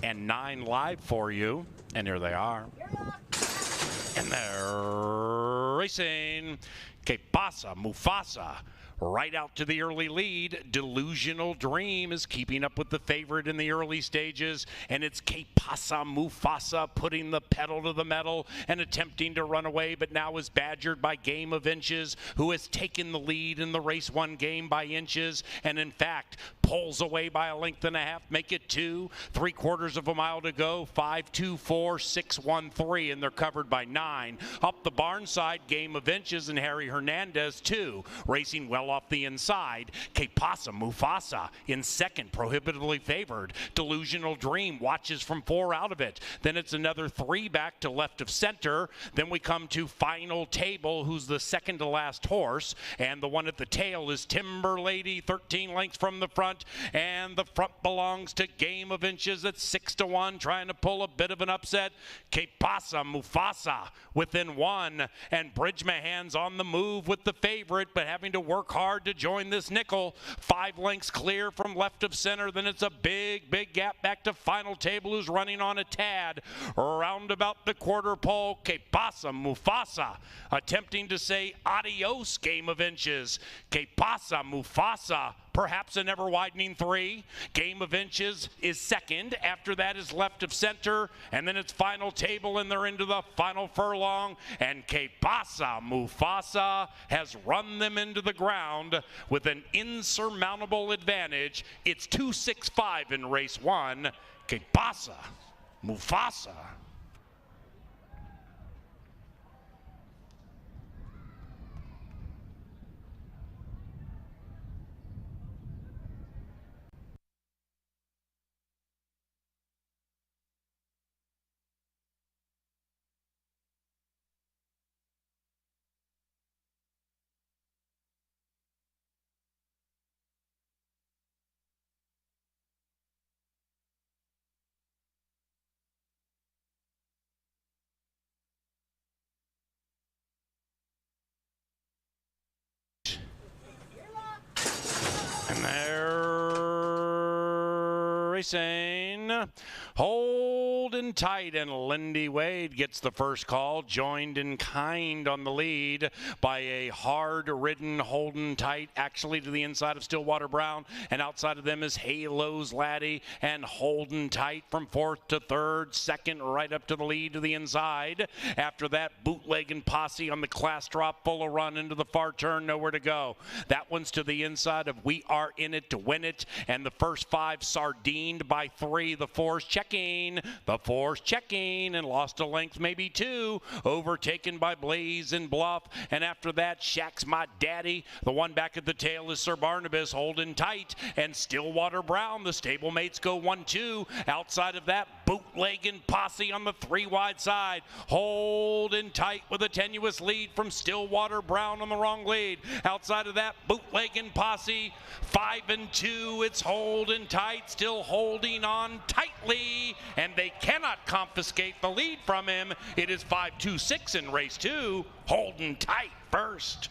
and 9 live for you. And here they are. And they're racing. Que Pasa, Mufasa. Right out to the early lead. Delusional Dream is keeping up with the favorite in the early stages, and it's Que Pasa Mufasa putting the pedal to the metal and attempting to run away, but now is badgered by Game of Inches, who has taken the lead in the race 1 game by inches, and in fact pulls away by a length and a half, make it 2, 3/4 of a mile to go, 5, 2, 4, 6, 1, 3, and they're covered by 9. Up the barn side, Game of Inches and Harry Hernandez 2, racing well off the inside. Que Pasa Mufasa in second, prohibitively favored. Delusional Dream watches from 4 out of it. Then it's another 3 back to left of center. Then we come to Final Table, who's the second to last horse, and the one at the tail is Timber Lady, 13 lengths from the front, and the front belongs to Game of Inches at 6-1, trying to pull a bit of an upset. Que Pasa Mufasa within 1, and Bridgemahan's on the move with the favorite, but having to work hard to join this nickel. 5 lengths clear from left of center. Then it's a big gap back to Final Table, who's running on a tad. Round about the quarter pole, Que Pasa Mufasa attempting to say adios, Game of Inches. Que Pasa Mufasa, perhaps an ever-widening 3. Game of Inches is second. After that is left of center, and then it's Final Table, and they're into the final furlong, and Que Pasa Mufasa has run them into the ground with an insurmountable advantage. It's 2-6-5 in race 1. Que Pasa Mufasa. And they're racing. Holding tight, and Lindy Wade gets the first call, joined in kind on the lead by a hard-ridden Holden Tight, actually to the inside of Stillwater Brown, and outside of them is Halo's Laddie and Holden Tight from 4th to 3rd, second right up to the lead to the inside. After that, Bootleg and Posse on the class drop, full of run into the far turn, nowhere to go. That one's to the inside of We Are In It to Win It, and the first 5 sardined by 3. The 4's checking, and lost a length, maybe 2, overtaken by Blaze and Bluff, and after that, Shack's My Daddy. The one back at the tail is Sir Barnabas, Holding Tight, and Stillwater Brown. The stablemates go 1-2. Outside of that, Bootleg and Posse on the 3 wide side. Holding Tight with a tenuous lead from Stillwater Brown on the wrong lead. Outside of that, Bootleg and Posse, 5-2. It's Holding Tight, still holding on tightly, and they cannot confiscate the lead from him. It is 5-2-6 in race 2. Holding Tight first.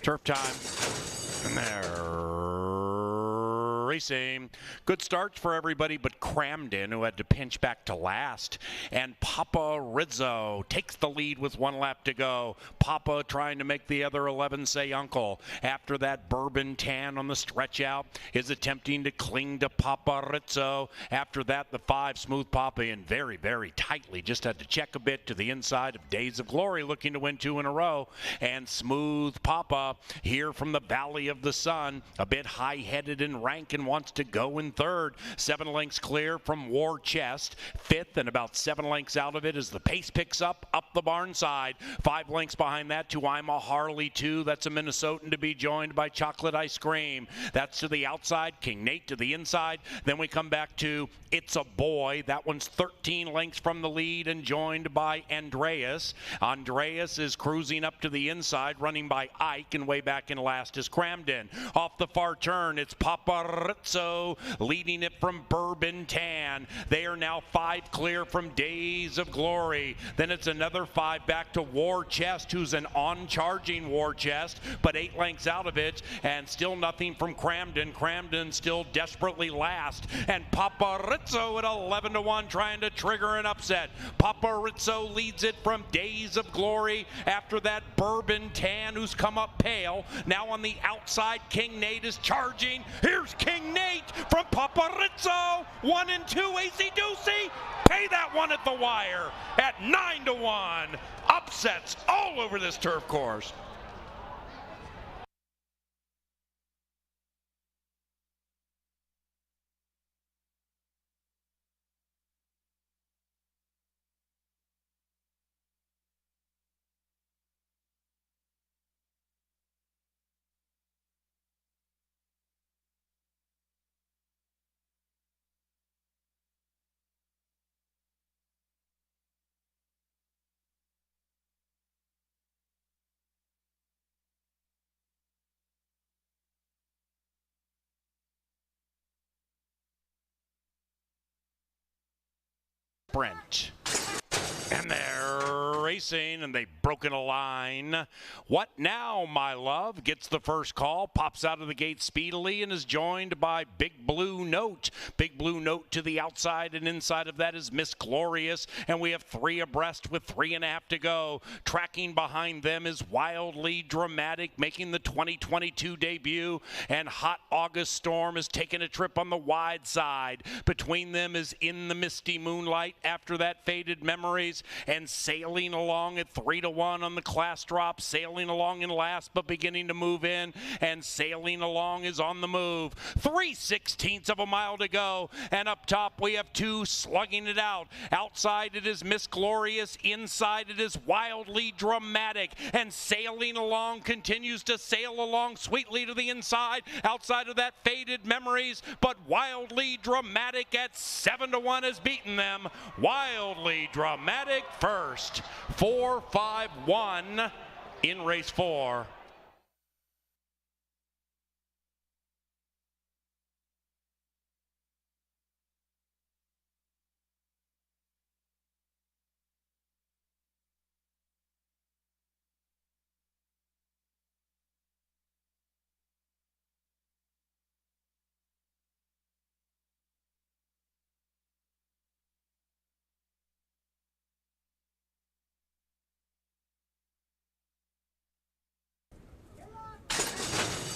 Turf time, and they're racing. Good starts for everybody but Cramden, who had to pinch back to last. And Papa Rizzo takes the lead with 1 lap to go. Papa trying to make the other 11 say uncle. After that, Bourbon Tan on the stretch out is attempting to cling to Papa Rizzo. After that, the 5 Smooth Papa in very tightly. Just had to check a bit to the inside of Days of Glory, looking to win 2 in a row. And Smooth Papa here from the Valley of the Sun, a bit high-headed in rank and Cramden wants to go in third. 7 lengths clear from War Chest. Fifth, and about 7 lengths out of it as the pace picks up the barn side. 5 lengths behind that to I'm a Harley 2. That's a Minnesotan to be joined by Chocolate Ice Cream. That's to the outside. King Nate to the inside. Then we come back to It's a Boy. That one's 13 lengths from the lead and joined by Andreas. Andreas is cruising up to the inside, running by Ike, and way back in last is Cramden. Off the far turn, it's Paparizzo leading it from Bourbon Tan. They are now 5 clear from Days of Glory. Then it's another 5 back to War Chest, who's an on-charging War Chest, but 8 lengths out of it, and still nothing from Cramden. Cramden still desperately last, and Paparizzo at 11-1 trying to trigger an upset. Paparizzo leads it from Days of Glory. After that, Bourbon Tan, who's come up pale. Now on the outside, King Nate is charging. Here's King Nate from Paparizzo. 1 and 2, AC Doocy. Pay that one at the wire at 9-1. Upsets all over this turf course. Sprint. And they're racing, and they've broken a line. What now, my love? Gets the first call, pops out of the gate speedily, and is joined by Big Blue Note. Big Blue Note to the outside, and inside of that is Miss Glorious, and we have 3 abreast with 3.5 to go. Tracking behind them is Wildly Dramatic, making the 2022 debut, and Hot August Storm is taking a trip on the wide side. Between them is In the Misty Moonlight. After that, Faded Memories, and sailing along at 3-1 on the class drop, sailing along in last but beginning to move in, and sailing along is on the move. 3/16 of a mile to go, and up top we have 2 slugging it out. Outside it is Miss Glorious, inside it is Wildly Dramatic, and sailing along continues to sail along sweetly to the inside. Outside of that, Faded Memories, but Wildly Dramatic at 7-1 has beaten them. Wildly Dramatic first. 4-5-1 in race 4.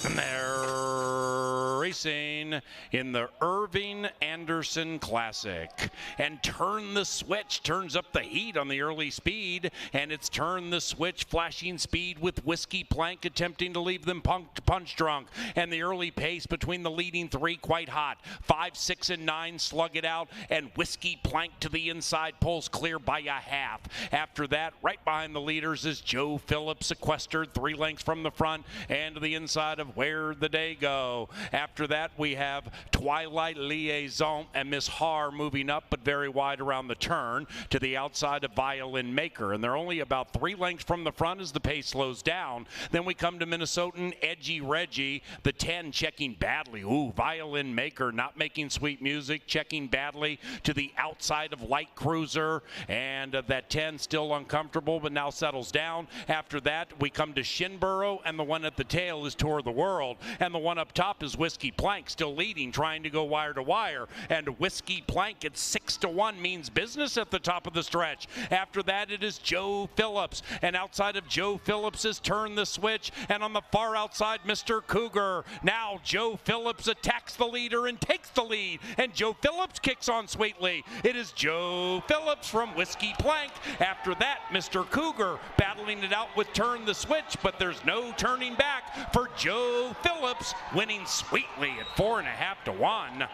And they're racing in the Irving Anderson Classic. And Turn the Switch turns up the heat on the early speed, and it's Turn the Switch flashing speed with Whiskey Plank attempting to leave them punch drunk. And the early pace between the leading 3 quite hot. 5, 6, and 9 slug it out, and Whiskey Plank to the inside pulls clear by a half. After that, right behind the leaders is Joe Phillips, sequestered 3 lengths from the front and to the inside of Where'd the Day Go. After that, we have Twilight Liaison and Miss Har moving up, but very wide around the turn to the outside of Violin Maker. And they're only about 3 lengths from the front as the pace slows down. Then we come to Minnesotan Edgy Reggie, the 10 checking badly. Ooh, Violin Maker not making sweet music, checking badly to the outside of Light Cruiser. And that 10 still uncomfortable, but now settles down. After that, we come to Shinboro, and the one at the tail is Tour of the World. And the one up top is Whiskey Plank, still leading, trying to go wire to wire. And Whiskey Plank at 6-1 means business at the top of the stretch. After that, it is Joe Phillips. And outside of Joe Phillips is Turn the Switch. And on the far outside, Mr. Cougar. Now Joe Phillips attacks the leader and takes the lead. And Joe Phillips kicks on sweetly. It is Joe Phillips from Whiskey Plank. After that, Mr. Cougar battling it out with Turn the Switch, but there's no turning back for Joe Phillips, winning sweetly at 4 4.5 to 1.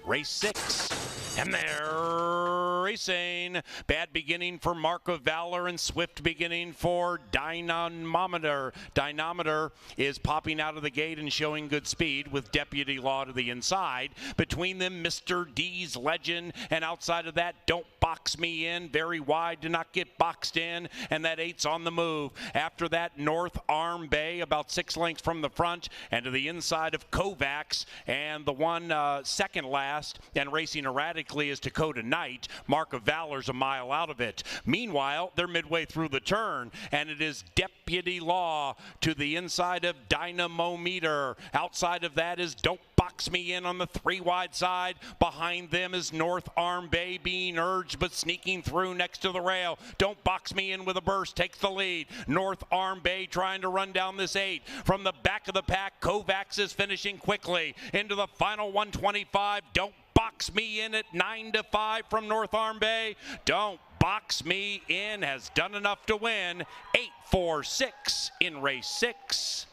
Race 6, and they're racing. Bad beginning for Mark of Valor and swift beginning for Dynamometer. Dynamometer is popping out of the gate and showing good speed with Deputy Law to the inside. Between them, Mr. D's Legend, and outside of that, Don't Box Me In. Very wide to not get boxed in, and that 8's on the move. After that, North Arm Bay, about 6 lengths from the front, and to the inside of Kovacs, and the one second last and racing erratically is Dakota Knight. Mark of Valor's a mile out of it. Meanwhile, they're midway through the turn, and it is Deputy Law to the inside of Dynamometer. Outside of that is Don't Box Me In on the 3 wide side. Behind them is North Arm Bay being urged but sneaking through next to the rail. Don't Box Me In with a burst takes the lead. North Arm Bay trying to run down this 8. From the back of the pack, Kovacs is finishing quickly into the final 125. Don't Box Me In at 9 to 5 from North Arm Bay. Don't Box Me In has done enough to win. 8-4-6 in race 6.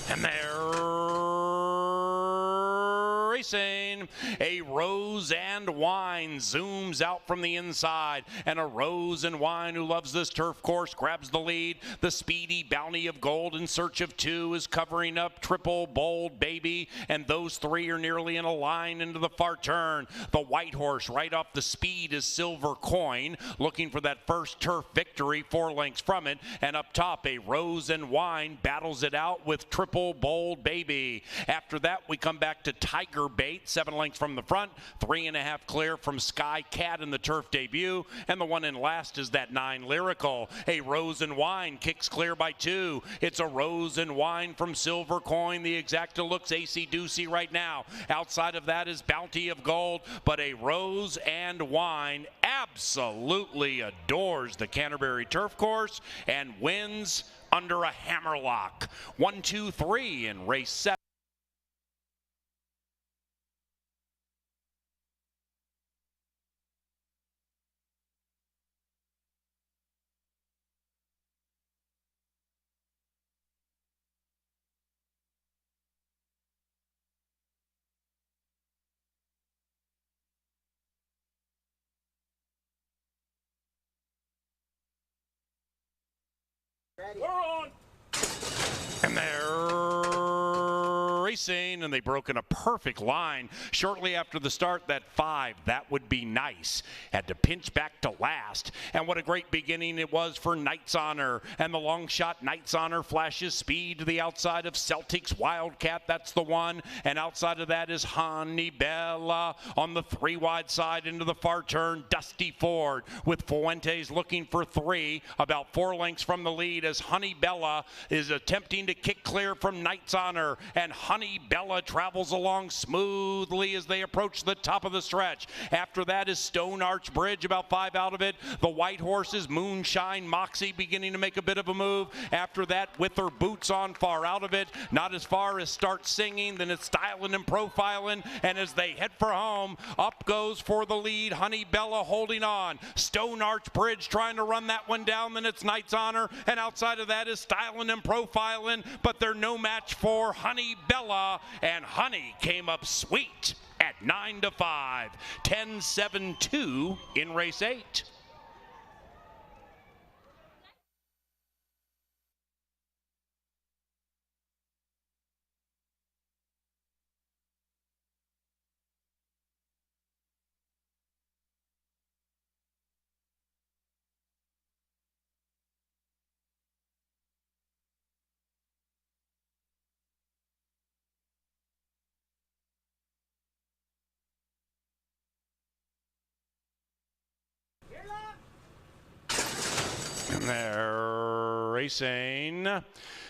And they're racing. A Rose and Wine zooms out from the inside, and a Rose and Wine who loves this turf course grabs the lead. The speedy Bounty of Gold in search of 2 is covering up Triple Bold Baby, and those 3 are nearly in a line into the far turn. The White Horse right off the speed is Silver Coin, looking for that first turf victory 4 lengths from it, and up top a Rose and Wine battles it out with Triple Bold Baby. After that we come back to Tiger Bait, 7 lengths from the front, 3.5 clear from Sky Cat in the turf debut, and the one in last is that 9 Lyrical. A Rose and Wine kicks clear by 2. It's a Rose and Wine from Silver Coin. The Exacta looks acey-deucey right now. Outside of that is Bounty of Gold, but a Rose and Wine absolutely adores the Canterbury turf course and wins under a hammerlock. 1, 2, 3 in race 7. We're on. And they're racing, and they broke in a perfect line shortly after the start. That 5, that would be nice, had to pinch back to last. And what a great beginning it was for Knight's Honor, and the long shot Knight's Honor flashes speed to the outside of Celtic's Wildcat. That's the one, and outside of that is Honey Bella on the 3 wide side into the far turn. Dusty Ford with Fuentes looking for 3, about 4 lengths from the lead as Honey Bella is attempting to kick clear from Knight's Honor, and Honey Bella travels along smoothly as they approach the top of the stretch. After that is Stone Arch Bridge, about 5 out of it. The White Horses, Moonshine Moxie beginning to make a bit of a move. After that, with her boots on, far out of it. Not as far as Start Singing, then it's Styling and Profiling, and as they head for home, up goes for the lead Honey Bella holding on. Stone Arch Bridge trying to run that one down, then it's Knight's Honor, and outside of that is Styling and Profiling, but they're no match for Honey Bella, and Honey came up sweet at 9 to 5. 10-7-2 in race 8. They're racing.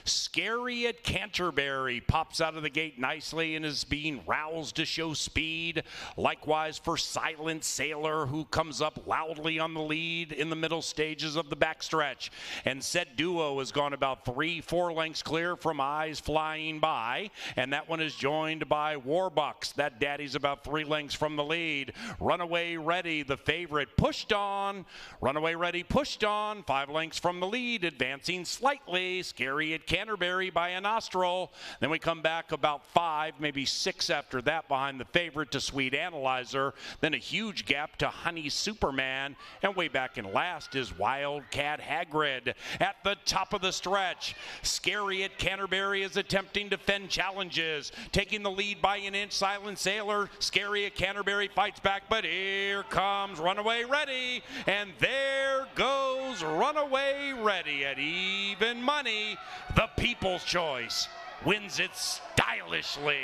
Scary at Canterbury pops out of the gate nicely and is being roused to show speed. Likewise for Silent Sailor, who comes up loudly on the lead in the middle stages of the backstretch. And Said Duo has gone about 3-4 lengths clear from Eyes Flying By. And that one is joined by Warbucks. That daddy's about 3 lengths from the lead. Runaway Ready, the favorite, pushed on. Runaway Ready pushed on. 5 lengths from the lead, advancing slightly. Scary at Canterbury by a nostril. Then we come back about 5, maybe 6 after that behind the favorite to Sweet Analyzer. Then a huge gap to Honey Superman. And way back in last is Wildcat Hagrid. At the top of the stretch, Scary at Canterbury is attempting to fend challenges. Taking the lead by an inch, Silent Sailor. Scary at Canterbury fights back, but here comes Runaway Ready. And there goes Runaway Ready at even money. The People's Choice wins it stylishly.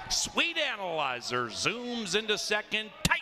Sweet Analyzer zooms into second, tight.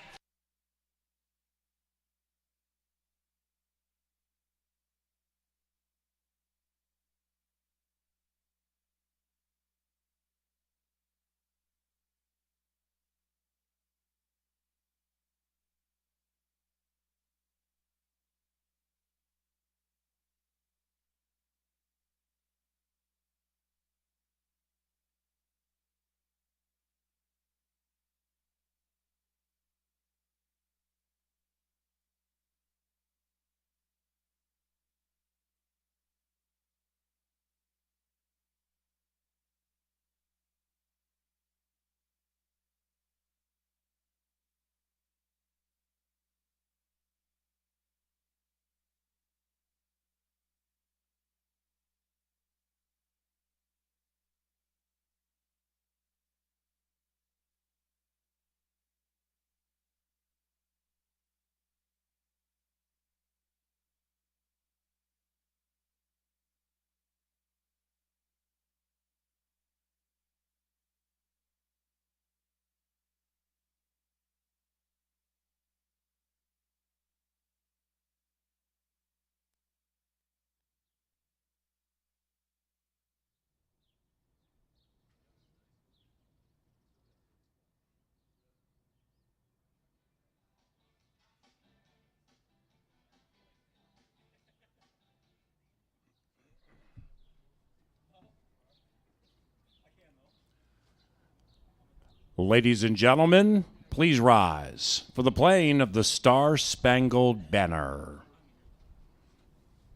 Ladies and gentlemen, please rise for the playing of the Star-Spangled Banner.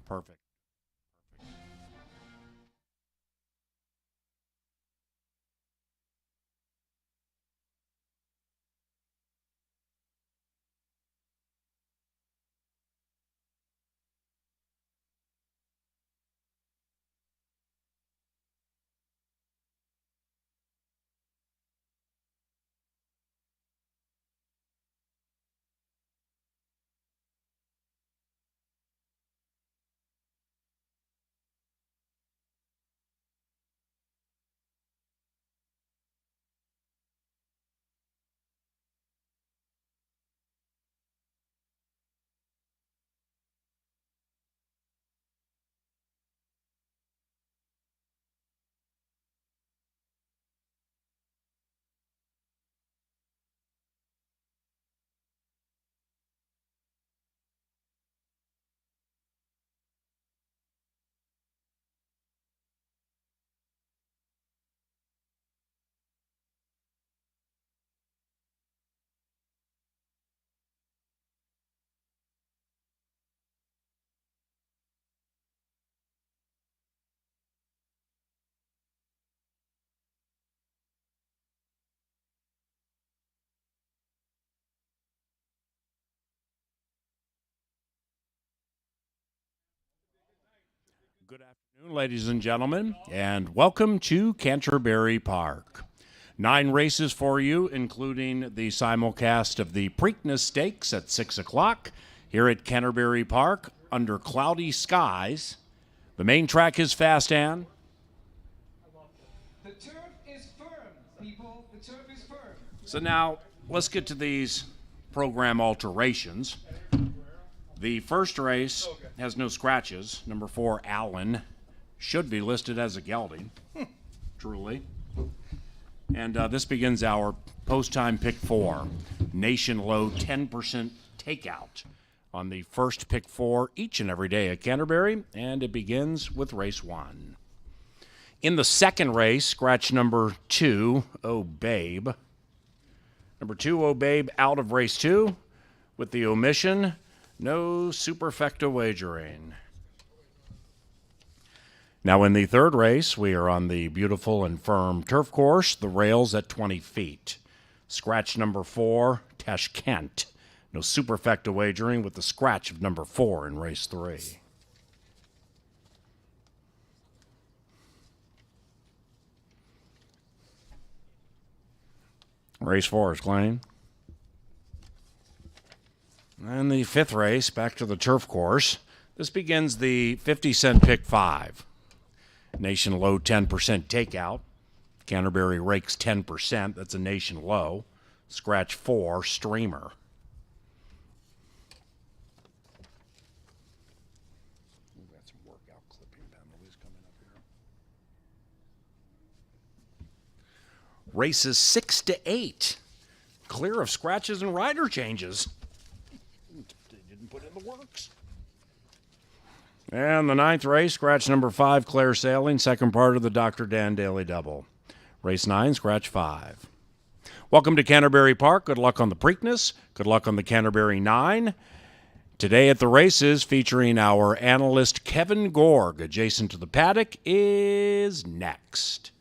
Perfect. Good afternoon, ladies and gentlemen, and welcome to Canterbury Park. 9 races for you, including the simulcast of the Preakness Stakes at 6 o'clock here at Canterbury Park under cloudy skies. The main track is Fast Ann. The turf is firm, people. The turf is firm. So now let's get to these program alterations. The first race has no scratches. Number 4, Allen, should be listed as a gelding. Truly. And this begins our post-time pick 4. Nation low 10% takeout on the first pick 4 each and every day at Canterbury. And it begins with race 1. In the second race, scratch number 2, Oh Babe. Number 2, Oh Babe, out of race 2 with the omission. No superfecta wagering. Now in the third race, we are on the beautiful and firm turf course, the rails at 20 feet. Scratch number 4, Tashkent. No superfecta wagering with the scratch of number 4 in race 3. Race 4 is claimed. And the fifth race, back to the turf course. This begins the 50-cent pick 5. Nation low 10% takeout. Canterbury rakes 10%. That's a nation low. Scratch 4, Streamer. We've got some workout clipping penalties coming up here. Races 6 to 8. Clear of scratches and rider changes. Put in the works. And the ninth race, scratch number 5, Claire Sailing, second part of the Dr. Dan Daily Double. Race 9, scratch 5. Welcome to Canterbury Park. Good luck on the Preakness. Good luck on the Canterbury 9. Today at the races, featuring our analyst Kevin Gorg, adjacent to the paddock, is next.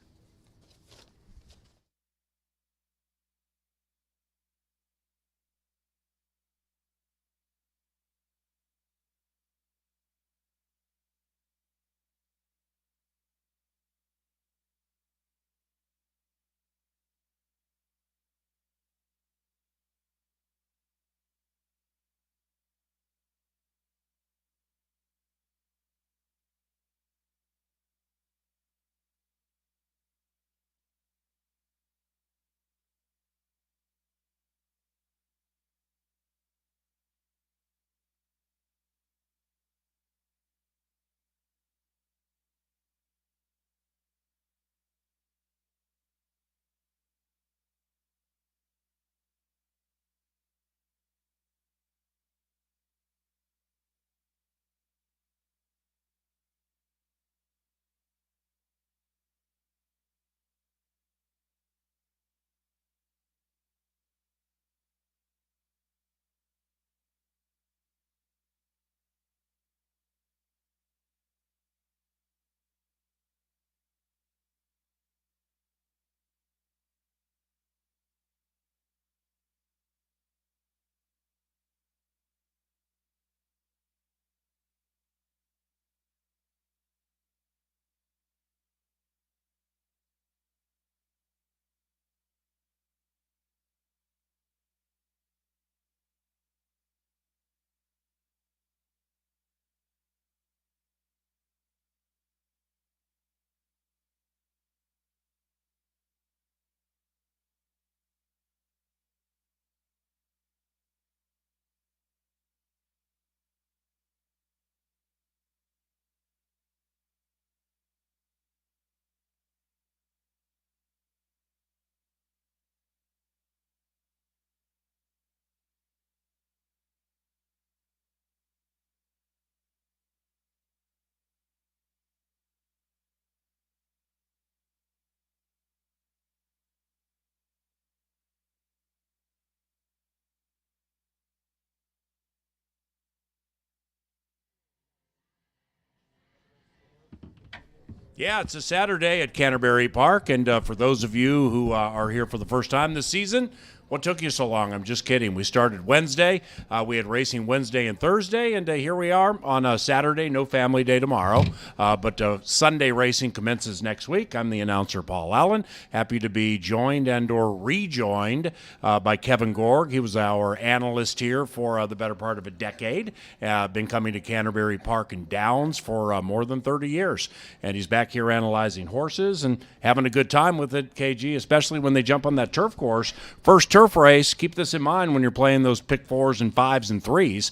Yeah, it's a Saturday at Canterbury Park, and for those of you who are here for the first time this season, what took you so long? I'm just kidding. We started Wednesday. We had racing Wednesday and Thursday, and here we are on a Saturday. No family day tomorrow, but Sunday racing commences next week. I'm the announcer, Paul Allen. Happy to be joined and or rejoined by Kevin Gorg. He was our analyst here for the better part of a decade. Been coming to Canterbury Park and Downs for more than 30 years, and he's back here analyzing horses and having a good time with it, KG, especially when they jump on that turf course. First turf turf race, keep this in mind when you're playing those pick 4s and 5s and 3s.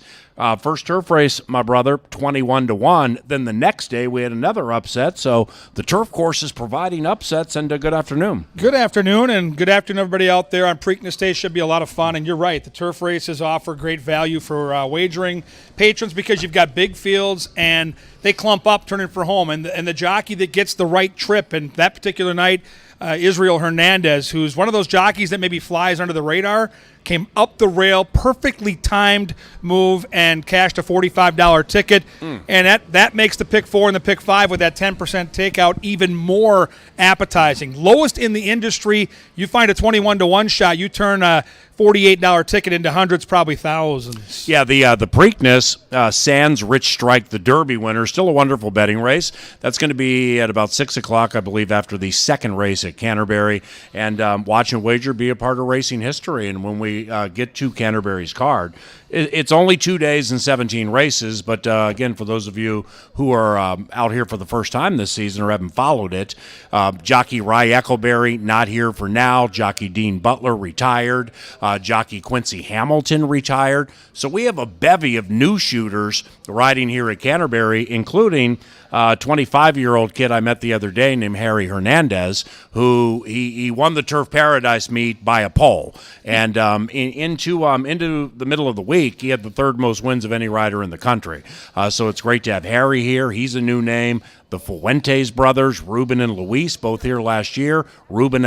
First turf race, my brother, 21-1. Then the next day we had another upset. So the turf course is providing upsets. And good afternoon. Good afternoon, and good afternoon, everybody out there on Preakness Day. Should be a lot of fun. And you're right, the turf races offer great value for wagering patrons because you've got big fields and they clump up, turning for home. And the jockey that gets the right trip, and that particular night, Israel Hernandez, who's one of those jockeys that maybe flies under the radar, came up the rail, perfectly timed move, and cashed a $45 ticket. And that makes the pick 4 and the pick 5 with that 10% takeout even more appetizing. Lowest in the industry, you find a 21-1 shot, you turn a $48 ticket into hundreds, probably thousands. Yeah, the Preakness, Sands Rich Strike, the Derby winner, still a wonderful betting race. That's going to be at about 6 o'clock, I believe, after the second race at Canterbury. And watch and wager be a part of racing history. And when we get to Canterbury's card, it's only 2 days and 17 races, but again, for those of you who are out here for the first time this season or haven't followed it, jockey Rye Eccleberry not here for now, jockey Dean Butler retired, jockey Quincy Hamilton retired. So we have a bevy of new shooters riding here at Canterbury, including a 25-year-old kid I met the other day named Harry Hernandez, who he won the Turf Paradise meet by a pole. And into the middle of the week, he had the third most wins of any rider in the country. So it's great to have Harry here. He's a new name. The Fuentes brothers, Ruben and Luis, both here last year. Ruben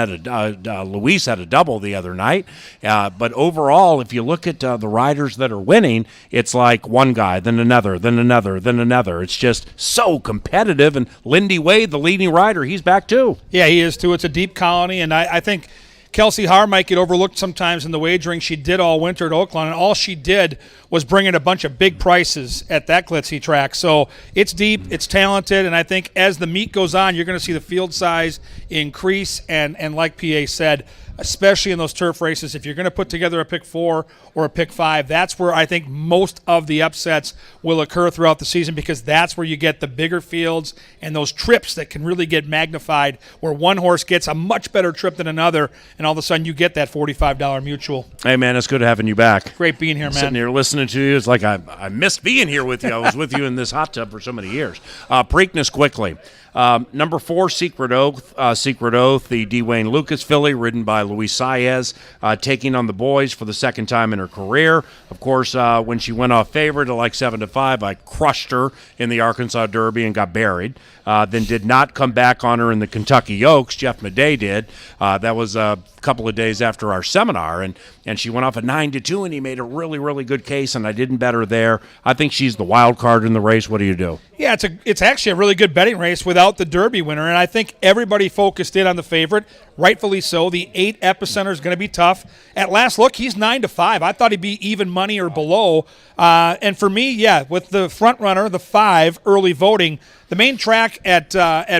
Luis had a double the other night. But overall, if you look at the riders that are winning, it's like one guy, then another, then another, then another. It's just so competitive. And Lindy Wade, the leading rider, he's back too. Yeah, he is too. It's a deep colony, and I think Kelsey Haar might get overlooked sometimes in the wagering. She did all winter at Oakland, and all she did was bring in a bunch of big prices at that glitzy track. So it's deep, it's talented, and I think as the meet goes on, you're going to see the field size increase. And like PA said, especially in those turf races, if you're going to put together a pick 4 or a pick 5, that's where I think most of the upsets will occur throughout the season, because that's where you get the bigger fields and those trips that can really get magnified, where one horse gets a much better trip than another, and all of a sudden you get that $45 mutual. Hey, man, it's good having you back. Great being here, man. Sitting here listening to you, it's like I missed being here with you. I was with you in this hot tub for so many years. Preakness quickly. Number 4, Secret Oath, the Dwayne Lucas filly, ridden by Luis Saez, taking on the boys for the second time in her career. Of course, when she went off favorite at like 7-5, I crushed her in the Arkansas Derby and got buried. Then did not come back on her in the Kentucky Oaks. Jeff Madej did. That was a couple of days after our seminar, and she went off at 9-2, and he made a really, really good case, and I didn't bet her there. I think she's the wild card in the race. What do you do? Yeah, it's actually a really good betting race without the Derby winner, and I think everybody focused in on the favorite, rightfully so. The 8 Epicenter is going to be tough. At last look, he's 9-5. I thought he'd be even money or below. And for me, yeah, with the front runner, the 5, early voting, the main track at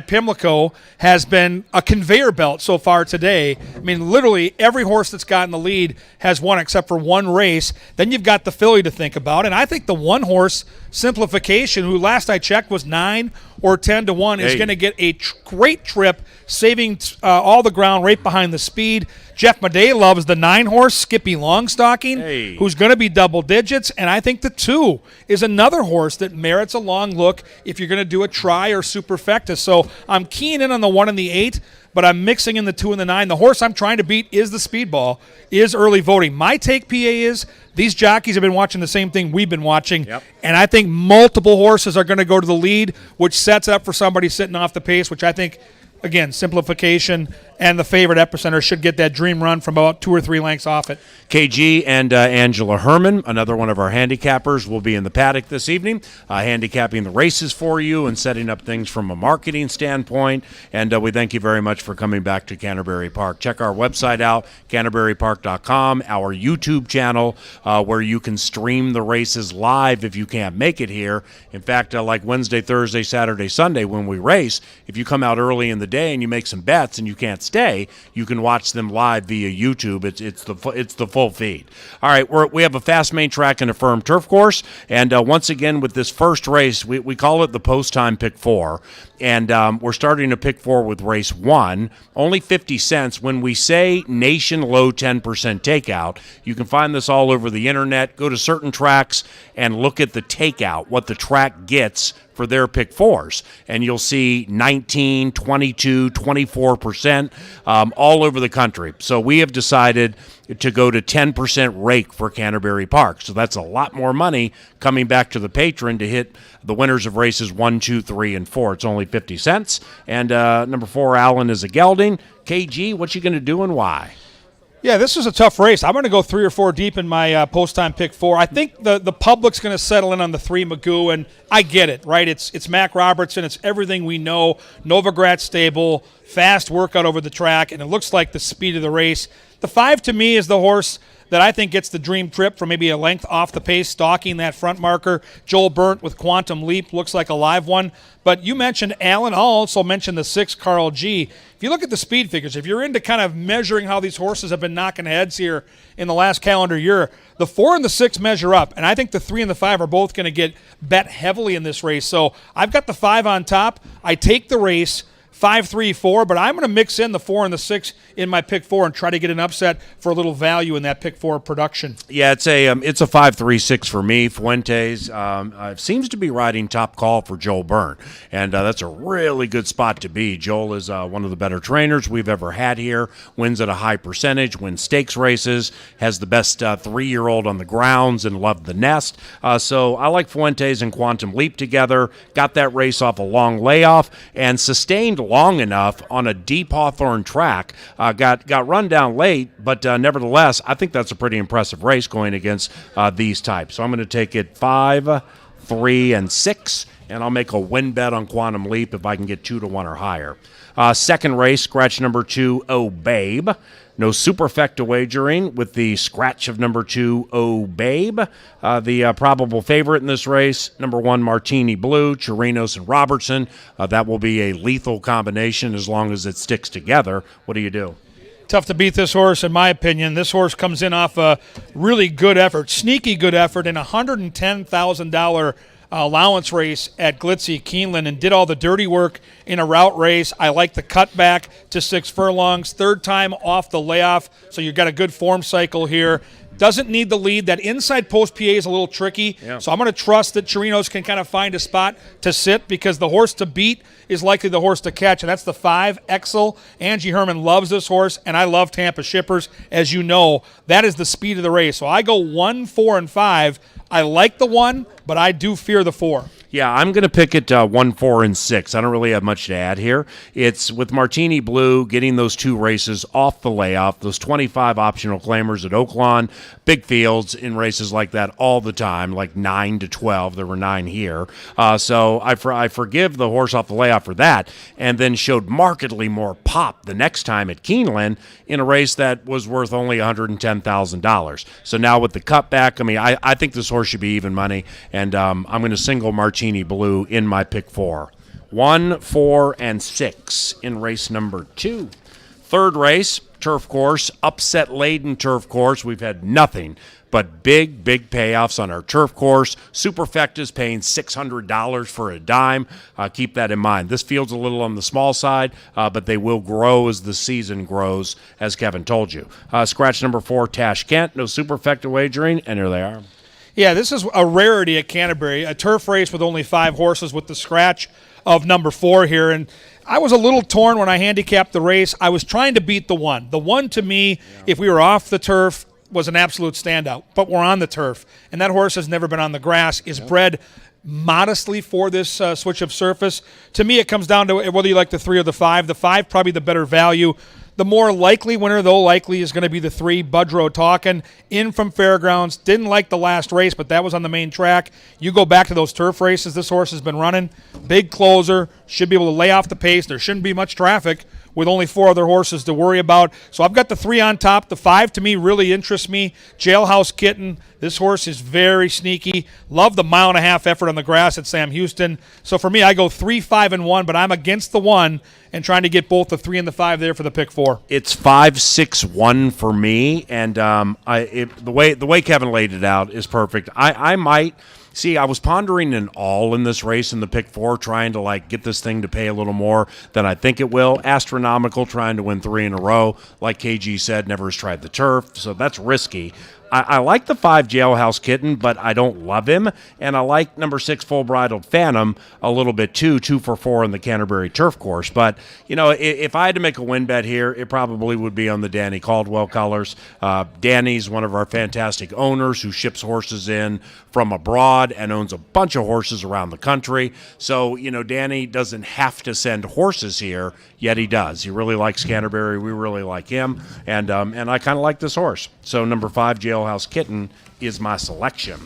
Pimlico has been a conveyor belt so far today. I mean, literally every horse that's gotten the lead has won except for one race. Then you've got the filly to think about, and I think the one horse Simplification, who last I checked was 9 or 10-1, is going to get a great trip, saving all the ground right behind the speed. Jeff Madej loves the 9-horse Skippy Longstocking, who's going to be double digits, and I think the 2 is another horse that merits a long look if you're going to do a try or superfecta. So I'm keying in on the 1 and the 8, but I'm mixing in the 2 and the 9. The horse I'm trying to beat is the Speedball, is early voting. My take, PA, is these jockeys have been watching the same thing we've been watching, and I think multiple horses are going to go to the lead, which sets up for somebody sitting off the pace, which I think, again, Simplification and the favorite Epicenter should get that dream run from about 2 or 3 lengths off it. KG and Angela Herman, another one of our handicappers, will be in the paddock this evening, handicapping the races for you and setting up things from a marketing standpoint. And we thank you very much for coming back to Canterbury Park. Check our website out, canterburypark.com, our YouTube channel, where you can stream the races live if you can't make it here. In fact, like Wednesday, Thursday, Saturday, Sunday, when we race, if you come out early in the day and you make some bets and you can't next day, you can watch them live via YouTube. It's the full feed. All right, we have a fast main track and a firm turf course, and once again with this first race, we call it the post time pick 4, and we're starting to pick 4 with race 1. Only 50 cents. When we say nation low 10% takeout, you can find this all over the internet. Go to certain tracks and look at the takeout, what the track gets for their pick 4s, and you'll see 19, 22, 24% all over the country. So we have decided to go to 10% rake for Canterbury Park. So that's a lot more money coming back to the patron to hit the winners of races 1, 2, 3, and 4. It's only 50 cents. And number 4, Allen, is a gelding. KG, what you going to do and why? Yeah, this is a tough race. I'm going to go 3 or 4 deep in my post-time pick 4. I think the public's going to settle in on the 3 Magoo, and I get it, right? It's Mac Robertson. It's everything we know. Novogratz stable, fast workout over the track, and it looks like the speed of the race. The 5, to me, is the horse that I think gets the dream trip for maybe a length off the pace, stalking that front marker. Joel Burnt with Quantum Leap looks like a live one. But you mentioned Allen. I'll also mention the 6, Carl G. If you look at the speed figures, if you're into kind of measuring how these horses have been knocking heads here in the last calendar year, the 4 and the 6 measure up. And I think the 3 and the 5 are both going to get bet heavily in this race. So I've got the 5 on top. I take the race. 5, 3, 4, but I'm going to mix in the 4 and the 6 in my pick 4 and try to get an upset for a little value in that pick 4 production. Yeah, it's a 5, 3, 6 for me. Fuentes seems to be riding top call for Joel Byrne, and that's a really good spot to be. Joel is one of the better trainers we've ever had here, wins at a high percentage, wins stakes races, has the best 3-year-old on the grounds, and loved the nest. So I like Fuentes and Quantum Leap together, got that race off a long layoff, and sustained long enough on a deep Hawthorne track. Got run down late, but nevertheless, I think that's a pretty impressive race going against these types. So I'm going to take it 5, 3, and 6, and I'll make a win bet on Quantum Leap if I can get 2 to 1 or higher. Second race, scratch number 2, Oh Babe. No superfecta wagering with the scratch of number 2, Oh Babe. The probable favorite in this race, number 1, Martini Blue, Chirinos and Robertson. That will be a lethal combination as long as it sticks together. What do you do? Tough to beat this horse, in my opinion. This horse comes in off a really good effort, sneaky good effort, in a $110,000 allowance race at Glitzy Keeneland, and did all the dirty work in a route race. I like the cutback to 6 furlongs, 3rd time off the layoff, so you've got a good form cycle here. Doesn't need the lead. That inside post PA is a little tricky, so I'm going to trust that Chirinos can kind of find a spot to sit, because the horse to beat is likely the horse to catch, and that's the 5, Excel. Angie Herman loves this horse, and I love Tampa Shippers. As you know, that is the speed of the race. So I go 1, 4, and 5. I like the 1, but I do fear the 4. Yeah, I'm going to pick it 1, 4, and 6. I don't really have much to add here. It's with Martini Blue getting those 2 races off the layoff, those 25 optional claimers at Oaklawn, big fields in races like that all the time, like 9 to 12. There were 9 here. So I forgive the horse off the layoff for that, and then showed markedly more pop the next time at Keeneland in a race that was worth only $110,000. So now with the cutback, I mean, I think this horse should be even money, and I'm going to single Martini Blue in my pick 4. 1, 4, and 6 in race number 2. Third race, turf course, upset-laden turf course. We've had nothing but big payoffs on our turf course. Superfecta's paying $600 for a dime. Keep that in mind. This field's a little on the small side, but they will grow as the season grows, as Kevin told you. Scratch number 4, Tash Kent. No superfecta wagering, and here they are. Yeah, this is a rarity at Canterbury, a turf race with only 5 horses with the scratch of number 4 here. And I was a little torn when I handicapped the race. I was trying to beat the 1. The 1, to me, if we were off the turf, was an absolute standout. But we're on the turf, and that horse has never been on the grass, is bred modestly for this switch of surface. To me, it comes down to whether you like the 3 or the 5. The 5 probably the better value. The more likely winner, though, likely is going to be the 3, Budrow Talkin', in from Fairgrounds. Didn't like the last race, but that was on the main track. You go back to those turf races this horse has been running. Big closer, should be able to lay off the pace. There shouldn't be much traffic with only 4 other horses to worry about. So I've got the 3 on top. The 5, to me, really interests me. Jailhouse Kitten, This horse is very sneaky. Love the 1.5 mile effort on the grass at Sam Houston. So for me, I go 3, 5, and 1, but I'm against the 1 and trying to get both the 3 and the 5 there for the pick 4. It's 5, 6, 1 for me, and the way Kevin laid it out is perfect. I might. See, I was pondering an all in this race in the pick 4, trying to get this thing to pay a little more than I think it will. Astronomical, trying to win 3 in a row. Like KG said, never has tried the turf, so that's risky. I like the 5 Jailhouse Kitten, but I don't love him. And I like number 6 Full Bridled Phantom a little bit too, 2 for 4 in the Canterbury Turf Course. But, if I had to make a win bet here, it probably would be on the Danny Caldwell colors. Danny's one of our fantastic owners who ships horses in from abroad and owns a bunch of horses around the country. So, Danny doesn't have to send horses here, yet he does. He really likes Canterbury. We really like him. And I kind of like this horse. So number 5, Jailhouse Kitten, is my selection.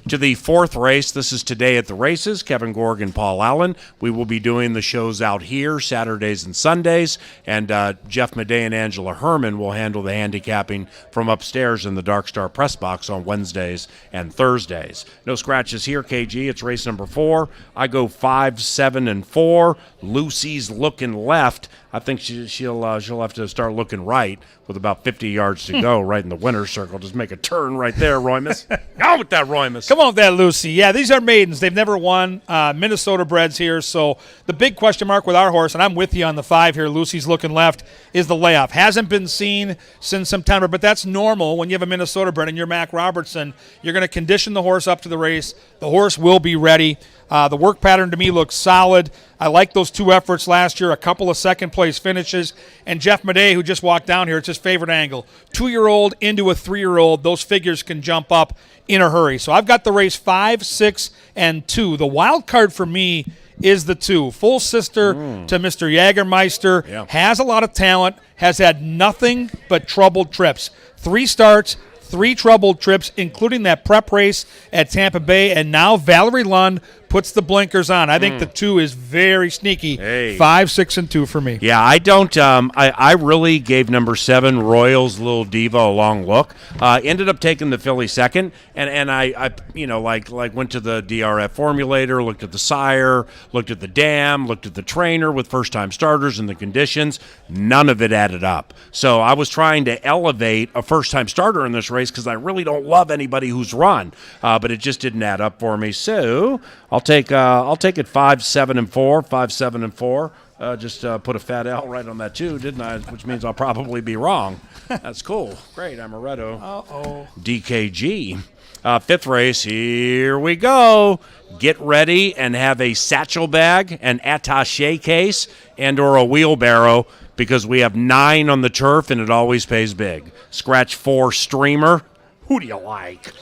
To the 4th race, this is Today at the Races, Kevin Gorg and Paul Allen. We will be doing the shows out here Saturdays and Sundays, and Jeff Madey and Angela Herman will handle the handicapping from upstairs in the Dark Star press box on Wednesdays and Thursdays. No scratches here, KG. It's race number 4. I go 5, 7, and 4. Lucy's looking left. I think she'll have to start looking right with about 50 yards to go right in the winner's circle. Just make a turn right there, Roymus. On with that, Roymus. Come on with that, Lucy. Yeah, these are maidens. They've never won. Minnesota breds here. So the big question mark with our horse, and I'm with you on the 5 here, Lucy's looking left, is the layoff. Hasn't been seen since September, but that's normal when you have a Minnesota bred and you're Mac Robertson. You're going to condition the horse up to the race. The horse will be ready. The work pattern to me looks solid. I like those 2 efforts last year, a couple of second-place finishes. And Jeff Madey, who just walked down here, it's his favorite angle. 2-year-old into a 3-year-old, those figures can jump up in a hurry. So I've got the race 5, 6, and 2. The wild card for me is the 2. Full sister to Mr. Jagermeister, has a lot of talent, has had nothing but troubled trips. 3 starts, 3 troubled trips, including that prep race at Tampa Bay, and now Valerie Lund puts the blinkers on. I think the 2 is very sneaky. Hey. 5, 6, and 2 for me. Yeah, I don't. I really gave number 7 Royals Little Diva a long look. Ended up taking the filly second, and I went to the DRF formulator, looked at the sire, looked at the dam, looked at the trainer with first-time starters and the conditions. None of it added up. So I was trying to elevate a first-time starter in this race because I really don't love anybody who's run, but it just didn't add up for me. So I'll take it 5, 7, and 4. 5, 7, and 4. Just put a fat L right on that too, didn't I? Which means I'll probably be wrong. That's cool. Great, Amaretto. Uh-oh. DKG. 5th race, here we go. Get ready and have a satchel bag, an attaché case, and or a wheelbarrow because we have 9 on the turf and it always pays big. Scratch 4 streamer. Who do you like?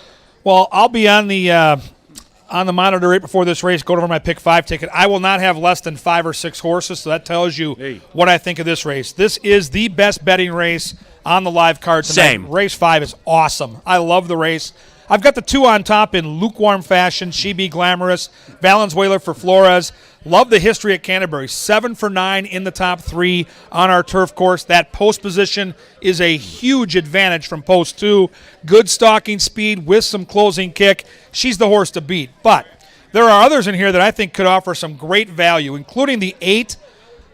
Well, I'll be on the monitor right before this race, going over my pick 5 ticket. I will not have less than 5 or 6 horses, so that tells you what I think of this race. This is the best betting race on the live card tonight. Same. Race 5 is awesome. I love the race. I've got the 2 on top in lukewarm fashion. She Be Glamorous. Valenzuela for Flores. Love the history at Canterbury. 7 for 9 in the top 3 on our turf course. That post position is a huge advantage from post 2. Good stalking speed with some closing kick. She's the horse to beat. But there are others in here that I think could offer some great value, including the 8.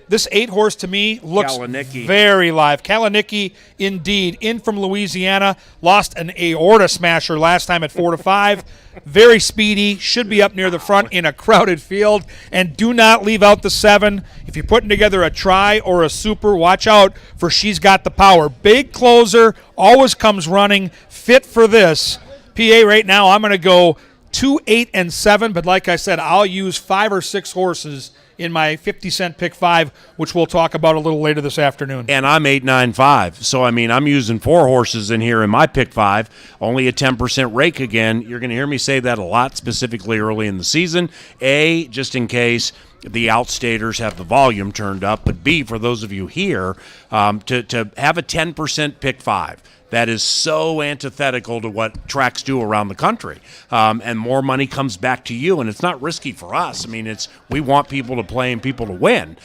This 8 horse to me looks very live. Kalanicki, indeed, in from Louisiana, lost an aorta smasher last time at 4-5. Very speedy, should be up near the front in a crowded field. And do not leave out the 7. If you're putting together a try or a super, watch out for She's Got the Power. Big closer, always comes running, fit for this. PA right now, I'm going to go 2, 8, and 7. But like I said, I'll use 5 or 6 horses in my 50-cent pick 5, which we'll talk about a little later this afternoon. And I'm 8, 9, 5. So, I'm using 4 horses in here in my pick 5. Only a 10% rake again. You're going to hear me say that a lot, specifically early in the season. A, just in case the outstaters have the volume turned up. But B, for those of you here, to have a 10% pick 5. that is so antithetical to what tracks do around the country. And more money comes back to you, and it's not risky for us. I mean, we want people to play and people to win,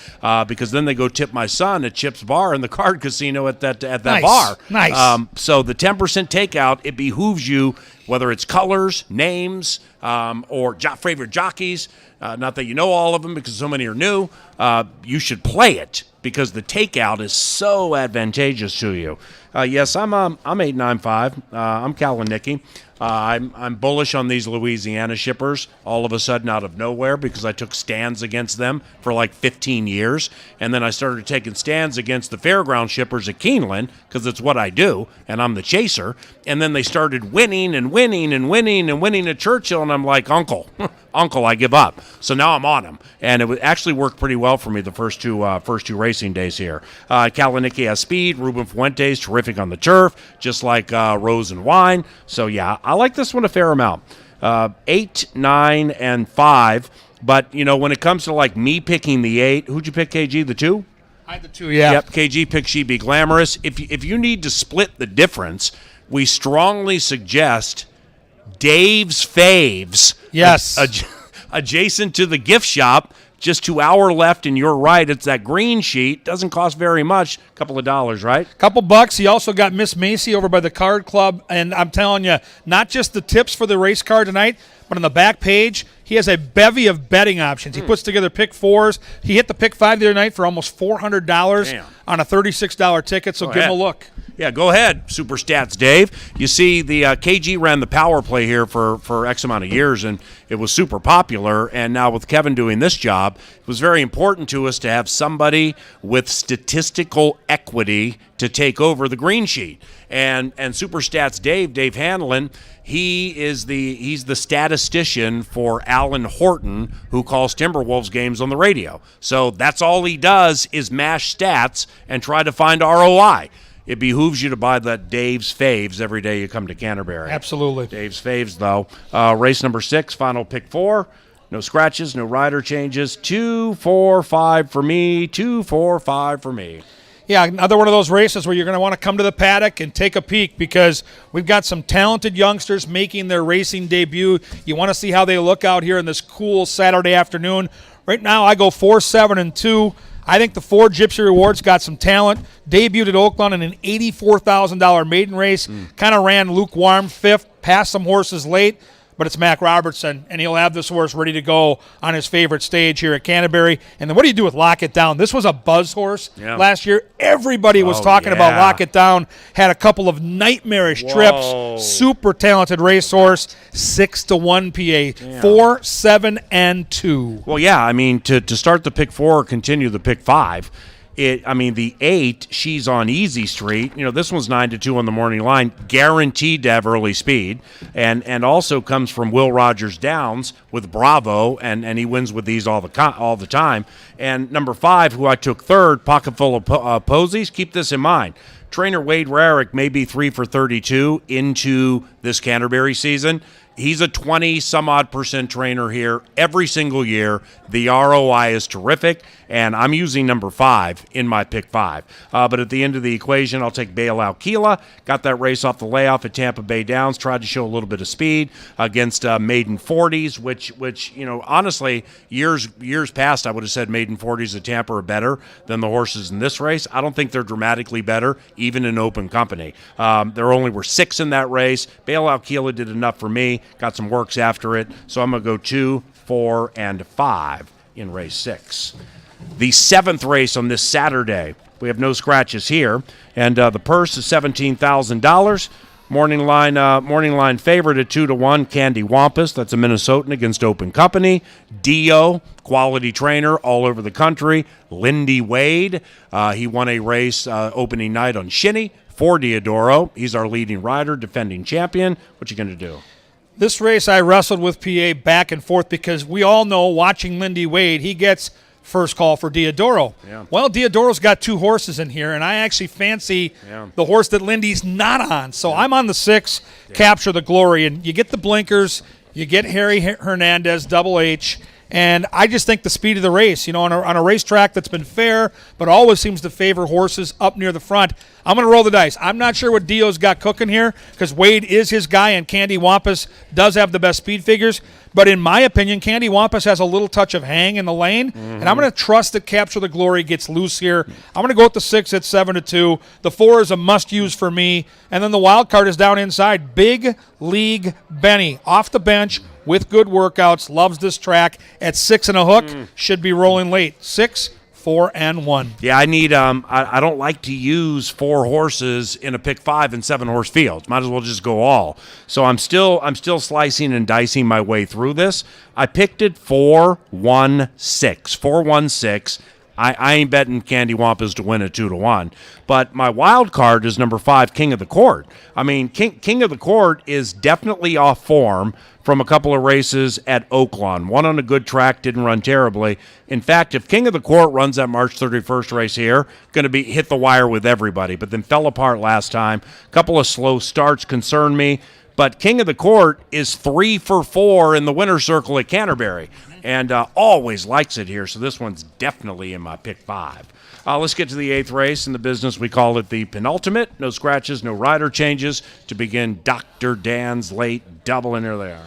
because then they go tip my son at Chip's Bar in the card casino at that bar. Nice. So the 10% takeout, it behooves you, whether it's colors, names, or favorite jockeys. Not that you know all of them because so many are new. You should play it because the takeout is so advantageous to you. Yes, I'm 895. I'm Kalanicky. I'm bullish on these Louisiana shippers all of a sudden out of nowhere because I took stands against them for like 15 years. And then I started taking stands against the fairground shippers at Keeneland because it's what I do, and I'm the chaser. And then they started winning and winning and winning and winning at Churchill, and I'm like, Uncle, I give up. So now I'm on them. And it actually worked pretty well for me the first two racing days here. Kalanicky has speed. Ruben Fuentes, terrific on the turf, just like Rose and Wine. So, yeah, I like this one a fair amount. 8, 9, and 5. But, when it comes to, like, me picking the 8, who'd you pick, KG, the 2? I had the 2, yeah. Yep, KG picked She Be Glamorous. If you need to split the difference, we strongly suggest Dave's Faves. Yes. Adjacent to the gift shop, just to our left and your right. It's that green sheet. Doesn't cost very much. A couple of dollars, right? Couple bucks. He also got Miss Macy over by the card club. And I'm telling you, not just the tips for the race card tonight, but on the back page, he has a bevy of betting options. He puts together pick 4s. He hit the pick 5 the other night for almost $400 on a $36 ticket, so give him a look. Yeah, go ahead, Super Stats Dave. You see, the KG ran the power play here for X amount of years, and it was super popular. And now with Kevin doing this job, it was very important to us to have somebody with statistical equity to take over the green sheet. And Super Stats Dave Hanlon, he's the statistician for Alan Horton, who calls Timberwolves games on the radio. So that's all he does is mash stats and try to find ROI. It behooves you to buy the Dave's Faves every day you come to Canterbury. Absolutely. Dave's Faves, though. Race number 6, final pick 4. No scratches, no rider changes. 2, 4, 5 for me. 2, 4, 5 for me. Yeah, another one of those races where you're going to want to come to the paddock and take a peek because we've got some talented youngsters making their racing debut. You want to see how they look out here in this cool Saturday afternoon. Right now, I go 4, 7, and 2. I think the 4 Gypsy Rewards got some talent. Debuted at Oakland in an $84,000 maiden race. Kind of ran lukewarm 5th, passed some horses late. But it's Mac Robertson, and he'll have this horse ready to go on his favorite stage here at Canterbury. And then what do you do with Lock It Down? This was a buzz horse last year. Everybody was talking about Lock It Down. Had a couple of nightmarish trips. Super talented racehorse. 6-1 PA. 4, 7, and 2. Well, yeah, I mean, to start the pick 4 or continue the pick 5, the 8, She's on Easy Street. This one's 9-2 on the morning line, guaranteed to have early speed, and also comes from Will Rogers Downs with Bravo, and he wins with these all the time. And number 5, who I took 3rd, Pocket Full of Posies. Keep this in mind. Trainer Wade Rarick may be 3 for 32 into this Canterbury season. He's a 20-some-odd% trainer here every single year. The ROI is terrific, and I'm using number 5 in my pick 5. But at the end of the equation, I'll take Bailout Keela. Got that race off the layoff at Tampa Bay Downs. Tried to show a little bit of speed against Maiden 40s, which honestly, years past, I would have said Maiden 40s at Tampa are better than the horses in this race. I don't think they're dramatically better, even in open company. There only were 6 in that race. Bailout Keela did enough for me. Got some works after it, so I'm going to go 2, 4, and 5 in race 6. The 7th race on this Saturday. We have no scratches here, and the purse is $17,000. Morning line favorite at 2-1, Candy Wampus. That's a Minnesotan against Open Company. Dio, quality trainer all over the country. Lindy Wade, he won a race opening night on Shinny for Diodoro. He's our leading rider, defending champion. What you going to do? This race I wrestled with PA back and forth because we all know, watching Lindy Wade, he gets first call for Diodoro. Yeah. Well, Diodoro's got 2 horses in here, and I actually fancy the horse that Lindy's not on. So I'm on the 6, Capture the Glory. And you get the blinkers, you get Harry Hernandez, Double H, And I just think the speed of the race, on a racetrack that's been fair, but always seems to favor horses up near the front, I'm going to roll the dice. I'm not sure what Dio's got cooking here because Wade is his guy and Candy Wampus does have the best speed figures. But in my opinion, Candy Wampus has a little touch of hang in the lane, and I'm going to trust that Capture the Glory gets loose here. I'm going to go with the 6 at 7-2. The 4 is a must-use for me, and then the wild card is down inside. Big League Benny off the bench with good workouts, loves this track at 6 and a hook. Should be rolling late. 6, 4, and 1. Yeah, I need. I don't like to use 4 horses in a pick 5 and 7 horse field. Might as well just go all. So I'm still slicing and dicing my way through this. I picked it 4-1-6. 4-1-6. I ain't betting Candy Wampus to win at 2-1. But my wild card is number 5, King of the Court. I mean, King of the Court is definitely off form from a couple of races at Oaklawn. One on a good track, didn't run terribly. In fact, if King of the Court runs that March 31st race here, going to be hit the wire with everybody, but then fell apart last time. A couple of slow starts concern me. But King of the Court is 3 for 4 in the winner's circle at Canterbury and always likes it here, so this one's definitely in my pick 5. Let's get to the 8th race in the business. We call it the penultimate. No scratches, no rider changes to begin Dr. Dan's late double, and there they are.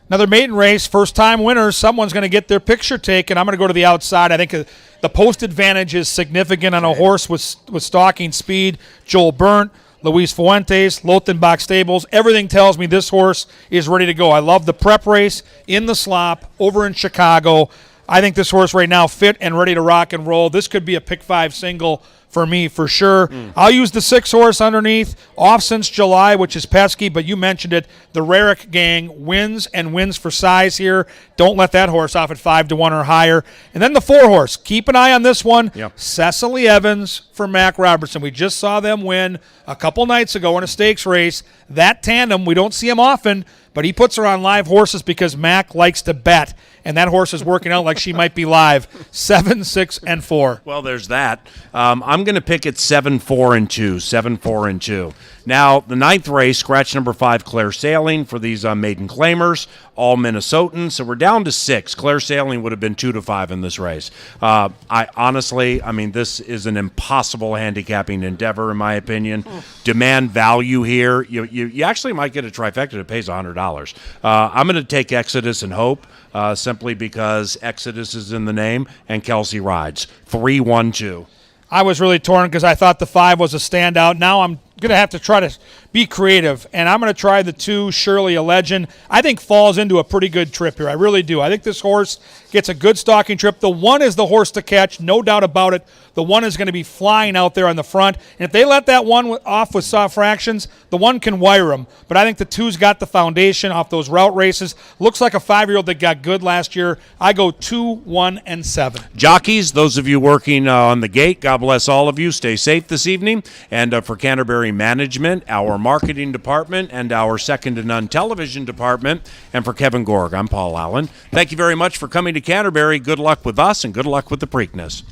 Another maiden race, first-time winners. Someone's going to get their picture taken. I'm going to go to the outside. I think the post advantage is significant on a horse with stalking speed. Joel Burnt, Luis Fuentes, Lothenbach Stables. Everything tells me this horse is ready to go. I love the prep race in the slop over in Chicago. I think this horse right now fit and ready to rock and roll. This could be a pick 5 single for me for sure. I'll use the 6 horse underneath, off since July, which is pesky, but you mentioned it. The Rarick gang wins and wins for size here. Don't let that horse off at 5-1 or higher. And then the 4 horse. Keep an eye on this one. Yep. Cecily Evans for Mac Robertson. We just saw them win a couple nights ago in a stakes race. That tandem, we don't see him often, but he puts her on live horses because Mac likes to bet, and that horse is working out like she might be live. 7, 6, and 4. Well, there's that. I'm going to pick it 7-4-2. 7-4-2. Now, the 9th race, scratch number 5, Claire Sailing for these maiden claimers, all Minnesotans. So we're down to 6. Claire Sailing would have been 2-5 in this race. I mean, this is an impossible handicapping endeavor, in my opinion. Demand value here. You actually might get a trifecta that pays $100. I'm going to take Exodus and Hope simply because Exodus is in the name and Kelsey rides. 3-1-2. I was really torn because I thought the 5 was a standout. Now I'm going to have to try to be creative, and I'm going to try the 2, Shirley, a Legend. I think falls into a pretty good trip here. I really do. I think this horse gets a good stalking trip. The 1 is the horse to catch, no doubt about it. The 1 is going to be flying out there on the front, and if they let that 1 off with soft fractions, the 1 can wire him. But I think the 2's got the foundation off those route races. Looks like a 5-year-old that got good last year. I go 2, 1, and 7. Jockeys, those of you working on the gate, God bless all of you. Stay safe this evening. And for Canterbury Management, our marketing department, and our second to none television department, and for Kevin Gorg, I'm Paul Allen. Thank you very much for coming to Canterbury. Good luck with us, and good luck with the Preakness.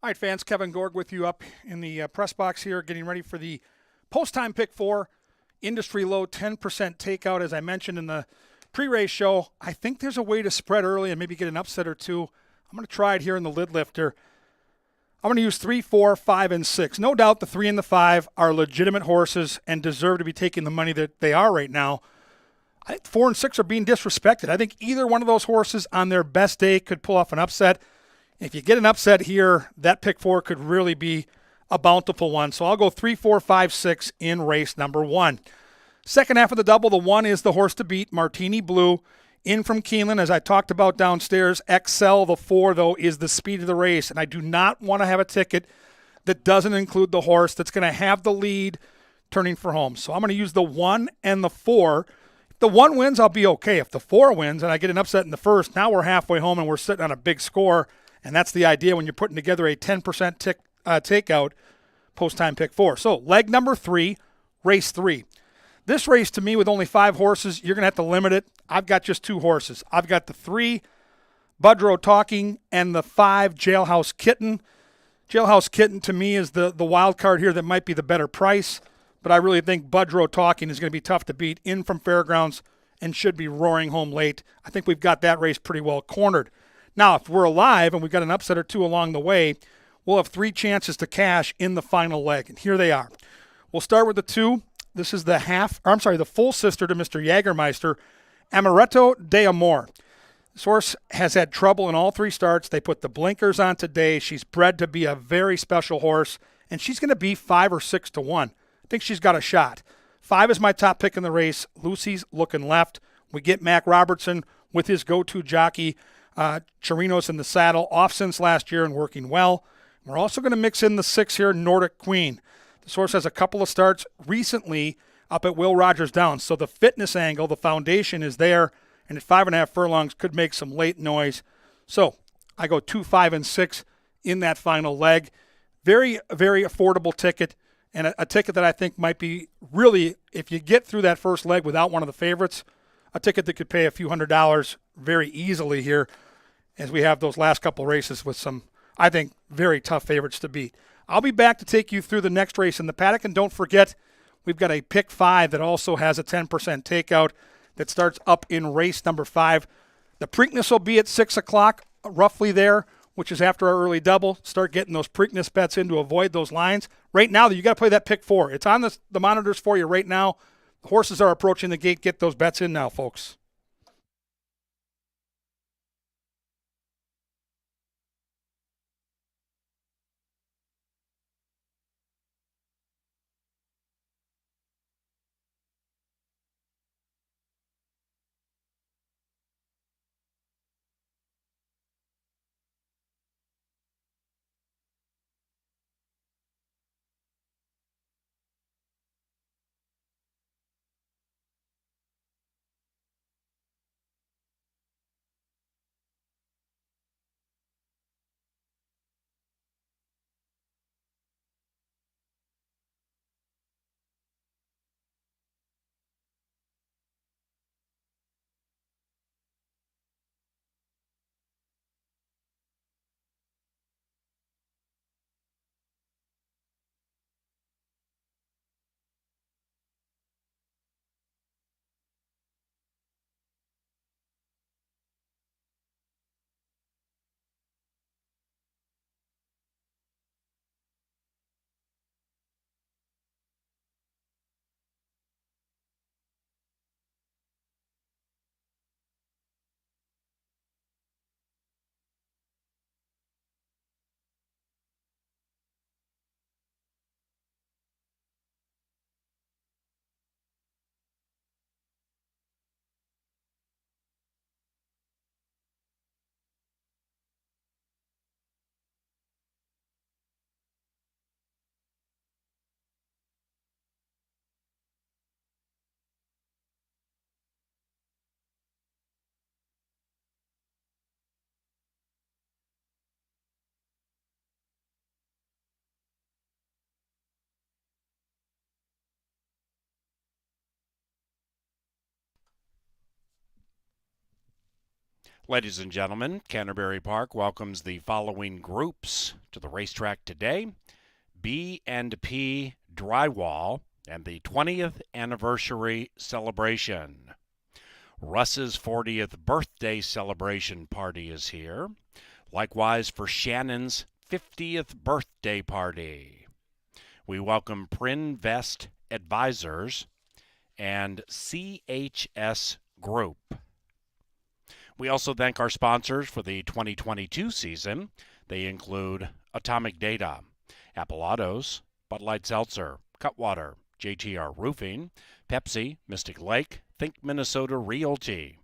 All right, fans, Kevin Gorg with you up in the press box here, getting ready for the post-time pick 4, industry low 10% takeout. As I mentioned in the pre-race show, I think there's a way to spread early and maybe get an upset or two. I'm going to try it here in the lid lifter. I'm going to use 3, 4, 5, and 6. No doubt the 3 and the 5 are legitimate horses and deserve to be taking the money that they are right now. I think 4 and 6 are being disrespected. I think either one of those horses on their best day could pull off an upset. If you get an upset here, that pick 4 could really be a bountiful one. So I'll go 3, 4, 5, 6 in race number 1. Second half of the double, the 1 is the horse to beat, Martini Blue. In from Keeneland, as I talked about downstairs. Excel, the 4, though, is the speed of the race. And I do not want to have a ticket that doesn't include the horse that's going to have the lead turning for home. So I'm going to use the 1 and the 4. If the 1 wins, I'll be okay. If the 4 wins and I get an upset in the first, now we're halfway home and we're sitting on a big score. And that's the idea when you're putting together a 10% takeout post-time pick 4. So leg number 3, race 3. This race, to me, with only 5 horses, you're going to have to limit it. I've got just 2 horses. I've got the 3, Budrow Talking, and the 5, Jailhouse Kitten. Jailhouse Kitten, to me, is the wild card here that might be the better price. But I really think Budrow Talking is going to be tough to beat in from Fairgrounds and should be roaring home late. I think we've got that race pretty well cornered. Now, if we're alive and we've got an upset or 2 along the way, we'll have 3 chances to cash in the final leg. And here they are. We'll start with the 2. This is the full sister to Mr. Jagermeister, Amaretto de Amor. This horse has had trouble in all 3 starts. They put the blinkers on today. She's bred to be a very special horse, and she's going to be 5 or 6 to 1. I think she's got a shot. 5 is my top pick in the race. Lucy's looking left. We get Mac Robertson with his go-to jockey, Chirinos in the saddle, off since last year and working well. We're also going to mix in the 6 here, Nordic Queen. This horse has a couple of starts recently up at Will Rogers Downs, so the fitness angle, the foundation is there, and at 5.5 furlongs could make some late noise. So I go 2, 5, and 6 in that final leg. Very, very affordable ticket, and a ticket that I think might be really, if you get through that first leg without one of the favorites, a ticket that could pay a few $100s very easily here, as we have those last couple races with some, I think, very tough favorites to beat. I'll be back to take you through the next race in the paddock, and don't forget, we've got a pick 5 that also has a 10% takeout that starts up in race number 5. The Preakness will be at 6 o'clock, roughly there, which is after our early double. Start getting those Preakness bets in to avoid those lines. Right now, you got to play that pick 4. It's on the monitors for you right now. The horses are approaching the gate. Get those bets in now, folks. Ladies and gentlemen, Canterbury Park welcomes the following groups to the racetrack today. B&P Drywall and the 20th anniversary celebration. Russ's 40th birthday celebration party is here. Likewise for Shannon's 50th birthday party. We welcome Prinvest Advisors and CHS Group. We also thank our sponsors for the 2022 season. They include Atomic Data, Appalatos, Bud Light Seltzer, Cutwater, JTR Roofing, Pepsi, Mystic Lake, Think Minnesota Realty,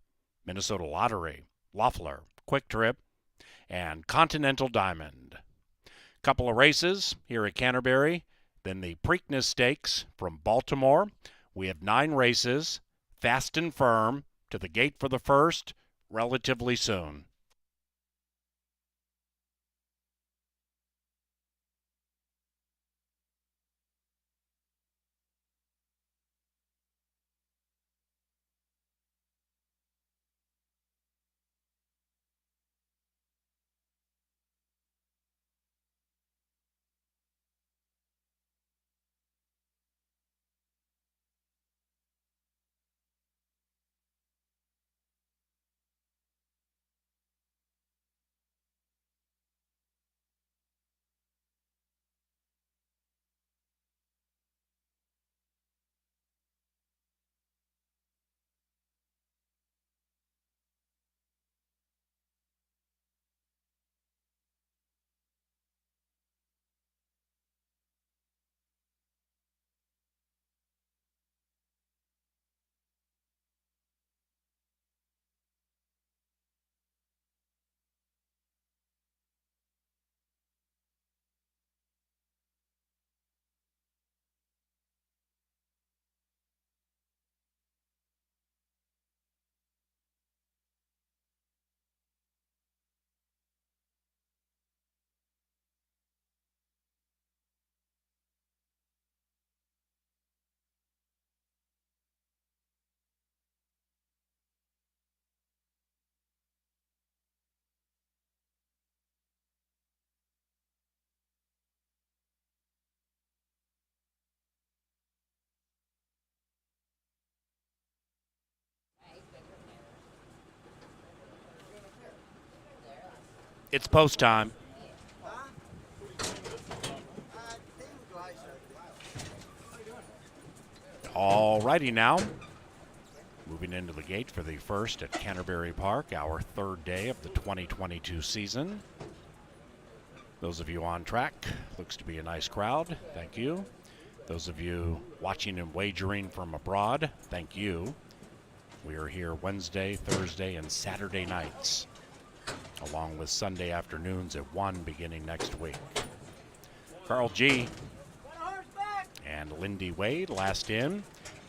Minnesota Lottery, Loeffler, Quick Trip, and Continental Diamond. Couple of races here at Canterbury, then the Preakness Stakes from Baltimore. We have 9 races, fast and firm, to the gate for the first, relatively soon. It's post time. All righty now. Moving into the gate for the first at Canterbury Park, our third day of the 2022 season. Those of you on track, looks to be a nice crowd. Thank you. Those of you watching and wagering from abroad, thank you. We are here Wednesday, Thursday, and Saturday nights, along with Sunday afternoons at 1 beginning next week. Carl G. and Lindy Wade last in.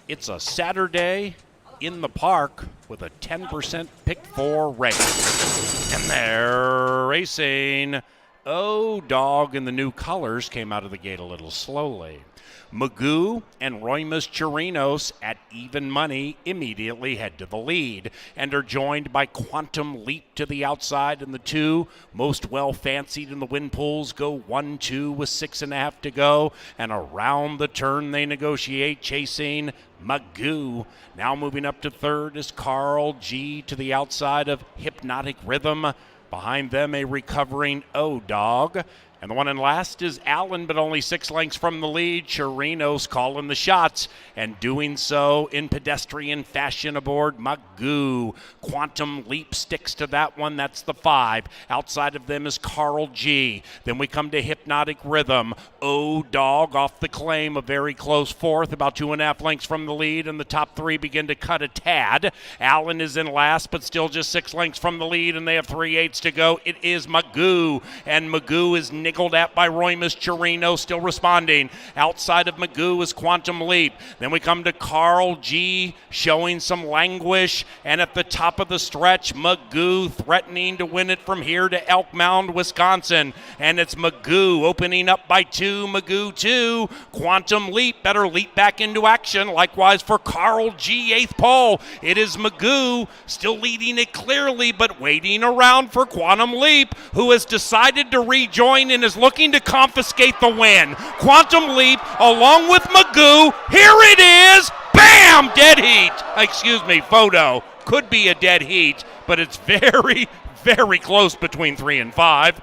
It's a Saturday in the park with a 10% pick 4 race. And they're racing. Oh, Dog in the new colors came out of the gate a little slowly. Magoo and Roymas Chirinos at even money immediately head to the lead and are joined by Quantum Leap to the outside, and the 2 most well fancied in the win pools go 1-2 with 6.5 to go, and around the turn they negotiate, chasing Magoo. Now moving up to third is Carl G to the outside of Hypnotic Rhythm. Behind them, a recovering O-Dog. And the one in last is Allen, but only 6 lengths from the lead. Chirinos calling the shots, and doing so in pedestrian fashion aboard Magoo. Quantum Leap sticks to that one. That's the 5. Outside of them is Carl G. Then we come to Hypnotic Rhythm. O-Dog off the claim, a very close 4th, about 2.5 lengths from the lead, and the top 3 begin to cut a tad. Allen is in last, but still just 6 lengths from the lead, and they have 3/8 to go. It is Magoo, and Magoo is niggled at by Roymus Chirino, still responding. Outside of Magoo is Quantum Leap. Then we come to Carl G, showing some languish. And at the top of the stretch, Magoo threatening to win it from here to Elk Mound, Wisconsin. And it's Magoo opening up by 2. Magoo 2. Quantum Leap better leap back into action. Likewise for Carl G, 8th pole. It is Magoo still leading it clearly, but waiting around for Quantum Leap, who has decided to rejoin and is looking to confiscate the win. Quantum Leap along with Magoo. Here it is. Bam! Dead heat. Excuse me, photo. Could be a dead heat, but it's very, very close between 3 and 5.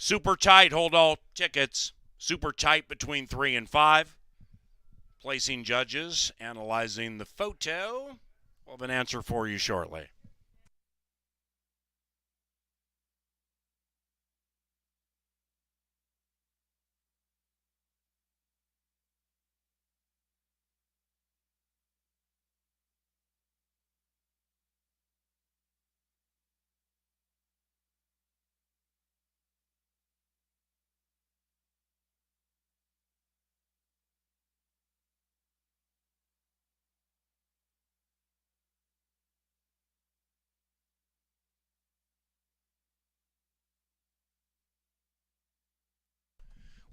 Super tight, hold all tickets. Super tight between 3 and 5. Placing judges, analyzing the photo. We'll have an answer for you shortly.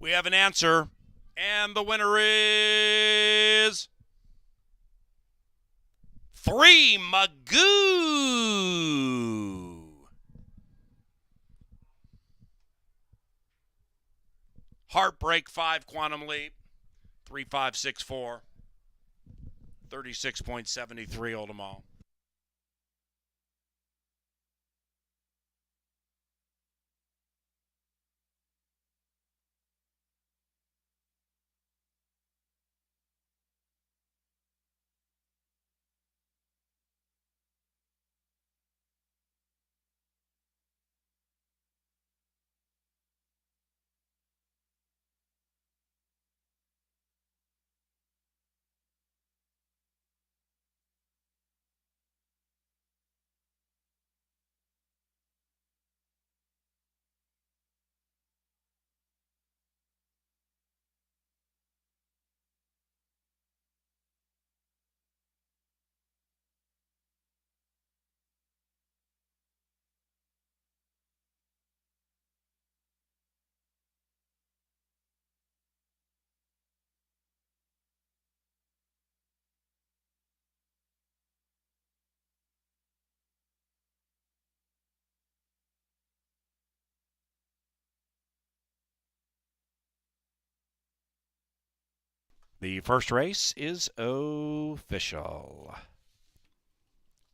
We have an answer, and the winner is 3, Magoo. Heartbreak 5, Quantum Leap, 3564, 36.73 Oldham. The first race is official.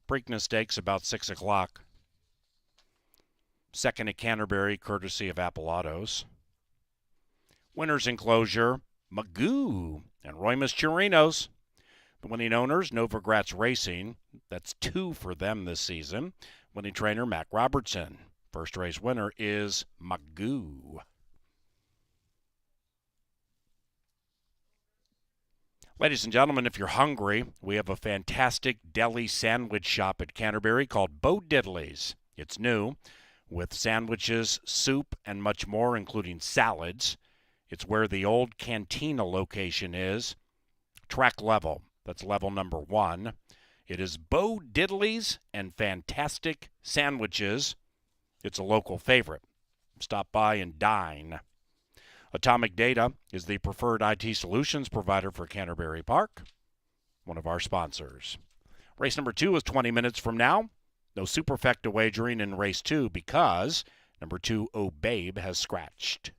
Preakness Stakes about 6 o'clock. Second at Canterbury, courtesy of Apple Autos. Winners enclosure, Magoo and Roymus Chirinos. The winning owners, Novogratz Racing. That's 2 for them this season. Winning trainer, Mac Robertson. First race winner is Magoo. Ladies and gentlemen, if you're hungry, we have a fantastic deli sandwich shop at Canterbury called Bo Diddley's. It's new, with sandwiches, soup, and much more, including salads. It's where the old Cantina location is. Track level, that's level number 1. It is Bo Diddley's and fantastic sandwiches. It's a local favorite. Stop by and dine. Atomic Data is the preferred IT solutions provider for Canterbury Park, one of our sponsors. Race number 2 is 20 minutes from now. No superfecta wagering in race 2 because number 2, Oh Babe, has scratched.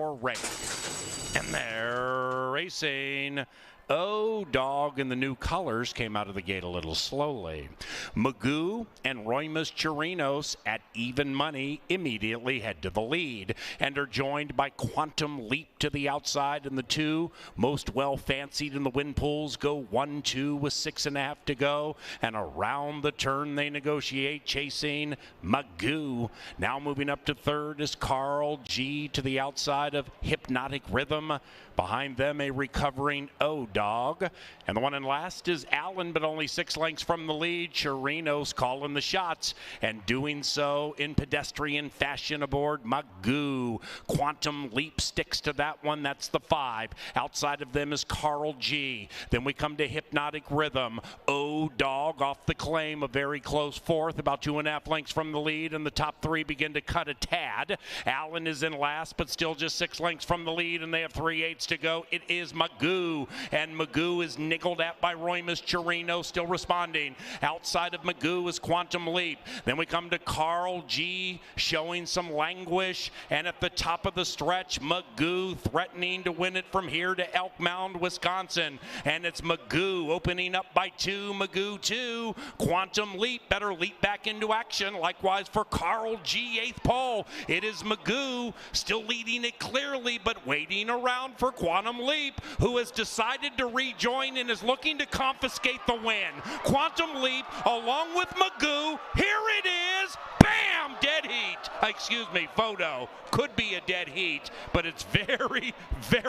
race. And they're racing. Oh, Dog and the new colors came out of the gate a little slowly. Magoo and Roymas Chirinos at even money immediately head to the lead and are joined by Quantum Leap to the outside, and the two most well fancied in the win pools go 1-2 with 6.5 to go, and around the turn they negotiate, chasing Magoo. Now moving up to third is Carl G to the outside of Hypnotic Rhythm. Behind them, a recovering O-Dog. And the one in last is Allen, but only 6 lengths from the lead. Chirinos calling the shots, and doing so in pedestrian fashion aboard Magoo. Quantum Leap sticks to that one. That's the 5. Outside of them is Carl G. Then we come to Hypnotic Rhythm. O-Dog off the claim, a very close 4th, about 2.5 lengths from the lead, and the top 3 begin to cut a tad. Allen is in last, but still just 6 lengths from the lead, and they have 3/8 to go. It is Magoo, and Magoo is niggled at by Roymas Chirino, still responding. Outside of Magoo is Quantum Leap. Then we come to Carl G, showing some languish, and at the top of the stretch, Magoo threatening to win it from here to Elk Mound, Wisconsin. And it's Magoo opening up by 2. Magoo 2. Quantum Leap better leap back into action. Likewise for Carl G, 8th pole. It is Magoo still leading it clearly, but waiting around for Quantum Leap, who has decided to rejoin and is looking to confiscate the win. Quantum Leap along with Magoo. Here it is. Bam! Dead heat. Excuse me, photo. Could be a dead heat, but it's very, very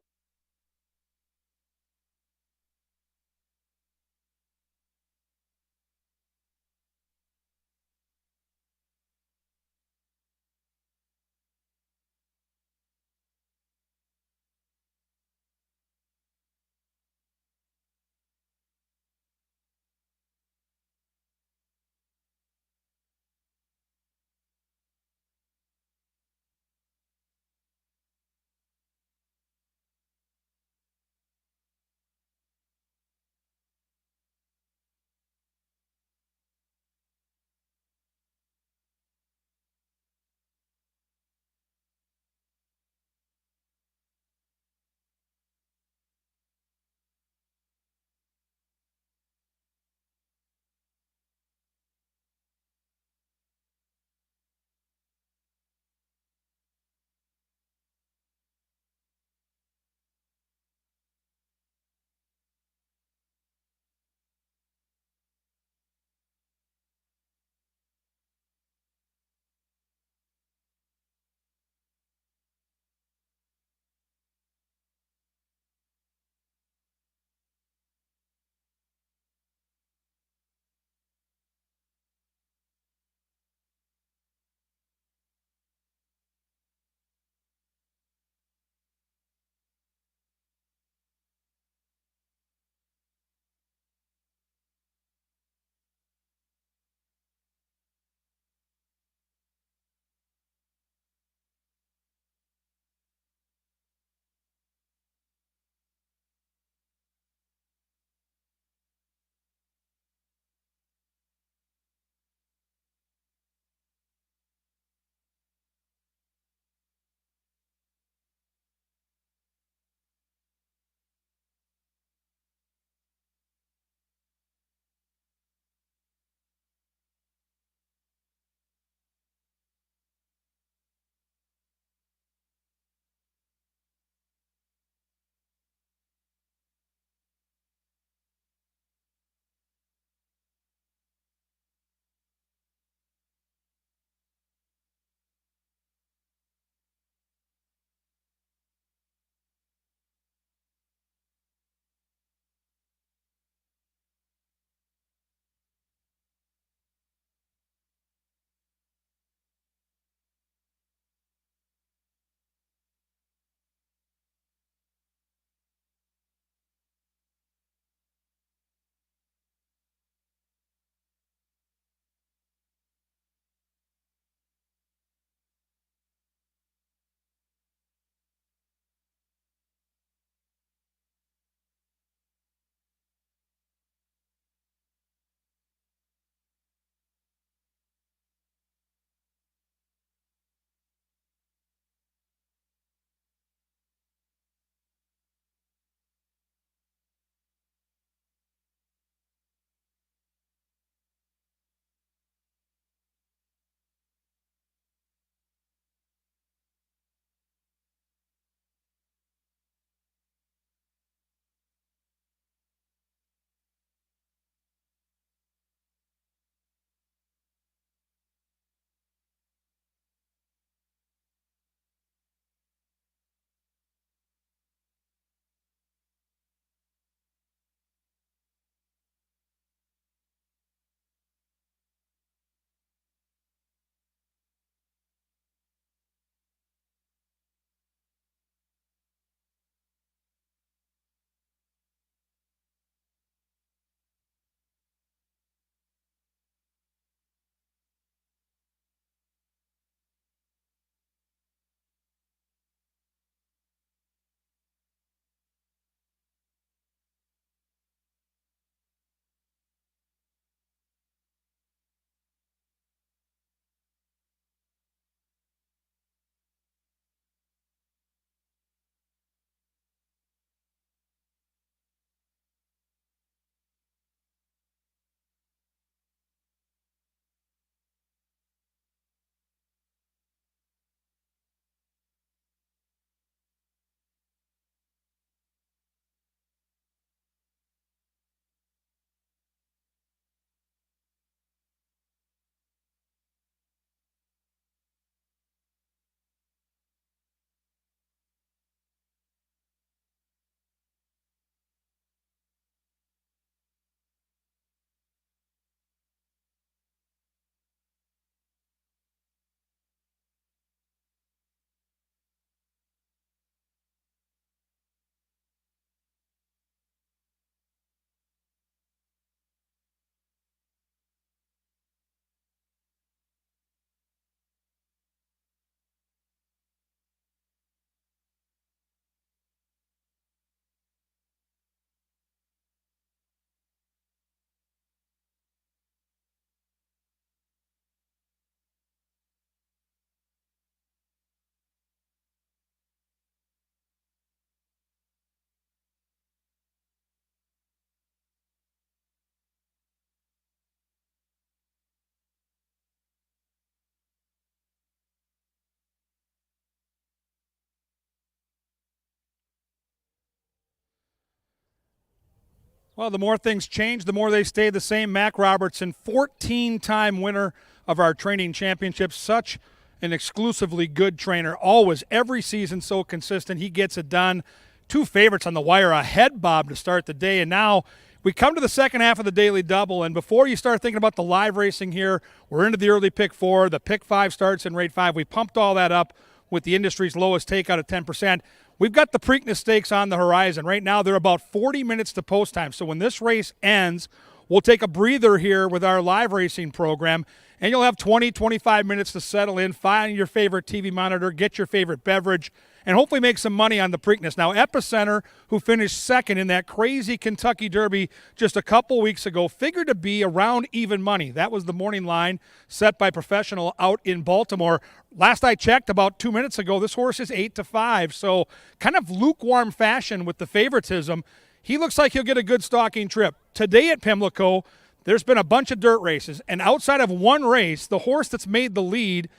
Well, the more things change, the more they stay the same. Mac Robertson, 14-time winner of our training championship. Such an exclusively good trainer. Always, every season, so consistent. He gets it done. 2 favorites on the wire, a head bob to start the day. And now we come to the second half of the Daily Double. And before you start thinking about the live racing here, we're into the early pick 4. The pick 5 starts in rate 5. We pumped all that up with the industry's lowest takeout of 10%. We've got the Preakness Stakes on the horizon. Right now, they're about 40 minutes to post time. So when this race ends, we'll take a breather here with our live racing program, and you'll have 20, 25 minutes to settle in, find your favorite TV monitor, get your favorite beverage, and hopefully make some money on the Preakness. Now, Epicenter, who finished second in that crazy Kentucky Derby just a couple weeks ago, figured to be around even money. That was the morning line set by Professional out in Baltimore. Last I checked, about 2 minutes ago, this horse is 8-5, so kind of lukewarm fashion with the favoritism. He looks like he'll get a good stalking trip. Today at Pimlico, there's been a bunch of dirt races, and outside of one race, the horse that's made the lead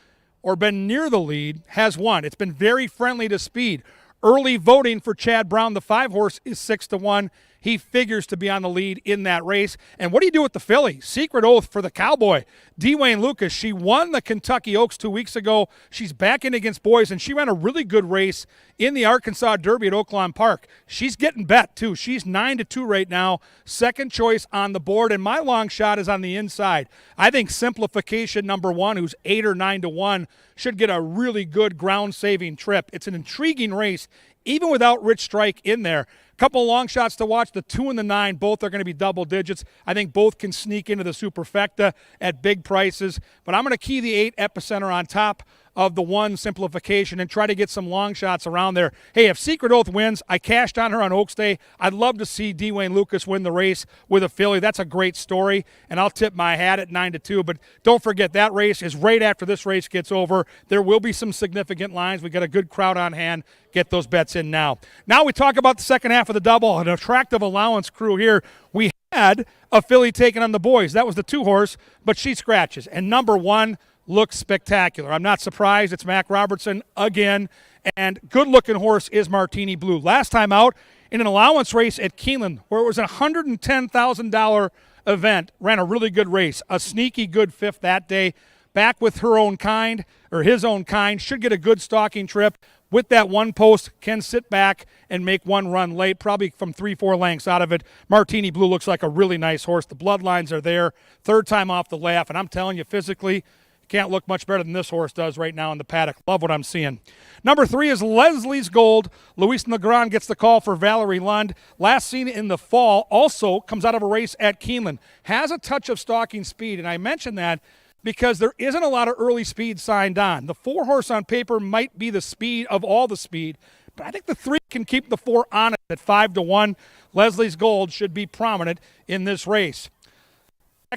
or been near the lead has won. It's been very friendly to speed. Early voting for Chad Brown, the 5 horse, is 6-1. He figures to be on the lead in that race. And what do you do with the filly? Secret Oath for the Cowboy. Dwayne Lucas, she won the Kentucky Oaks 2 weeks ago. She's back in against boys, and she ran a really good race in the Arkansas Derby at Oaklawn Park. She's getting bet, too. She's 9-2 right now. Second choice on the board, and my long shot is on the inside. I think Simplification number 1, who's 8 or 9-1, should get a really good ground-saving trip. It's an intriguing race, even without Rich Strike in there. Couple long shots to watch. The 2 and the 9, both are going to be double digits. I think both can sneak into the Superfecta at big prices. But I'm going to key the 8 Epicenter on top of the 1 Simplification and try to get some long shots around there. Hey, if Secret Oath wins, I cashed on her on Oaks Day. I'd love to see Dwayne Lucas win the race with a filly. That's a great story, and I'll tip my hat at 9-2. But don't forget, that race is right after this race gets over. There will be some significant lines. We got a good crowd on hand. Get those bets in now. Now we talk about the second half of the double. An attractive allowance crew here. We had a filly taken on the boys. That was the 2 horse, but she scratches. And number 1 looks spectacular. I'm not surprised. It's Mac Robertson again. And good-looking horse is Martini Blue. Last time out in an allowance race at Keeneland, where it was a $110,000 event, ran a really good race. A sneaky good 5th that day. Back with her own kind, or his own kind. Should get a good stalking trip. With that 1 post, can sit back and make 1 run late, probably from 3-4 lengths out of it. Martini Blue looks like a really nice horse. The bloodlines are there. 3rd time off the laugh, and I'm telling you, physically, can't look much better than this horse does right now in the paddock. Love what I'm seeing. Number 3 is Leslie's Gold. Luis Negron gets the call for Valerie Lund. Last seen in the fall, also comes out of a race at Keeneland. Has a touch of stalking speed, and I mentioned that because there isn't a lot of early speed signed on. The 4 horse on paper might be the speed of all the speed, but I think the 3 can keep the 4 on it at 5-1. Leslie's Gold should be prominent in this race.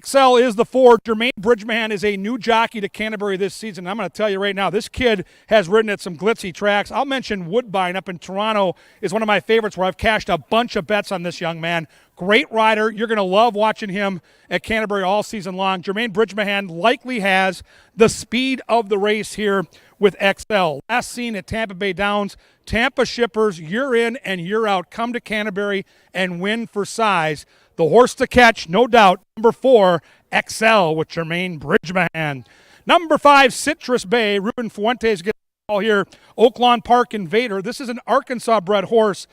XL is the 4. Jermaine Bridgman is a new jockey to Canterbury this season. I'm going to tell you right now, this kid has ridden at some glitzy tracks. I'll mention Woodbine up in Toronto is one of my favorites where I've cashed a bunch of bets on this young man. Great rider. You're going to love watching him at Canterbury all season long. Jermaine Bridgman likely has the speed of the race here with XL. Last seen at Tampa Bay Downs, Tampa shippers year in and year out come to Canterbury and win for size. The horse to catch, no doubt, number 4, XL with Jermaine Bridgman. Number 5, Citrus Bay. Ruben Fuentes gets the call here. Oaklawn Park Invader. This is an Arkansas-bred horse.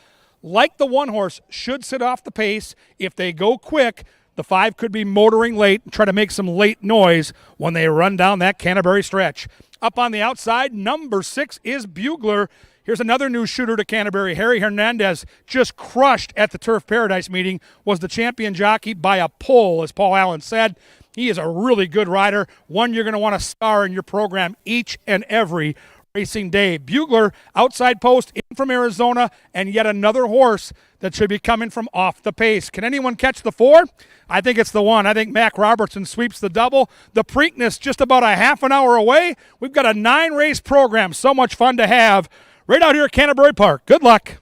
Like the 1 horse, should sit off the pace. If they go quick, the 5 could be motoring late and try to make some late noise when they run down that Canterbury stretch. Up on the outside, number 6 is Bugler. Here's another new shooter to Canterbury. Harry Hernandez, just crushed at the Turf Paradise meeting, was the champion jockey by a pole, as Paul Allen said. He is a really good rider, one you're going to want to star in your program each and every racing day. Bugler, outside post, in from Arizona, and yet another horse that should be coming from off the pace. Can anyone catch the 4? I think it's the 1. I think Mac Robertson sweeps the double. The Preakness just about a half an hour away. We've got a 9-race program. So much fun to have right out here at Canterbury Park. Good luck.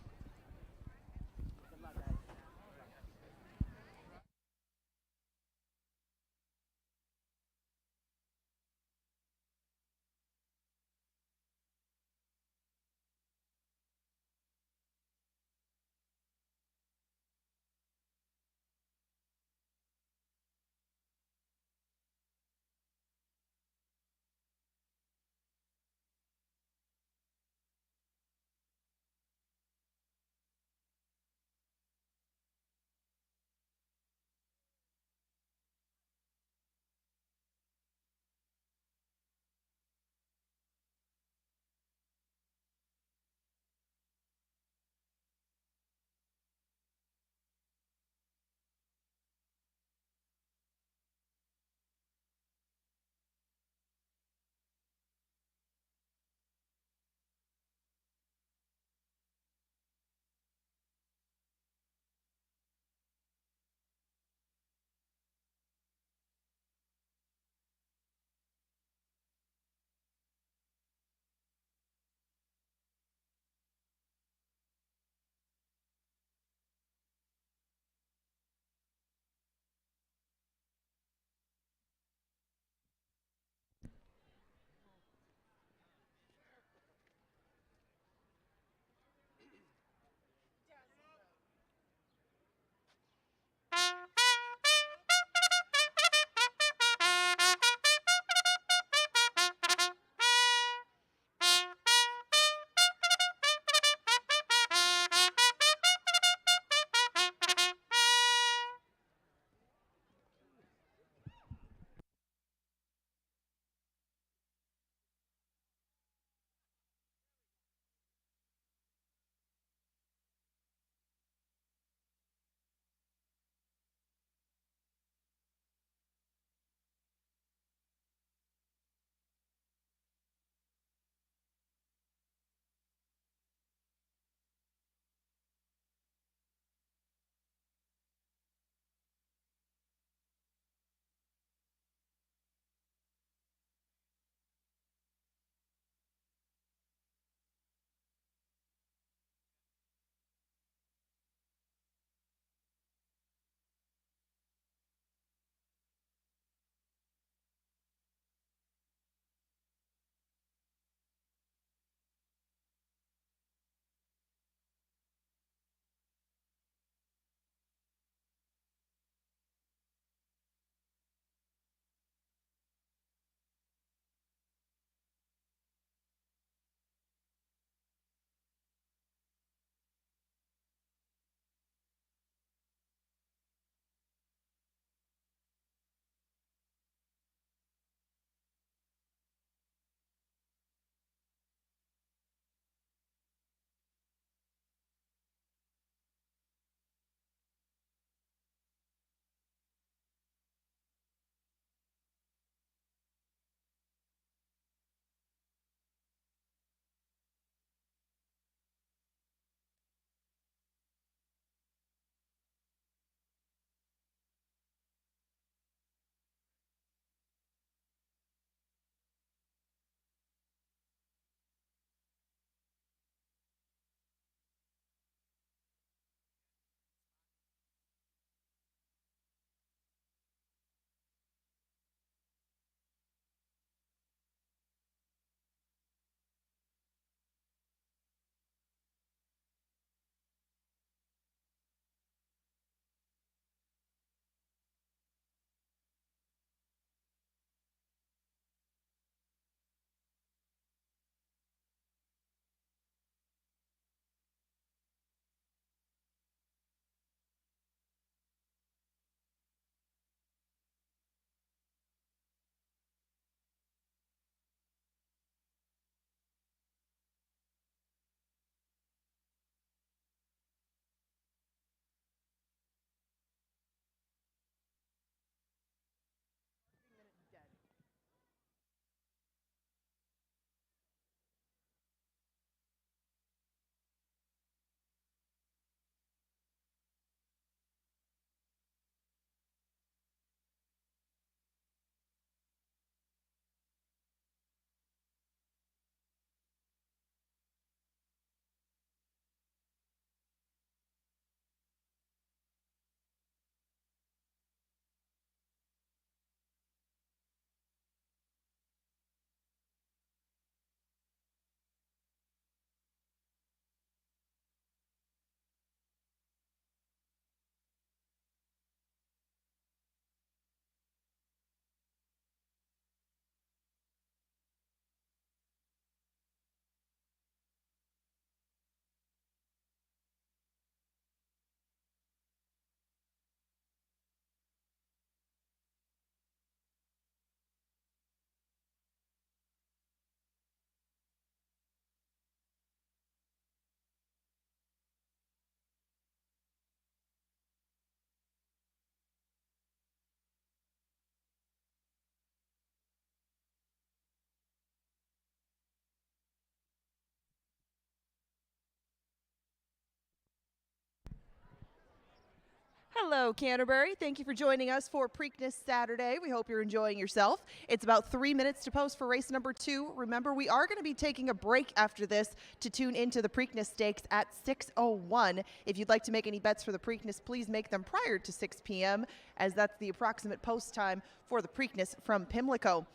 Hello, Canterbury. Thank you for joining us for Preakness Saturday. We hope you're enjoying yourself. It's about 3 minutes to post for race number 2. Remember, we are going to be taking a break after this to tune into the Preakness Stakes at 6:01. If you'd like to make any bets for the Preakness, please make them prior to 6 p.m., as that's the approximate post time for the Preakness from Pimlico.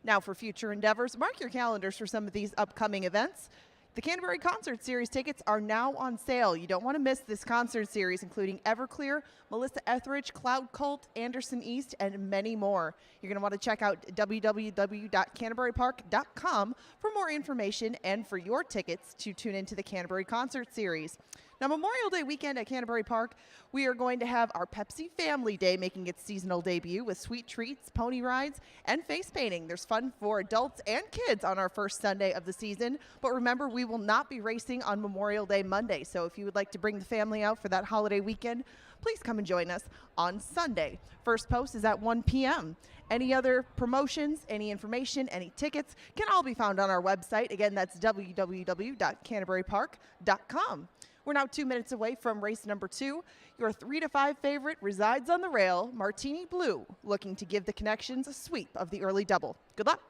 Now, for future endeavors, mark your calendars for some of these upcoming events. The Canterbury Concert Series tickets are now on sale. You don't want to miss this concert series, including Everclear, Melissa Etheridge, Cloud Cult, Anderson East, and many more. You're going to want to check out www.canterburypark.com for more information and for your tickets to tune into the Canterbury Concert Series. Now, Memorial Day weekend at Canterbury Park, we are going to have our Pepsi Family Day making its seasonal debut with sweet treats, pony rides, and face painting. There's fun for adults and kids on our first Sunday of the season. But remember, we will not be racing on Memorial Day Monday. So if you would like to bring the family out for that holiday weekend, please come and join us on Sunday. First post is at 1 p.m. Any other promotions, any information, any tickets can all be found on our website. Again, that's www.canterburypark.com. We're now 2 minutes away from race number 2. Your 3 to 5 favorite resides on the rail, Martini Blue, looking to give the Connections a sweep of the early double. Good luck.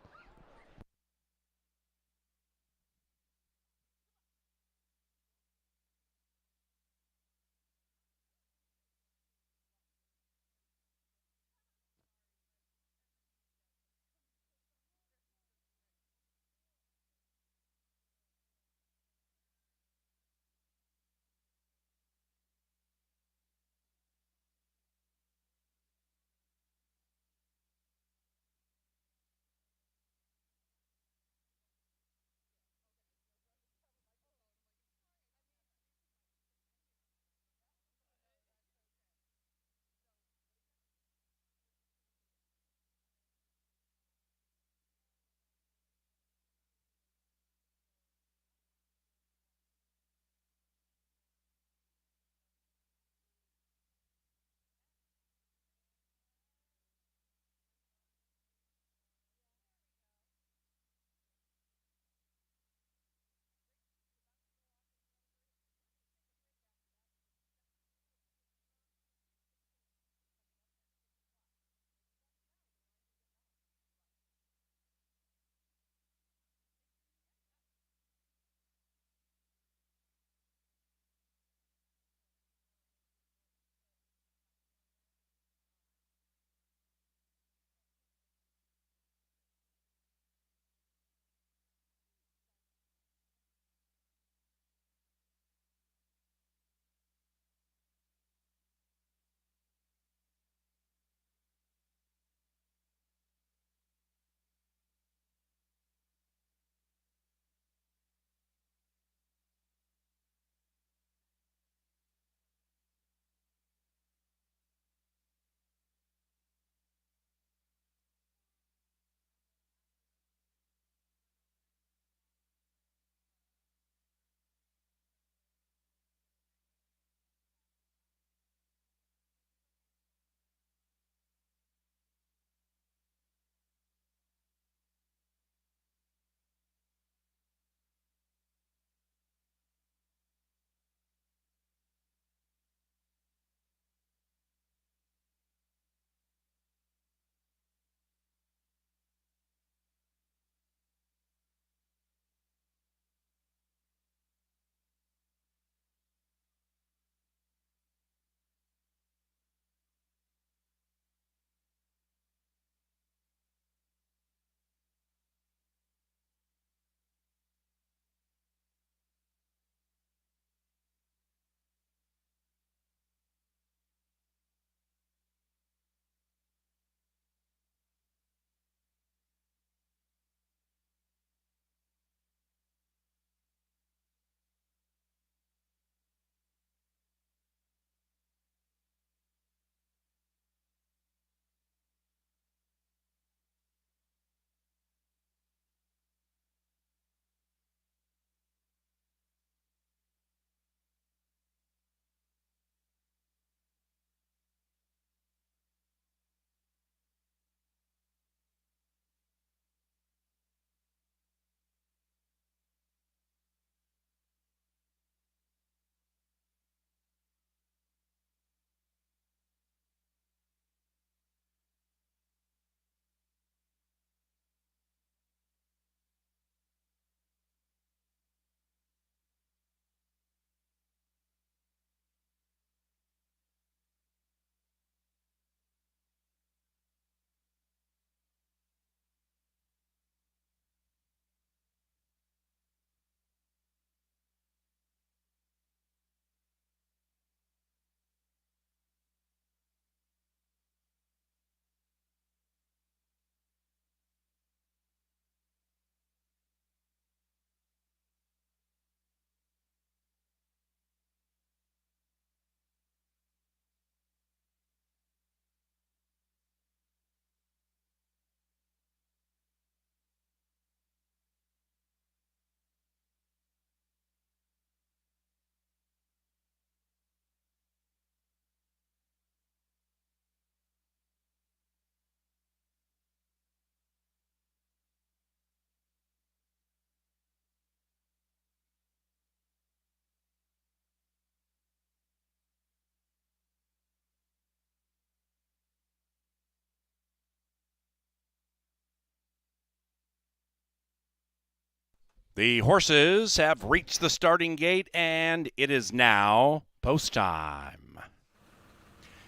The horses have reached the starting gate, and it is now post time.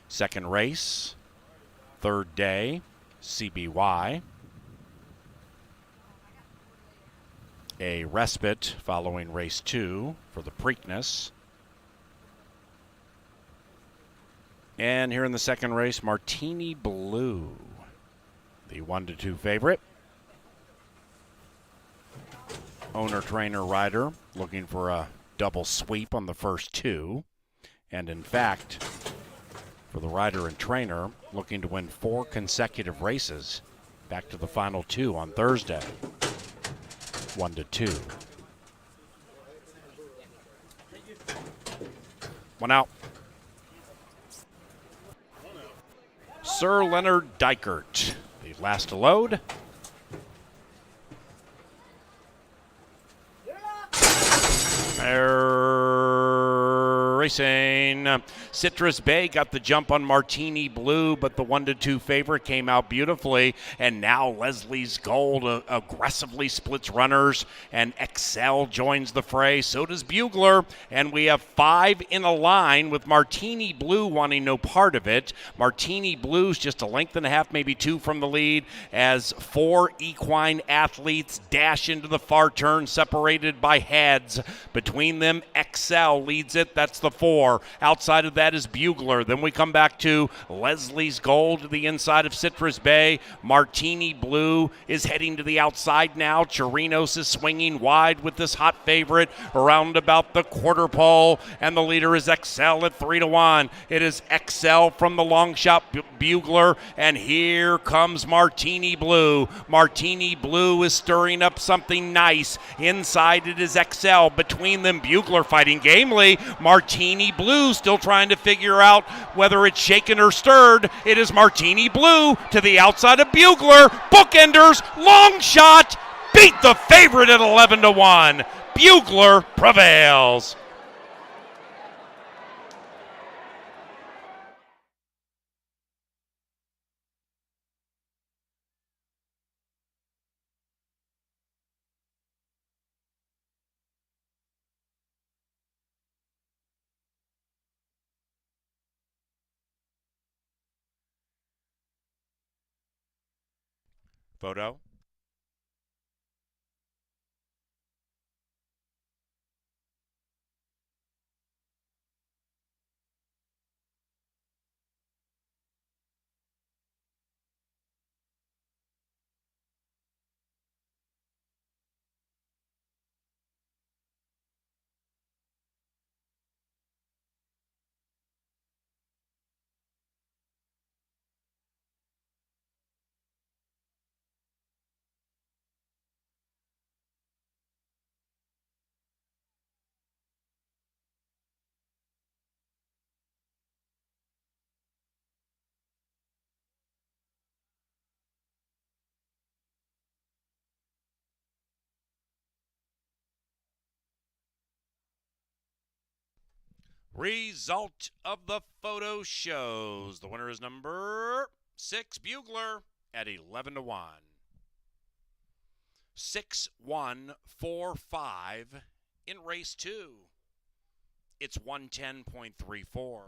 Second race, third day, CBY. A respite following race 2 for the Preakness. And here in the second race, Martini Blue, the 1-2 favorite. Owner, trainer, rider looking for a double sweep on the first 2. And in fact, for the rider and trainer, looking to win 4 consecutive races back to the final 2 on Thursday. 1-2. One out. Sir Leonard Dykert, the last to load. Racing. Citrus Bay got the jump on Martini Blue, but the 1-2 favorite came out beautifully. And now Leslie's Gold aggressively splits runners, and Excel joins the fray. So does Bugler. And we have 5 in a line with Martini Blue wanting no part of it. Martini Blue's just a length and a half, maybe 2 from the lead, as 4 equine athletes dash into the far turn, separated by heads. Between them, Excel leads it. That's the 4. Outside of that is Bugler. Then we come back to Leslie's Gold to the inside of Citrus Bay. Martini Blue is heading to the outside now. Chirinos is swinging wide with this hot favorite around about the quarter pole, and the leader is Excel at 3-1. It is Excel from the long shot, Bugler, and here comes Martini Blue. Martini Blue is stirring up something nice. Inside it is Excel. Between them, Bugler fighting gamely. Martini Blue still trying to figure out whether it's shaken or stirred. It is Martini Blue to the outside of Bugler. Bookenders, long shot, beat the favorite at 11-1. Bugler prevails. Photo. Result of the photo shows the winner is number 6, Bugler, at 11-1. 6-1-4-5 in race 2. It's 110.34.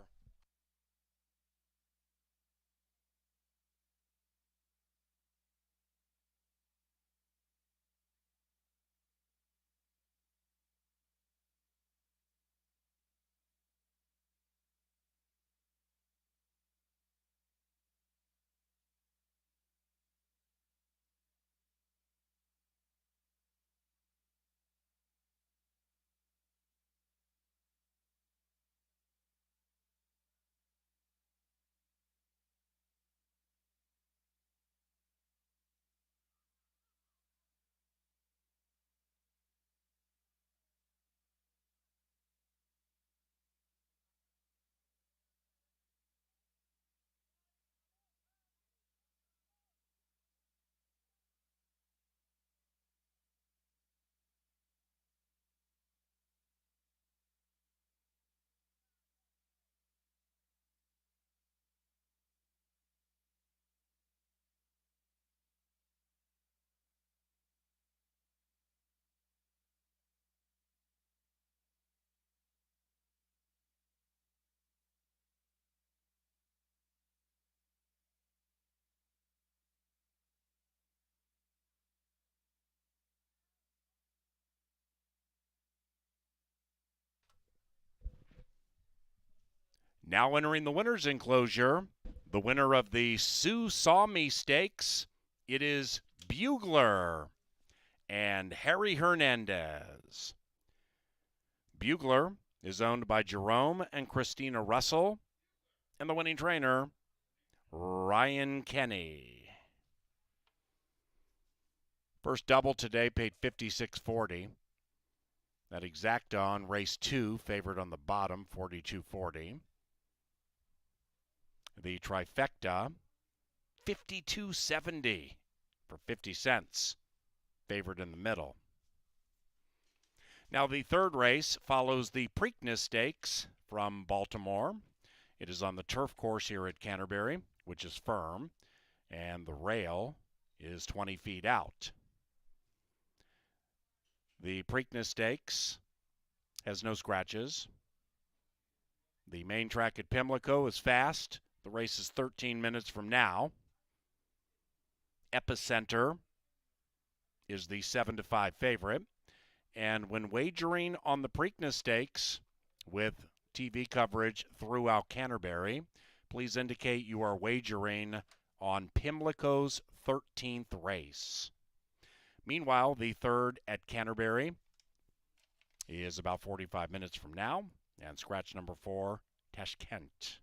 Now entering the winner's enclosure, the winner of the Sue Saw Me Stakes, it is Bugler and Harry Hernandez. Bugler is owned by Jerome and Christina Russell, and the winning trainer, Ryan Kenny. First double today paid $56.40. That exact on race 2, favored on the bottom, $42.40. The trifecta, $52.70 for 50 cents, favored in the middle. Now the third race follows the Preakness Stakes from Baltimore. It is on the turf course here at Canterbury, which is firm, and the rail is 20 feet out. The Preakness Stakes has no scratches. The main track at Pimlico is fast. The race is 13 minutes from now. Epicenter is the 7-5 favorite. And when wagering on the Preakness Stakes with TV coverage throughout Canterbury, please indicate you are wagering on Pimlico's 13th race. Meanwhile, the third at Canterbury is about 45 minutes from now, and scratch number 4, Tashkent.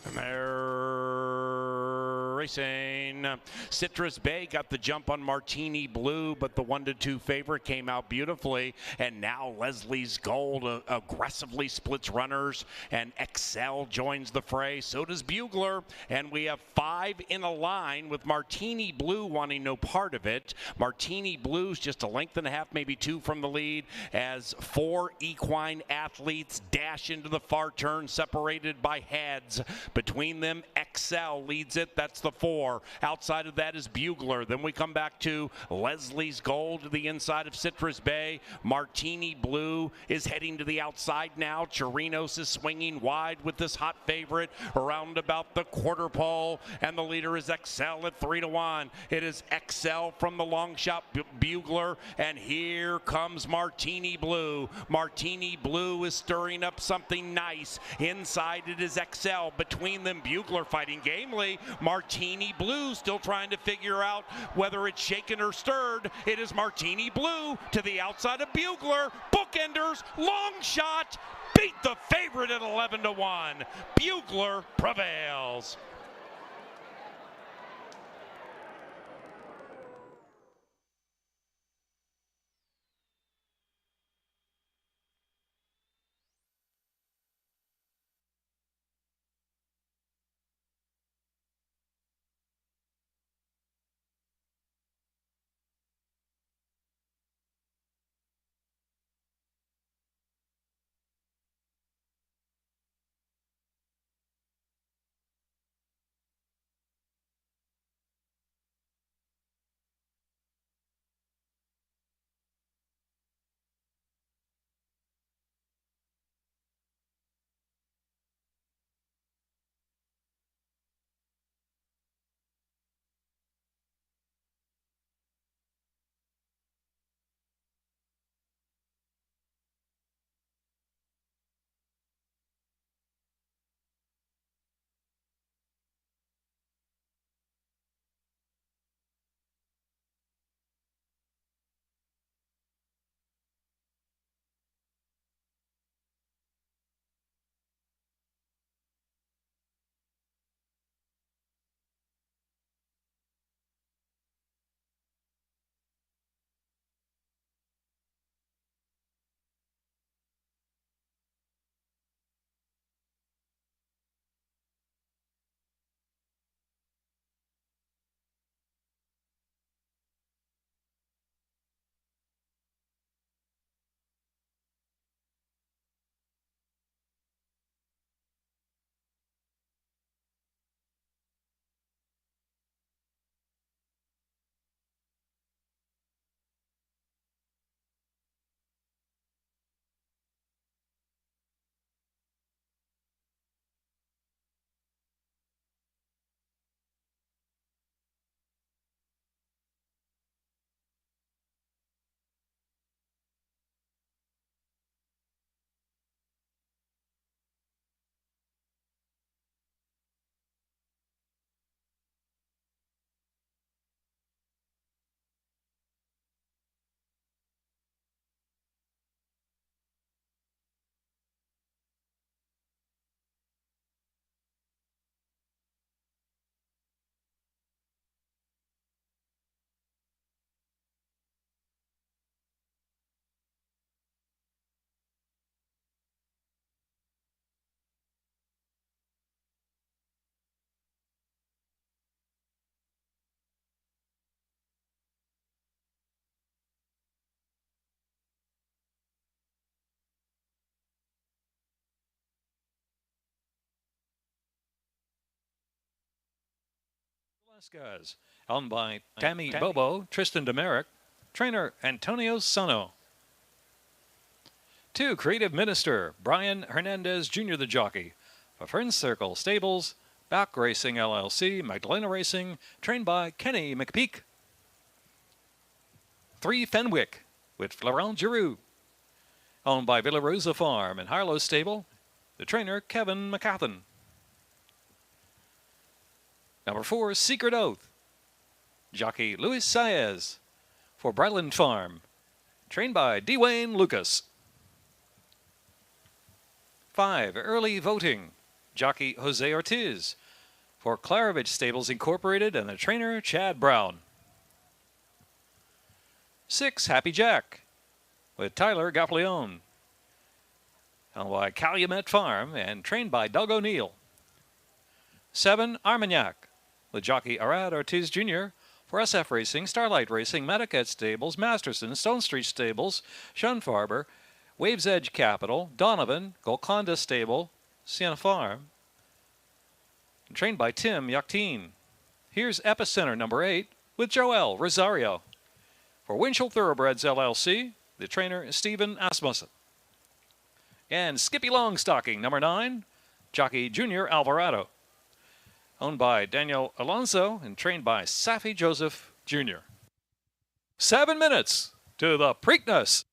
And they're racing. Citrus Bay got the jump on Martini Blue, but the 1-2 favorite came out beautifully. And now Leslie's Gold aggressively splits runners, and Excel joins the fray. So does Bugler. And we have 5 in a line with Martini Blue wanting no part of it. Martini Blue's just a length and a half, maybe 2 from the lead, as 4 equine athletes dash into the far turn, separated by heads. Between them, Excel leads it. That's the 4. Outside of that is Bugler. Then we come back to Leslie's Gold to the inside of Citrus Bay. Martini Blue is heading to the outside now. Chirinos is swinging wide with this hot favorite around about the quarter pole, and the leader is Excel at 3-1. It is Excel from the long shot Bugler, and here comes Martini Blue. Martini Blue is stirring up something nice. Inside it is Excel. Between them, Bugler fighting gamely. Martini Blue still trying to figure out whether it's shaken or stirred. It is Martini Blue to the outside of Bugler. Bookenders, long shot, beat the favorite at 11-1. Bugler prevails. Velasquez, owned by Tammy Bobo, Tristan Demerick, trainer Antonio Sano. 2. Creative Minister, Brian Hernandez Jr. the jockey, for Fern Circle Stables, Back Racing LLC, Magdalena Racing, trained by Kenny McPeak. 3. Fenwick, with Florent Giroux, owned by Villa Rosa Farm and Harlow Stable, the trainer Kevin McCathan. Number 4, Secret Oath, jockey Luis Saez, for Brightland Farm, trained by Dwayne Lucas. 5. Early Voting, jockey Jose Ortiz, for Clarovich Stables Incorporated and the trainer Chad Brown. 6. Happy Jack, with Tyler Gaffleone, owned by Calumet Farm and trained by Doug O'Neill. 7. Armagnac, with jockey Arad Ortiz Jr., for SF Racing, Starlight Racing, Medicat Stables, Masterson, Stone Street Stables, Schunfarber, Waves Edge Capital, Donovan, Golconda Stable, Sienna Farm, and trained by Tim Yachtine. Here's Epicenter number 8 with Joel Rosario. For Winchell Thoroughbreds LLC, the trainer Stephen Asmussen. And Skippy Longstocking number 9, jockey Junior Alvarado, owned by Daniel Alonso and trained by Safi Joseph Jr. 7 minutes to the Preakness.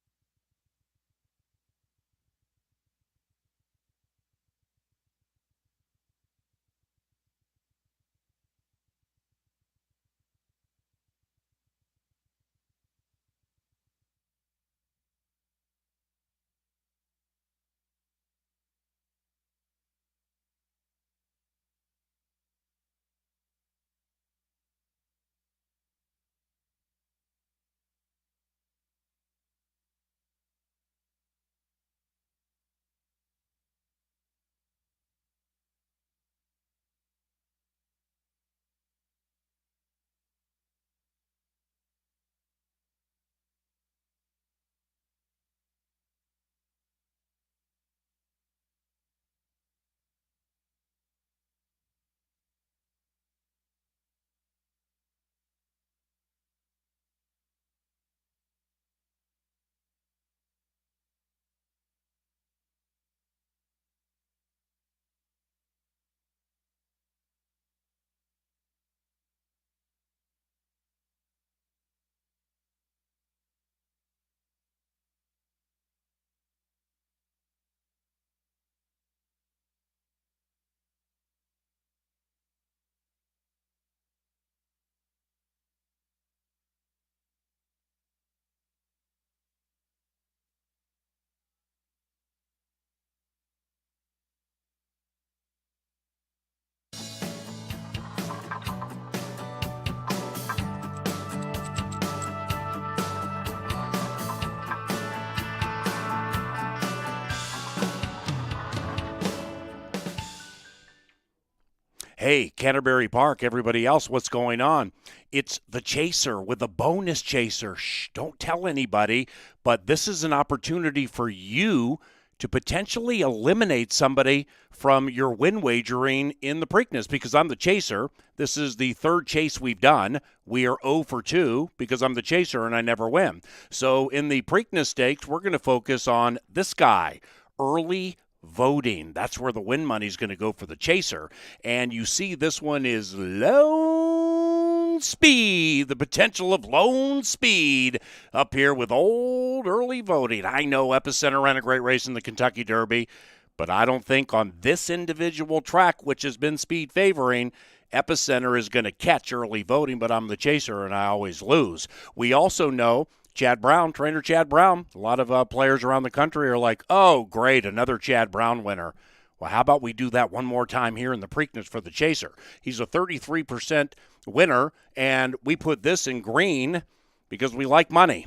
Hey, Canterbury Park, everybody else, what's going on? It's the Chaser with the bonus chaser. Shh, don't tell anybody, but this is an opportunity for you to potentially eliminate somebody from your win wagering in the Preakness, because I'm the Chaser. This is the third chase we've done. We are 0 for 2 because I'm the Chaser and I never win. So in the Preakness Stakes, we're going to focus on this guy, Early Voting. That's where the win money is going to go for the Chaser. And you see this one is Lone Speed, the potential of Lone Speed up here with old Early Voting. I know Epicenter ran a great race in the Kentucky Derby, but I don't think on this individual track, which has been speed favoring, Epicenter is going to catch Early Voting, but I'm the Chaser and I always lose. We also know Chad Brown, trainer Chad Brown. A lot of players around the country are like, oh, great, another Chad Brown winner. Well, how about we do that one more time here in the Preakness for the Chaser? He's a 33% winner, and we put this in green because we like money.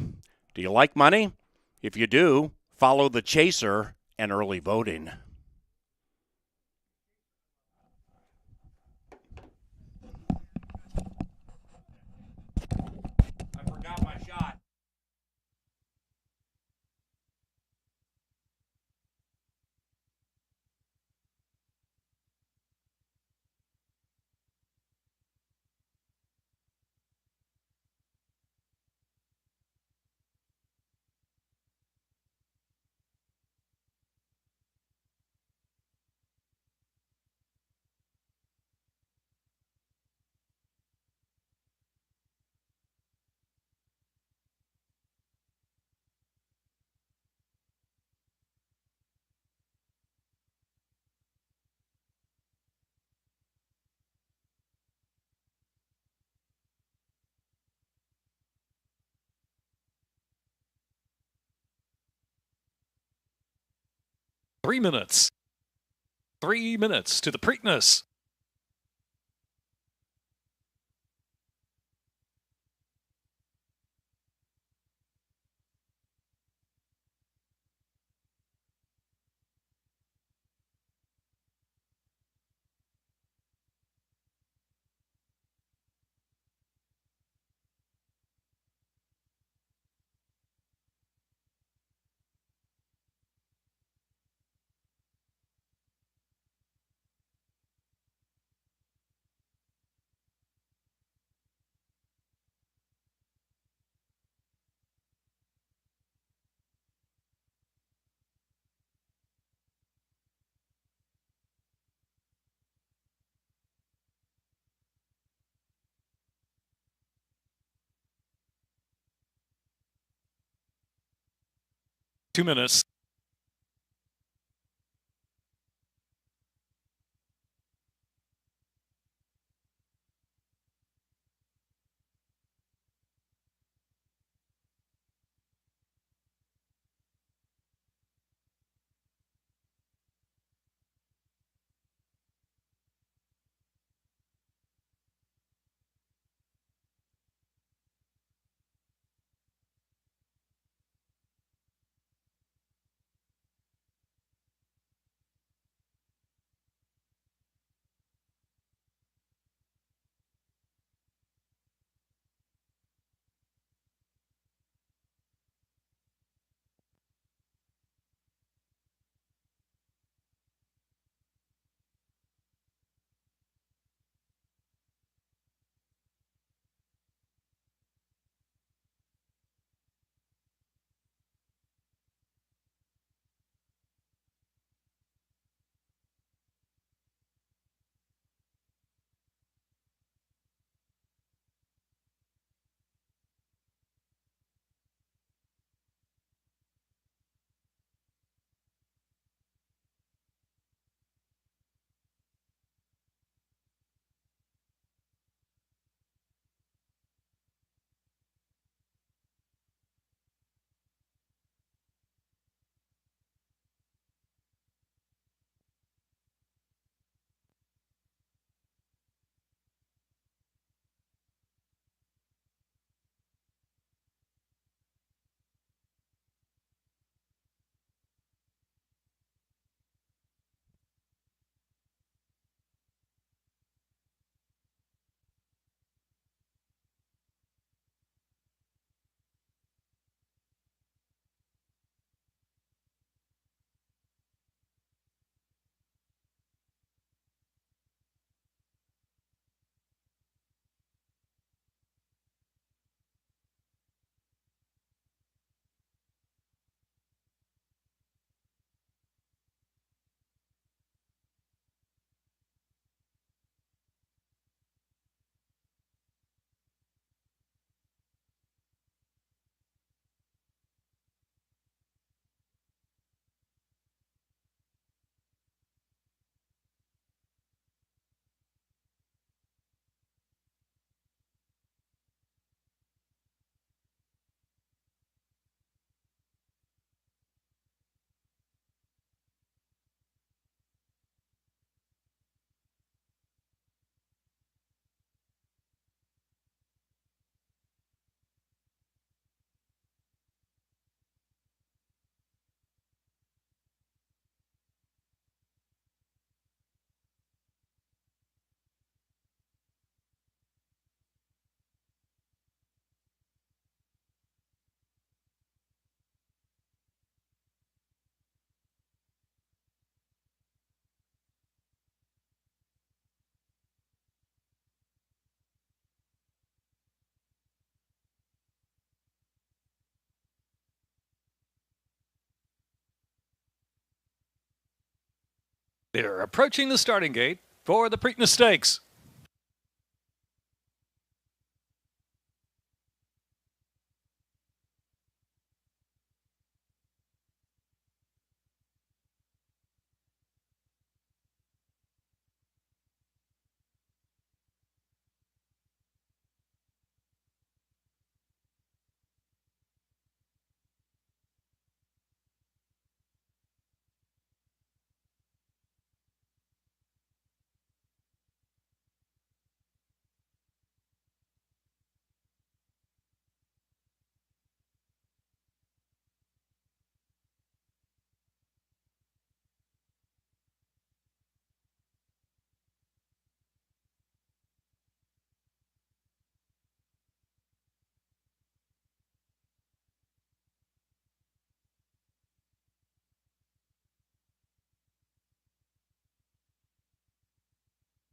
Do you like money? If you do, follow the Chaser and Early Voting. I forgot my shot. 3 minutes. 3 minutes to the Preakness. Two minutes. They're approaching the starting gate for the Preakness Stakes.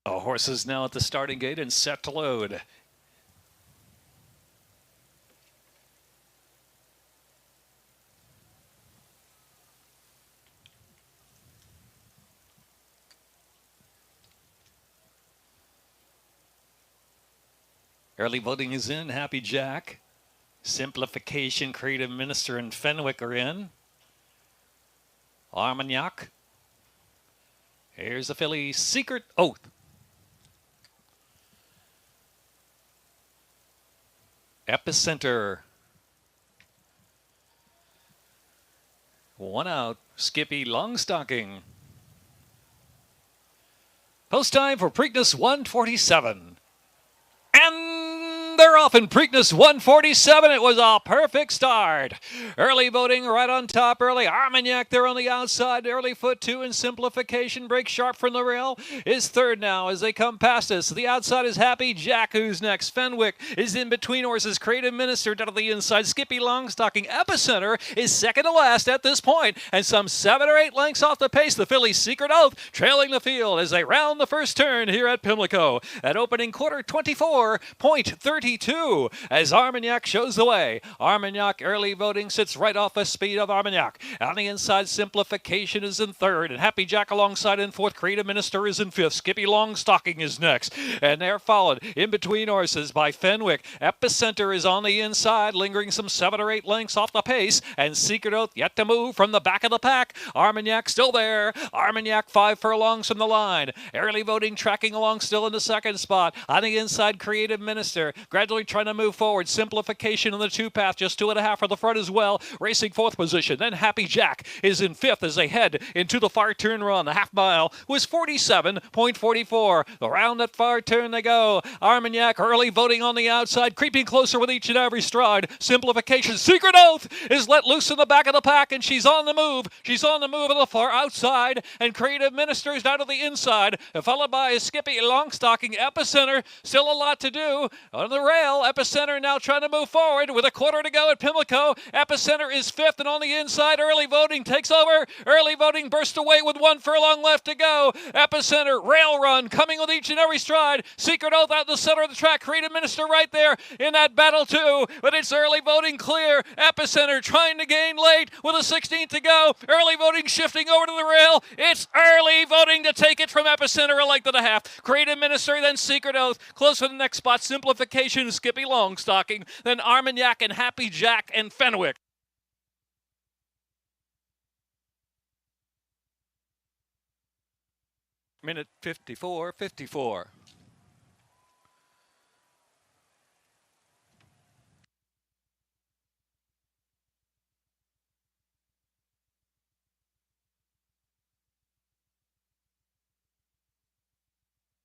The horses now at the starting gate and set to load. Early voting is in. Happy Jack, Simplification, Creative Minister, and Fenwick are in. Armagnac. Here's the filly, Secret Oath. Epicenter. One out, Skippy Longstocking. Post time for Preakness 147. And they're off in Preakness 147. It was a perfect start. Early voting right on top early. Armagnac there on the outside. Early foot two in Simplification. Breaks sharp from the rail. Is third now as they come past us. The outside is Happy Jack, who's next. Fenwick is in between horses. Creative Minister down to the inside. Skippy Longstocking. Epicenter is second to last at this point, and some 7 or 8 lengths off the pace. The filly Secret Oath trailing the field as they round the first turn here at Pimlico. At opening quarter 24.32 as Armagnac shows the way. Armagnac early voting sits right off the speed of Armagnac. On the inside, Simplification is in third, and Happy Jack alongside in fourth. Creative Minister is in fifth. Skippy Longstocking is next, and they're followed in between horses by Fenwick. Epicenter is on the inside, lingering some 7 or 8 lengths off the pace, and Secret Oath yet to move from the back of the pack. Armagnac still there. Armagnac 5 furlongs from the line. Early voting tracking along still in the second spot. On the inside, Creative Minister gradually trying to move forward. Simplification in the 2-path, just 2.5 for the front as well. Racing fourth position. Then Happy Jack is in fifth as they head into the far turn run. The half mile was 47.44. Around that far turn they go. Armagnac early voting on the outside, creeping closer with each and every stride. Simplification. Secret Oath is let loose in the back of the pack, and she's on the move. She's on the move on the far outside, and Creative Minister is down to the inside, followed by Skippy Longstocking. Epicenter still a lot to do on the rail. Epicenter now trying to move forward with a quarter to go at Pimlico. Epicenter is fifth, and on the inside, early voting takes over. Early voting burst away with 1 furlong left to go. Epicenter rail run coming with each and every stride. Secret Oath out the center of the track. Creative Minister right there in that battle too, but it's early voting clear. Epicenter trying to gain late with a 16th to go. Early voting shifting over to the rail. It's early voting to take it from Epicenter, a length and a half. Creative Minister, then Secret Oath. Close for the next spot. Simplification, Skippy Longstocking. Then Armagnac and Happy Jack and Fenwick. Minute 54:54.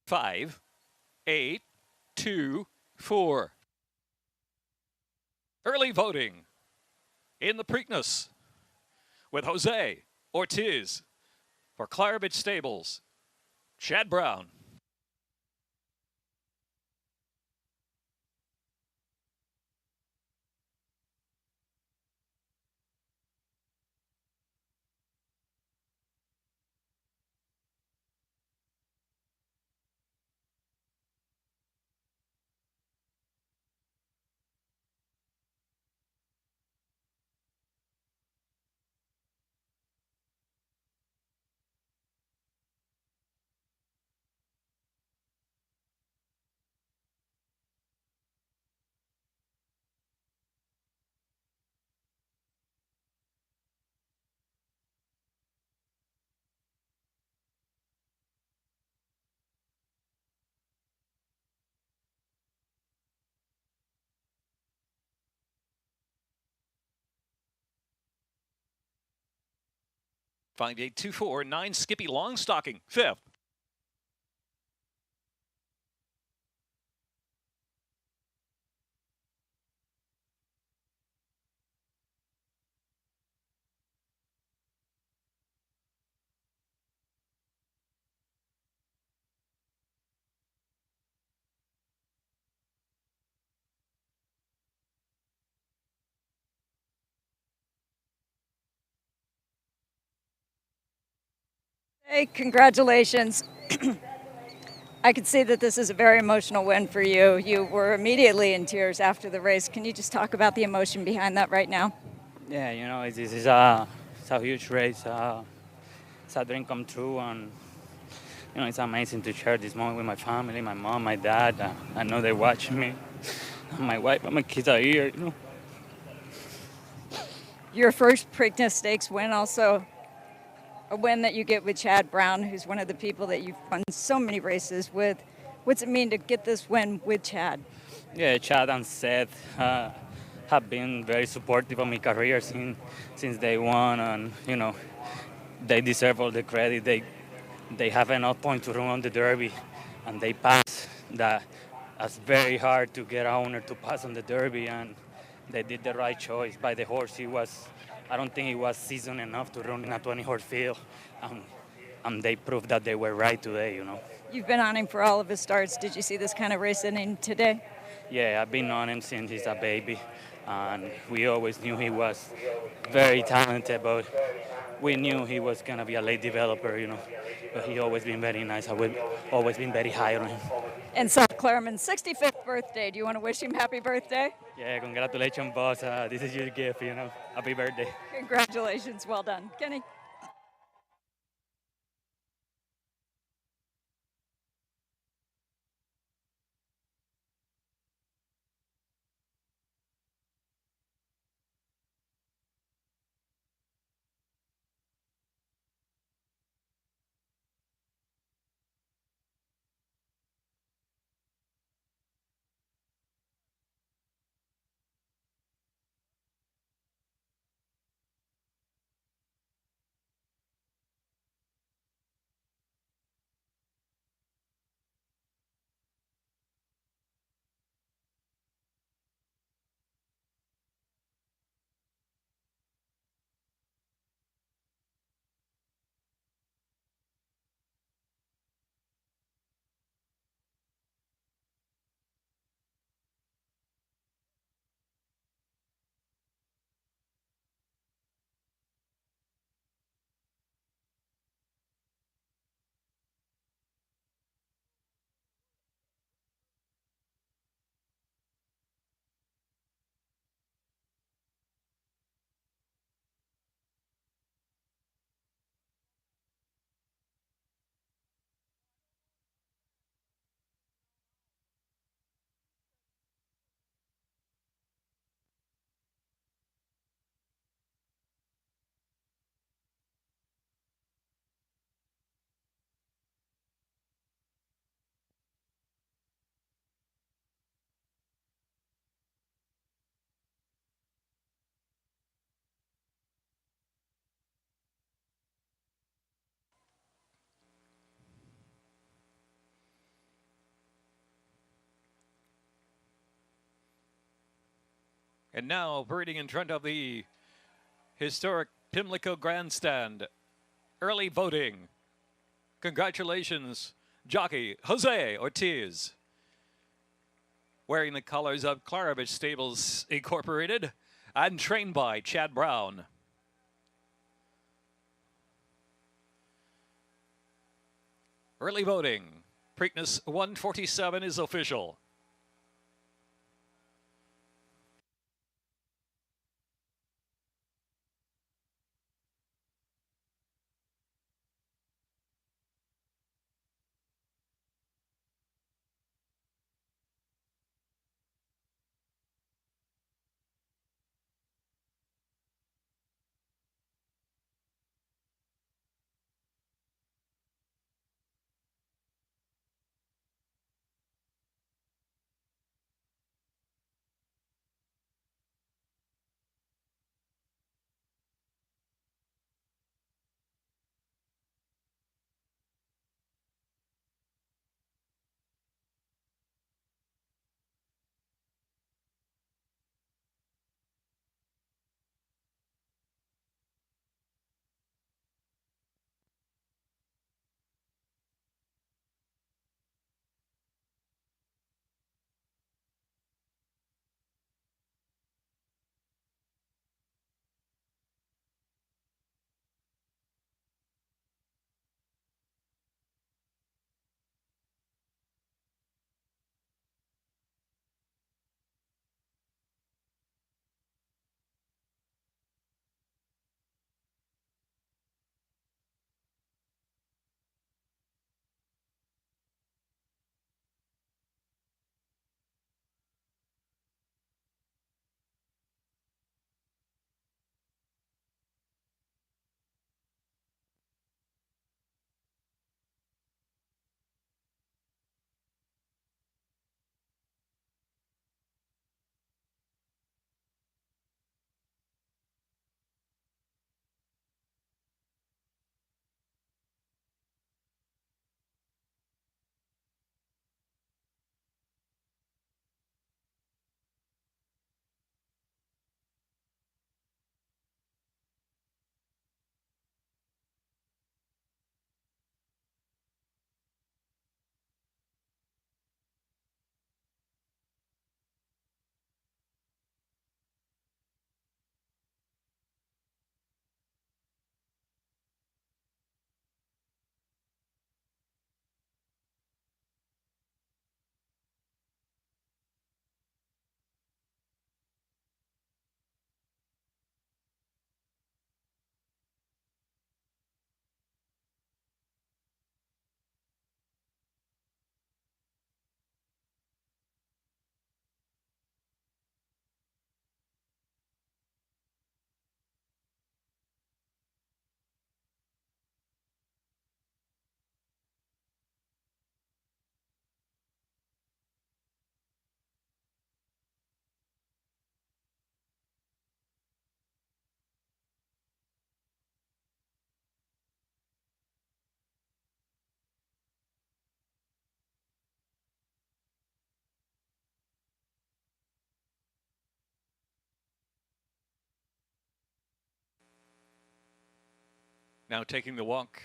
Five, 8, 2, 4. Early voting in the Preakness with Jose Ortiz for Clarabridge Stables. Chad Brown. Find 8-2-4-9. Skippy Longstocking, fifth. Hey, congratulations. I could see that this is a very emotional win for you. You were immediately in tears after the race. Can you just talk about the emotion behind that right now? Yeah, this is it's a huge race. It's a dream come true, and it's amazing to share this moment with my family, my mom, my dad. I know they're watching me. My wife and my kids are here. Your first Preakness Stakes win, also a win that you get with Chad Brown, who's one of the people that you've won so many races with. What's it mean to get this win with Chad? Yeah, Chad and Seth have been very supportive of my career since day one, and they deserve all the credit. They have enough points to run on the Derby, and they pass that. That's very hard to get a owner to pass on the Derby, and they did the right choice by the horse. I don't think he was seasoned enough to run in a 20-horse field, and they proved that they were right today. You've been on him for all of his starts. Did you see this kind of race inning today? Yeah, I've been on him since he's a baby, and we always knew he was very talented, but we knew he was going to be a late developer, but he always been very nice. I would always been very high on him. And Seth Claremon's 65th birthday. Do you want to wish him happy birthday? Yeah, congratulations, boss. This is your gift, Happy birthday. Congratulations. Well done. Kenny? And now, parading in front of the historic Pimlico Grandstand, early voting. Congratulations, jockey Jose Ortiz. Wearing the colors of Claravich Stables Incorporated and trained by Chad Brown. Early voting. Preakness 147 is official. Now taking the walk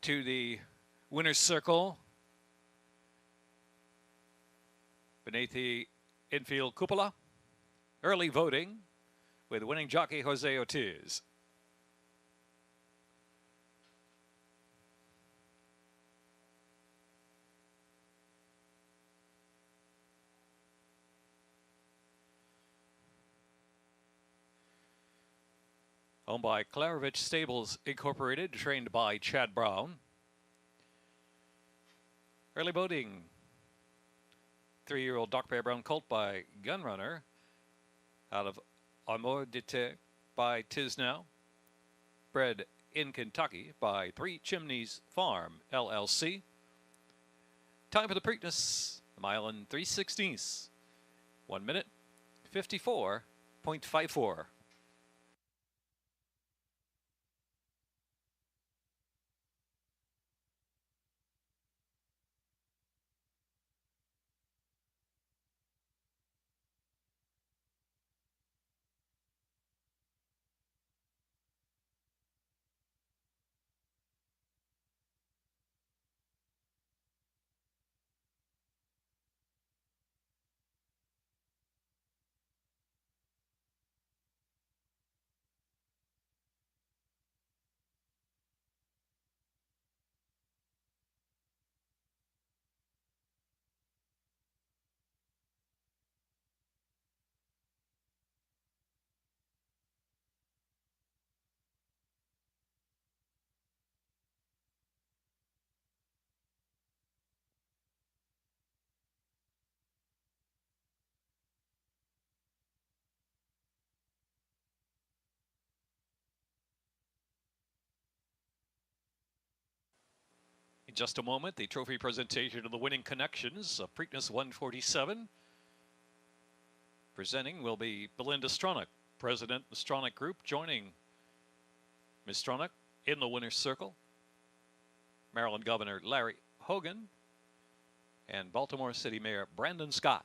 to the winner's circle beneath the infield cupola. Early voting with winning jockey Jose Ortiz. Owned by Klarovich Stables Incorporated, trained by Chad Brown. Early voting. 3-year-old Dark Bear Brown colt by Gunrunner out of Amour d'Ete by Tisnow. Bred in Kentucky by Three Chimneys Farm, LLC. Time for the Preakness, a mile and 3/16. 1 minute, 54.54. In just a moment, the trophy presentation of the winning connections of Preakness 147. Presenting will be Belinda Stronach, President of the Stronach Group, joining Ms. Stronach in the winner's circle. Maryland Governor Larry Hogan and Baltimore City Mayor Brandon Scott.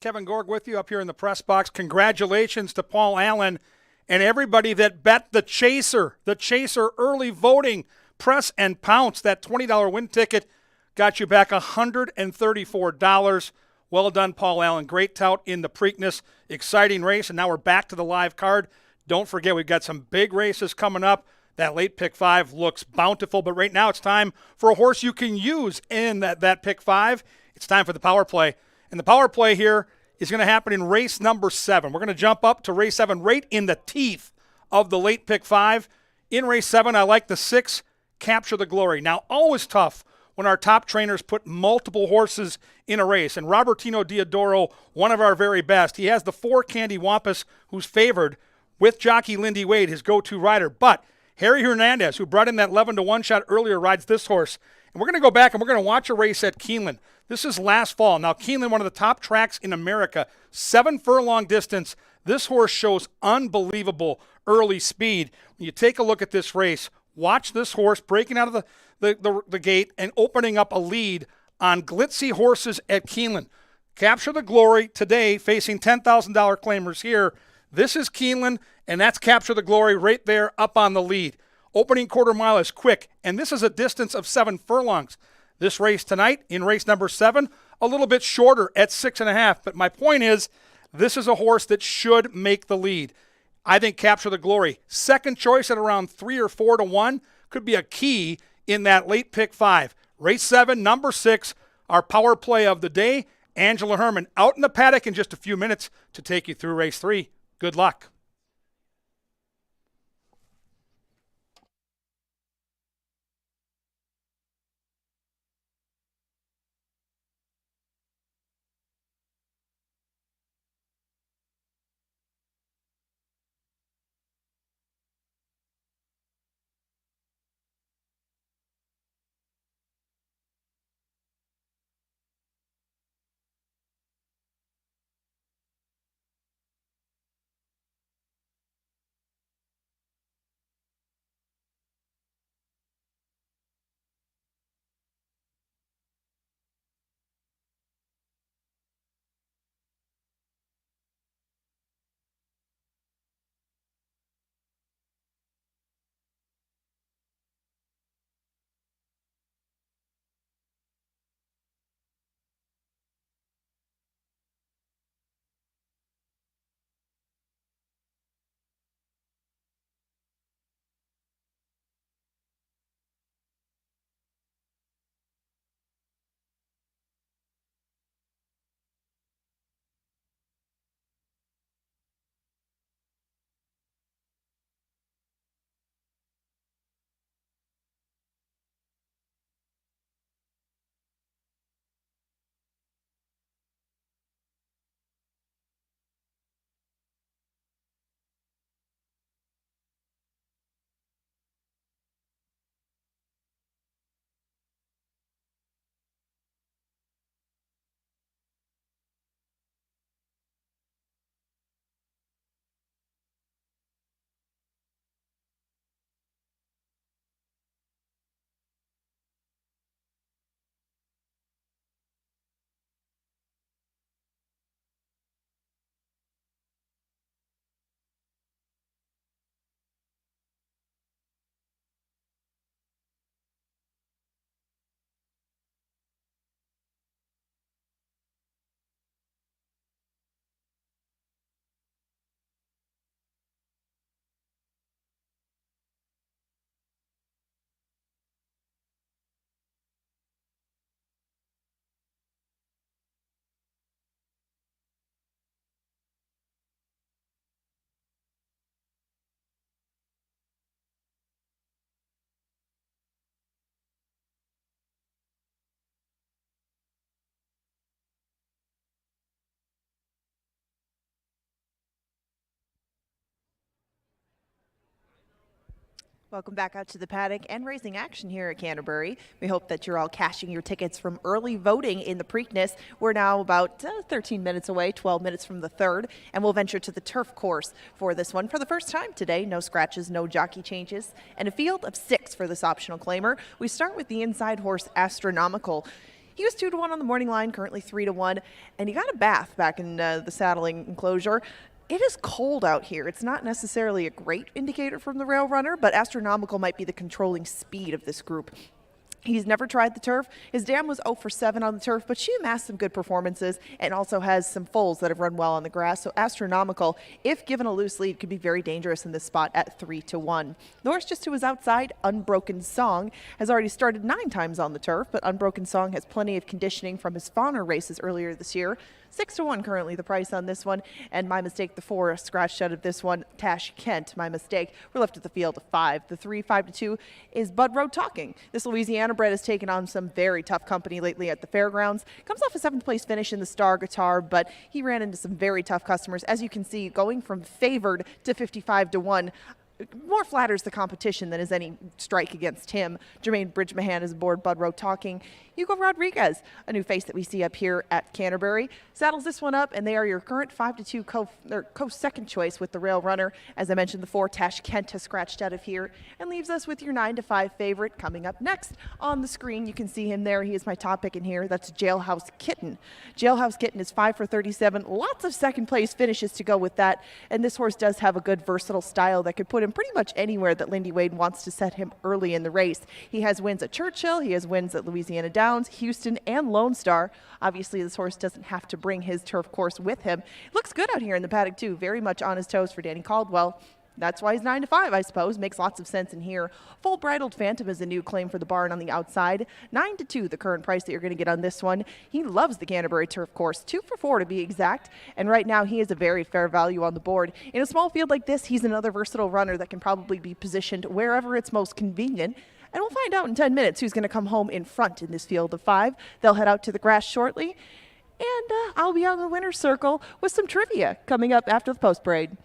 Kevin Gorg with you up here in the press box. Congratulations to Paul Allen and everybody that bet the Chaser early voting, press and pounce. That $20 win ticket got you back $134. Well done, Paul Allen. Great tout in the Preakness. Exciting race, and now we're back to the live card. Don't forget, we've got some big races coming up. That late pick 5 looks bountiful, but right now it's time for a horse you can use in that pick 5. It's time for the power play. And the power play here is going to happen in race number 7. We're going to jump up to race 7 right in the teeth of the late pick 5. In race 7, I like the 6, Capture the Glory. Now, always tough when our top trainers put multiple horses in a race. And Robertino Diodoro, one of our very best, he has the 4 Candy Wampus, who's favored with jockey Lindy Wade, his go-to rider. But Harry Hernandez, who brought in that 11-1 shot earlier, rides this horse. And we're going to go back and we're going to watch a race at Keeneland. This is last fall. Now, Keeneland, one of the top tracks in America, 7 furlong distance. This horse shows unbelievable early speed. When you take a look at this race, watch this horse breaking out of the gate and opening up a lead on glitzy horses at Keeneland. Capture the Glory today, facing $10,000 claimers here. This is Keeneland, and that's Capture the Glory right there up on the lead. Opening quarter mile is quick, and this is a distance of 7 furlongs. This race tonight, in race number 7, a little bit shorter at 6.5. But my point is, this is a horse that should make the lead. I think Capture the Glory, second choice at around 3 or 4 to 1, could be a key in that late pick 5. Race 7, number 6, our power play of the day. Angela Herman out in the paddock in just a few minutes to take you through race 3. Good luck. Welcome back out to the paddock and racing action here at Canterbury. We hope that you're all cashing your tickets from early voting in the Preakness. We're now about 13 minutes away, 12 minutes from the third, and we'll venture to the turf course for this one for the first time today. No scratches, no jockey changes, and a field of 6 for this optional claimer. We start with the inside horse Astronomical. He was 2-1 on the morning line, currently 3-1, and he got a bath back in the saddling enclosure. It is cold out here. It's not necessarily a great indicator from the rail runner, but astronomical might be the controlling speed of this group. He's never tried the turf. His dam was 0 for 7 on the turf, but she amassed some good performances and also has some foals that have run well on the grass. So astronomical, if given a loose lead, could be very dangerous in this spot at 3-1. The horse just to his outside, Unbroken Song, has already started 9 times on the turf, but Unbroken Song has plenty of conditioning from his fawner races earlier this year. 6-1 currently the price on this one, and My Mistake, the 4, scratched out of this one. Tash Kent, My Mistake. We're left at the field of 5. The 3, 5-2 is Bud Road Talking. This Louisiana bred has taken on some very tough company lately at the fairgrounds. Comes off a 7th place finish in the Star Guitar, but he ran into some very tough customers. As you can see, going from favored to 55-1. More flatters the competition than is any strike against him. Jermaine Bridgemahan is aboard Bud Road Talking. Hugo Rodriguez, a new face that we see up here at Canterbury, saddles this one up, and they are your current 5-2 co-second choice with the rail runner. As I mentioned, the 4, Tash Kent, has scratched out of here and leaves us with your 9-5 favorite coming up next. On the screen, you can see him there. He is my top pick in here. That's Jailhouse Kitten. Jailhouse Kitten is 5 for 37. Lots of second place finishes to go with that, and this horse does have a good versatile style that could put him pretty much anywhere that Lindy Wade wants to set him early in the race. He has wins at Churchill, he has wins at Louisiana Downs, Houston, and Lone Star. Obviously, this horse doesn't have to bring his turf course with him. Looks good out here in the paddock, too. Very much on his toes for Danny Caldwell. That's why he's 9-5, I suppose. Makes lots of sense in here. Full Bridled Phantom is a new claim for the barn on the outside. 9-2, the current price that you're going to get on this one. He loves the Canterbury turf course, 2 for 4 to be exact. And right now, he is a very fair value on the board. In a small field like this, he's another versatile runner that can probably be positioned wherever it's most convenient. And we'll find out in 10 minutes who's going to come home in front in this field of 5. They'll head out to the grass shortly. And I'll be on the winner's circle with some trivia coming up after the post parade.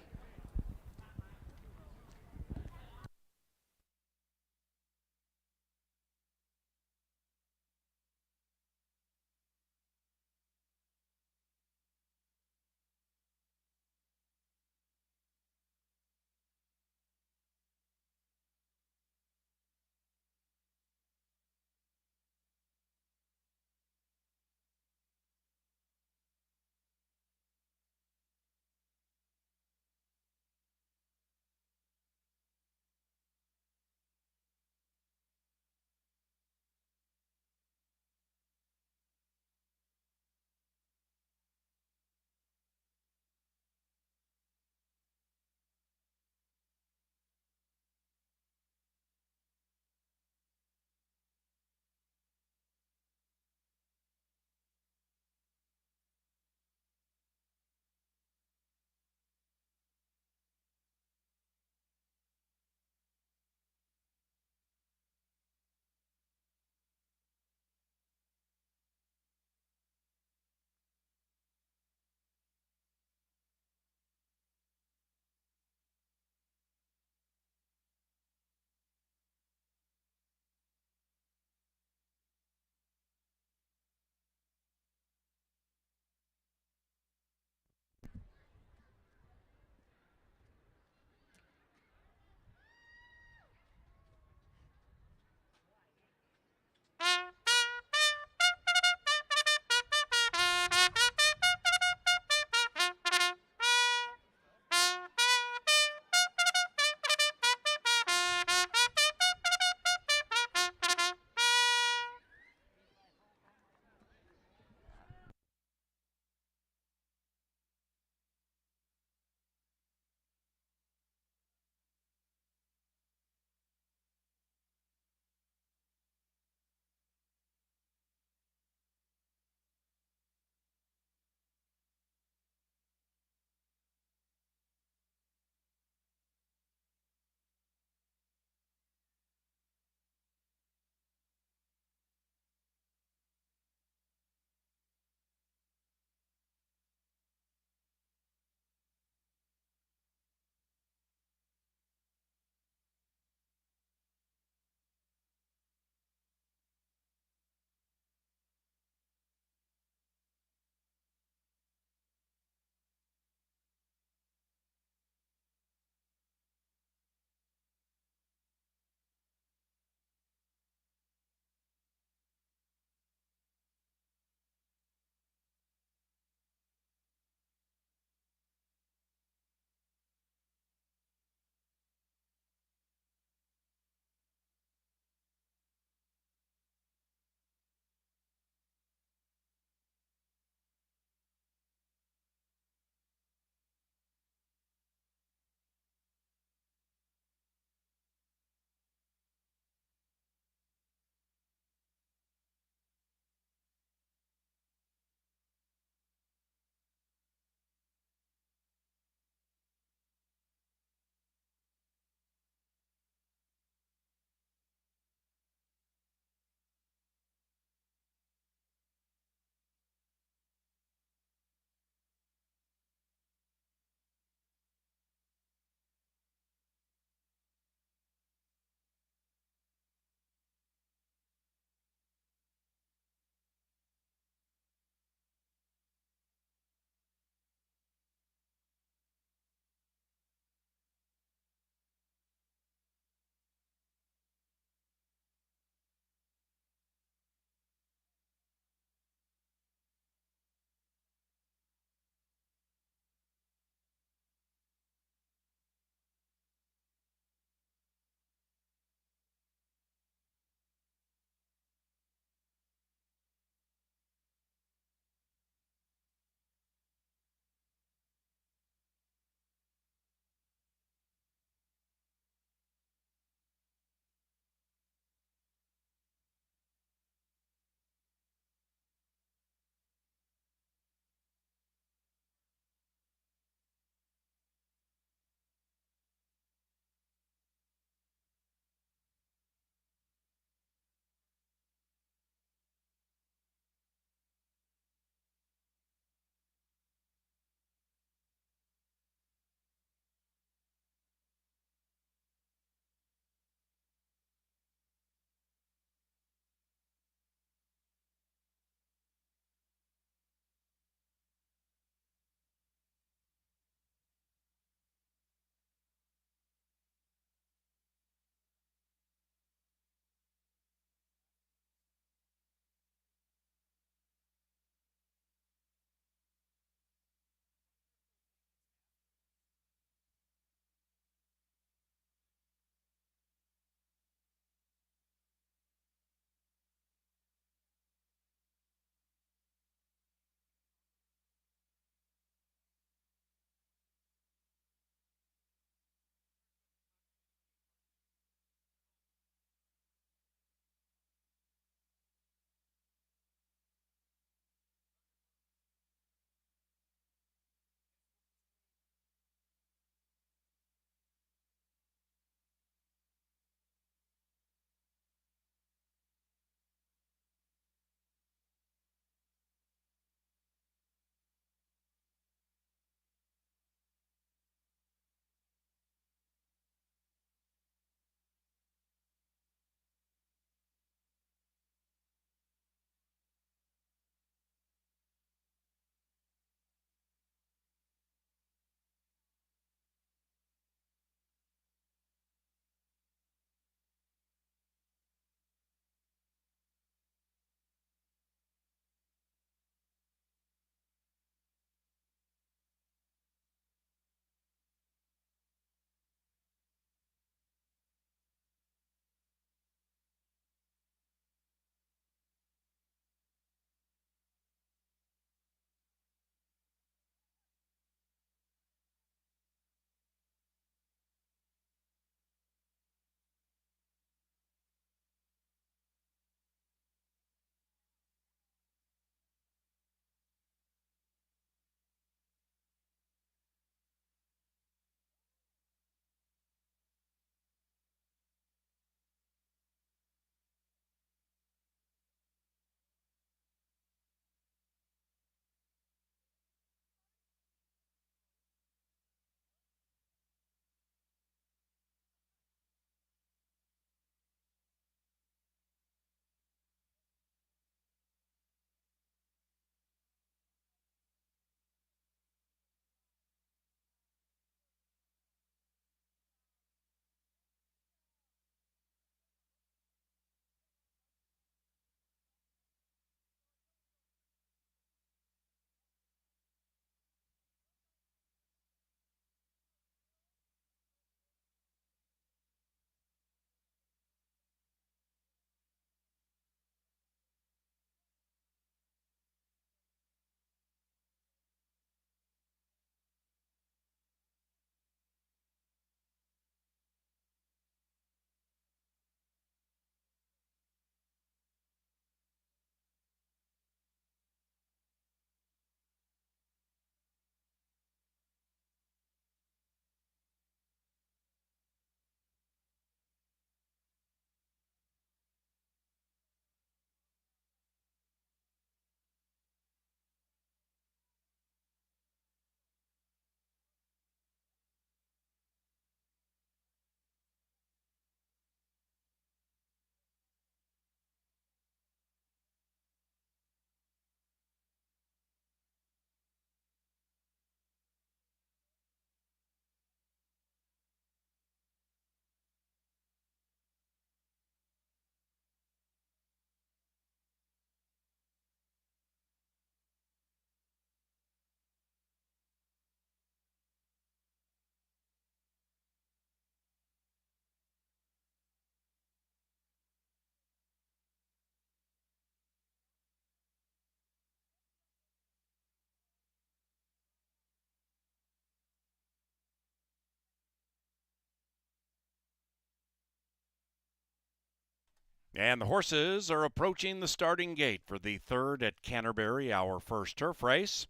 And the horses are approaching the starting gate for the third at Canterbury, our first turf race.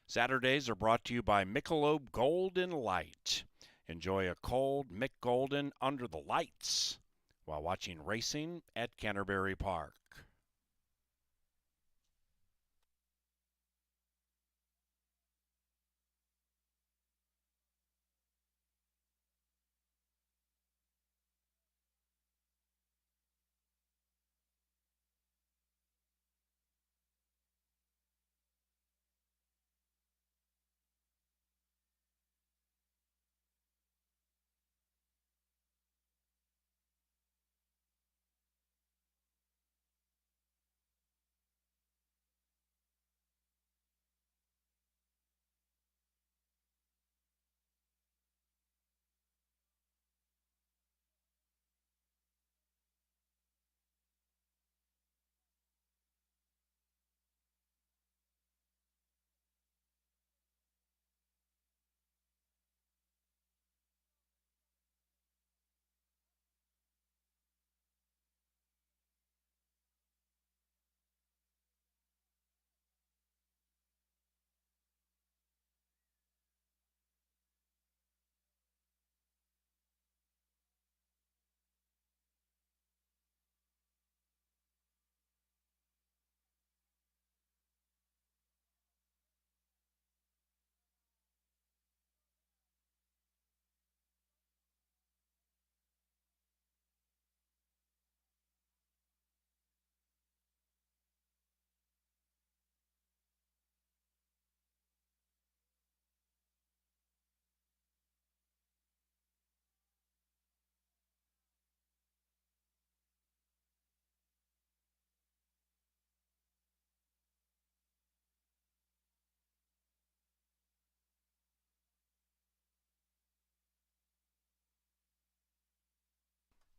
Saturdays are brought to you by Michelob Golden Light. Enjoy a cold Mick Golden under the lights while watching racing at Canterbury Park.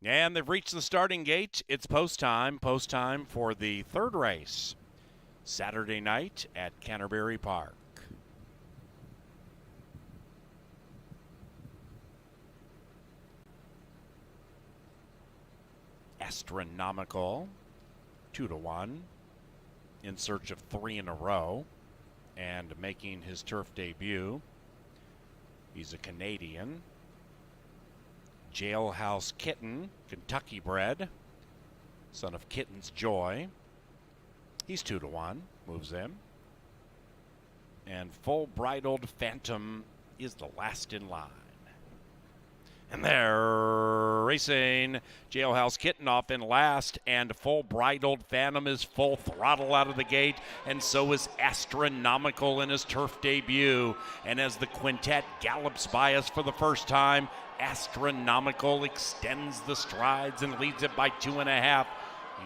And they've reached the starting gate. It's post time for the third race. Saturday night at Canterbury Park. Astronomical, 2-1, in search of 3 in a row, and making his turf debut. He's a Canadian. Jailhouse Kitten, Kentucky bred, son of Kitten's Joy. He's 2-1, moves in. And Full Bridled Phantom is the last in line. And they're racing. Jailhouse Kitten off in last, and Full Bridled Phantom is full throttle out of the gate, and so is Astronomical in his turf debut. And as the quintet gallops by us for the first time, Astronomical extends the strides and leads it by 2.5.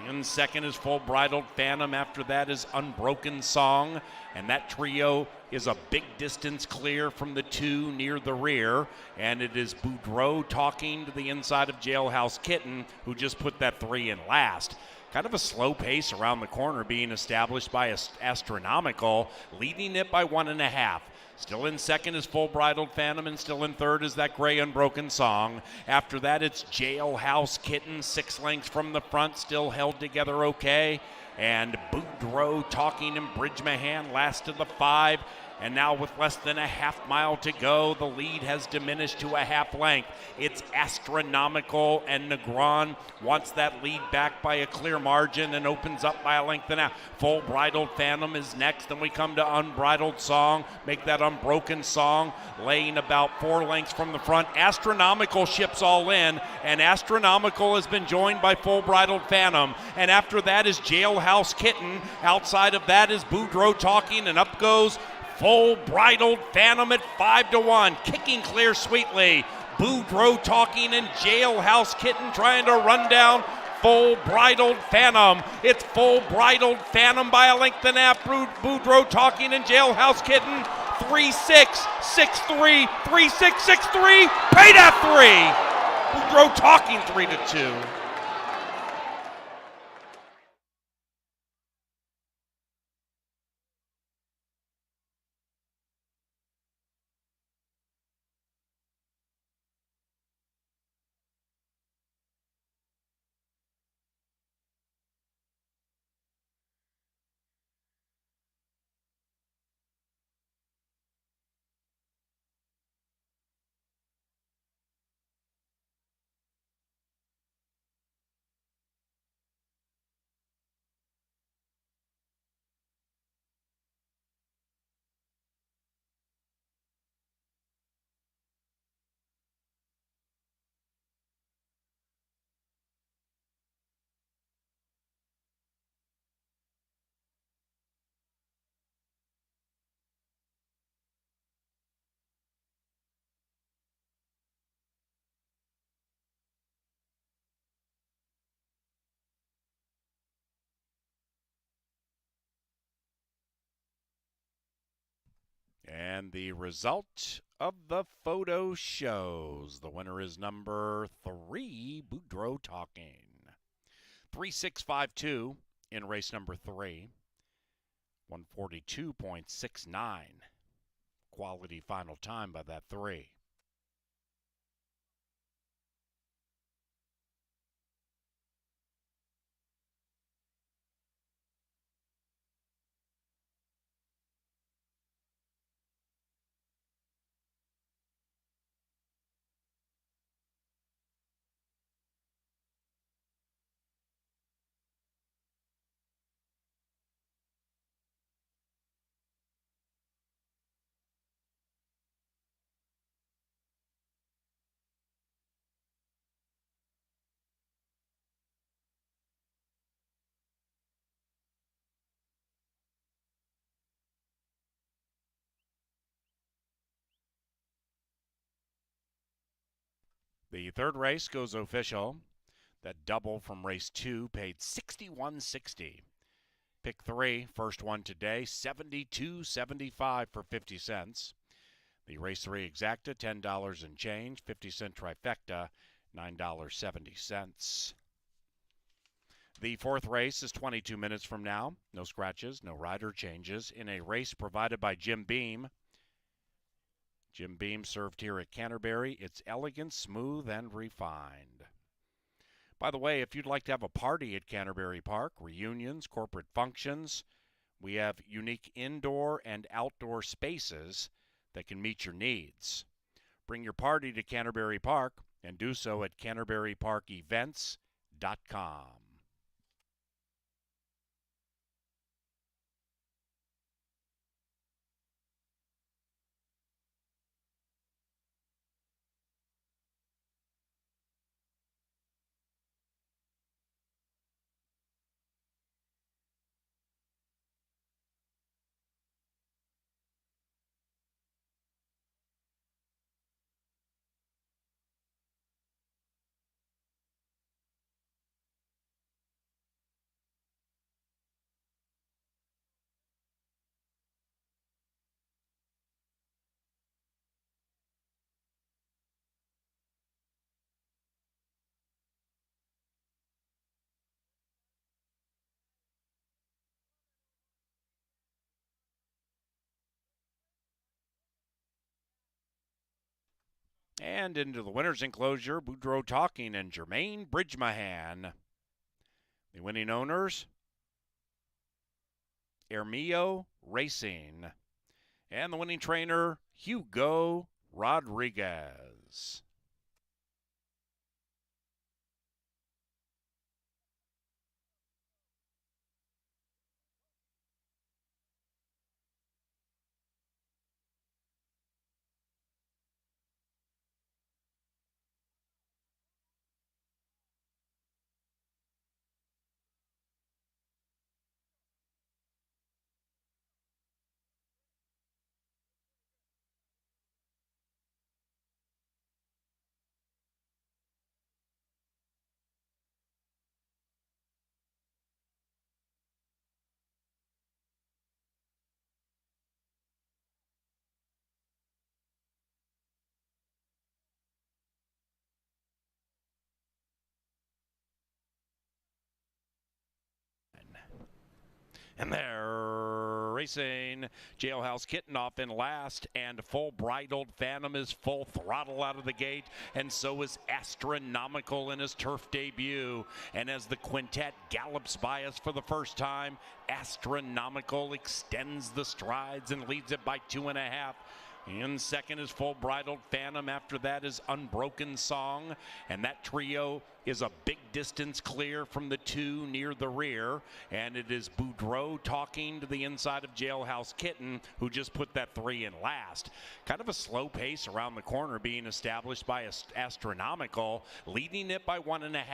In second is Full Bridled Phantom. After that is Unbroken Song. And that trio is a big distance clear from the 2 near the rear. And it is Boudreaux talking to the inside of Jailhouse Kitten, who just put that 3 in last. Kind of a slow pace around the corner being established by Astronomical, leading it by 1.5. Still in second is Full Bridled Phantom, and still in third is that gray Unbroken Song. After that, it's Jailhouse Kitten, 6 lengths from the front, still held together okay. And Boudreaux talking and Bridge Mahan last of the 5. And now with less than a half mile to go, the lead has diminished to a half length. It's Astronomical, and Negron wants that lead back by a clear margin and opens up by a length and a half. Full Bridled Phantom is next, then we come to Unbridled Song. Make that Unbroken Song, laying about 4 lengths from the front. Astronomical ships all in, and Astronomical has been joined by Full Bridled Phantom. And after that is Jailhouse Kitten. Outside of that is Boudreaux talking, and up goes Full Bridled Phantom at 5-1, kicking clear sweetly. Boudreaux talking and Jailhouse Kitten trying to run down Full Bridled Phantom. It's Full Bridled Phantom by a length and a half. Boudreaux talking and Jailhouse Kitten 3-6, 6-3, 3-6, 6-3, paid at 3. Boudreaux talking 3-2. And the result of the photo shows the winner is number 3, Boudreaux Talking. 3.652 in race number 3. 142.69. Quality final time by that 3. The third race goes official. That double from race 2 paid $61.60. Pick 3, first one today, $72.75 for 50 cents. The race 3 exacta, $10 and change. 50-cent trifecta, $9.70. The fourth race is 22 minutes from now. No scratches, no rider changes in a race provided by Jim Beam. Jim Beam served here at Canterbury. It's elegant, smooth, and refined. By the way, if you'd like to have a party at Canterbury Park, reunions, corporate functions, we have unique indoor and outdoor spaces that can meet your needs. Bring your party to Canterbury Park and do so at CanterburyParkEvents.com. And into the winner's enclosure, Boudreaux Talking and Jermaine Bridgemahan. The winning owners, Hermio Racing. And the winning trainer, Hugo Rodriguez. And they're racing. Jailhouse Kitten off in last, and Full Bridled Phantom is full throttle out of the gate, and so is Astronomical in his turf debut. And as the quintet gallops by us for the first time, Astronomical extends the strides and leads it by 2.5. In second is Full Bridled Phantom. After that is Unbroken Song. And that trio is a big distance clear from the 2 near the rear. And it is Boudreaux Talking to the inside of Jailhouse Kitten, who just put that 3 in last. Kind of a slow pace around the corner being established by Astronomical, leading it by 1.5.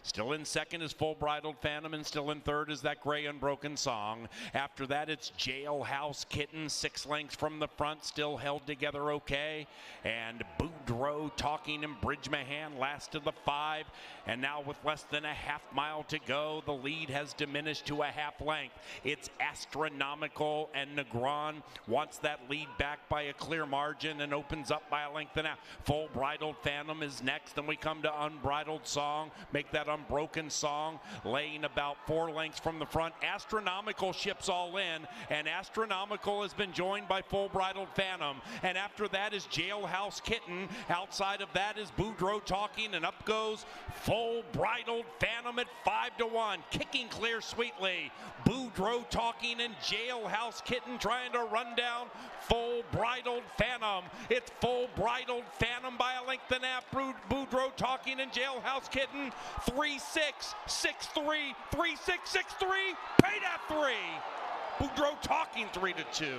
Still in second is Full Bridled Phantom, and still in third is that gray Unbroken Song. After that, it's Jailhouse Kitten, 6 lengths from the front, still held together okay. And Boudreaux Talking and Bridgemahan last of the 5. And now with less than a half mile to go, the lead has diminished to a half length. It's Astronomical, and Negron wants that lead back by a clear margin and opens up by a length and a half. Full Bridled Phantom is next, and we come to Unbridled Song. Make that Unbroken Song, laying about 4 lengths from the front. Astronomical ships all in, and Astronomical has been joined by Full Bridled Phantom. And after that is Jailhouse Kitten. Outside of that is Boudreaux Talking, and up goes Full Bridled Phantom at 5-1. Kicking clear sweetly. Boudreaux Talking and Jailhouse Kitten trying to run down Full Bridled Phantom. It's Full Bridled Phantom by a length and a half. Boudreaux Talking and Jailhouse Kitten. 3-6, 6-3, 3-6, 6-3. Paid at 3. Boudreaux Talking 3-2.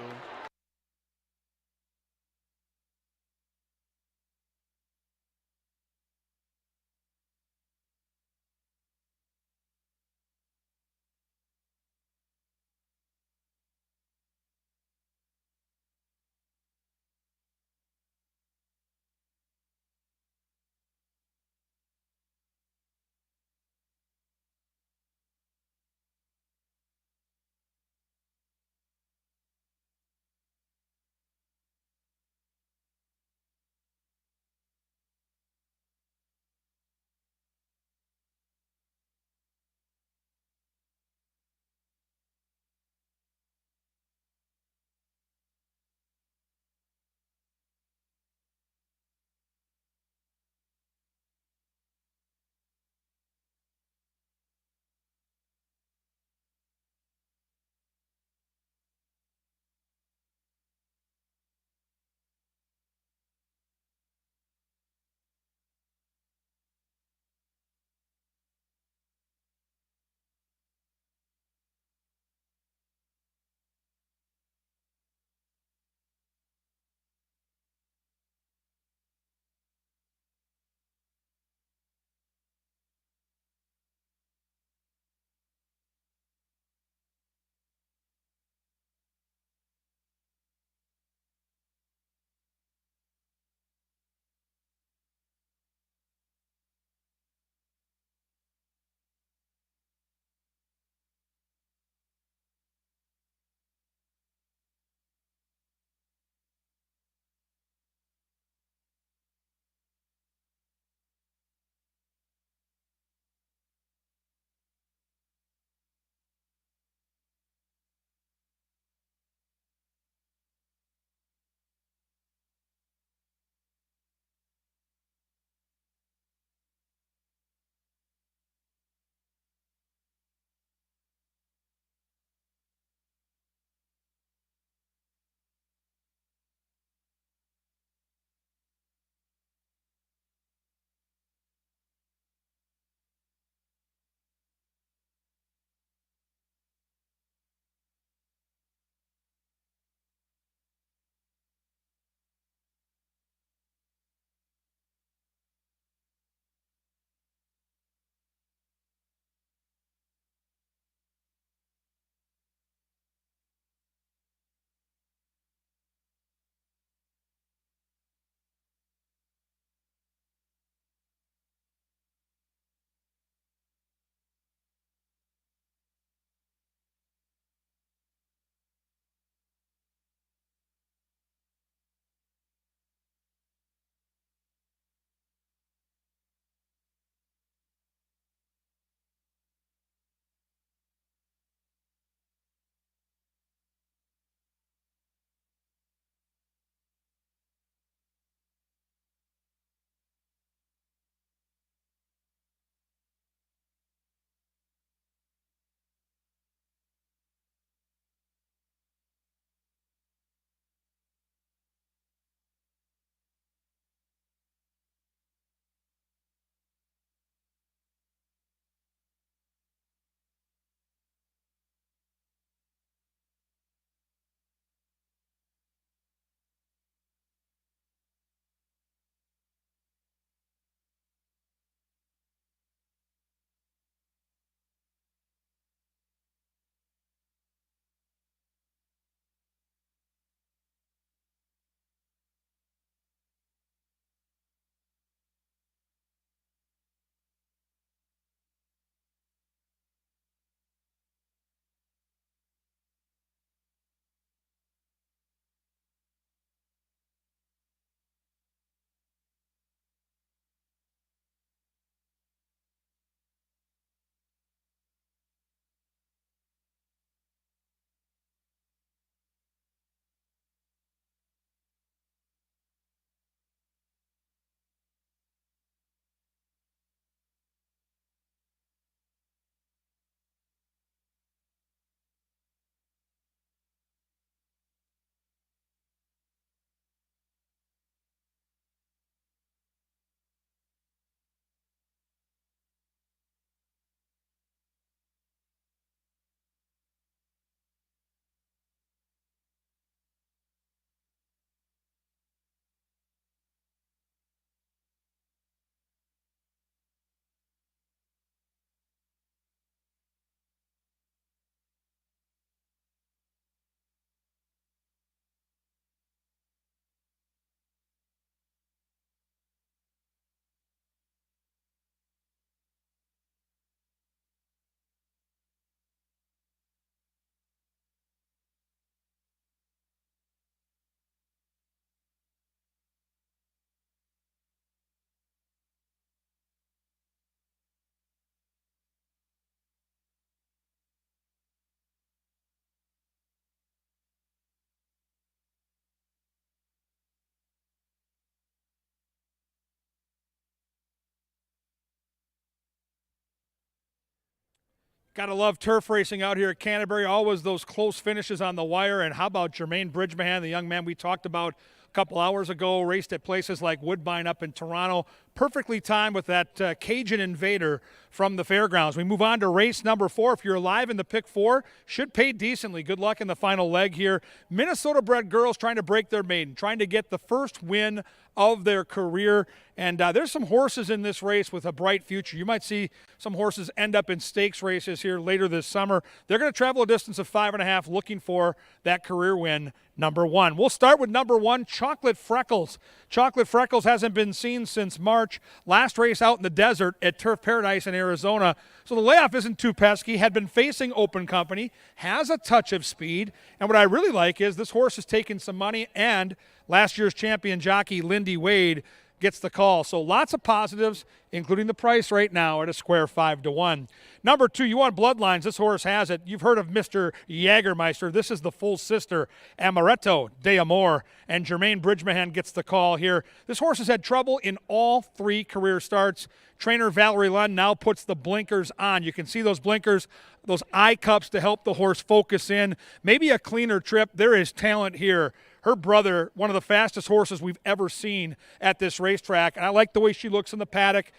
Gotta love turf racing out here at Canterbury. Always those close finishes on the wire. And how about Jermaine Bridgman, the young man we talked about a couple hours ago, raced at places like Woodbine up in Toronto. Perfectly timed with that Cajun Invader from the fairgrounds. We move on to race number 4. If you're alive in the pick 4, should pay decently. Good luck in the final leg here. Minnesota-bred girls trying to break their maiden, trying to get the first win of their career. And there's some horses in this race with a bright future. You might see some horses end up in stakes races here later this summer. They're going to travel a distance of 5.5 looking for that career win, number 1. We'll start with number 1, Chocolate Freckles. Chocolate Freckles hasn't been seen since March. Last race out in the desert at Turf Paradise in Arizona. So the layoff isn't too pesky. Had been facing Open Company, has a touch of speed. And what I really like is this horse has taken some money, and last year's champion jockey Lindy Wade gets the call. So lots of positives, including the price right now at a square 5-1. Number 2, you want Bloodlines. This horse has it. You've heard of Mr. Jagermeister. This is the full sister, Amaretto de Amor, and Jermaine Bridgman gets the call here. This horse has had trouble in all 3 career starts. Trainer Valerie Lund now puts the blinkers on. You can see those blinkers, those eye cups to help the horse focus in. Maybe a cleaner trip. There is talent here. Her brother, one of the fastest horses we've ever seen at this racetrack. And I like the way she looks in the paddock.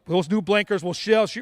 Those new blinkers will show she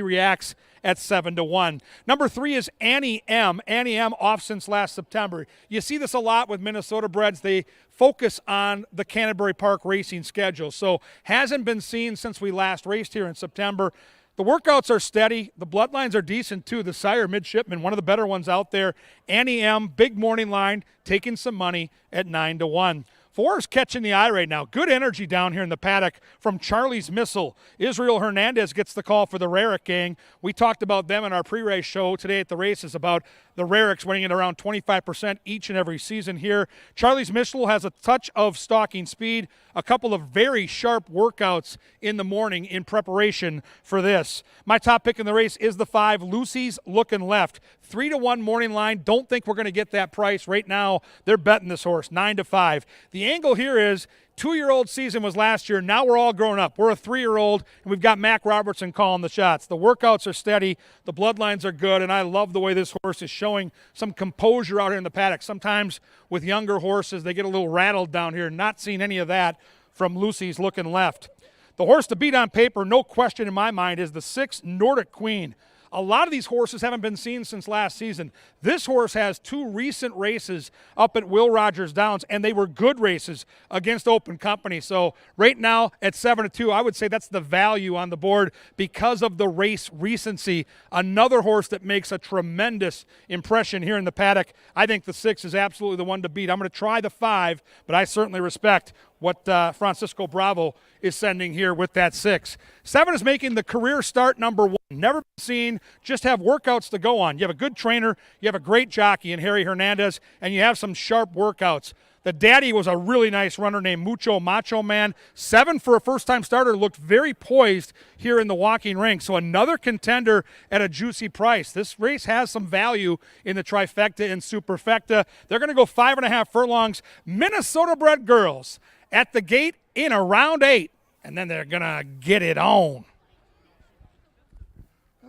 reacts at 7-1. Number 3 is Annie M. Annie M off since last September. You see this a lot with Minnesota breds. They focus on the Canterbury Park racing schedule. So hasn't been seen since we last raced here in September. The workouts are steady. The bloodlines are decent, too. The sire midshipman, one of the better ones out there. Annie M., big morning line, taking some money at 9-1. 4 is catching the eye right now. Good energy down here in the paddock from Charlie's Missile. Israel Hernandez gets the call for the Rarick gang. We talked about them in our pre-race show today at the races about the Raricks winning at around 25% each and every season here. Charlie's Missile has a touch of stalking speed, a couple of very sharp workouts in the morning in preparation for this. My top pick in the race is the 5, Lucy's Looking Left. 3-1 morning line. Don't think we're going to get that price. Right now, they're betting this horse, 9-5. The angle here is 2-year-old season was last year. Now we're all grown up. We're a 3-year-old, and we've got Mac Robertson calling the shots. The workouts are steady. The bloodlines are good, and I love the way this horse is showing some composure out here in the paddock. Sometimes with younger horses, they get a little rattled down here. Not seeing any of that from Lucy's Looking Left. The horse to beat on paper, no question in my mind, is the 6, Nordic Queen. A lot of these horses haven't been seen since last season. This horse has 2 recent races up at Will Rogers Downs, and they were good races against Open Company. So right now at 7-2, I would say that's the value on the board because of the race recency. Another horse that makes a tremendous impression here in the paddock. I think the 6 is absolutely the one to beat. I'm going to try the 5, but I certainly respect what Francisco Bravo is sending here with that 6. 7 is making the career start number 1. Never been seen, just have workouts to go on. You have a good trainer, you have a great jockey in Harry Hernandez, and you have some sharp workouts. The daddy was a really nice runner named Mucho Macho Man. 7 for a first-time starter, looked very poised here in the walking ring. So another contender at a juicy price. This race has some value in the trifecta and superfecta. They're going to go 5.5 furlongs. Minnesota-bred girls at the gate in around 8, and then they're going to get it on.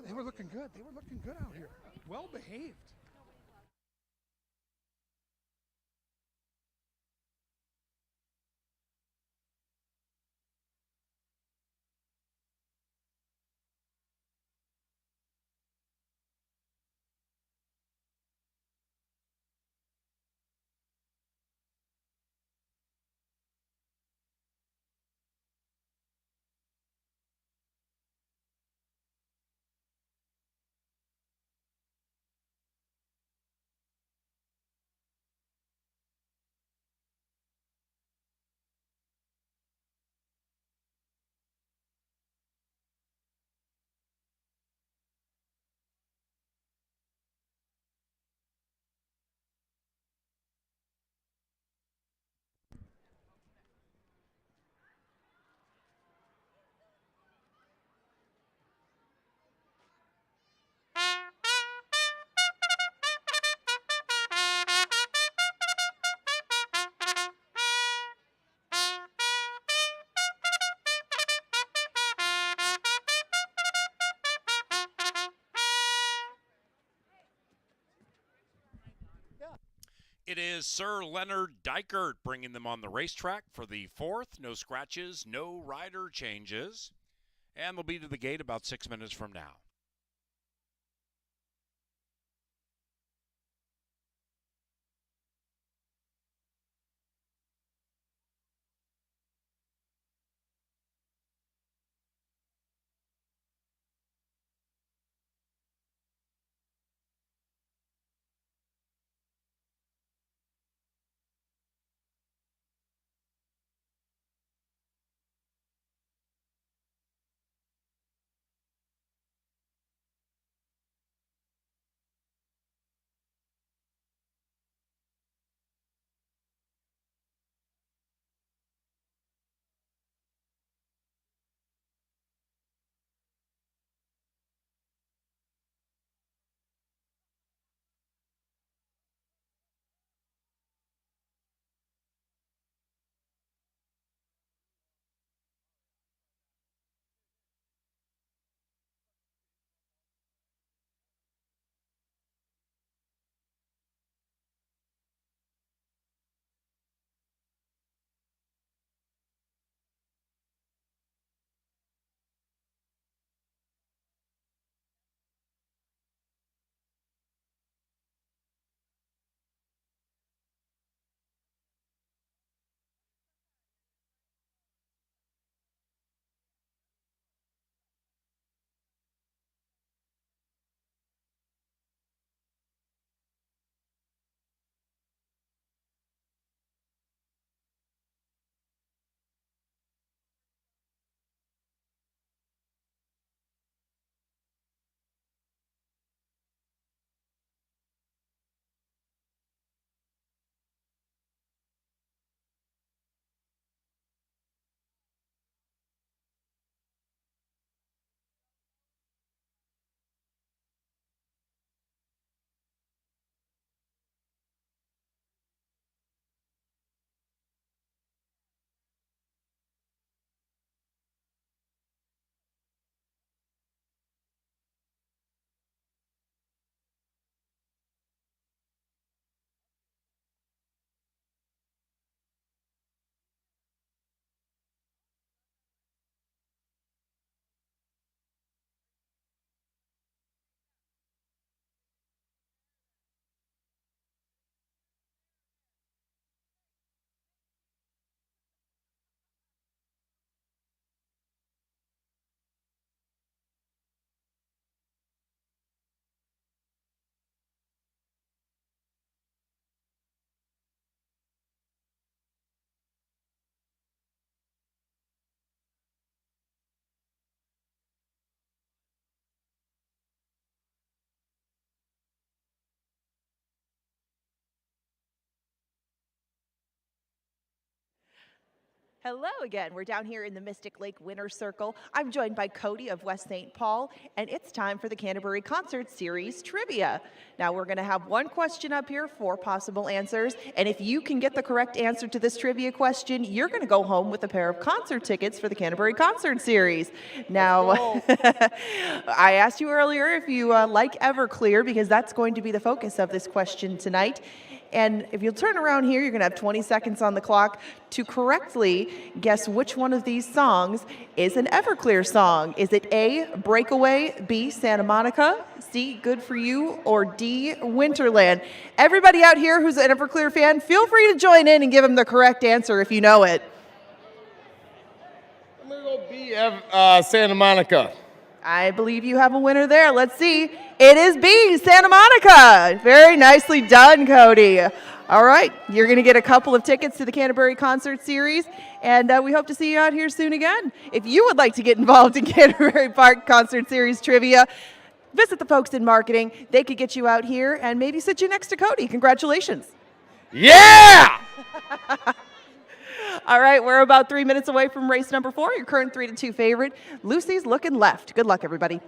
They were looking good. They were looking good out here. Well behaved. It is Sir Leonard Dykert bringing them on the racetrack for the 4th. No scratches, no rider changes. And they'll be to the gate about 6 minutes from now. Hello again. We're down here in the Mystic Lake Winter Circle. I'm joined by Cody of West St. Paul, and it's time for the Canterbury Concert Series Trivia. Now, we're going to have one question up here, 4 possible answers, and if you can get the correct answer to this trivia question, you're going to go home with a pair of concert tickets for the Canterbury Concert Series. Now, I asked you earlier if you like Everclear, because that's going to be the focus of this question tonight. And if you'll turn around here, you're going to have 20 seconds on the clock to correctly guess which one of these songs is an Everclear song. Is it A, Breakaway, B, Santa Monica, C, Good For You, or D, Winterland? Everybody out here who's an Everclear fan, feel free to join in and give them the correct answer if you know it. I'm going to go B, Santa Monica. I believe you have a winner there. Let's see. It is B, Santa Monica. Very nicely done, Cody. All right, you're going to get a couple of tickets to the Canterbury Concert Series, and we hope to see you out here soon again. If you would like to get involved in Canterbury Park Concert Series trivia, visit the folks in marketing. They could get you out here and maybe sit you next to Cody. Congratulations. Yeah! All right, we're about 3 minutes away from race number 4, your current 3-2 favorite. Lucy's looking left. Good luck, everybody.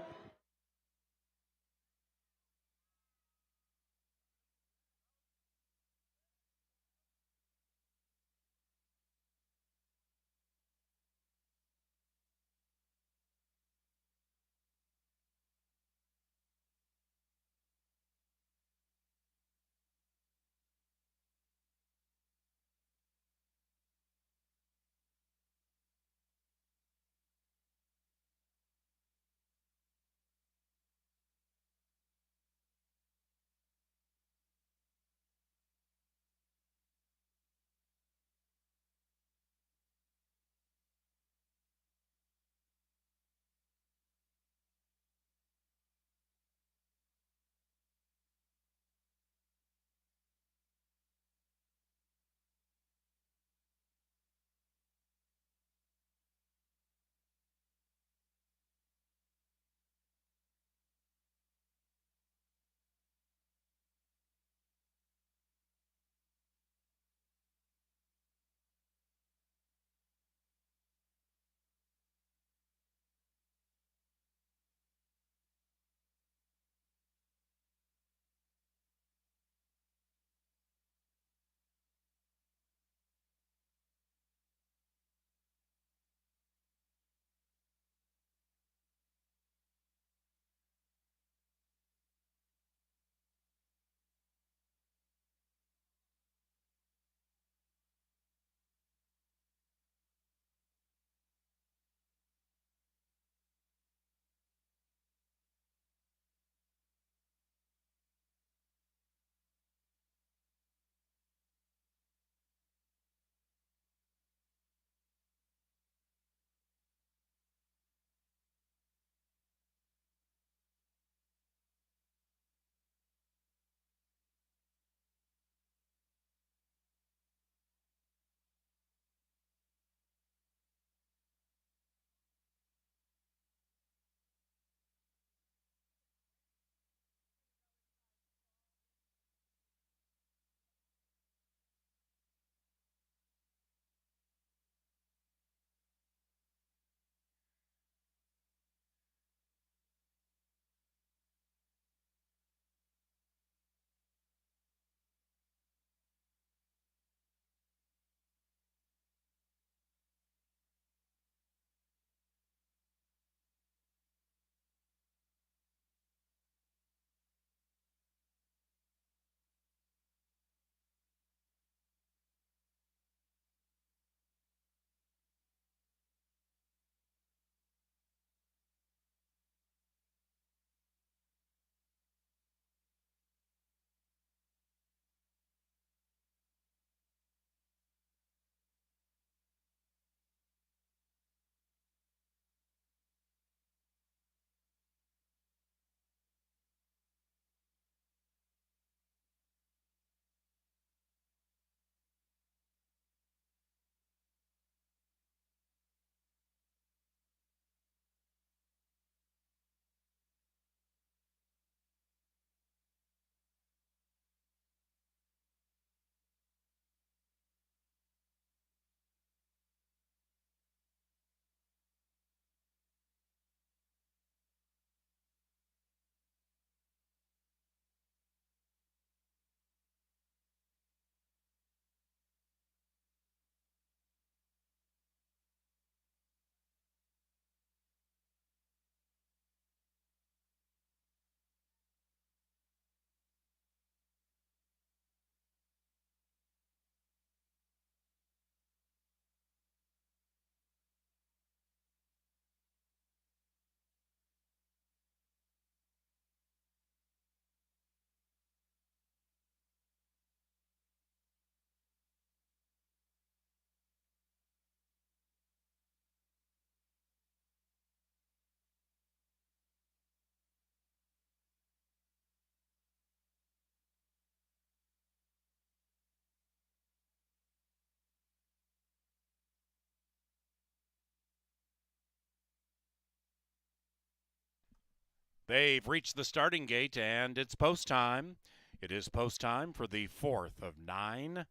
They've reached the starting gate, and it's post time. It is post time for the 4th of 9,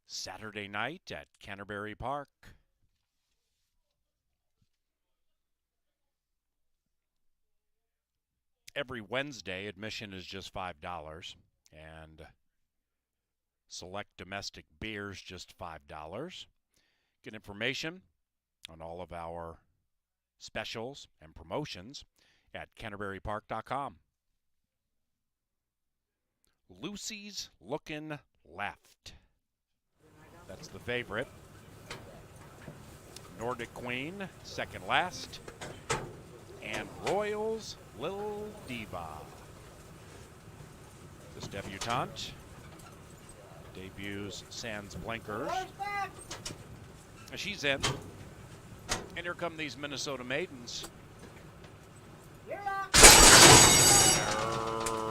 Saturday night at Canterbury Park. Every Wednesday, admission is just $5, and select domestic beers just $5. Get information on all of our specials and promotions at canterburypark.com. Lucy's Looking Left. That's the favorite. Nordic Queen, second last. And Royals Lil Diva. This debutante debuts sans blinkers. She's in. And here come these Minnesota maidens.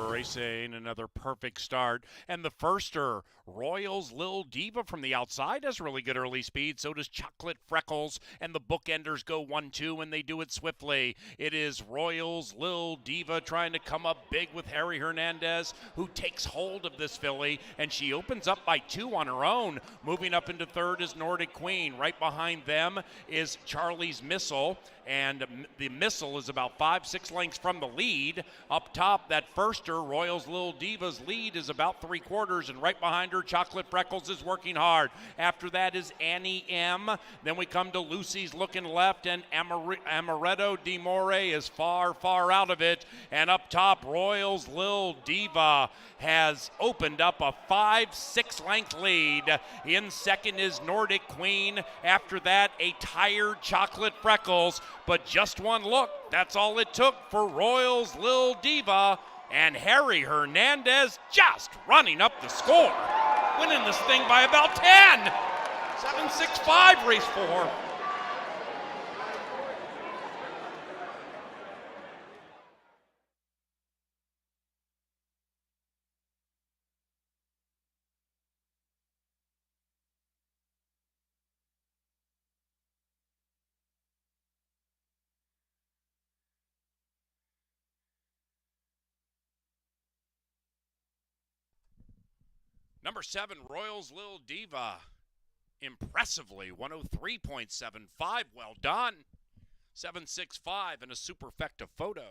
Racing, another perfect start. And the firster, Royals Lil Diva from the outside, has really good early speed. So does Chocolate Freckles. And the bookenders go 1-2, and they do it swiftly. It is Royals Lil Diva trying to come up big with Harry Hernandez, who takes hold of this filly. And she opens up by 2 on her own. Moving up into third is Nordic Queen. Right behind them is Charlie's Missile. And the Missile is about 5-6 lengths from the lead. Up top, that firster, Royals Lil Diva's lead is about 3/4, and right behind her, Chocolate Freckles is working hard. After that is Annie M. Then we come to Lucy's Looking Left, and Amaretto Di More is far, far out of it. And up top, Royals Lil Diva has opened up a 5-6 length lead. In second is Nordic Queen. After that, a tired Chocolate Freckles. But just one look, that's all it took for Royals Lil Diva. And Harry Hernandez just running up the score. Winning this thing by about 10. 7-6-5 race 4. Number 7, Royals Lil Diva. Impressively, 103.75. Well done. 7-6-5 and a superfecta photo.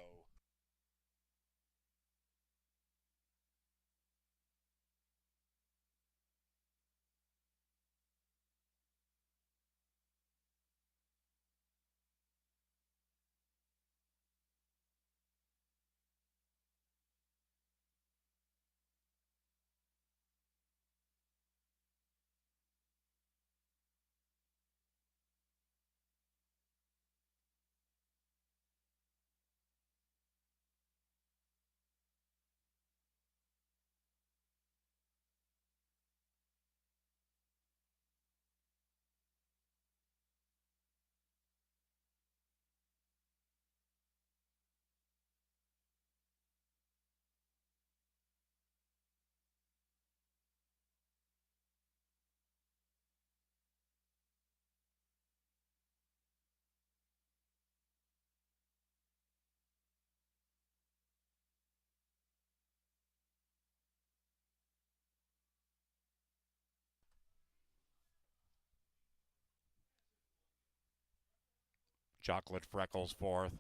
Chocolate Freckles fourth.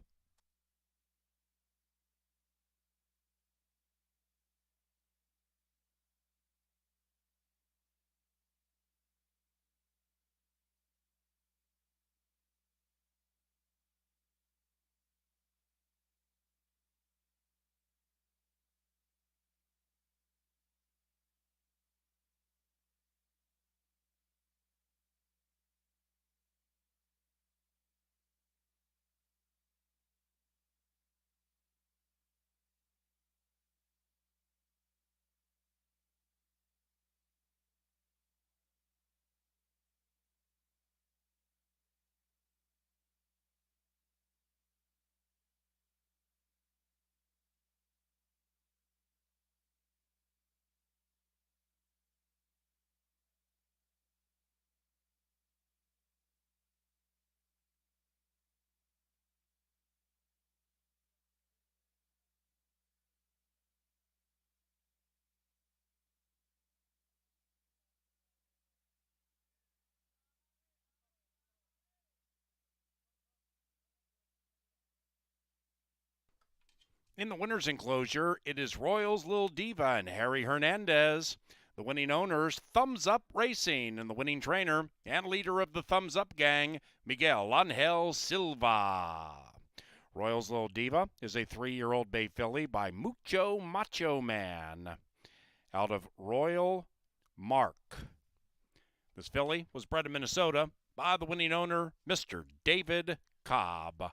In the winner's enclosure, it is Royals Lil Diva and Harry Hernandez. The winning owners, Thumbs Up Racing, and the winning trainer and leader of the Thumbs Up gang, Miguel Angel Silva. Royals Lil Diva is a 3-year-old bay filly by Mucho Macho Man out of Royal Mark. This filly was bred in Minnesota by the winning owner, Mr. David Cobb.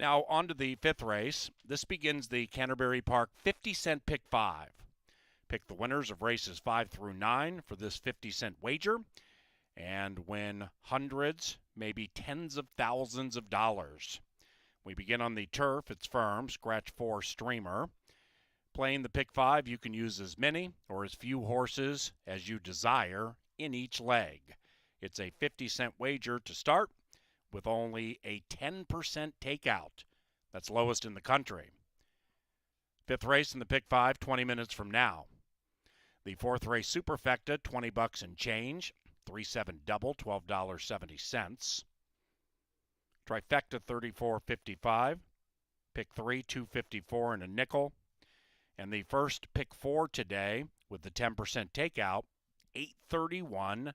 Now on to the 5th race. This begins the Canterbury Park 50-cent pick 5. Pick the winners of races 5 through 9 for this 50-cent wager and win hundreds, maybe tens of thousands of dollars. We begin on the turf. It's firm, scratch 4 streamer. Playing the pick 5, you can use as many or as few horses as you desire in each leg. It's a 50-cent wager to start with only a 10% takeout. That's lowest in the country. 5th race in the pick 5, 20 minutes from now. The 4th race Superfecta, $20 and change. 3-7 double, $12.70. Trifecta, $34.55. Pick 3, $2.54 and a nickel. And the first pick 4 today with the 10% takeout, $831.25.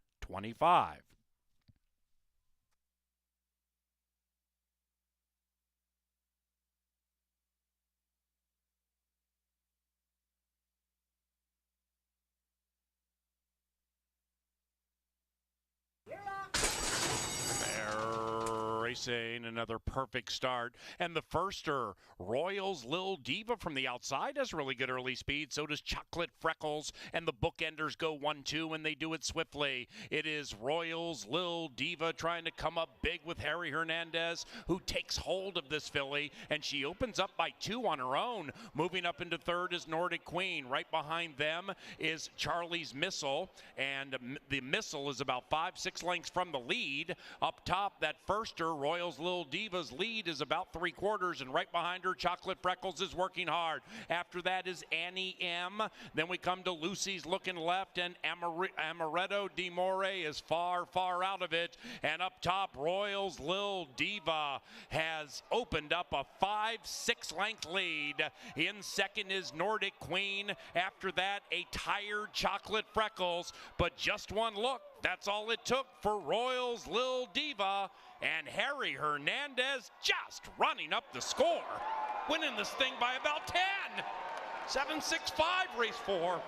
Racing, another perfect start. And the firster, Royals Lil Diva from the outside, has really good early speed. So does Chocolate Freckles. And the bookenders go 1-2, and they do it swiftly. It is Royals Lil Diva trying to come up big with Harry Hernandez, who takes hold of this filly, and she opens up by 2 on her own. Moving up into 3rd is Nordic Queen. Right behind them is Charlie's Missile, and the Missile is about 5-6 lengths from the lead. Up top, that firster, Royals Lil Diva's lead is about 3/4, and right behind her, Chocolate Freckles is working hard. After that is Annie M. Then we come to Lucy's looking left, and Amaretto Di More is far, far out of it. And up top, Royals Lil Diva has opened up a 5-6 length lead. In 2nd is Nordic Queen. After that, a tired Chocolate Freckles, but just one look. That's all it took for Royals Lil Diva, and Harry Hernandez just running up the score, winning this thing by about 10. 7-6-5, race 4.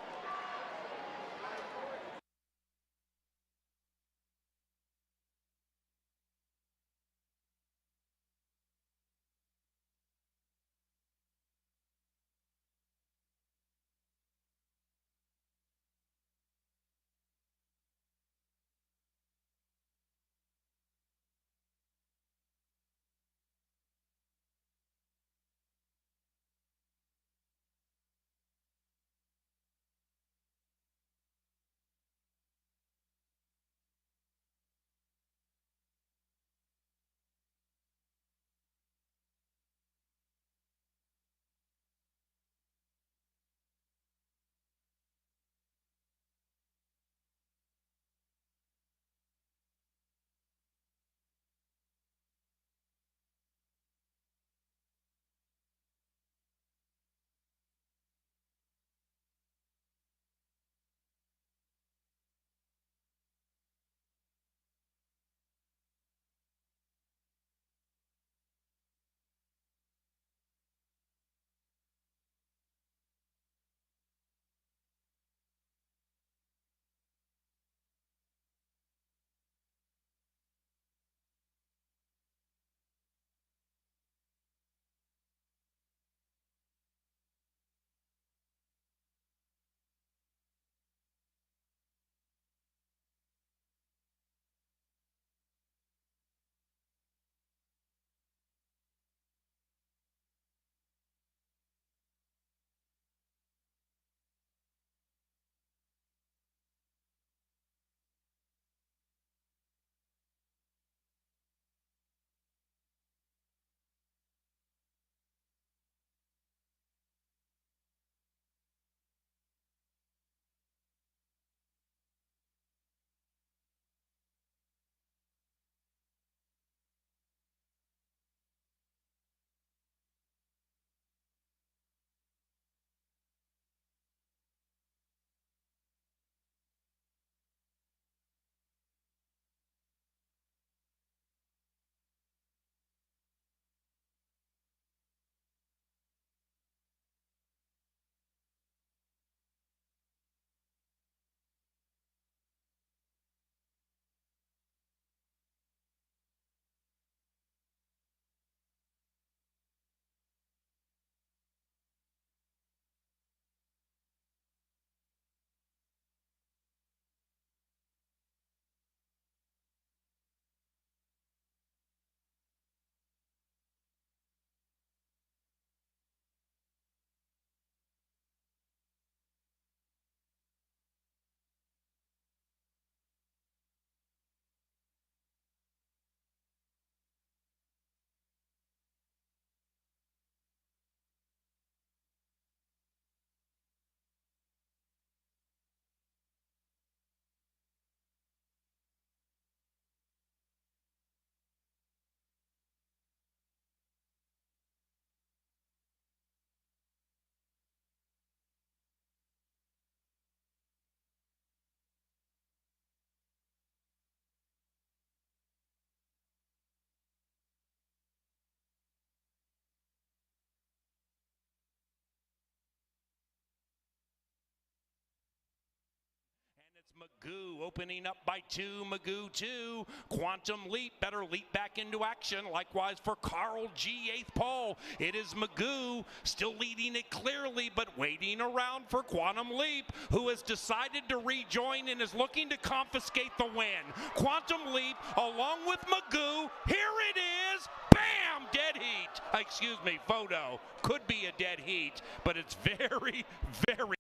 Magoo opening up by 2, Magoo 2, Quantum Leap, better leap back into action, likewise for Carl G, 8th pole. It is Magoo still leading it clearly, but waiting around for Quantum Leap, who has decided to rejoin and is looking to confiscate the win. Quantum Leap along with Magoo, here it is, bam, dead heat. Excuse me, photo, could be a dead heat, but it's very, very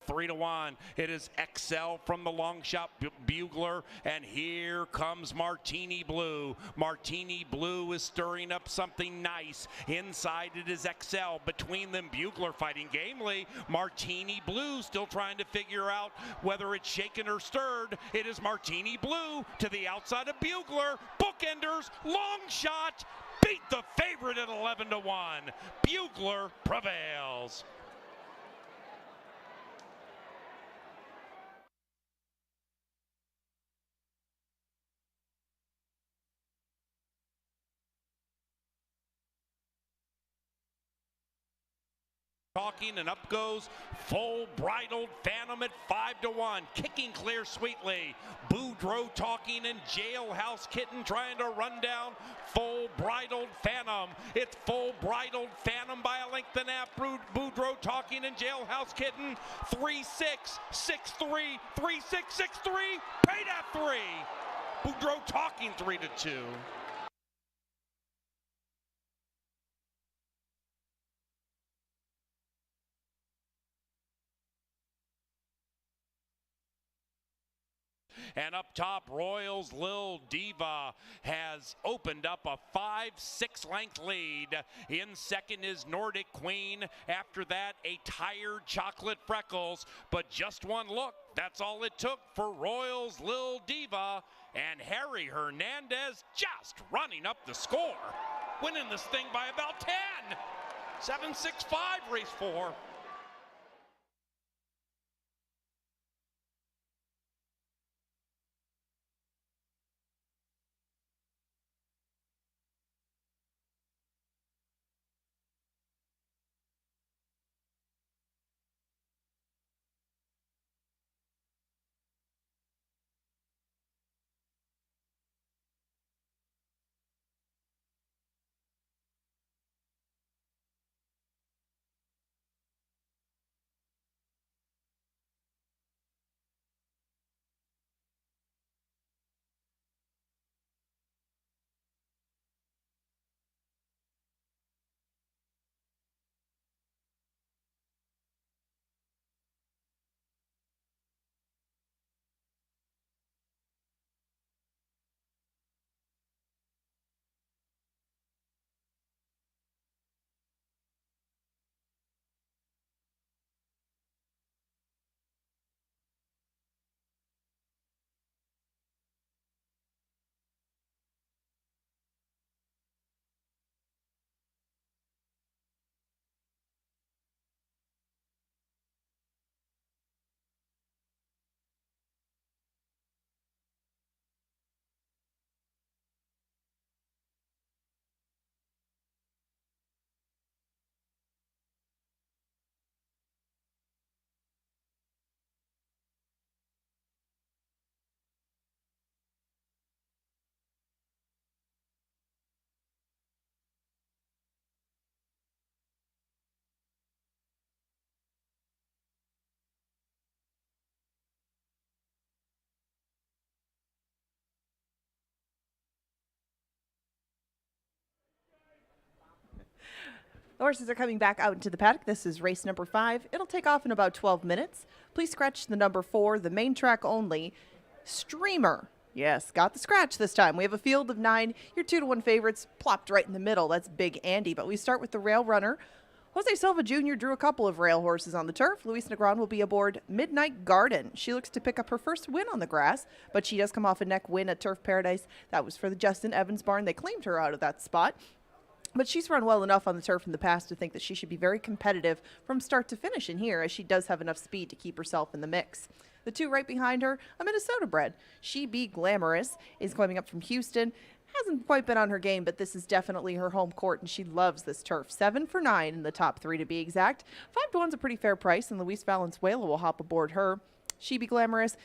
3-1. It is XL from the long shot bugler, and here comes Martini Blue. Martini Blue is stirring up something nice. Inside it is XL. Between them, Bugler fighting gamely. Martini Blue still trying to figure out whether it's shaken or stirred. It is Martini Blue to the outside of Bugler. Bookenders, long shot, beat the favorite at 11-1. Bugler prevails. Talking, and up goes Full Bridled Phantom at 5-1, kicking clear sweetly. Boudreaux Talking and Jailhouse Kitten trying to run down Full Bridled Phantom. It's Full Bridled Phantom by a length and a half. Boudreaux Talking and Jailhouse Kitten 3-6, 6-3, 3-6, 6-3, paid at 3. Boudreaux Talking 3-2. And up top, Royals Lil Diva has opened up a 5-6 length lead. In second is Nordic Queen. After that, a tired Chocolate Freckles. But just one look, that's all it took for Royals Lil Diva. And Harry Hernandez just running up the score. Winning this thing by about 10. 7-6-5, race 4. The horses are coming back out into the paddock. This is race number 5. It'll take off in about 12 minutes. Please scratch the number 4, the main track only. Streamer. Yes, got the scratch this time. We have a field of 9. Your 2-1 favorites plopped right in the middle. That's Big Andy. But we start with the rail runner. Jose Silva Jr. drew a couple of rail horses on the turf. Luis Negron will be aboard Midnight Garden. She looks to pick up her first win on the grass, but she does come off a neck win at Turf Paradise. That was for the Justin Evans barn. They claimed her out of that spot. But she's run well enough on the turf in the past to think that she should be very competitive from start to finish in here, as she does have enough speed to keep herself in the mix. The 2 right behind her, a Minnesota bred. She Be Glamorous is coming up from Houston. Hasn't quite been on her game, but this is definitely her home court, and she loves this turf. 7 for 9 in the top 3 to be exact. 5 to 1's a pretty fair price, and Luis Valenzuela will hop aboard her. She Be Glamorous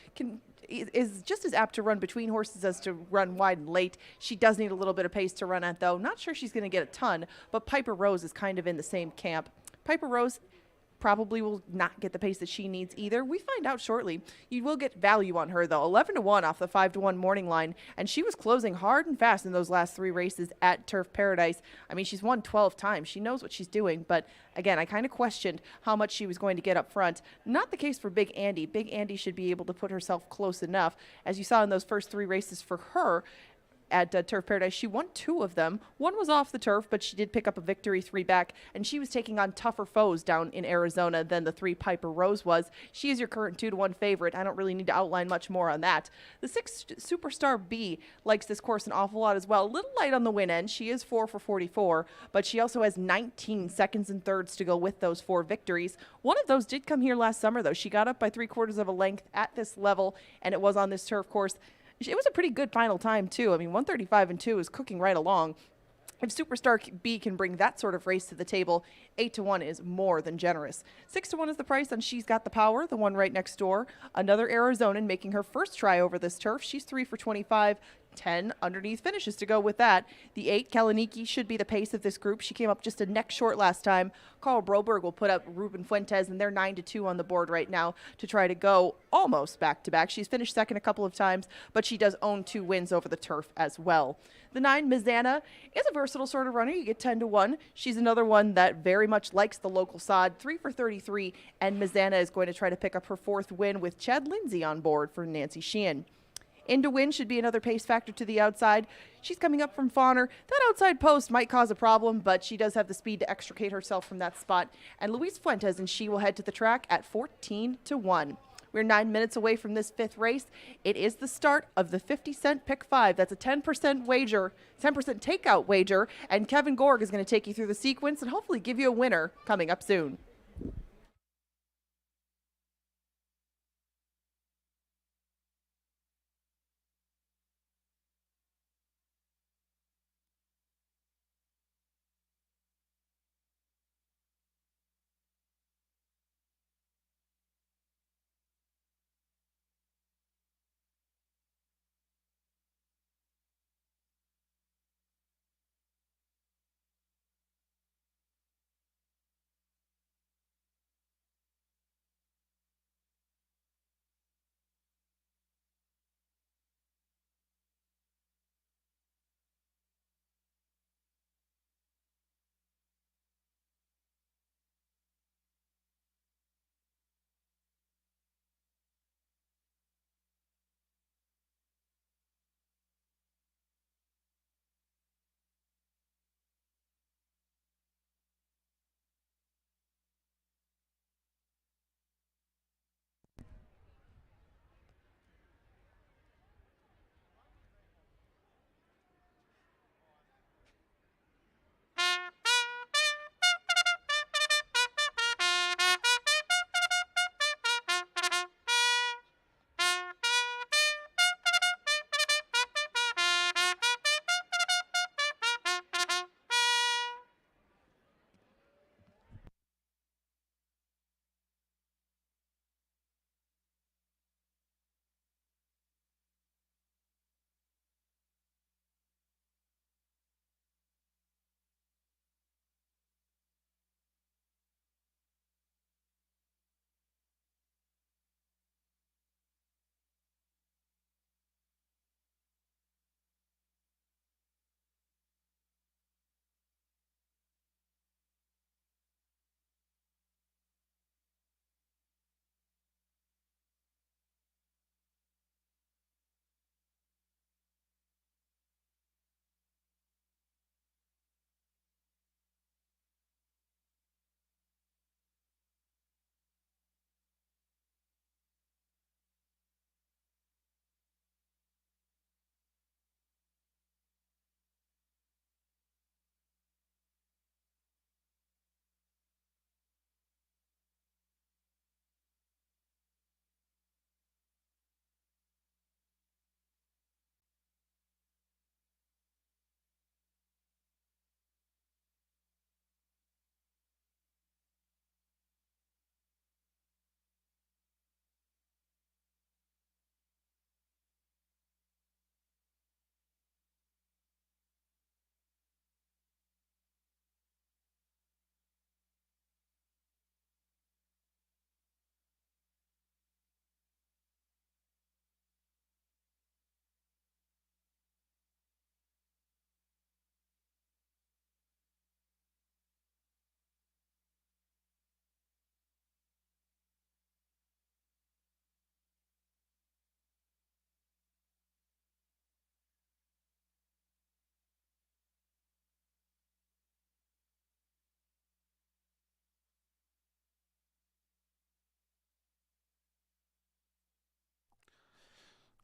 is just as apt to run between horses as to run wide and late. She does need a little bit of pace to run at, though. Not sure she's going to get a ton, but Piper Rose is kind of in the same camp. Piper Rose probably will not get the pace that she needs either. We find out shortly. You will get value on her, though. 11 to 1 off the 5 to 1 morning line, and she was closing hard and fast in those last 3 races at Turf Paradise. I mean, she's won 12 times. She knows what she's doing, but again, I kind of questioned how much she was going to get up front. Not the case for Big Andy. Big Andy should be able to put herself close enough. As you saw in those first 3 races for her, at Turf Paradise, she won 2 of them. 1 was off the turf, but she did pick up a victory 3 back, and she was taking on tougher foes down in Arizona than the 3 Piper Rose was. She is your current 2 to 1 favorite. I don't really need to outline much more on that. The 6 Superstar B likes this course an awful lot as well. A little light on the win end. She is 4 for 44, but she also has 19 seconds and thirds to go with those 4 victories. One of those did come here last summer, though. She got up by 3/4 of a length at this level, and it was on this turf course. It was a pretty good final time, too. I mean, 1:35 and 2 is cooking right along. If Superstar B can bring that sort of race to the table, 8 to 1 is more than generous. 6 to 1 is the price on She's Got the Power, the one right next door. Another Arizonan making her first try over this turf. She's 3 for 25. 10 underneath finishes to go with that. The 8, Kalaniki, should be the pace of this group. She came up just a neck short last time. Carl Broberg will put up Ruben Fuentes, and they're 9 to 2 on the board right now to try to go almost back-to-back. She's finished second a couple of times, but she does own 2 wins over the turf as well. The 9, Mizana, is a versatile sort of runner. You get 10 to 1. She's another one that very much likes the local sod. 3 for 33, and Mizana is going to try to pick up her 4th win with Chad Lindsay on board for Nancy Sheehan. In to Win should be another pace factor to the outside. She's coming up from Fauner. That outside post might cause a problem, but she does have the speed to extricate herself from that spot. And Luis Fuentes and she will head to the track at 14 to 1. We're 9 minutes away from this 5th race. It is the start of the 50-cent pick 5. That's a 10% wager, 10% takeout wager. And Kevin Gorg is going to take you through the sequence and hopefully give you a winner coming up soon.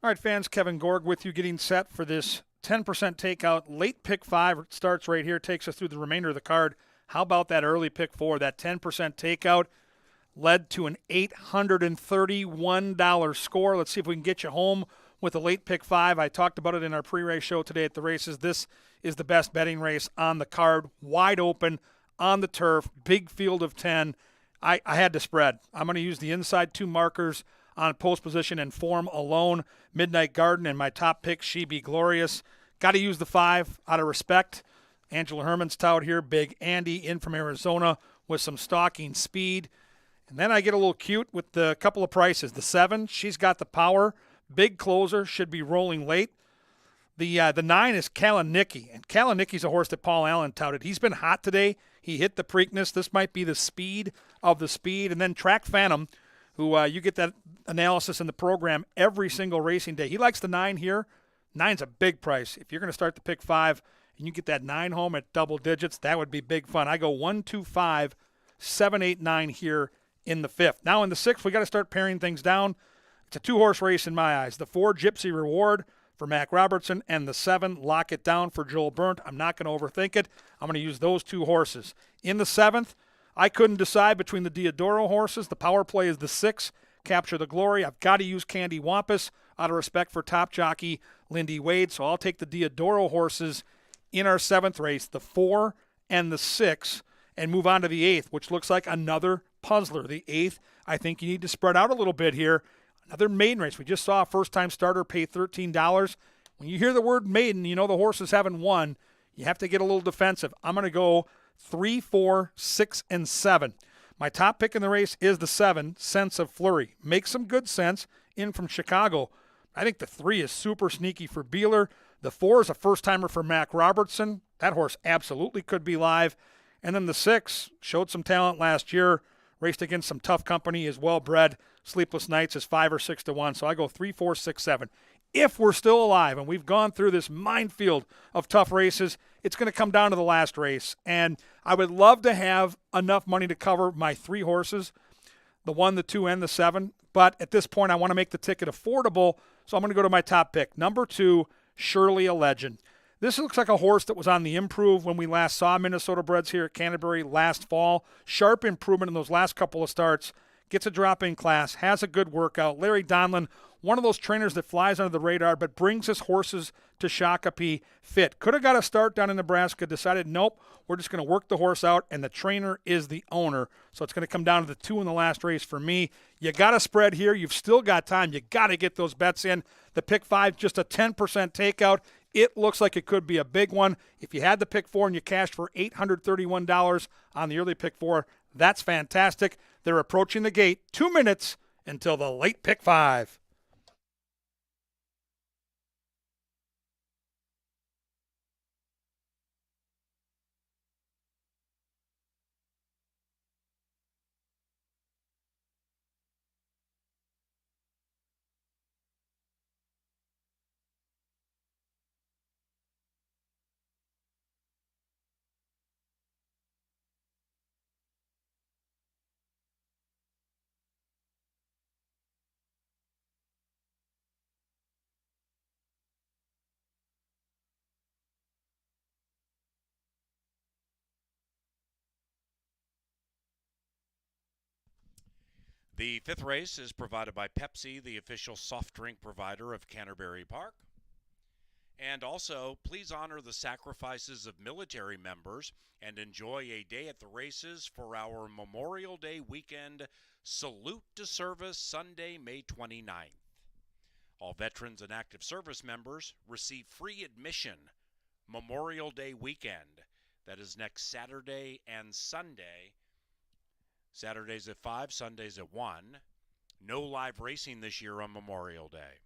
All right, fans, Kevin Gorg with you, getting set for this 10% takeout. Late pick 5 starts right here, takes us through the remainder of the card. How about that early pick 4? That 10% takeout led to an $831 score. Let's see if we can get you home with a late pick 5. I talked about it in our pre-race show today at the races. This is the best betting race on the card. Wide open on the turf, big field of 10. I had to spread. I'm going to use the inside 2 markers on post position and form alone. Midnight Garden and my top pick, She Be Glorious. Got to use the 5 out of respect. Angela Herman's tout here. Big Andy in from Arizona with some stalking speed. And then I get a little cute with the couple of prices. The 7, she's got the power. Big closer, should be rolling late. The 9 is Kalanicki. And Kalanicki's a horse that Paul Allen touted. He's been hot today. He hit the Preakness. This might be the speed of the speed. And then Track Phantom, who you get that analysis in the program every single racing day. He likes the 9 here. 9's a big price. If you're going to start the pick 5 and you get that 9 home at double digits, that would be big fun. I go 1, 2, 5, 7, 8, 9 here in the 5th. Now in the 6th, we got to start paring things down. It's a 2-horse race in my eyes. The 4, Gypsy Reward for Mac Robertson, and the 7, Lock It Down for Joel Burnt. I'm not going to overthink it. I'm going to use those 2 horses. In the 7th, I couldn't decide between the Diodoro horses. The power play is the 6, Capture the Glory. I've got to use Candy Wampus out of respect for top jockey Lindy Wade, so I'll take the Diodoro horses in our 7th race, the 4 and the 6, and move on to the 8th, which looks like another puzzler. The 8th, I think you need to spread out a little bit here. Another maiden race. We just saw a first-time starter pay $13. When you hear the word maiden, you know the horses haven't won. You have to get a little defensive. I'm going to go 3, 4, 6, and 7. My top pick in the race is the 7, Sense of Flurry. Makes some good sense in from Chicago. I think the 3 is super sneaky for Beeler. The 4 is a first-timer for Mac Robertson. That horse absolutely could be live. And then the 6 showed some talent last year, raced against some tough company, is well-bred. Sleepless Nights is 5 or 6 to 1. So I go 3, 4, 6, 7. If we're still alive and we've gone through this minefield of tough races, it's going to come down to the last race. And I would love to have enough money to cover my 3 horses, the 1, the 2, and the 7. But at this point, I want to make the ticket affordable, so I'm going to go to my top pick. Number 2, Surely a Legend. This looks like a horse that was on the improve when we last saw Minnesota breds here at Canterbury last fall. Sharp improvement in those last couple of starts. Gets a drop in class, has a good workout. Larry Donlin, one of those trainers that flies under the radar but brings his horses to Shakopee fit. Could have got a start down in Nebraska, decided nope, we're just going to work the horse out, and the trainer is the owner. So it's going to come down to the 2 in the last race for me. You got to spread here. You've still got time. You got to get those bets in. The pick 5, just a 10% takeout. It looks like it could be a big one. If you had the pick 4 and you cashed for $831 on the early pick 4, that's fantastic. They're approaching the gate. 2 minutes until the late pick 5. The 5th race is provided by Pepsi, the official soft drink provider of Canterbury Park. And also, please honor the sacrifices of military members and enjoy a day at the races for our Memorial Day weekend Salute to Service Sunday, May 29th. All veterans and active service members receive free admission Memorial Day weekend. That is next Saturday and Sunday. Saturdays at 5, Sundays at 1. No live racing this year on Memorial Day.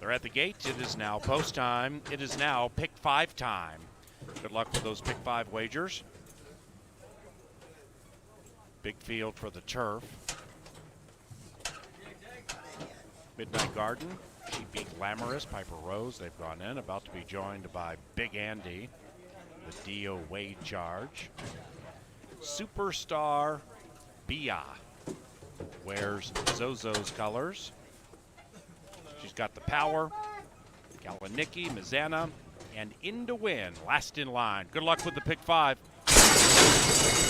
They're at the gate. It is now post time. It is now pick 5 time. Good luck with those pick 5 wagers. Big field for the turf. Midnight Garden. She beat Glamorous. Piper Rose. They've gone in. About to be joined by Big Andy. The Dio Wade charge. Superstar Bia wears Zozo's colors. She's got the power. Kalanicky, Mizana, and In to Win. Last in line. Good luck with the pick 5.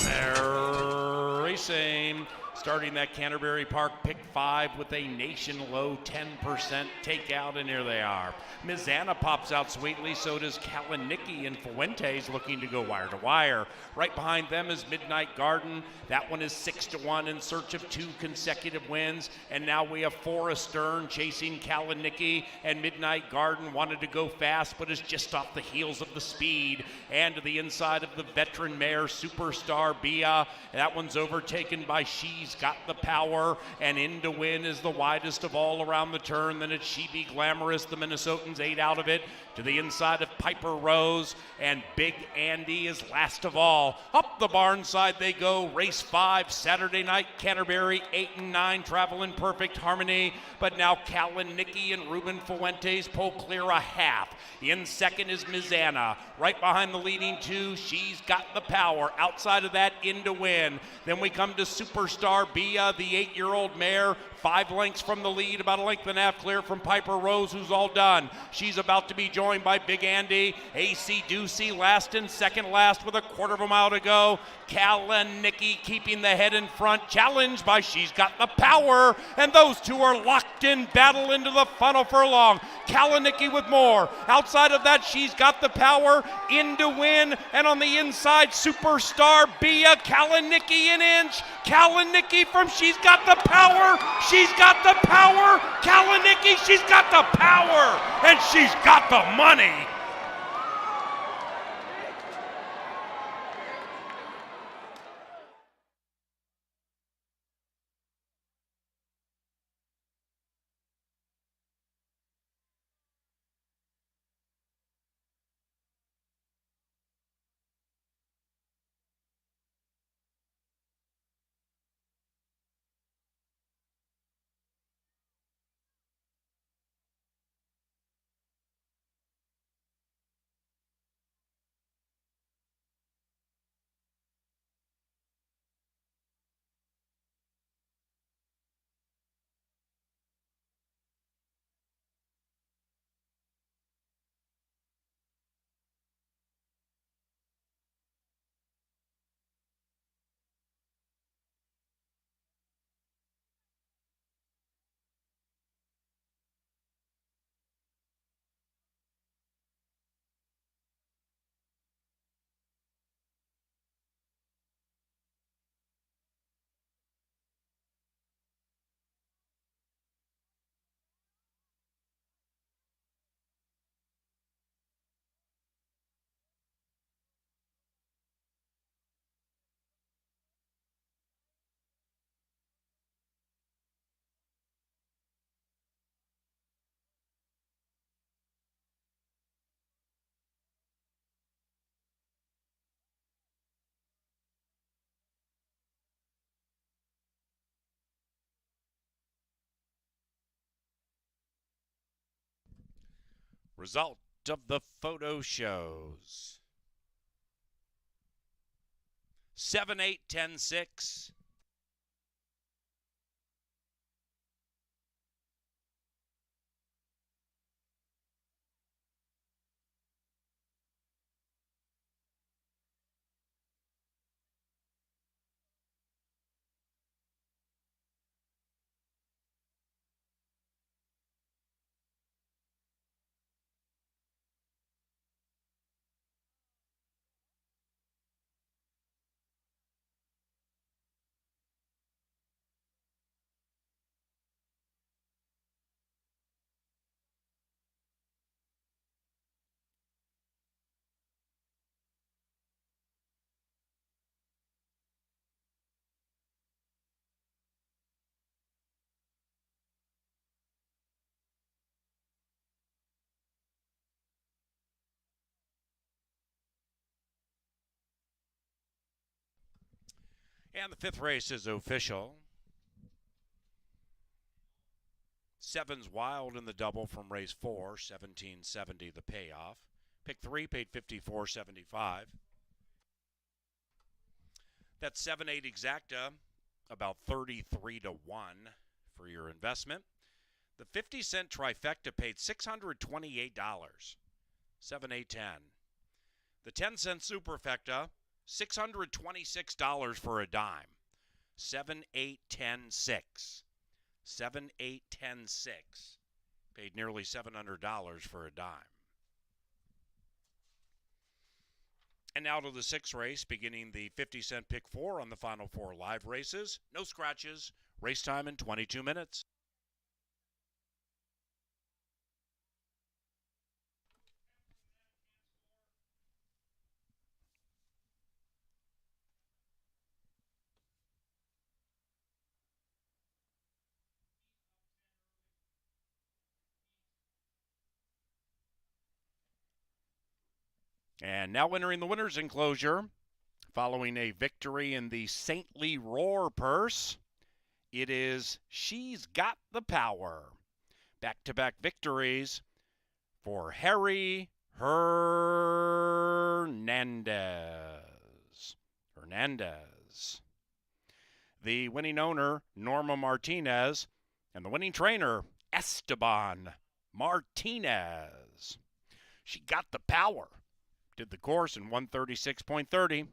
They're racing. Starting that Canterbury Park pick 5 with a nation low 10% takeout, and here they are. Mizana pops out sweetly, so does Kalanicky, and Fuentes looking to go wire to wire. Right behind them is Midnight Garden. That one is 6-1 in search of 2 consecutive wins, and now we have 4 astern chasing Kalanicky, and Midnight Garden wanted to go fast, but is just off the heels of the speed, and to the inside of the veteran mare Superstar Bia. That one's overtaken by She's Got the Power, and In to Win is the widest of all around the turn. Then it's She Be Glamorous, the Minnesotans 8 out of it. To the inside of Piper Rose, and Big Andy is last of all. Up the barn side they go. Race 5, Saturday night, Canterbury, 8 and 9, travel in perfect harmony. But now Kalanicky and Ruben Fuentes pull clear a half. In second is Mizana. Right behind the leading 2, She's Got the Power. Outside of that, In to Win. Then we come to Superstar Bia, the 8-year-old mare. 5 lengths from the lead, about a length and a half clear from Piper Rose, who's all done. She's about to be joined by Big Andy. AC Ducey last and second last with a quarter of a mile to go. Kalanicky keeping the head in front, challenged by She's Got the Power, and those two are locked in battle into the final furlong. Kalanicky with more. Outside of that, She's Got the Power, In to Win, and on the inside, Superstar Bia. Kalanicky an inch. Kalanicky from She's Got the Power. She's got the power. Kalanicky, she's got the power, and she's got the money. Result of the photo shows. 7, 8, 10, 6. And the fifth race is official. Seven's wild in the double from race 4, 1770 the payoff. Pick 3 paid $54.75. That's 7-8 exacta, about 33 to 1 for your investment. The 50-cent trifecta paid $628, 7, 8, 10. The 10-cent superfecta, $626 for a dime, 7, 8, 10, 6. 7, 8, 10, 6. Paid nearly $700 for a dime. And now to the sixth race, beginning the 50-cent pick 4 on the final 4 live races. No scratches. Race time in 22 minutes. And now entering the winner's enclosure, following a victory in the Saintly Roar purse, it is She's Got the Power. Back-to-back victories for Harry Hernandez. The winning owner, Norma Martinez, and the winning trainer, Esteban Martinez. She got the power. Did the course in 136.30.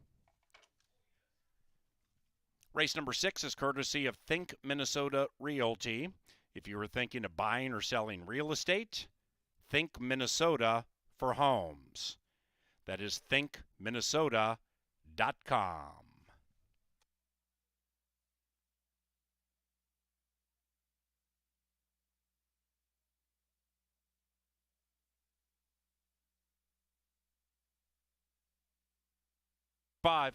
Race number 6 is courtesy of Think Minnesota Realty. If you were thinking of buying or selling real estate, think Minnesota for homes. That is thinkminnesota.com. Five.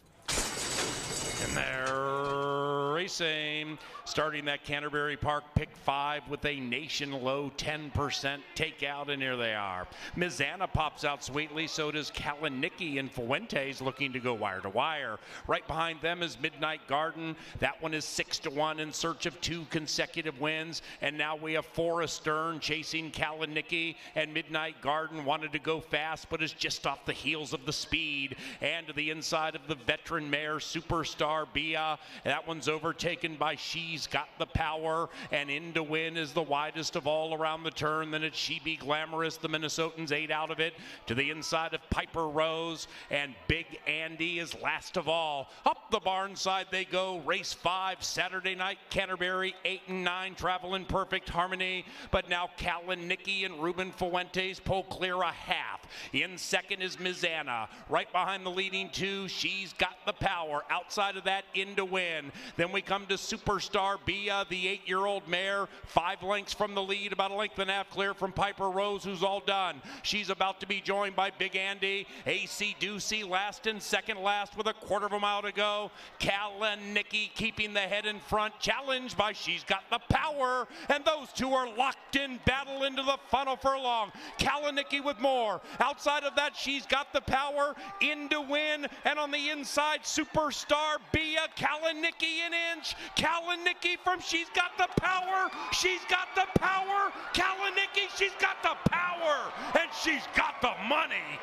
And they're racing. Starting that Canterbury Park pick 5 with a nation low 10% takeout, and here they are. Mizana pops out sweetly, so does Kalinicki and Fuentes looking to go wire to wire. Right behind them is Midnight Garden. That one is 6 to 1 in search of 2 consecutive wins. And now we have Forrest Stern chasing Kalinicki, and Midnight Garden wanted to go fast, but is just off the heels of the speed. And to the inside of the veteran mare, Superstar Bia. That one's overtaken by She's Got the Power, and In to Win is the widest of all around the turn. Then it's She Be Glamorous. The Minnesotans 8 out of it. To the inside of Piper Rose, and Big Andy is last of all. Up the barn side they go. Race 5, Saturday night, Canterbury, 8 and 9, travel in perfect harmony. But now Kalinicki and Ruben Fuentes pull clear a half. In second is Mizana. Right behind the leading 2, She's Got the Power. Outside of that, In to Win. Then we come to Superstar Bia, the 8-year-old mare, 5 lengths from the lead, about a length and a half clear from Piper Rose, who's all done. She's about to be joined by Big Andy. AC Ducey last and second last with a quarter of a mile to go. Kalinicki keeping the head in front, challenged by She's Got the Power, and those two are locked in battle into the final furlong. Kalinicki with more. Outside of that, She's Got the Power, In to Win, and on the inside, Superstar Bia, Kalinicki an inch. Kalinicki from She's Got the Power. She's got the power. Kalinicki, she's got the power, and she's got the money.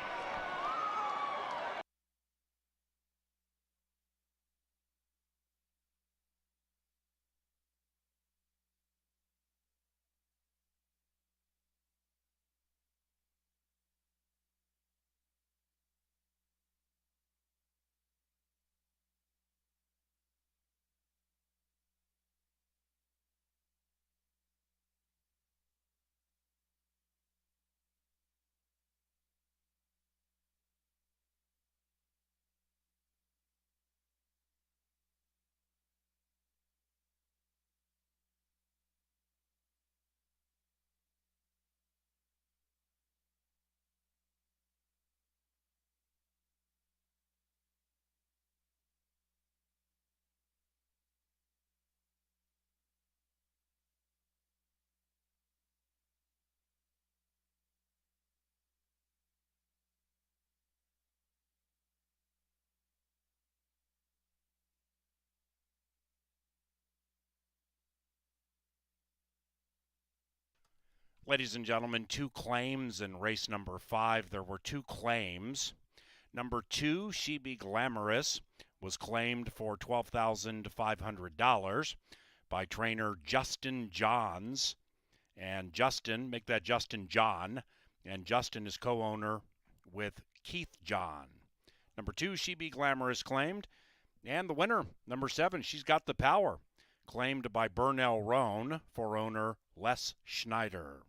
Ladies and gentlemen, 2 claims in race number 5. There were 2 claims. Number 2, She Be Glamorous, was claimed for $12,500 by trainer Justin Johns. And Justin, make that Justin John, and Justin is co-owner with Keith John. Number 2, She Be Glamorous, claimed. And the winner, number 7, She's Got the Power, claimed by Burnell Roan for owner Les Schneider.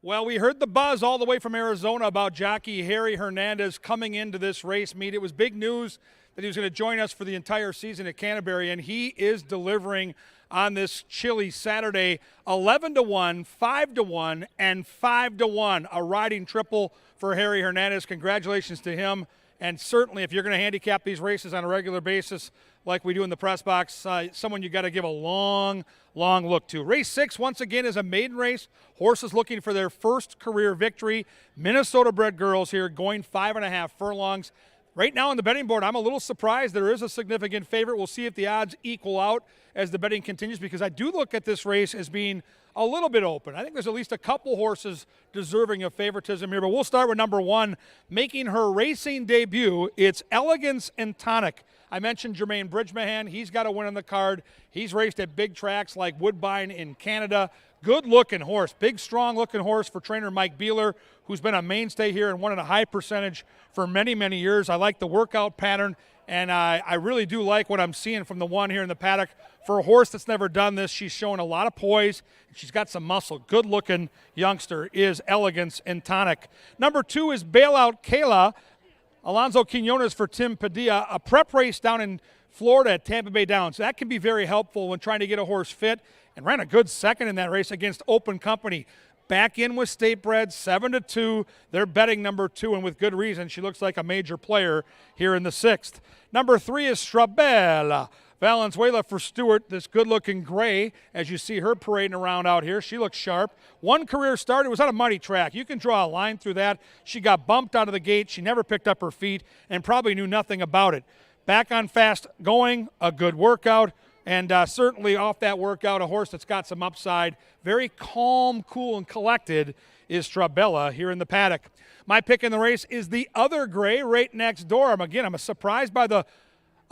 Well, we heard the buzz all the way from Arizona about jockey Harry Hernandez coming into this race meet. It was big news that he was going to join us for the entire season at Canterbury, and he is delivering on this chilly Saturday. 11-1, 5-1, and 5-1. A riding triple for Harry Hernandez. Congratulations to him. And certainly, if you're going to handicap these races on a regular basis like we do in the press box, someone you got to give a long look to. Race 6, once again, is a maiden race. Horses looking for their first career victory. Minnesota-bred girls here going 5.5 furlongs. Right now on the betting board, I'm a little surprised there is a significant favorite. We'll see if the odds equal out as the betting continues, because I do look at this race as being a little bit open. I think there's at least a couple horses deserving of favoritism here, but we'll start with number 1, making her racing debut. It's Elegance and Tonic. I mentioned Jermaine Bridgemahan. He's got a win on the card. He's raced at big tracks like Woodbine in Canada. Good-looking horse, big, strong-looking horse for trainer Mike Beeler, who's been a mainstay here and won at a high percentage for many, many years. I like the workout pattern, and I really do like what I'm seeing from the one here in the paddock. For a horse that's never done this, she's showing a lot of poise. She's got some muscle. Good-looking youngster is Elegance and Tonic. Number 2 is Bailout Kayla. Alonzo Quinones for Tim Padilla. A prep race down in Florida at Tampa Bay Downs. That can be very helpful when trying to get a horse fit, and ran a good second in that race against Open Company. Back in with State Bred, 7-2. They're betting number 2, and with good reason. She looks like a major player here in the 6th. Number 3 is Strabella. Valenzuela for Stewart, this good-looking gray, as you see her parading around out here. She looks sharp. One career start, it was on a muddy track. You can draw a line through that. She got bumped out of the gate. She never picked up her feet and probably knew nothing about it. Back on fast going, a good workout, and certainly off that workout, a horse that's got some upside. Very calm, cool, and collected is Strabella here in the paddock. My pick in the race is the other gray right next door. I'm surprised by the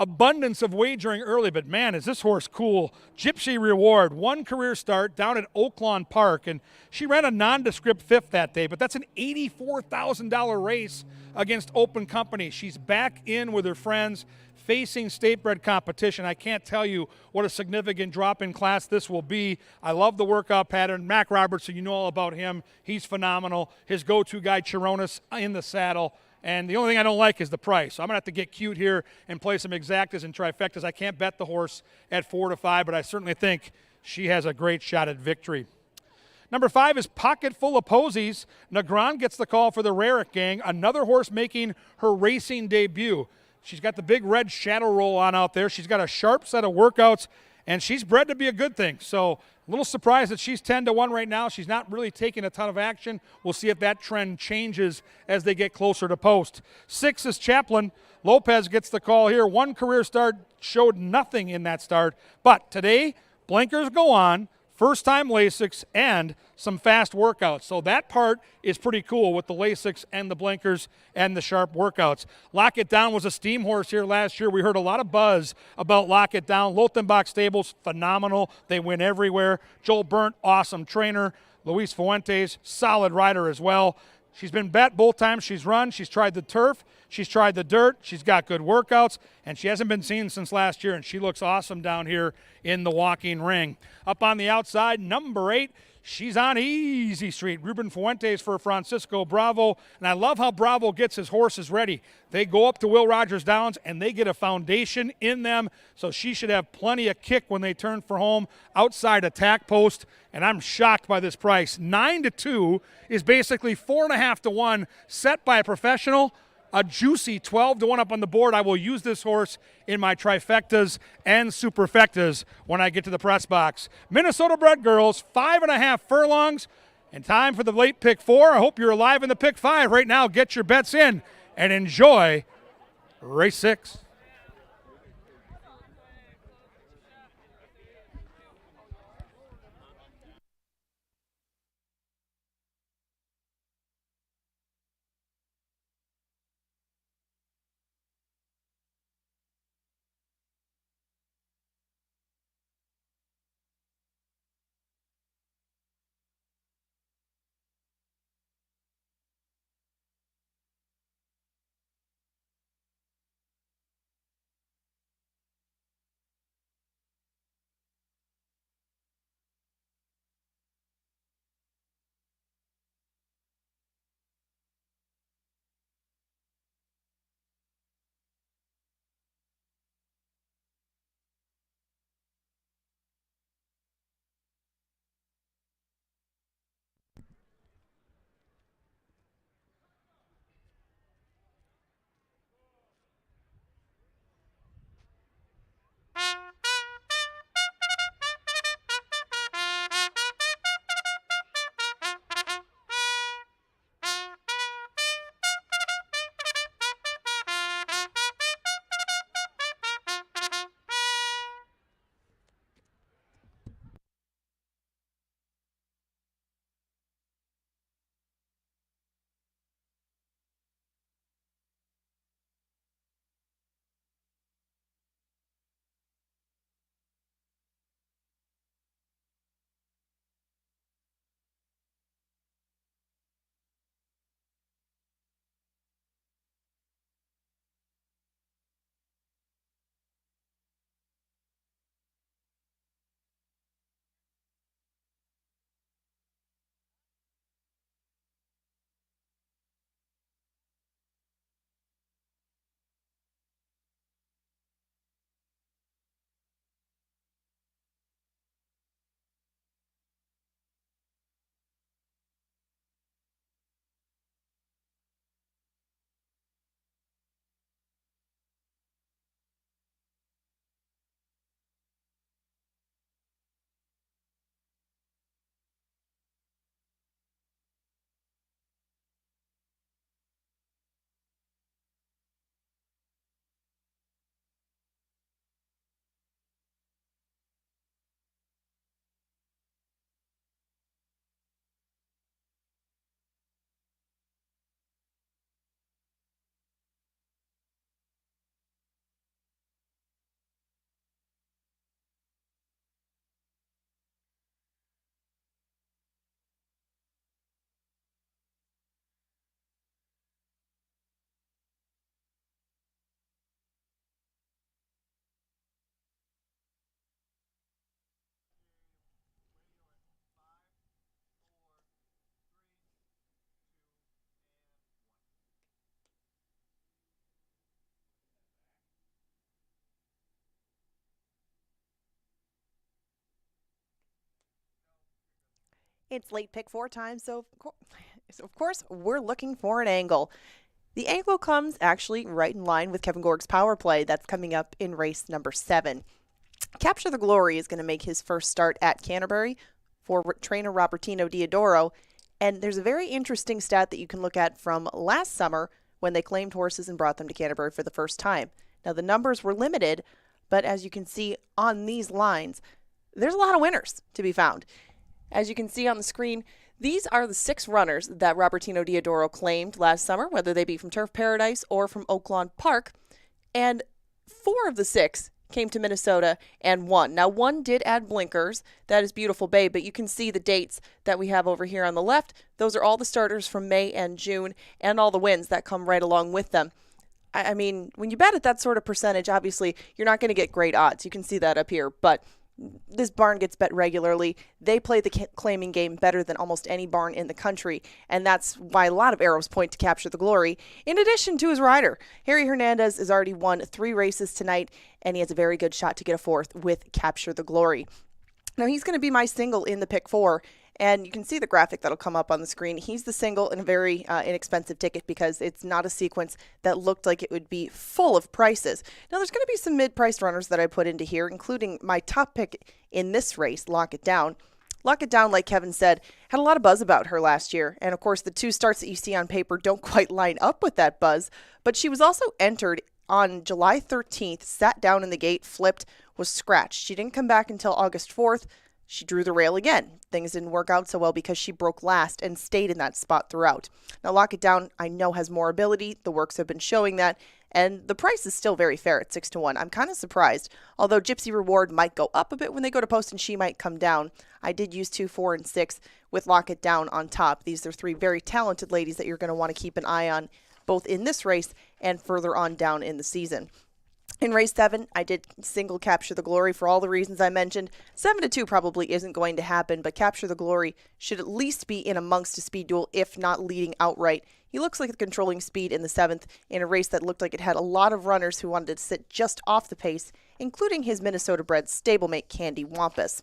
abundance of wagering early, but man, is this horse cool. Gypsy Reward, one career start down at Oaklawn Park, and she ran a nondescript 5th that day, but that's an $84,000 race against Open Company. She's back in with her friends, facing state-bred competition. I can't tell you what a significant drop in class this will be. I love the workout pattern. Mac Robertson, you know all about him. He's phenomenal. His go-to guy, Chironis, in the saddle. And the only thing I don't like is the price. So I'm going to have to get cute here and play some exactas and trifectas. I can't bet the horse at 4-5, but I certainly think she has a great shot at victory. Number 5 is Pocket Full of Posies. Negron gets the call for the Rarick gang, another horse making her racing debut. She's got the big red shadow roll on out there. She's got a sharp set of workouts, and she's bred to be a good thing. So a little surprised that she's 10-1 right now. She's not really taking a ton of action. We'll see if that trend changes as they get closer to post. 6 is Chaplin. Lopez gets the call here. One career start, showed nothing in that start. But today, blinkers go on, first-time Lasix, and some fast workouts. So that part is pretty cool with the Lasix and the blinkers and the sharp workouts. Lock It Down was a steam horse here last year. We heard a lot of buzz about Lock It Down. Lothenbach Stables, phenomenal. They win everywhere. Joel Burnt, awesome trainer. Luis Fuentes, solid rider as well. She's been bet both times she's run. She's tried the turf. She's tried the dirt. She's got good workouts, and she hasn't been seen since last year, and she looks awesome down here in the walking ring. Up on the outside, number 8, she's on easy street. Ruben Fuentes for Francisco Bravo, and I love how Bravo gets his horses ready. They go up to Will Rogers Downs, and they get a foundation in them, so she should have plenty of kick when they turn for home outside attack post, and I'm shocked by this price. 9-2 is basically 4.5-1 set by a professional. A juicy 12-1 up on the board. I will use this horse in my trifectas and superfectas when I get to the press box. Minnesota-bred girls, 5.5 furlongs, and time for the late pick 4. I hope you're alive in the pick 5 right now. Get your bets in and enjoy race 6. It's late pick 4 time, so of course we're looking for an angle. The angle comes actually right in line with Kevin Gorg's power play that's coming up in race number 7. Capture the Glory is going to make his first start at Canterbury for trainer Robertino Diodoro, and there's a very interesting stat that you can look at from last summer when they claimed horses and brought them to Canterbury for the first time. Now the numbers were limited, but as you can see on these lines, there's a lot of winners to be found. As you can see on the screen, these are the 6 runners that Robertino Diodoro claimed last summer, whether they be from Turf Paradise or from Oaklawn Park. And 4 of the 6 came to Minnesota and won. Now, 1 did add blinkers. That is Beautiful Babe, but you can see the dates that we have over here on the left. Those are all the starters from May and June and all the wins that come right along with them. I mean, when you bet at that sort of percentage, obviously, you're not going to get great odds. You can see that up here, but this barn gets bet regularly. They play the claiming game better than almost any barn in the country, and that's why a lot of arrows point to Capture the Glory, in addition to his rider. Harry Hernandez has already won 3 races tonight, and he has a very good shot to get a 4th with Capture the Glory. Now, he's going to be my single in the pick 4, and you can see the graphic that'll come up on the screen. He's the single in a very inexpensive ticket because it's not a sequence that looked like it would be full of prices. Now, there's going to be some mid-priced runners that I put into here, including my top pick in this race, Lock It Down. Lock It Down, like Kevin said, had a lot of buzz about her last year. And, of course, the 2 starts that you see on paper don't quite line up with that buzz. But she was also entered on July 13th, sat down in the gate, flipped, was scratched. She didn't come back until August 4th. She drew the rail again. Things didn't work out so well because she broke last and stayed in that spot throughout. Now, Lock It Down, I know, has more ability. The works have been showing that. And the price is still very fair at 6-1. I'm kind of surprised. Although Gypsy Reward might go up a bit when they go to post and she might come down. I did use 2, 4, and 6 with Lock It Down on top. These are 3 very talented ladies that you're going to want to keep an eye on both in this race and further on down in the season. In race 7, I did single Capture the Glory for all the reasons I mentioned. 7-2 probably isn't going to happen, but Capture the Glory should at least be in amongst a speed duel, if not leading outright. He looks like the controlling speed in the 7th in a race that looked like it had a lot of runners who wanted to sit just off the pace, including his Minnesota-bred stablemate Candy Wampus.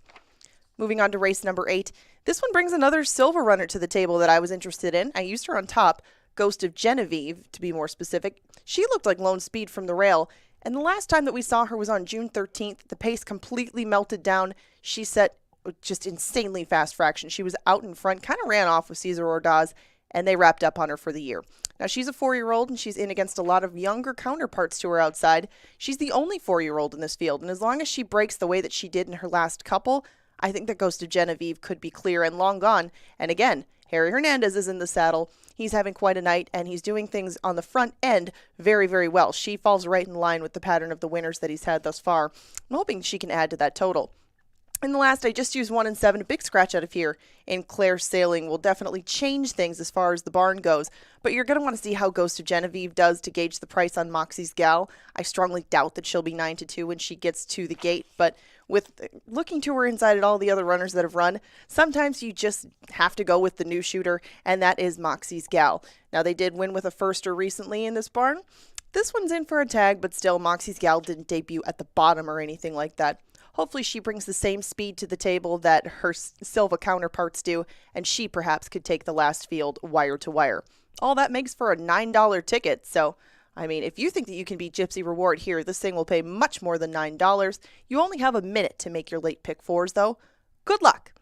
Moving on to race number 8, this one brings another silver runner to the table that I was interested in. I used her on top, Ghost of Genevieve, to be more specific. She looked like lone speed from the rail, and the last time that we saw her was on June 13th. The pace completely melted down. She set just insanely fast fraction. She was out in front, kind of ran off with Cesar Ordaz, and they wrapped up on her for the year. Now, she's a 4-year-old, and she's in against a lot of younger counterparts to her outside. She's the only 4-year-old in this field, and as long as she breaks the way that she did in her last couple, I think that Ghost of Genevieve could be clear and long gone. And again, Harry Hernandez is in the saddle. He's having quite a night, and he's doing things on the front end very, very well. She falls right in line with the pattern of the winners that he's had thus far. I'm hoping she can add to that total. In the last, I just used 1 and 7, a big scratch out of here, and Claire Sailing will definitely change things as far as the barn goes, but you're going to want to see how Ghost of Genevieve does to gauge the price on Moxie's Gal. I strongly doubt that she'll be 9-2 when she gets to the gate, but with looking to her inside at all the other runners that have run, sometimes you just have to go with the new shooter, and that is Moxie's Gal. Now, they did win with a firster recently in this barn. This one's in for a tag, but still, Moxie's Gal didn't debut at the bottom or anything like that. Hopefully she brings the same speed to the table that her Silva counterparts do, and she perhaps could take the last field wire to wire. All that makes for a $9 ticket, so, I mean, if you think that you can beat Gypsy Reward here, this thing will pay much more than $9. You only have a minute to make your late pick 4s, though. Good luck!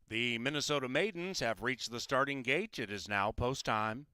The Minnesota Maidens have reached the starting gate. It is now post time.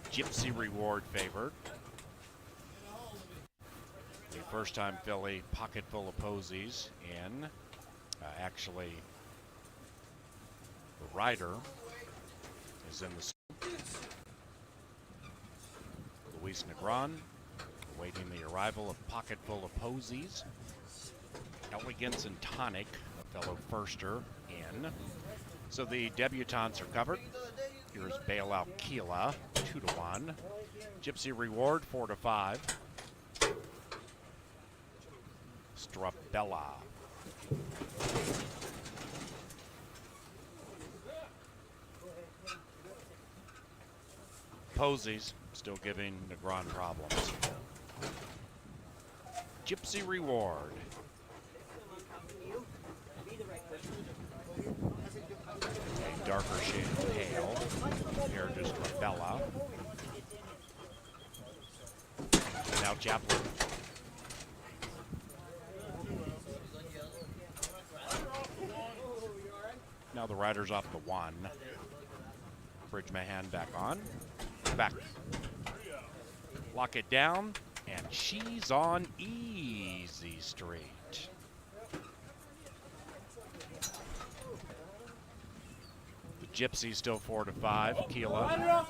Gypsy Reward favored. The first-time filly, pocket full of posies in. Actually, the rider is in the Luis Negron, awaiting the arrival of pocket full of posies. Elegance and Tonic, a fellow firster, in. So the debutantes are covered. Here's Bailout Keela, 2-1. Gypsy Reward, 4-5. Strabella. Posies still giving Negron problems. Gypsy Reward. A darker shade of pale compared to Strabella. Now Chaplin. Now the rider's off the 1. Bridge Mahan back on. Back. Lock it down, and she's on Easy Street. The Gypsy still 4-5. Keela.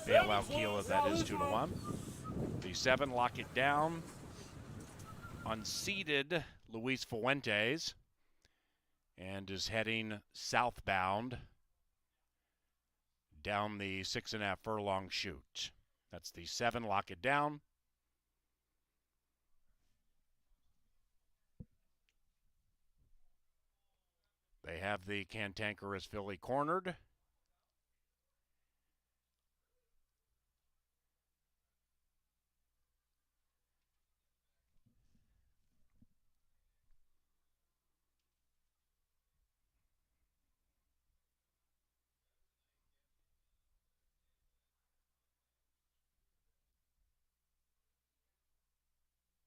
Bailout Keela, that is 2-1. The 7, Lock It Down. Unseated Luis Fuentes, and is heading southbound down the 6.5 furlong chute. That's the 7, Lock It Down. They have the Cantankerous filly cornered.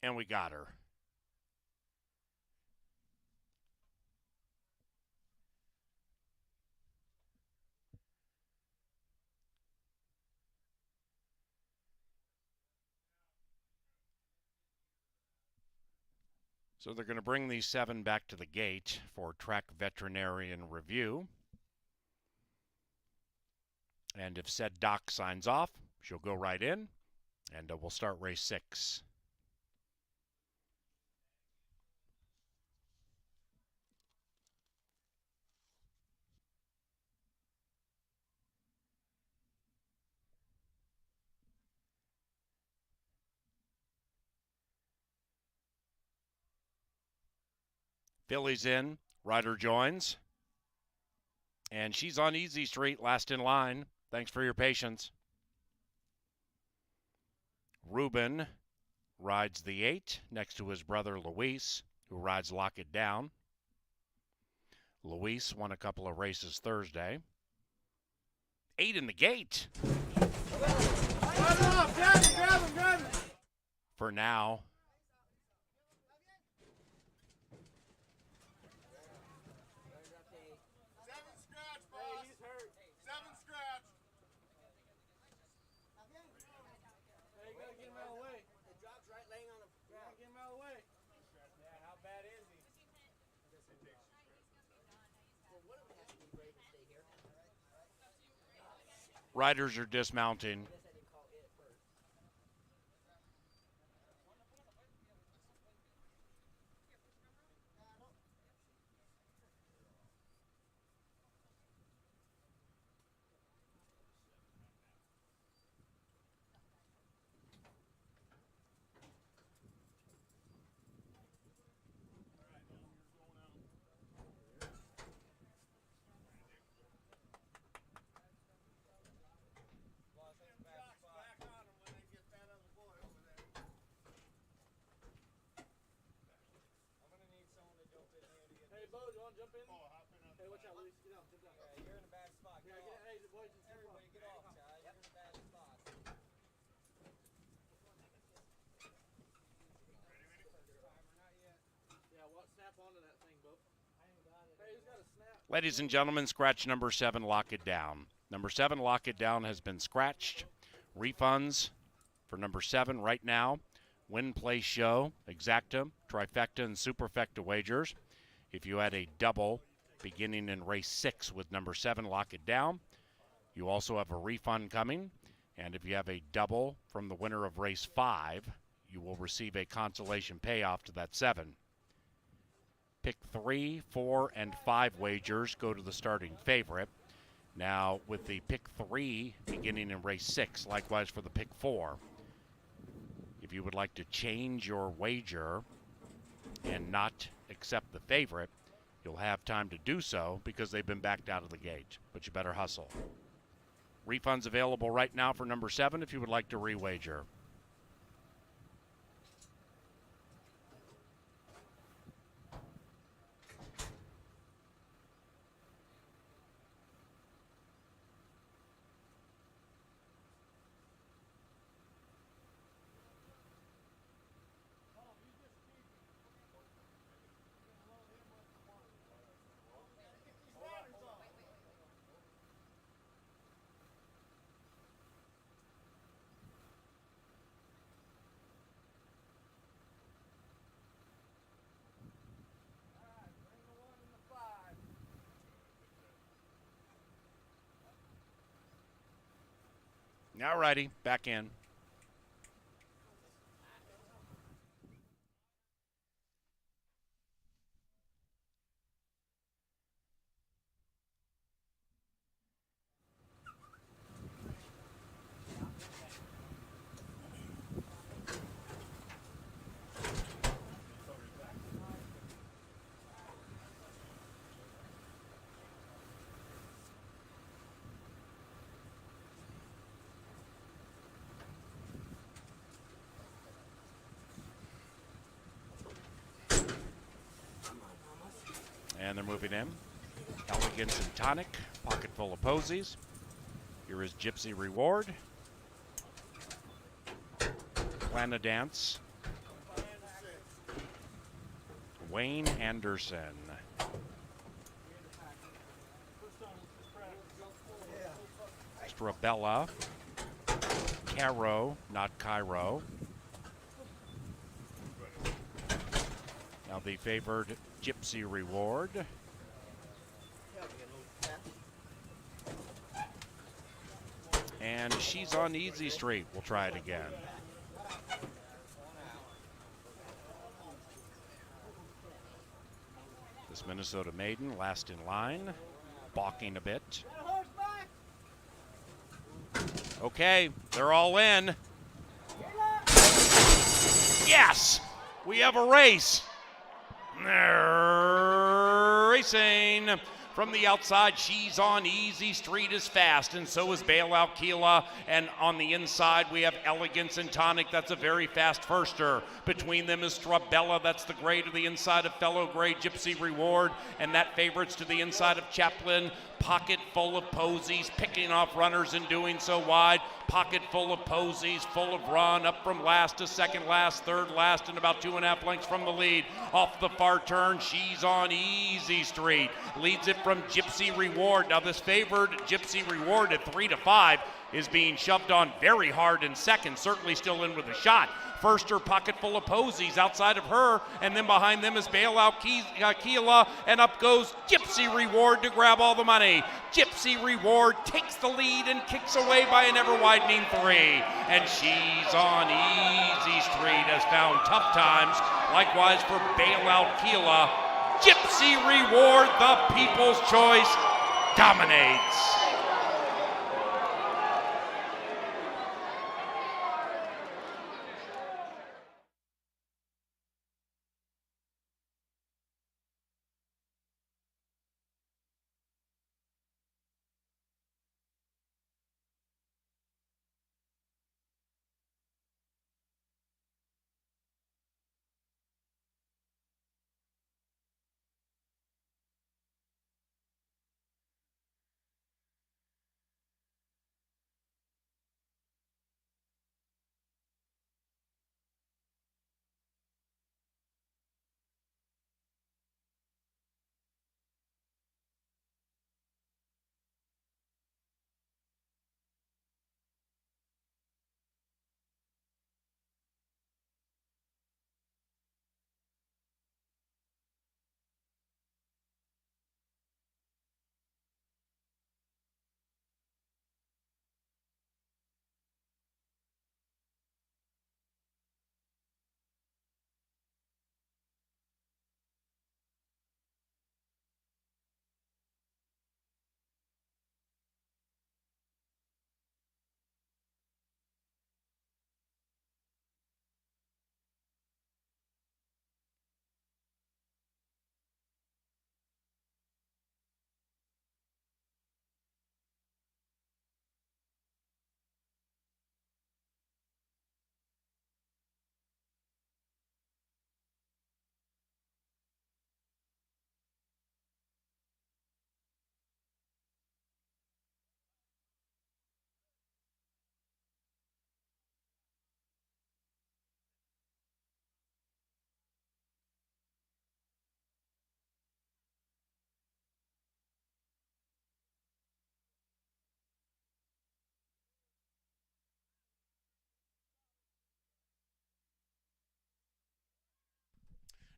And we got her. So they're going to bring these 7 back to the gate for track veterinarian review. And if said doc signs off, she'll go right in, and we'll start race 6. Filly's in, rider joins, and she's on Easy Street, last in line. Thanks for your patience. Ruben rides the 8 next to his brother Luis, who rides Lock It Down. Luis won a couple of races Thursday. 8 in the gate. For now. Riders are dismounting. Ladies and gentlemen, scratch number 7, Lock It Down. Number 7, Lock It Down has been scratched. Refunds for number 7 right now. Win, play, show, exacta, trifecta, and superfecta wagers. If you had a double beginning in race 6 with number 7, Lock It Down, you also have a refund coming. And if you have a double from the winner of race 5, you will receive a consolation payoff to that 7. Pick 3, 4, and 5 wagers go to the starting favorite. Now, with the pick 3 beginning in race 6, likewise for the pick 4, if you would like to change your wager and not accept the favorite, you'll have time to do so because they've been backed out of the gate. But you better hustle. Refunds available right now for number 7 if you would like to re-wager. All righty, back in. And they're moving in. Elegance and Tonic, pocket full of posies. Here is Gypsy Reward. Plana Dance. Wayne Anderson. Strabella. Caro, not Cairo. Now the favored Gypsy Reward. And she's on Easy Street. We'll try it again. This Minnesota maiden, last in line, balking a bit. Okay, they're all in. Yes! We have a race. Racing from the outside. She's on Easy Street is fast, and so is Bailout Keela. And on the inside, we have Elegance and Tonic. That's a very fast firster. Between them is Strabella. That's the gray to the inside of Fellow Gray, Gypsy Reward. And that favorites to the inside of Chaplin. Pocket full of posies, picking off runners and doing so wide. Pocket full of posies, full of run, up from last to second last, third last, and about 2.5 lengths from the lead. Off the far turn, she's on Easy Street. Leads it from Gypsy Reward. Now this favored Gypsy Reward at 3 to 5 is being shoved on very hard in second, certainly still in with a shot. First, her pocket full of posies outside of her, and then behind them is Bailout Keela, and up goes Gypsy Reward to grab all the money. Gypsy Reward takes the lead and kicks away by an ever-widening 3, and she's on Easy Street, has found tough times. Likewise for Bailout Keela. Gypsy Reward, the people's choice, dominates.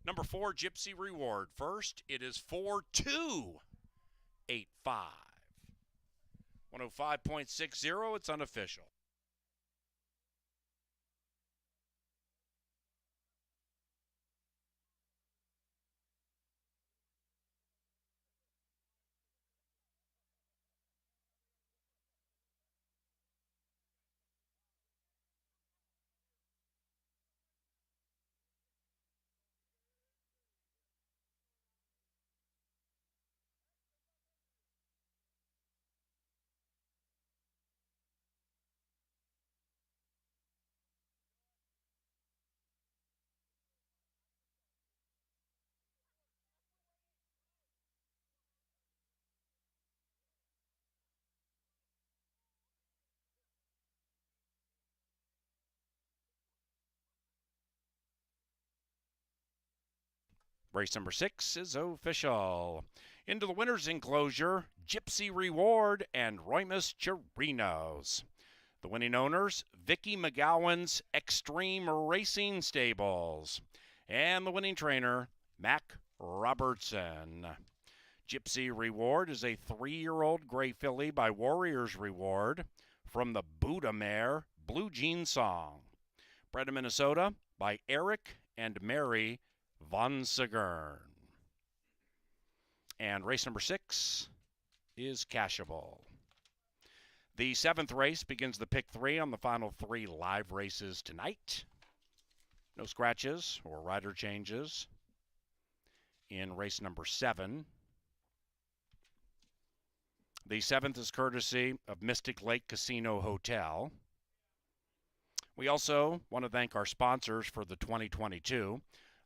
Number 4, Gypsy Reward. First, it is 4-2-8-5. 105.60, it's unofficial. Race number 6 is official. Into the winner's enclosure, Gypsy Reward and Roymus Chirinos. The winning owners, Vicky McGowan's Extreme Racing Stables. And the winning trainer, Mac Robertson. Gypsy Reward is a 3-year-old gray filly by Warriors Reward from the Buddha mare Blue Jean Song. Bred in Minnesota by Eric and Mary Von Segern. And race number 6 is cashable. The 7th race begins the pick 3 on the final 3 live races tonight. No scratches or rider changes in race number 7. The 7th is courtesy of Mystic Lake Casino Hotel. We also want to thank our sponsors for the 2022.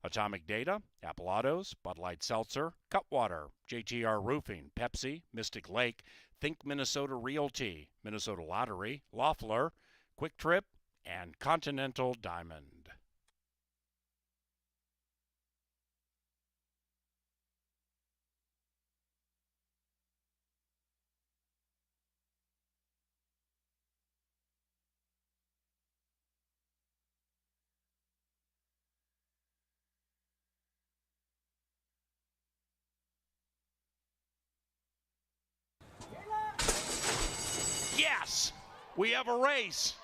Atomic Data, Apple Autos, Bud Light Seltzer, Cutwater, JTR Roofing, Pepsi, Mystic Lake, Think Minnesota Realty, Minnesota Lottery, Loeffler, Quick Trip, and Continental Diamond. Yes, we have a race.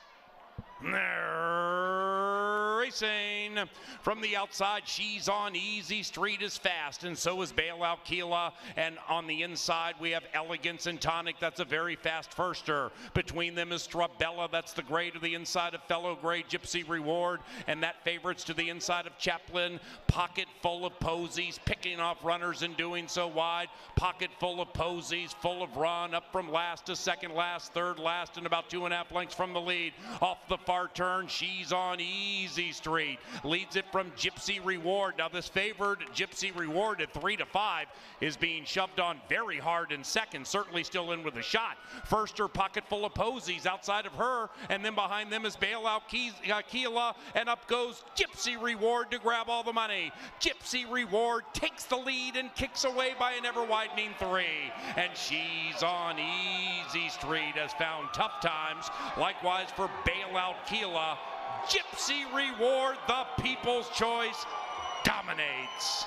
Racing from the outside, She's on Easy Street is fast, and so is Bailout Keela. And on the inside, we have Elegance and Tonic. That's a very fast firster. Between them is Strabella. That's the gray to the inside of Fellow Gray, Gypsy Reward. And that favorites to the inside of Chaplin. Pocket full of posies, picking off runners and doing so wide. Pocket full of posies, full of run, up from last to second last, third last, and about 2.5 lengths from the lead. Off the far turn, She's on Easy Street. Leads it from Gypsy Reward. Now this favored Gypsy Reward at 3-5 is being shoved on very hard in second. Certainly still in with a shot. First, her Pocket Full of Posies outside of her. And then behind them is Bailout Keela. And up goes Gypsy Reward to grab all the money. Gypsy Reward takes the lead and kicks away by an ever-widening 3. And She's on Easy Street has found tough times. Likewise for Bailout Keela. Gypsy Reward, the people's choice, dominates.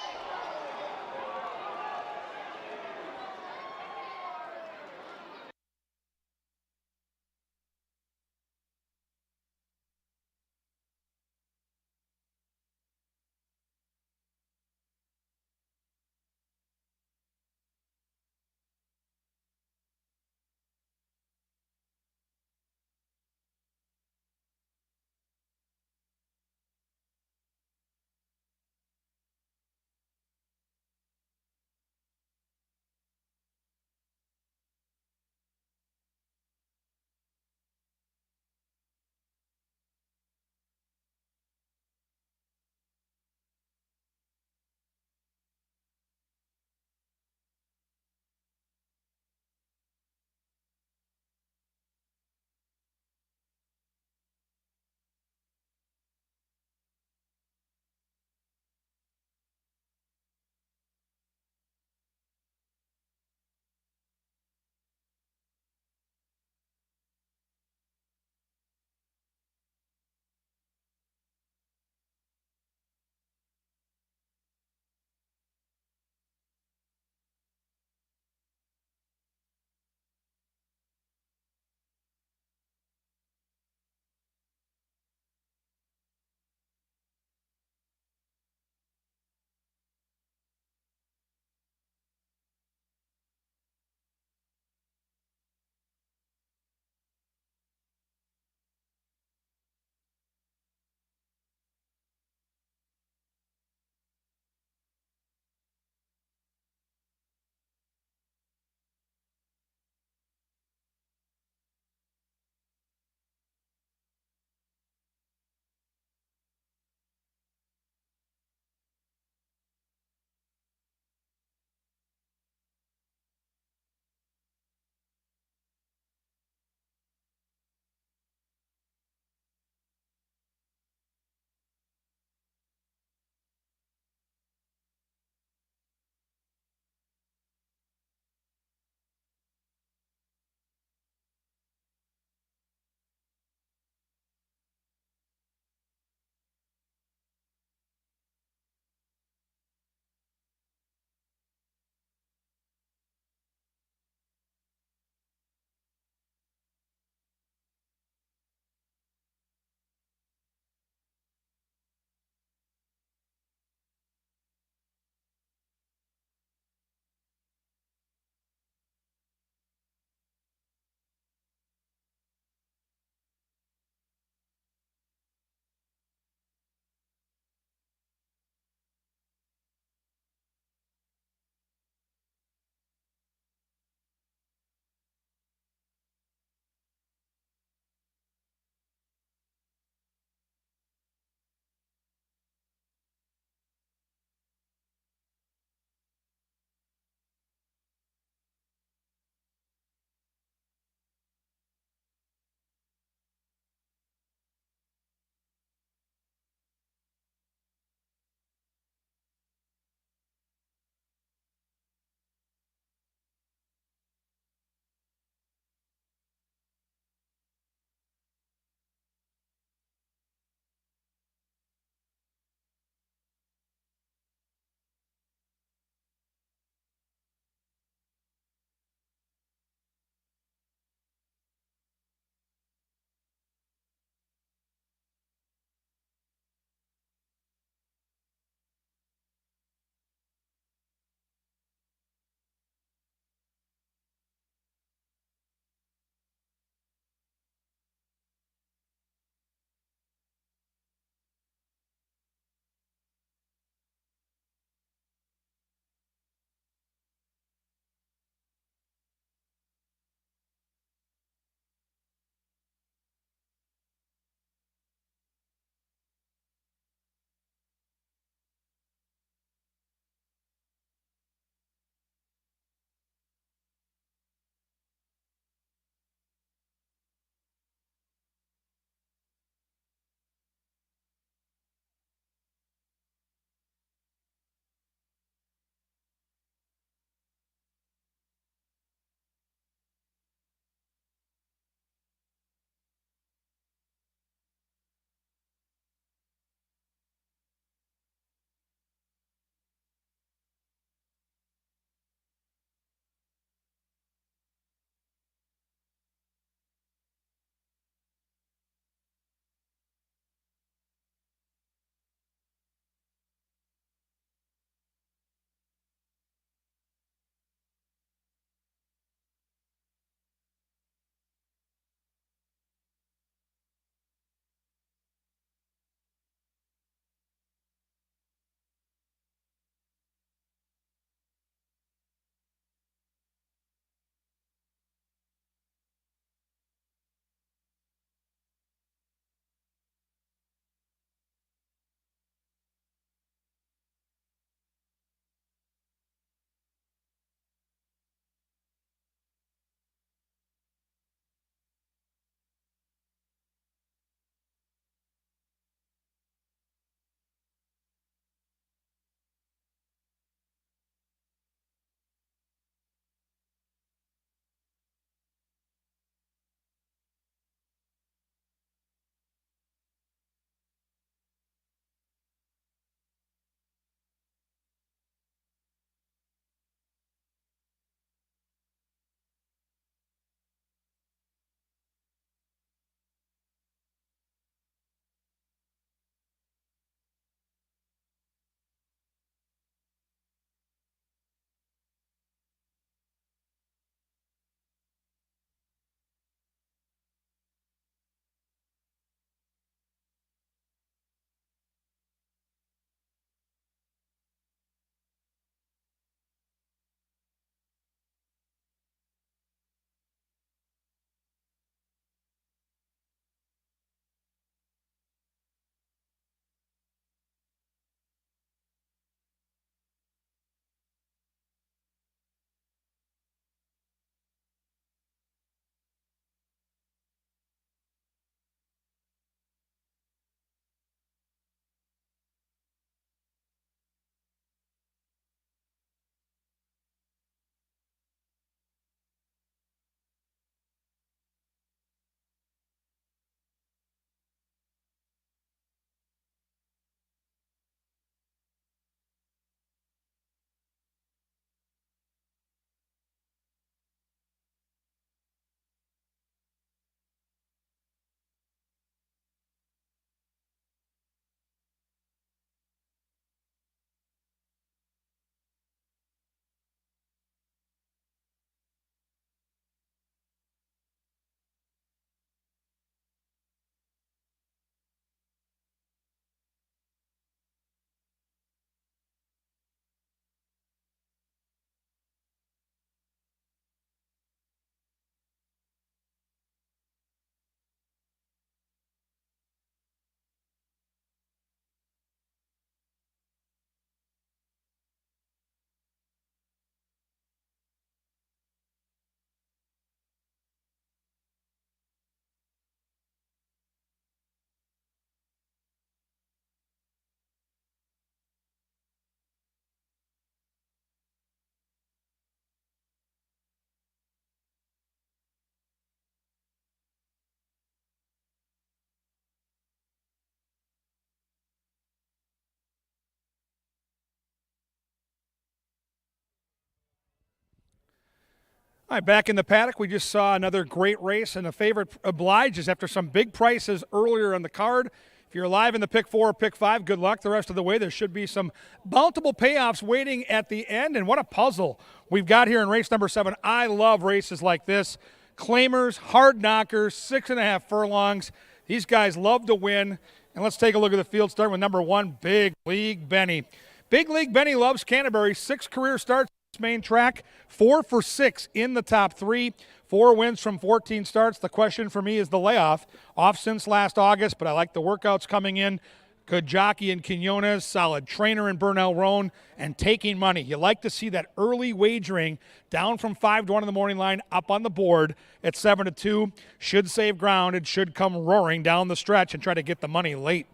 All right, back in the paddock, we just saw another great race, and the favorite obliges after some big prices earlier on the card. If you're alive in the pick 4 or pick 5, good luck the rest of the way. There should be some bountiful payoffs waiting at the end, and what a puzzle we've got here in race number 7. I love races like this. Claimers, hard knockers, 6.5 furlongs. These guys love to win. And let's take a look at the field, starting with number 1, Big League Benny. Big League Benny loves Canterbury. 6 career starts. Main track, 4 for 6 in the top 3, 4 wins from 14 starts. The question for me is the layoff. Off since last August, but I like the workouts coming in. Good jockey in Quinones, solid trainer in Bernal Roan, and taking money. You like to see that early wagering down from 5 to 1 in the morning line up on the board at 7 to 2. Should save ground. It should come roaring down the stretch and try to get the money late.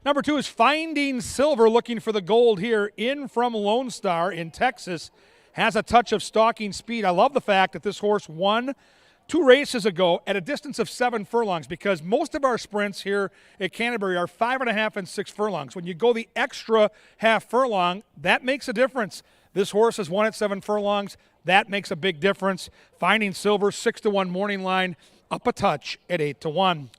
Number 2 is Finding Silver, looking for the gold here in from Lone Star in Texas. Has a touch of stalking speed. I love the fact that this horse won 2 races ago at a distance of 7 furlongs, because most of our sprints here at Canterbury are 5.5 and 6 furlongs. When you go the extra half furlong, that makes a difference. This horse has won at 7 furlongs. That makes a big difference. Finding Silver, 6 to 1 morning line, up a touch at 8 to 1.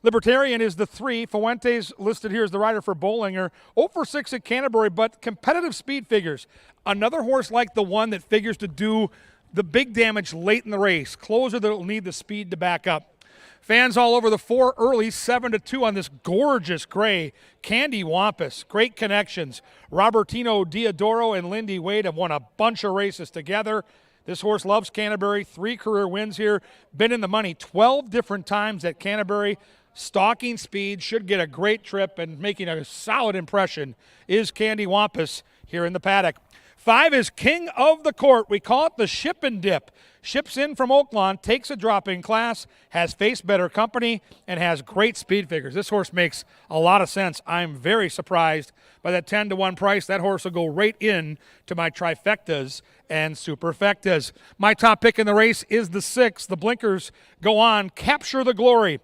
Libertarian is the 3. Fuentes listed here as the rider for Bollinger. 0 for 6 at Canterbury, but competitive speed figures. Another horse like the one that figures to do the big damage late in the race. Closer that will need the speed to back up. Fans all over the 4 early, 7 to 2 on this gorgeous gray Candy Wampus. Great connections. Robertino Diodoro and Lindy Wade have won a bunch of races together. This horse loves Canterbury. 3 career wins here. Been in the money 12 different times at Canterbury. Stalking speed, should get a great trip, and making a solid impression is Candy Wampus here in the paddock. 5 is King of the Court. We call it the ship and dip. Ships in from Oaklawn, takes a drop in class, has faced better company, and has great speed figures. This horse makes a lot of sense. I'm very surprised by that 10 to 1 price. That horse will go right in to my trifectas and superfectas. My top pick in the race is the 6. The blinkers go on. Capture the Glory.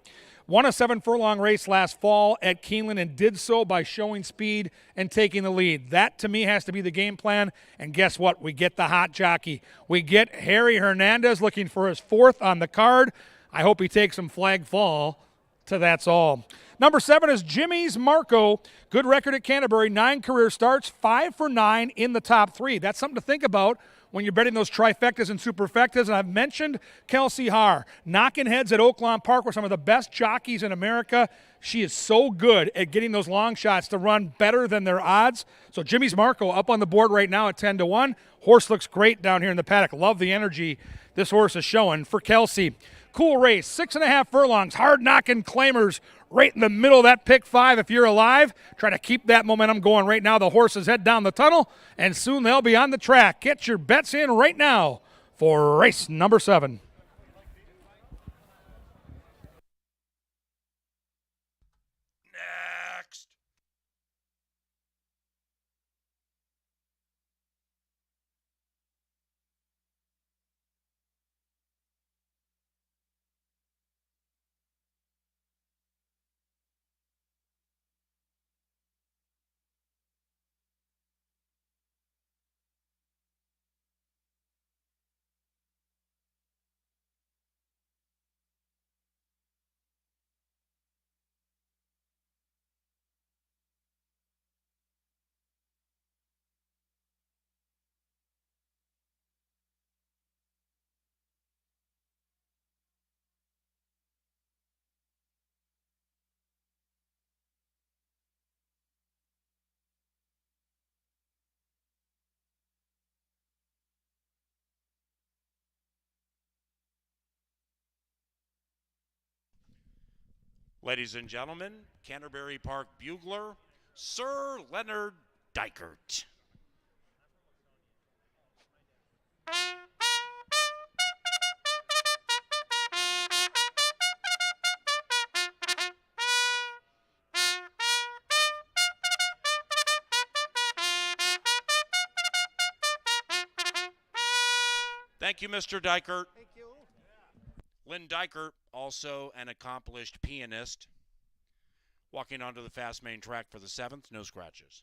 Won a 7 furlong race last fall at Keeneland and did so by showing speed and taking the lead. That, to me, has to be the game plan. And guess what? We get the hot jockey. We get Harry Hernandez looking for his 4th on the card. I hope he takes some flag fall to That's All. Number 7 is Jimmy's Marco. Good record at Canterbury. 9 career starts, 5 for 9 in the top 3. That's something to think about when you're betting those trifectas and superfectas. And I've mentioned Kelsey Haar, knocking heads at Oaklawn Park with some of the best jockeys in America. She is so good at getting those long shots to run better than their odds. So Jimmy's Marco up on the board right now at 10 to 1. Horse looks great down here in the paddock. Love the energy this horse is showing for Kelsey. Cool race, 6.5 furlongs, hard knocking claimers right in the middle of that pick 5. If you're alive, try to keep that momentum going right now. The horses head down the tunnel, and soon they'll be on the track. Get your bets in right now for race number 7. Next. Ladies and gentlemen, Canterbury Park bugler, Sir Leonard Dykert. Thank you, Mr. Dykert. Thank you. Lynn Dykert, also an accomplished pianist, walking onto the fast main track for the 7th, no scratches.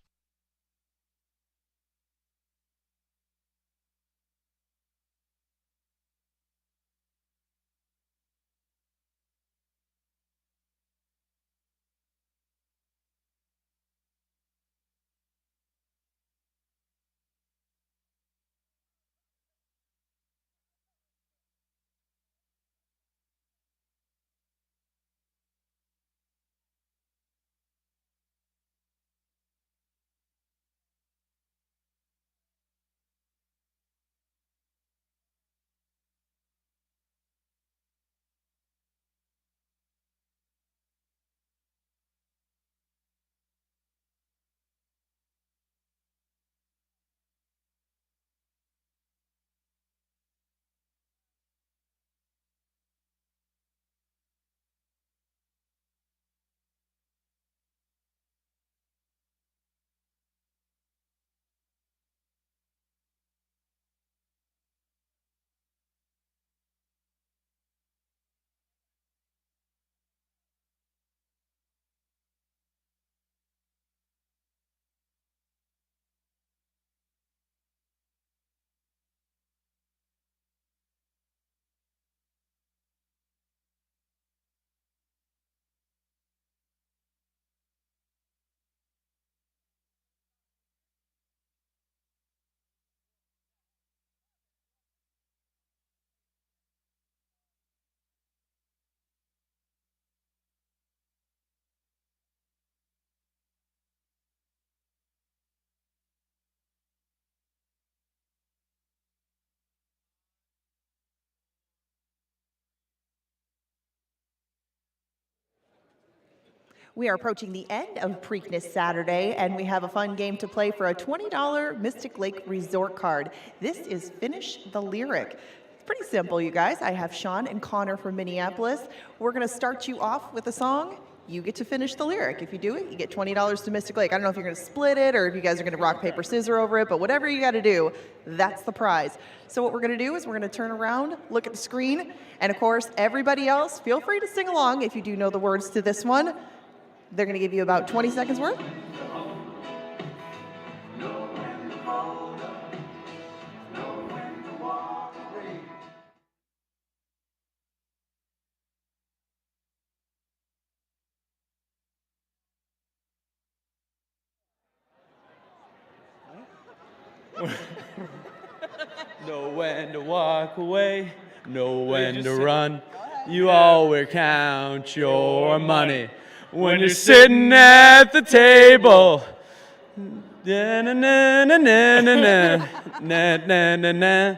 We are approaching the end of Preakness Saturday, and we have a fun game to play for a $20 Mystic Lake Resort card. This is Finish the Lyric. It's pretty simple, you guys. I have Sean and Connor from Minneapolis. We're going to start you off with a song. You get to finish the lyric. If you do it, you get $20 to Mystic Lake. I don't know if you're going to split it or if you guys are going to rock, paper, scissors over it, but whatever you got to do, that's the prize. So what we're going to do is we're going to turn around, look at the screen, and of course, everybody else, feel free to sing along if you do know the words to this one. They're going to give you about 20 seconds worth. Know when to walk away, know when to run. You always count your money when you're sitting at the table. Na na na na na na na na na na.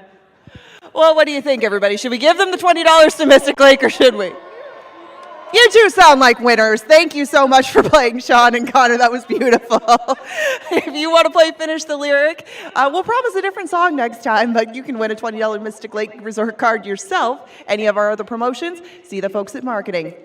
Well, what do you think, everybody? Should we give them the $20 to Mystic Lake or should we? You two sound like winners. Thank you so much for playing, Sean and Connor. That was beautiful. If you want to play Finish the Lyric, we'll promise a different song next time, but you can win a $20 Mystic Lake Resort card yourself. Any of our other promotions, see the folks at marketing.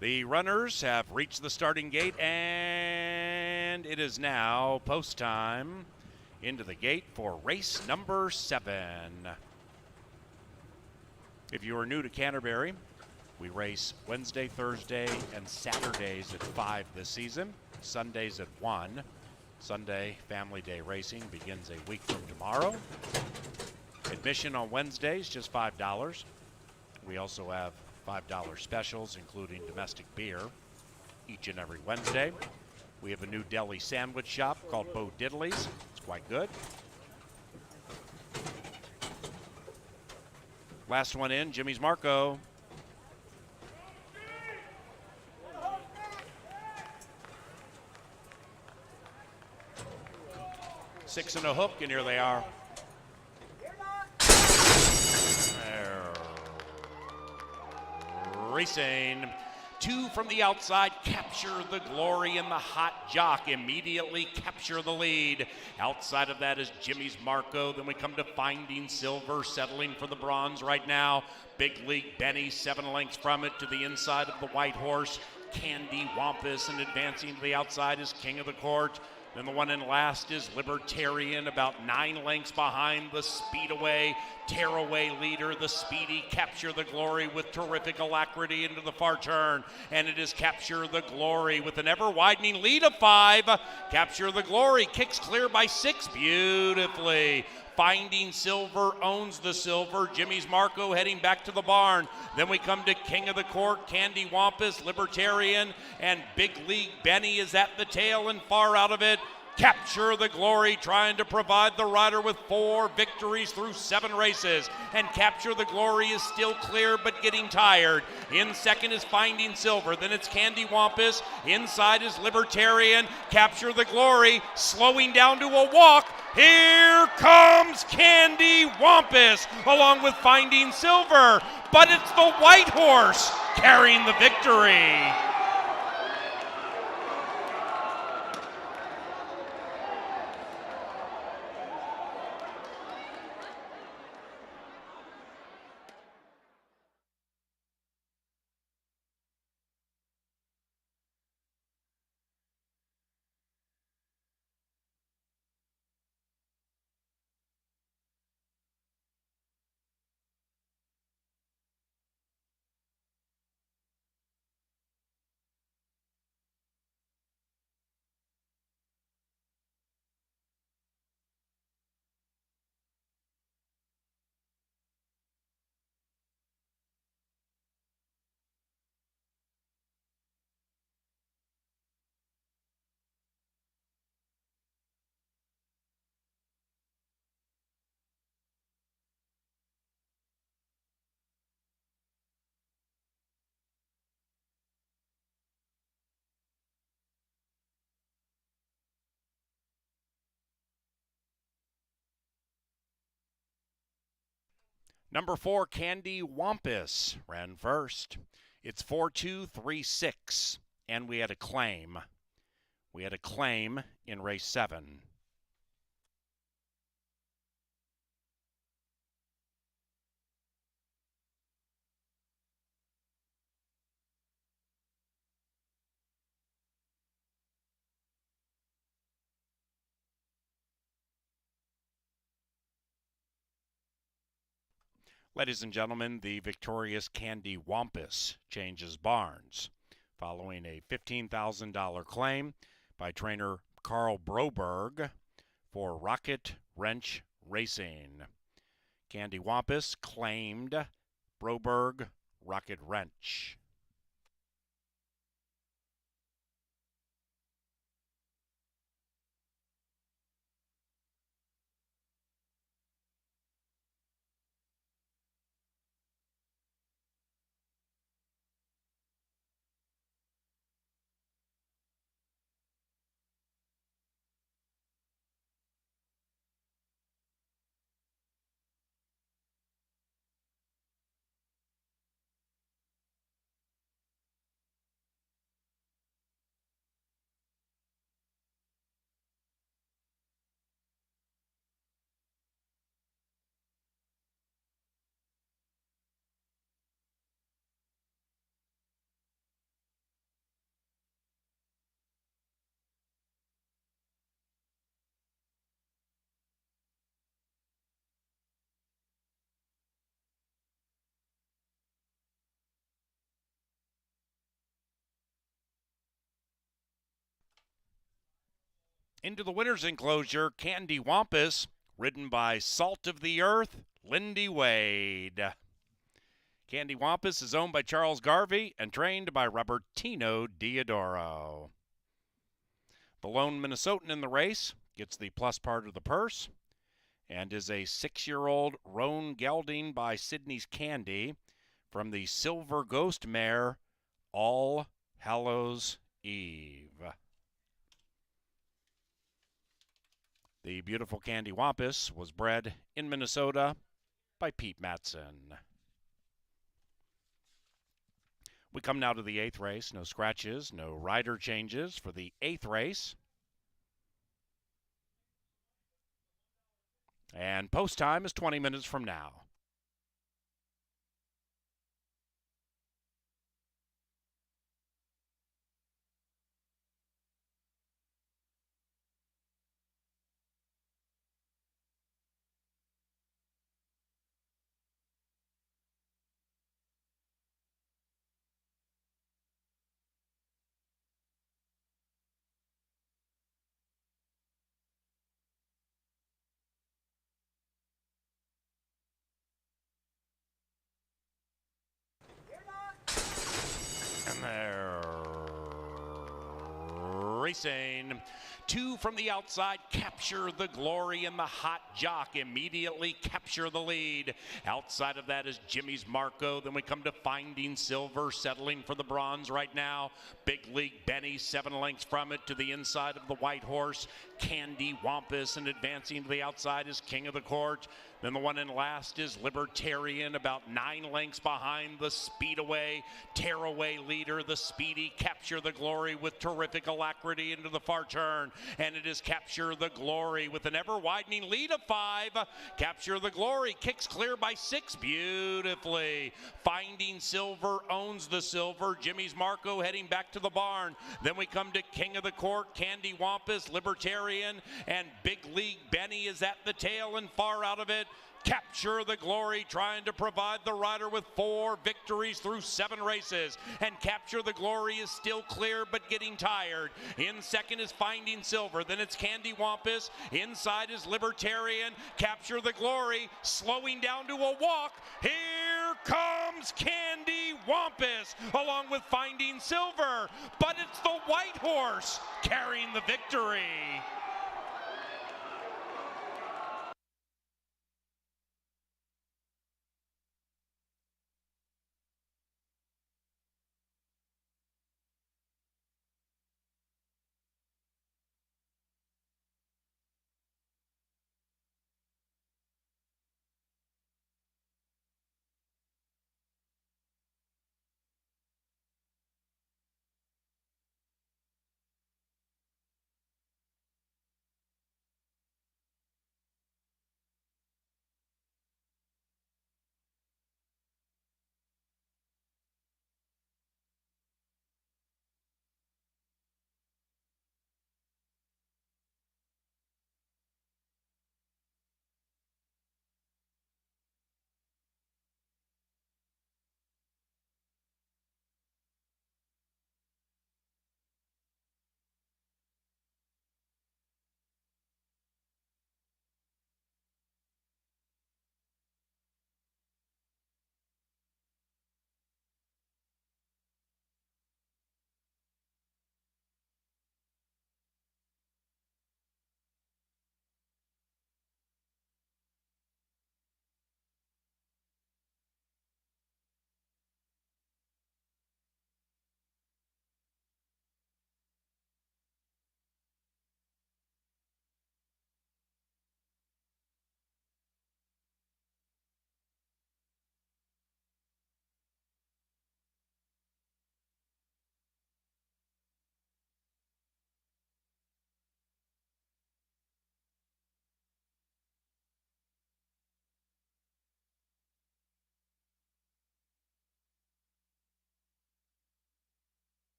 The runners have reached the starting gate, and it is now post time. Into the gate for race number 7. If you are new to Canterbury, we race Wednesday, Thursday, and Saturdays at 5 this season, Sundays at 1. Sunday Family Day racing begins a week from tomorrow. Admission on Wednesdays, just $5. We also have $5 specials, including domestic beer, each and every Wednesday. We have a new deli sandwich shop called Bo Diddley's. It's quite good. Last one in, Jimmy's Marco. Six and a hook, and here they are. Racing. 2 from the outside, Capture the Glory, and the Hot Jock immediately capture the lead. Outside of that is Jimmy's Marco. Then we come to Finding Silver, settling for the bronze right now. Big League Benny, 7 lengths from it to the inside of the white horse. Candy Wampus, and advancing to the outside is King of the Court. Then the one in last is Libertarian, about 9 lengths behind the Speedaway, Tearaway leader, the Speedy. Capture the Glory with terrific alacrity into the far turn. And it is Capture the Glory with an ever-widening lead of 5. Capture the Glory kicks clear by 6 beautifully. Finding Silver owns the silver. Jimmy's Marco heading back to the barn. Then we come to King of the Court, Candy Wampus, Libertarian, and Big League Benny is at the tail and far out of it. Capture the Glory trying to provide the rider with 4 victories through 7 races. And Capture the Glory is still clear but getting tired. In second is Finding Silver. Then it's Candy Wampus. Inside is Libertarian. Capture the Glory slowing down to a walk. Here comes Candy Wampus along with Finding Silver. But it's the white horse carrying the victory. Number 4, Candy Wampus ran first. It's 4-2-3-6, and we had a claim. We had a claim in race 7. Ladies and gentlemen, the victorious Candy Wampus changes barns following a $15,000 claim by trainer Carl Broberg for Rocket Wrench Racing. Candy Wampus claimed Broberg Rocket Wrench. Into the winner's enclosure, Candy Wampus, ridden by Salt of the Earth, Lindy Wade. Candy Wampus is owned by Charles Garvey and trained by Robertino Diodoro. The lone Minnesotan in the race gets the plus part of the purse and is a 6-year-old roan gelding by Sydney's Candy from the Silver Ghost mare All Hallows Eve. The beautiful Candy Wampus was bred in Minnesota by Pete Matson. We come now to the 8th race. No scratches, no rider changes for the 8th race. And post time is 20 minutes from now. And they're racing. 2 from the outside, Capture the Glory, and the Hot Jock immediately capture the lead. Outside of that is Jimmy's Marco. Then we come to Finding Silver, settling for the bronze right now. Big League Benny, 7 lengths from it to the inside of the white horse, Candy Wampus, and advancing to the outside is King of the Court. Then the one in last is Libertarian, about 9 lengths behind the Speedaway, Tearaway leader, the Speedy. Capture the Glory with terrific alacrity into the far turn. And it is Capture the Glory with an ever-widening lead of 5. Capture the Glory kicks clear by 6 beautifully. Finding Silver owns the silver. Jimmy's Marco heading back to the barn. Then we come to King of the Court, Candy Wampus, Libertarian, and Big League Benny is at the tail and far out of it. Capture the Glory trying to provide the rider with 4 victories through 7 races. And Capture the Glory is still clear but getting tired. In second is Finding Silver. Then it's Candy Wampus. Inside is Libertarian. Capture the Glory slowing down to a walk. Here comes Candy Wampus along with Finding Silver. But it's the white horse carrying the victory.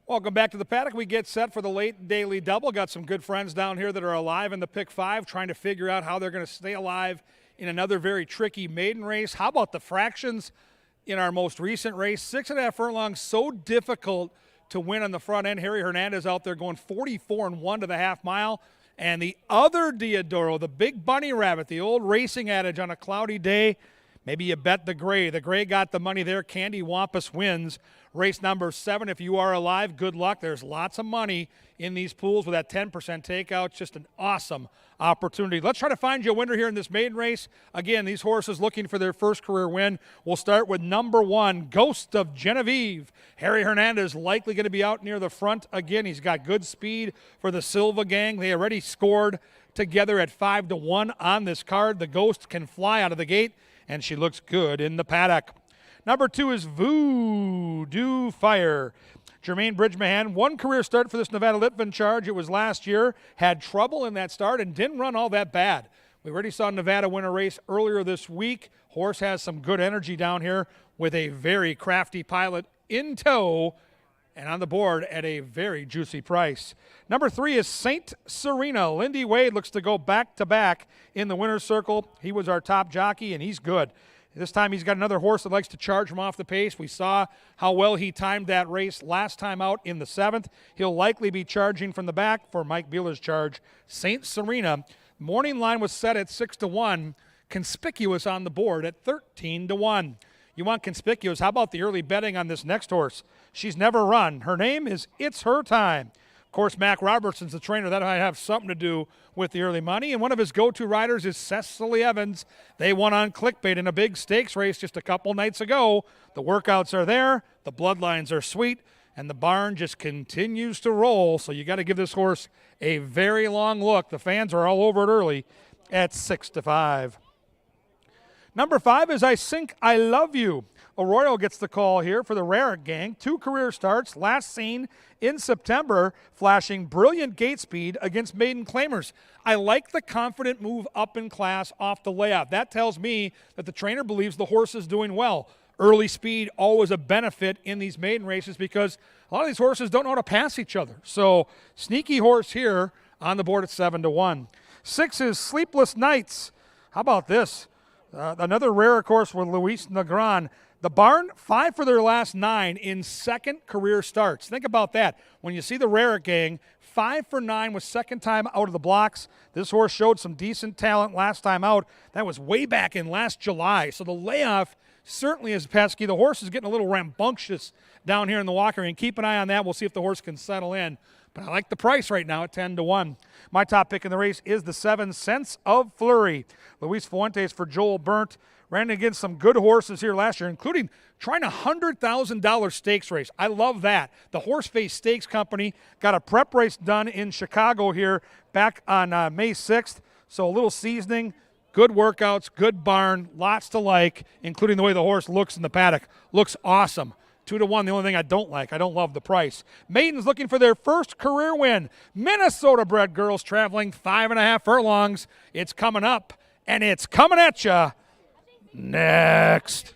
Welcome back to the paddock. We get set for the late daily double. Got some good friends down here that are alive in the pick 5, trying to figure out how they're going to stay alive in another very tricky maiden race. How about the fractions in our most recent race? 6.5 furlongs, so difficult to win on the front end. Harry Hernandez out there going 44-1 to the half mile. And the other Diodoro, the big bunny rabbit, the old racing adage on a cloudy day, maybe you bet the gray. The gray got the money there. Candy Wampus wins. Race number 7, if you are alive, good luck. There's lots of money in these pools with that 10% takeout. It's just an awesome opportunity. Let's try to find you a winner here in this maiden race. Again, these horses looking for their first career win. We'll start with number 1, Ghost of Genevieve. Harry Hernandez likely going to be out near the front again. He's got good speed for the Silva gang. They already scored together at 5-1 on this card. The Ghost can fly out of the gate, and she looks good in the paddock. Number 2 is Voodoo Fire. Jermaine Bridgemahan, 1 career start for this Nevada Litvin charge. It was last year, had trouble in that start and didn't run all that bad. We already saw Nevada win a race earlier this week. Horse has some good energy down here with a very crafty pilot in tow and on the board at a very juicy price. Number 3 is Saint Serena. Lindy Wade looks to go back-to-back in the winner's circle. He was our top jockey, and he's good. This time he's got another horse that likes to charge him off the pace. We saw how well he timed that race last time out in the 7th. He'll likely be charging from the back for Mike Beeler's charge. Saint Serena. Morning line was set at 6-1. Conspicuous on the board at 13-1. You want conspicuous? How about the early betting on this next horse? She's never run. Her name is It's Her Time. Of course, Mac Robertson's the trainer. That might have something to do with the early money. And one of his go-to riders is Cecily Evans. They won on clickbait in a big stakes race just a couple nights ago. The workouts are there. The bloodlines are sweet. And the barn just continues to roll. So you got to give this horse a very long look. The fans are all over it early at 6-5. Number 5 is I Think I Love You. Arroyo gets the call here for the Rarick gang. 2 career starts, last seen in September, flashing brilliant gate speed against maiden claimers. I like the confident move up in class off the layoff. That tells me that the trainer believes the horse is doing well. Early speed, always a benefit in these maiden races because a lot of these horses don't know how to pass each other. So sneaky horse here on the board at 7-1. 6 is Sleepless Nights. How about this? Another rare course with Luis Negron. The barn, 5 for their last 9 in second career starts. Think about that. When you see the Rarick gang, 5 for 9 was second time out of the blocks. This horse showed some decent talent last time out. That was way back in last July. So the layoff certainly is pesky. The horse is getting a little rambunctious down here in the walker, and keep an eye on that. We'll see if the horse can settle in. But I like the price right now at 10-1. My top pick in the race is the 7, Sense of Flurry. Luis Fuentes for Joel Burnt. Ran against some good horses here last year, including trying a $100,000 stakes race. I love that. The Horseface Stakes Company got a prep race done in Chicago here back on May 6th. So a little seasoning, good workouts, good barn, lots to like, including the way the horse looks in the paddock. Looks awesome. 2-1, the only thing I don't like. I don't love the price. Maidens looking for their first career win. Minnesota-bred girls traveling 5.5 furlongs. It's coming up, and it's coming at you next.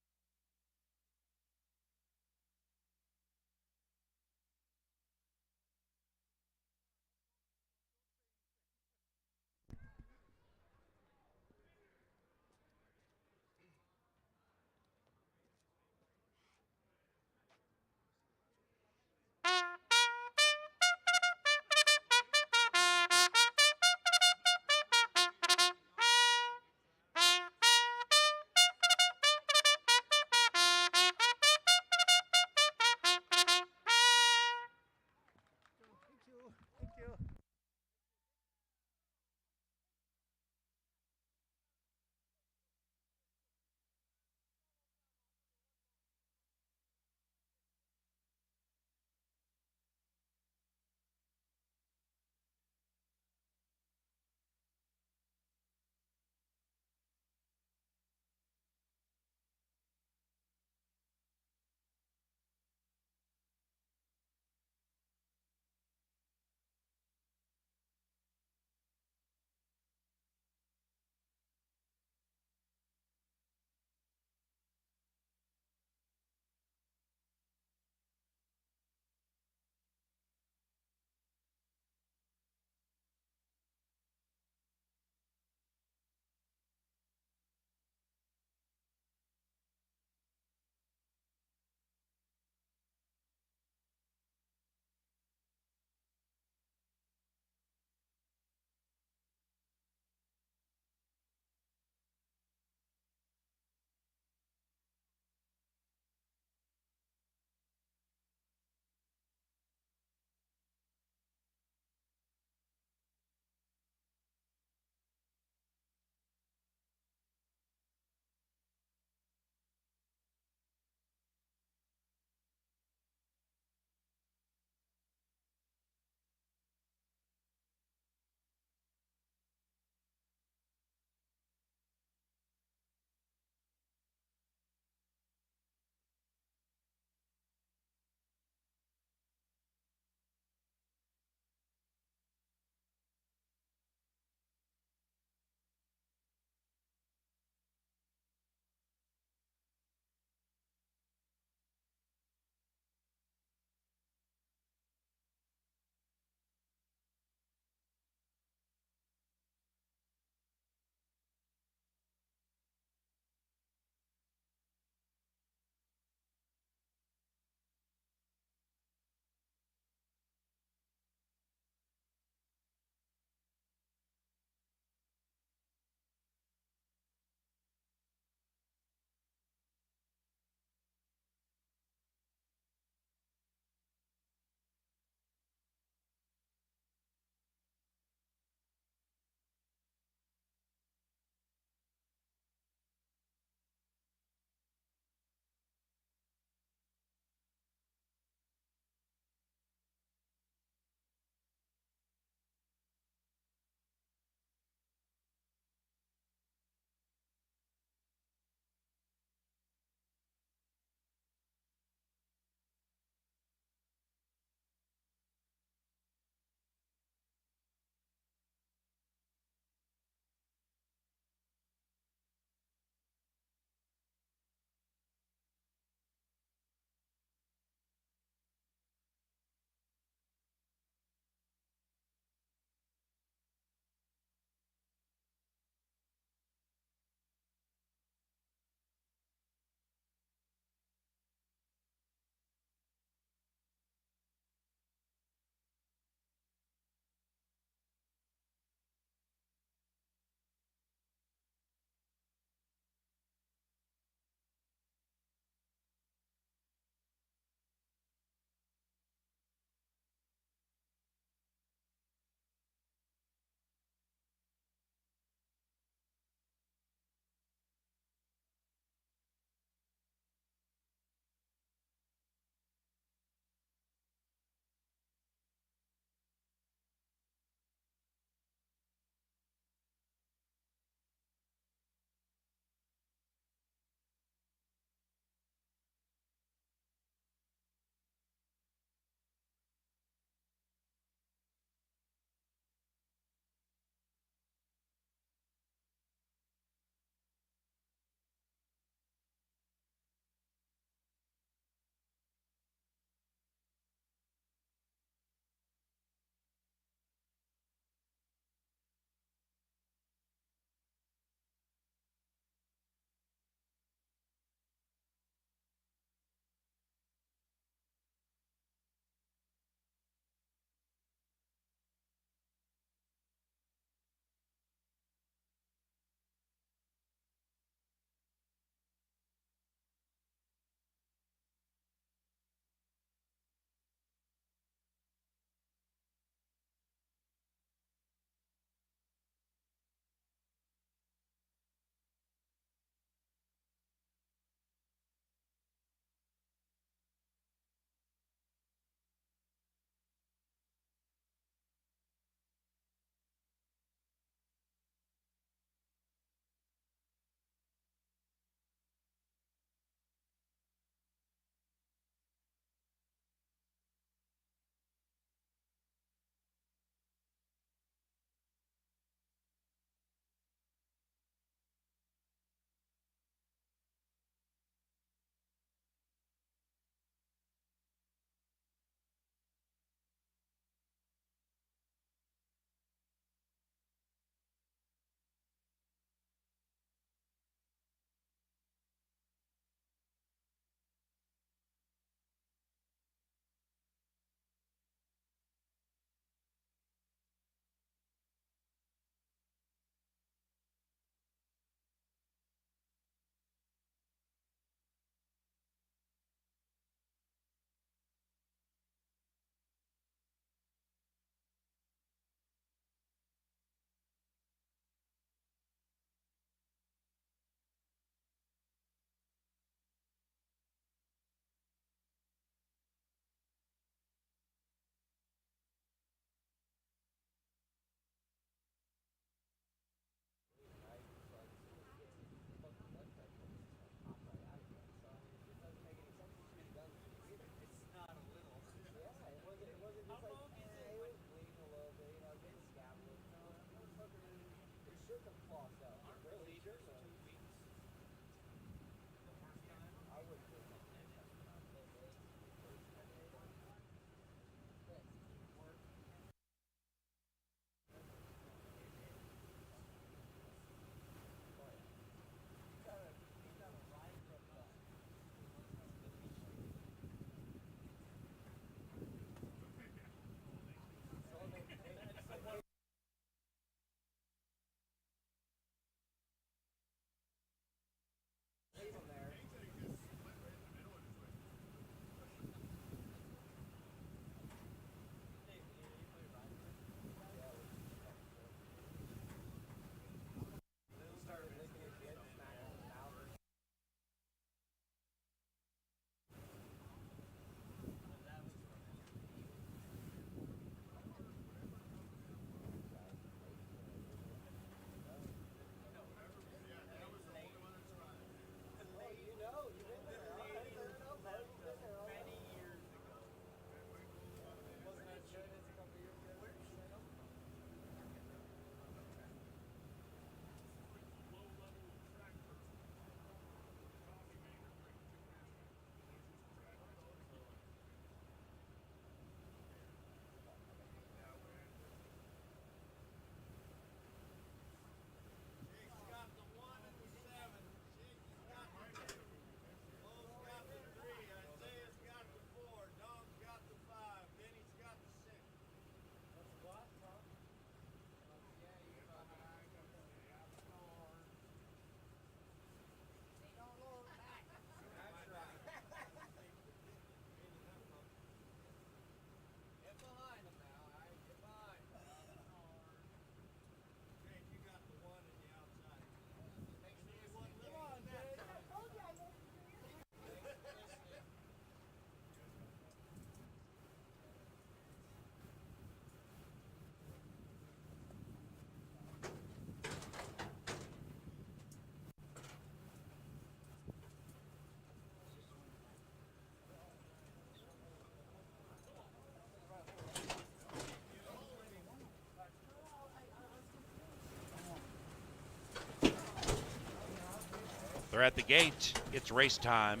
They're at the gate. It's race time.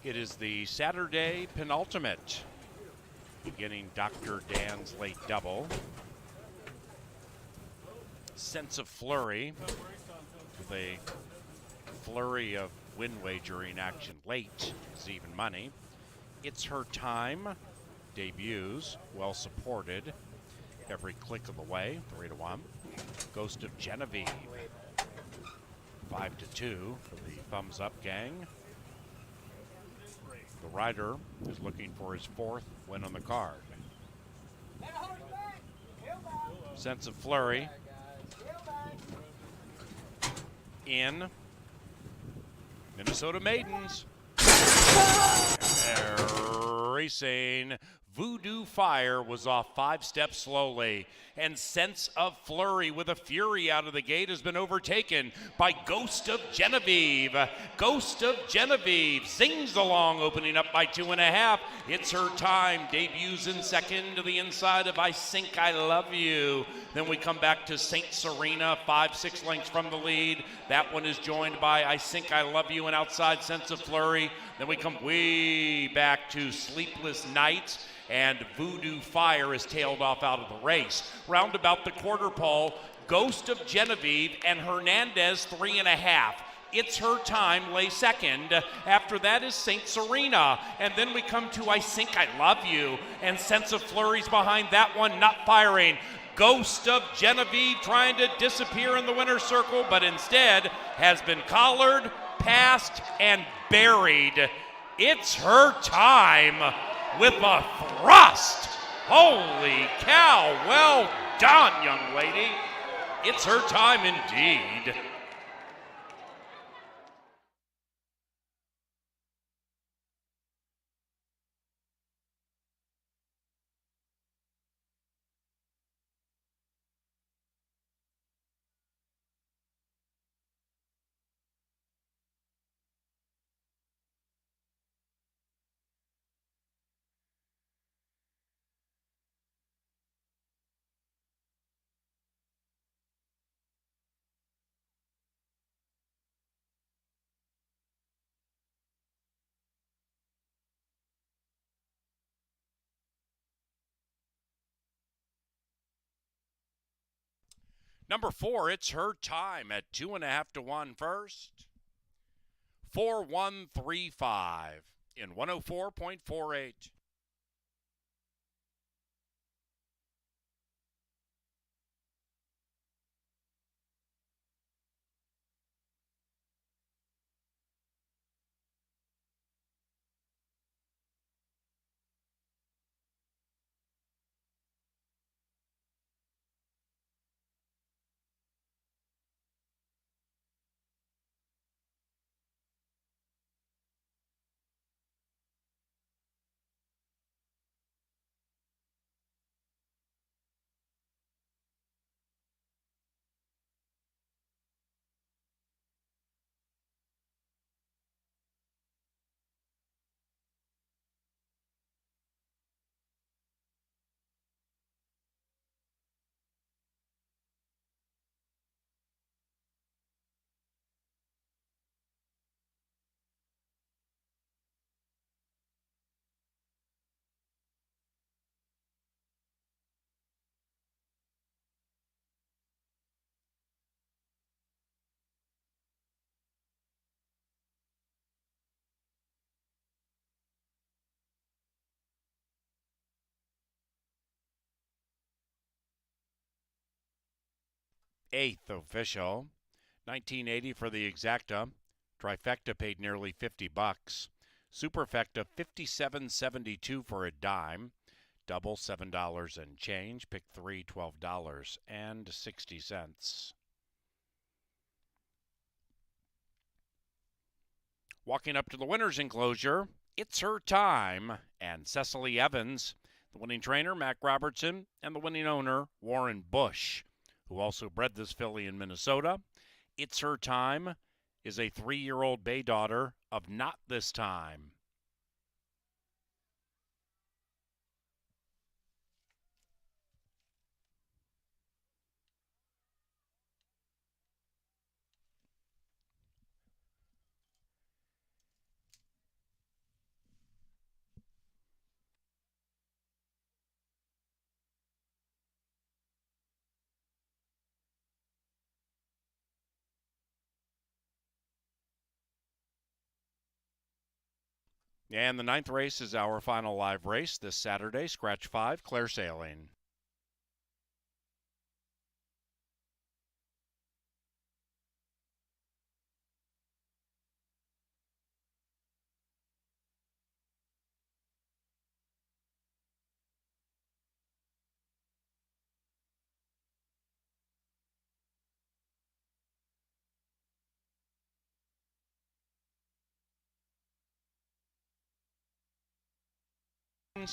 It is the Saturday penultimate, beginning Dr. Dan's late double. Sense of Flurry, with a flurry of win wagering action late, is even money. It's Her Time debuts, well supported every click of the way, 3-1. Ghost of Genevieve, 5-2 for the thumbs up gang. The rider is looking for his 4th win on the card. Sense of Flurry in Minnesota Maidens. Racing. Voodoo Fire was off 5 steps slowly, and Sense of Flurry with a fury out of the gate has been overtaken by Ghost of Genevieve. Ghost of Genevieve sings along, opening up by 2.5. It's Her Time debuts in second to the inside of I Think I Love You. Then we come back to Saint Serena, 5-6 lengths from the lead. That one is joined by I Think I Love You and outside Sense of Flurry. Then we come way back to Sleepless Nights, and Voodoo Fire is tailed off out of the race. Round about the quarter pole, Ghost of Genevieve and Hernandez 3.5. It's Her Time lay second. After that is Saint Serena. And then we come to I Think I Love You, and Sense of Flurry's behind that one, not firing. Ghost of Genevieve trying to disappear in the winner's circle, but instead has been collared, passed, and buried. It's Her Time with a thrust. Holy cow, well done, young lady. It's Her Time indeed. Number 4, It's Her Time at 2.5-1 first. 4-1-3-5 in 104.48. Eighth official, 1980 for the exacta. Trifecta paid nearly $50. Superfecta $57.72 for a dime. Double $7 and change. Pick 3 $12.60. Walking up to the winner's enclosure, It's Her Time, and Cecily Evans, the winning trainer Mac Robertson, and the winning owner Warren Bush, who also bred this filly in Minnesota. It's Her Time is a 3-year-old bay daughter of Not This Time. And the 9th race is our final live race this Saturday, Scratch 5, Claire Sailing. And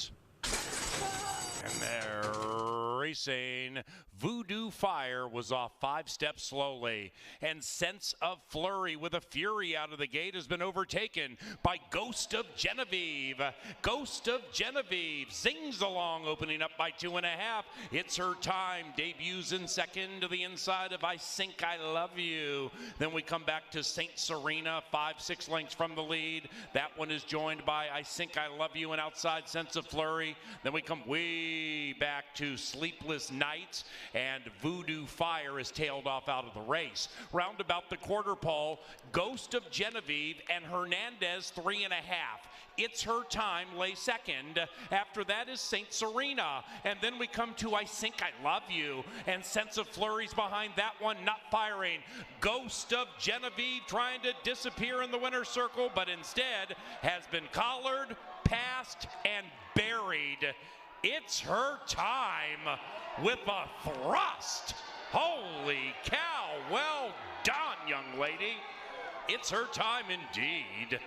they're racing. Voodoo Fire was off 5 steps slowly. And Sense of Flurry with a fury out of the gate has been overtaken by Ghost of Genevieve. Ghost of Genevieve zings along, opening up by 2.5. It's her time. Debuts in second to the inside of I Think I Love You. Then we come back to Saint Serena, 5-6 lengths from the lead. That one is joined by I Think I Love You and outside Sense of Flurry. Then we come way back to Sleepless Nights, and Voodoo Fire is tailed off out of the race. Round about the quarter pole, Ghost of Genevieve and Hernandez 3.5. It's Her Time lay second. After that is Saint Serena. And then we come to I Think I Love You. And Sense of Flurry's behind that one, not firing. Ghost of Genevieve trying to disappear in the winner's circle, but instead has been collared, passed, and buried. It's Her Time with a thrust. Holy cow, well done, young lady. It's Her Time indeed.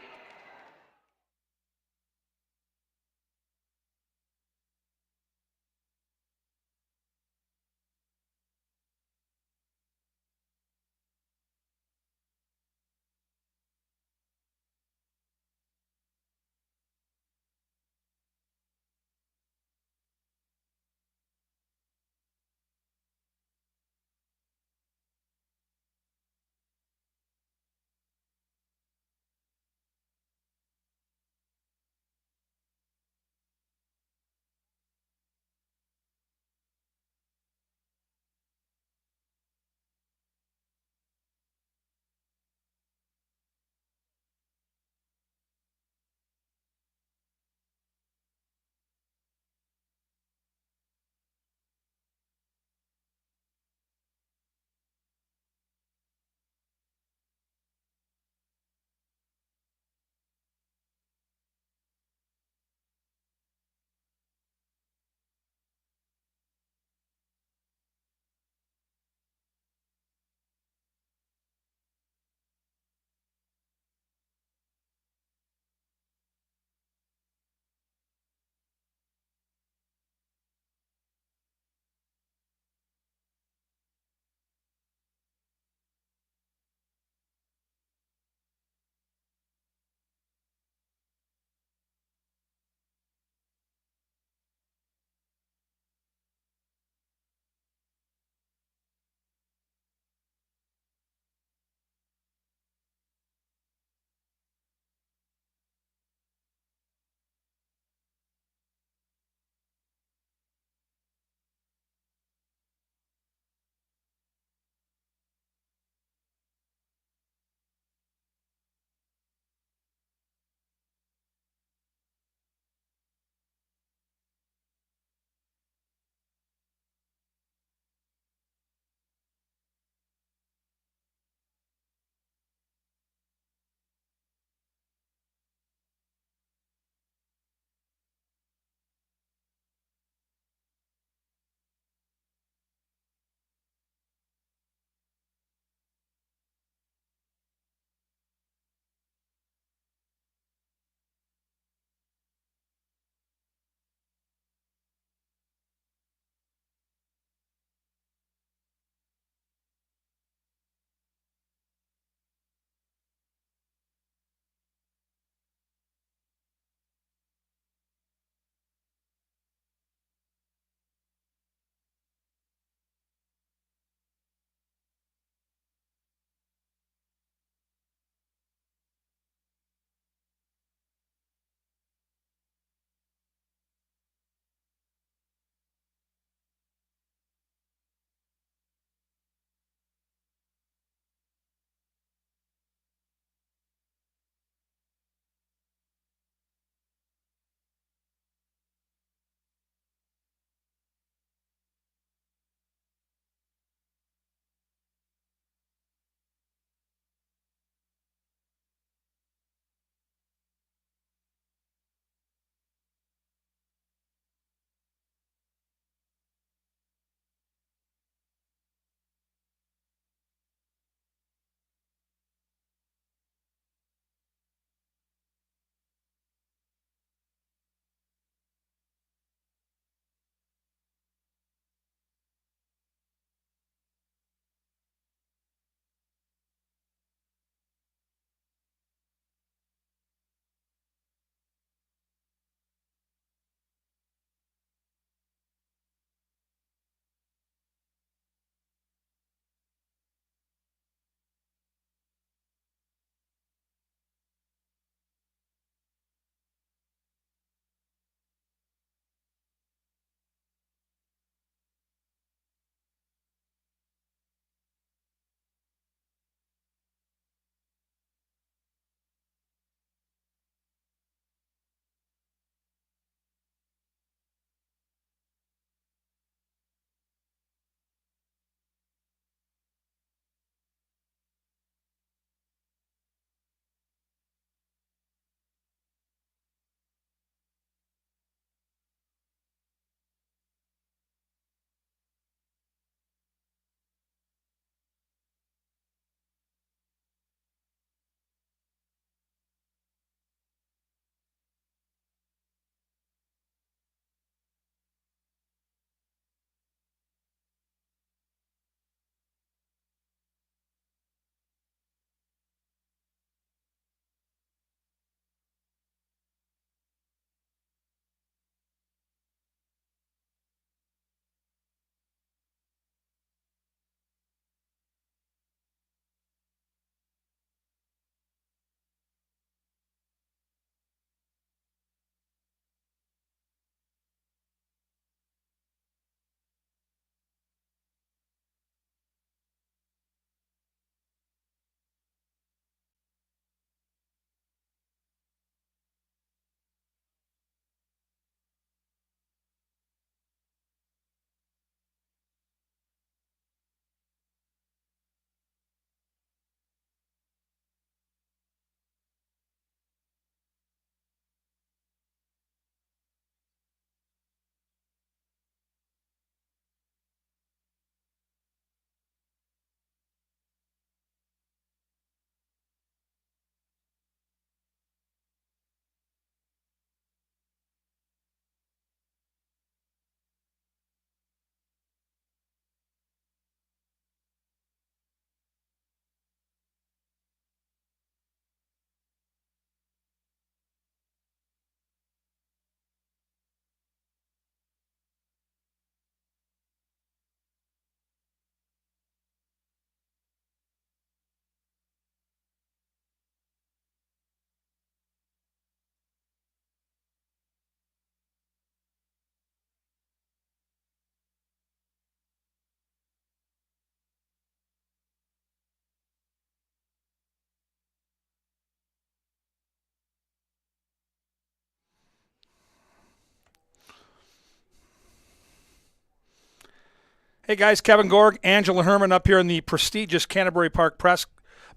Hey guys, Kevin Gorg, Angela Herman up here in the prestigious Canterbury Park press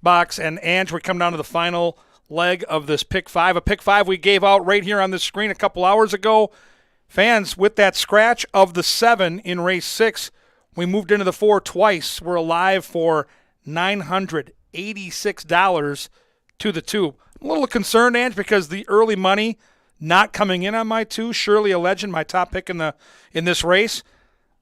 box. And Ange, we come down to the final leg of this pick 5. A pick 5 we gave out right here on this screen a couple hours ago. Fans, with that scratch of the 7 in race 6, we moved into the 4 twice. We're alive for $986 to the 2. I'm a little concerned, Ange, because the early money not coming in on my 2. Surely a Legend, my top pick in this race.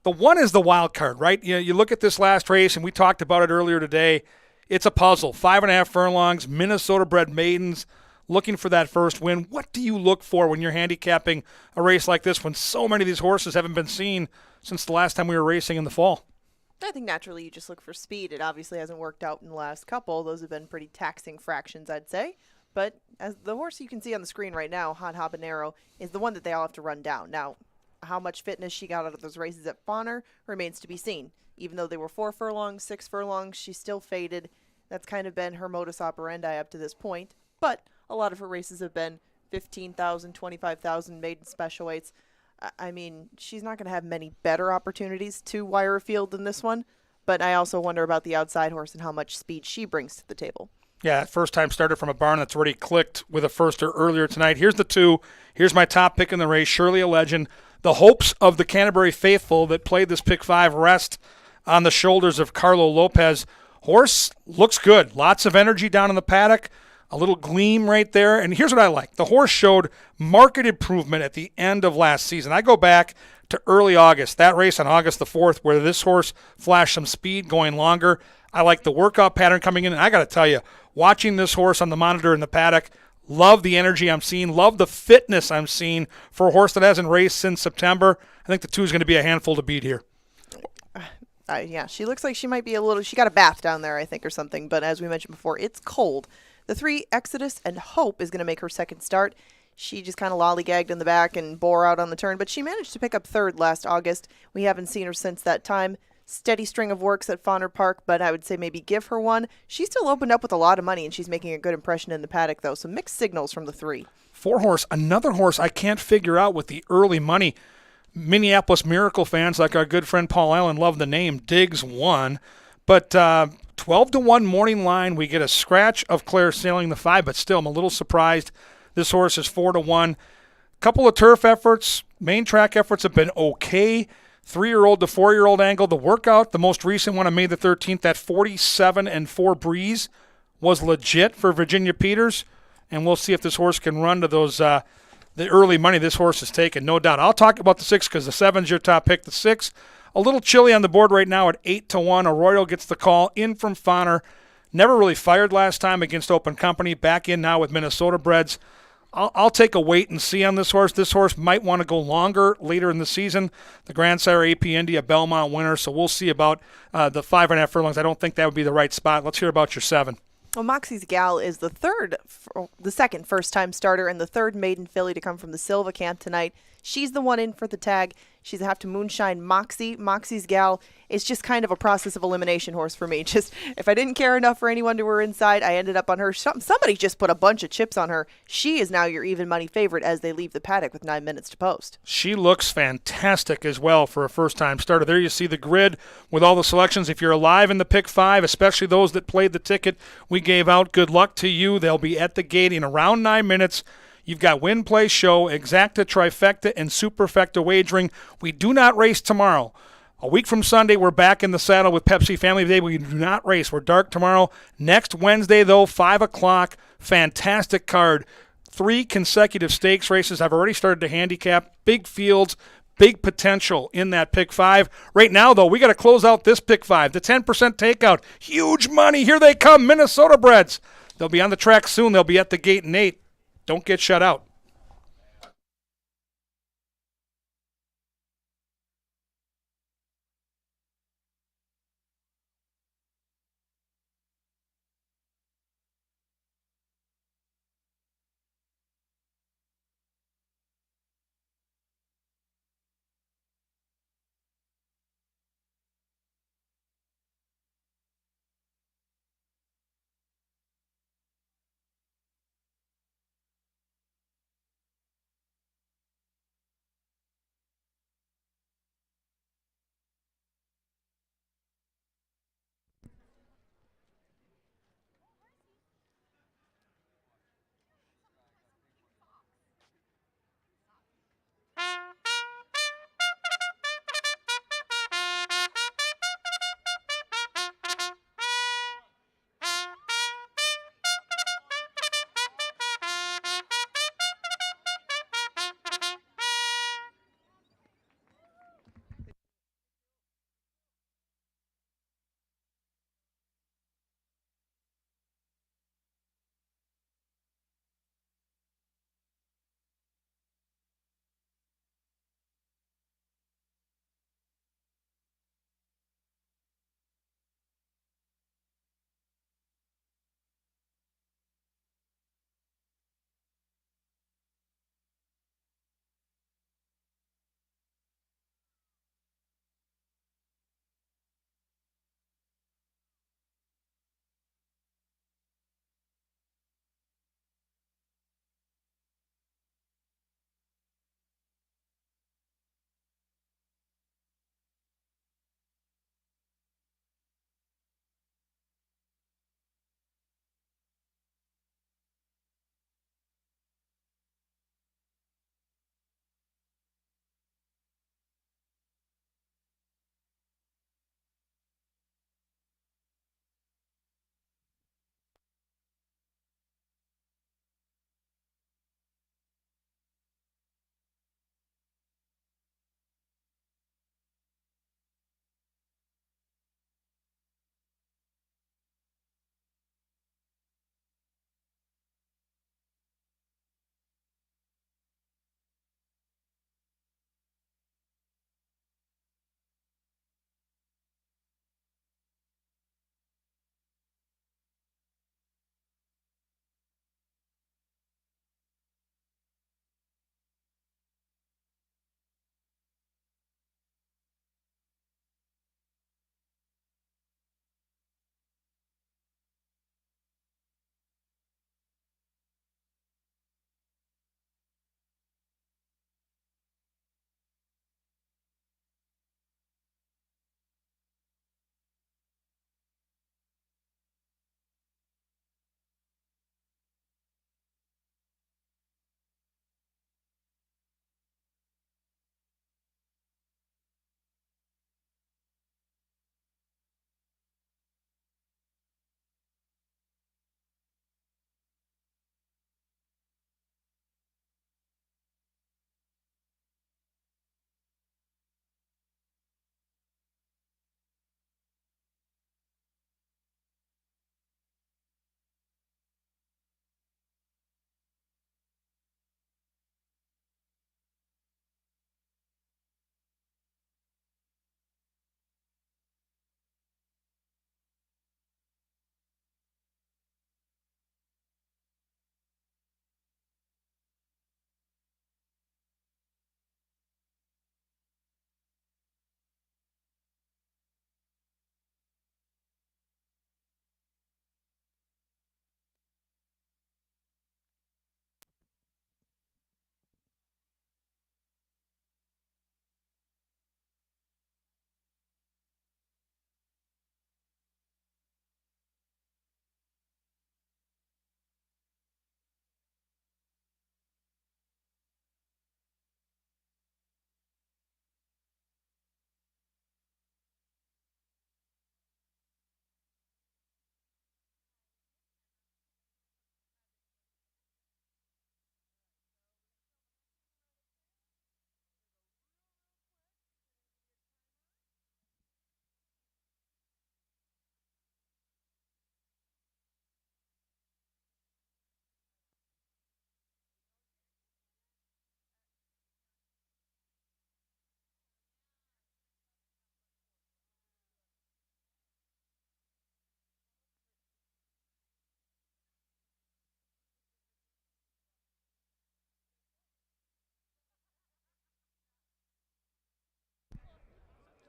The 1 is the wild card, right? You look at this last race, and we talked about it earlier today. It's a puzzle. 5.5 furlongs, Minnesota-bred maidens looking for that first win. What do you look for when you're handicapping a race like this when so many of these horses haven't been seen since the last time we were racing in the fall? I think naturally you just look for speed. It obviously hasn't worked out in the last couple. Those have been pretty taxing fractions, I'd say. But as the horse you can see on the screen right now, Hot Habanero, is the one that they all have to run down. Now, how much fitness she got out of those races at Bonner remains to be seen. Even though they were 4 furlongs, 6 furlongs, she still faded. That's kind of been her modus operandi up to this point. But a lot of her races have been 15,000, 25,000 maiden special weights. I mean, she's not going to have many better opportunities to wire a field than this one. But I also wonder about the outside horse and how much speed she brings to the table. Yeah, first-time starter from a barn that's already clicked with a firster earlier tonight. Here's the 2. Here's my top pick in the race, Surely a Legend. The hopes of the Canterbury faithful that played this pick 5 rest on the shoulders of Carlo Lopez. Horse looks good. Lots of energy down in the paddock. A little gleam right there. And here's what I like. The horse showed marked improvement at the end of last season. I go back to early August, that race on August the 4th, where this horse flashed some speed going longer. I like the workout pattern coming in. And I got to tell you, watching this horse on the monitor in the paddock, love the energy I'm seeing, love the fitness I'm seeing for a horse that hasn't raced since September. I think the 2 is going to be a handful to beat here. Yeah, she looks like she might be she got a bath down there, I think, or something. But as we mentioned before, it's cold. The 3, Exodus and Hope, is going to make her second start. She just kind of lollygagged in the back and bore out on the turn, but she managed to pick up 3rd last August. We haven't seen her since that time. Steady string of works at Bonner Park, but I would say maybe give her 1. She's still opened up with a lot of money, and she's making a good impression in the paddock, though. So mixed signals from the 3. 4 horse, another horse I can't figure out with the early money. Minneapolis Miracle fans, like our good friend Paul Allen, love the name. Diggs 1. But 12-1 morning line. We get a scratch of Claire Sailing the 5, but still I'm a little surprised. This horse is 4-1. Couple of turf efforts. Main track efforts have been okay. 3-year-old to 4-year-old angle. The workout, the most recent one on May the 13th, that 47-4 breeze was legit for Virginia Peters. And we'll see if this horse can run to those the early money this horse has taken, no doubt. I'll talk about the 6 because the 7's your top pick. The 6, a little chilly on the board right now at 8-1. Arroyo gets the call in from Fonner. Never really fired last time against Open Company. Back in now with Minnesota breds. I'll take a wait and see on this horse. This horse might want to go longer later in the season. The Grandsire AP Indy, a Belmont winner, so we'll see about the 5.5 furlongs. I don't think that would be the right spot. Let's hear about your 7. Well, Moxie's Gal is the second first-time starter and the 3rd maiden filly to come from the Silva camp tonight. She's the one in for the tag. She's have to moonshine Moxie. Moxie's Gal is just kind of a process of elimination horse for me. Just if I didn't care enough for anyone to her inside, I ended up on her. Somebody just put a bunch of chips on her. She is now your even money favorite as they leave the paddock with 9 minutes to post. She looks fantastic as well for a first-time starter. There you see the grid with all the selections. If you're alive in the pick 5, especially those that played the ticket we gave out, good luck to you. They'll be at the gate in around 9 minutes. You've got Win, Play, Show, Exacta, Trifecta, and Superfecta wagering. We do not race tomorrow. A week from Sunday, we're back in the saddle with Pepsi Family Day. We do not race. We're dark tomorrow. Next Wednesday, though, 5 o'clock. Fantastic card. 3 consecutive stakes races. I've already started to handicap. Big fields, big potential in that pick 5. Right now, though, we got to close out this pick 5. The 10% takeout. Huge money. Here they come, Minnesota breds. They'll be on the track soon. They'll be at the gate in 8. Don't get shut out.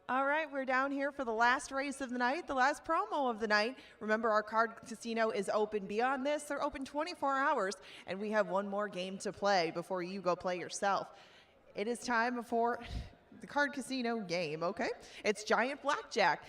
All right, we're down here for the last race of the night, the last promo of the night. Remember, our card casino is open beyond this. They're open 24 hours, and we have one more game to play before you go play yourself. It is time for the card casino game, okay? It's giant blackjack.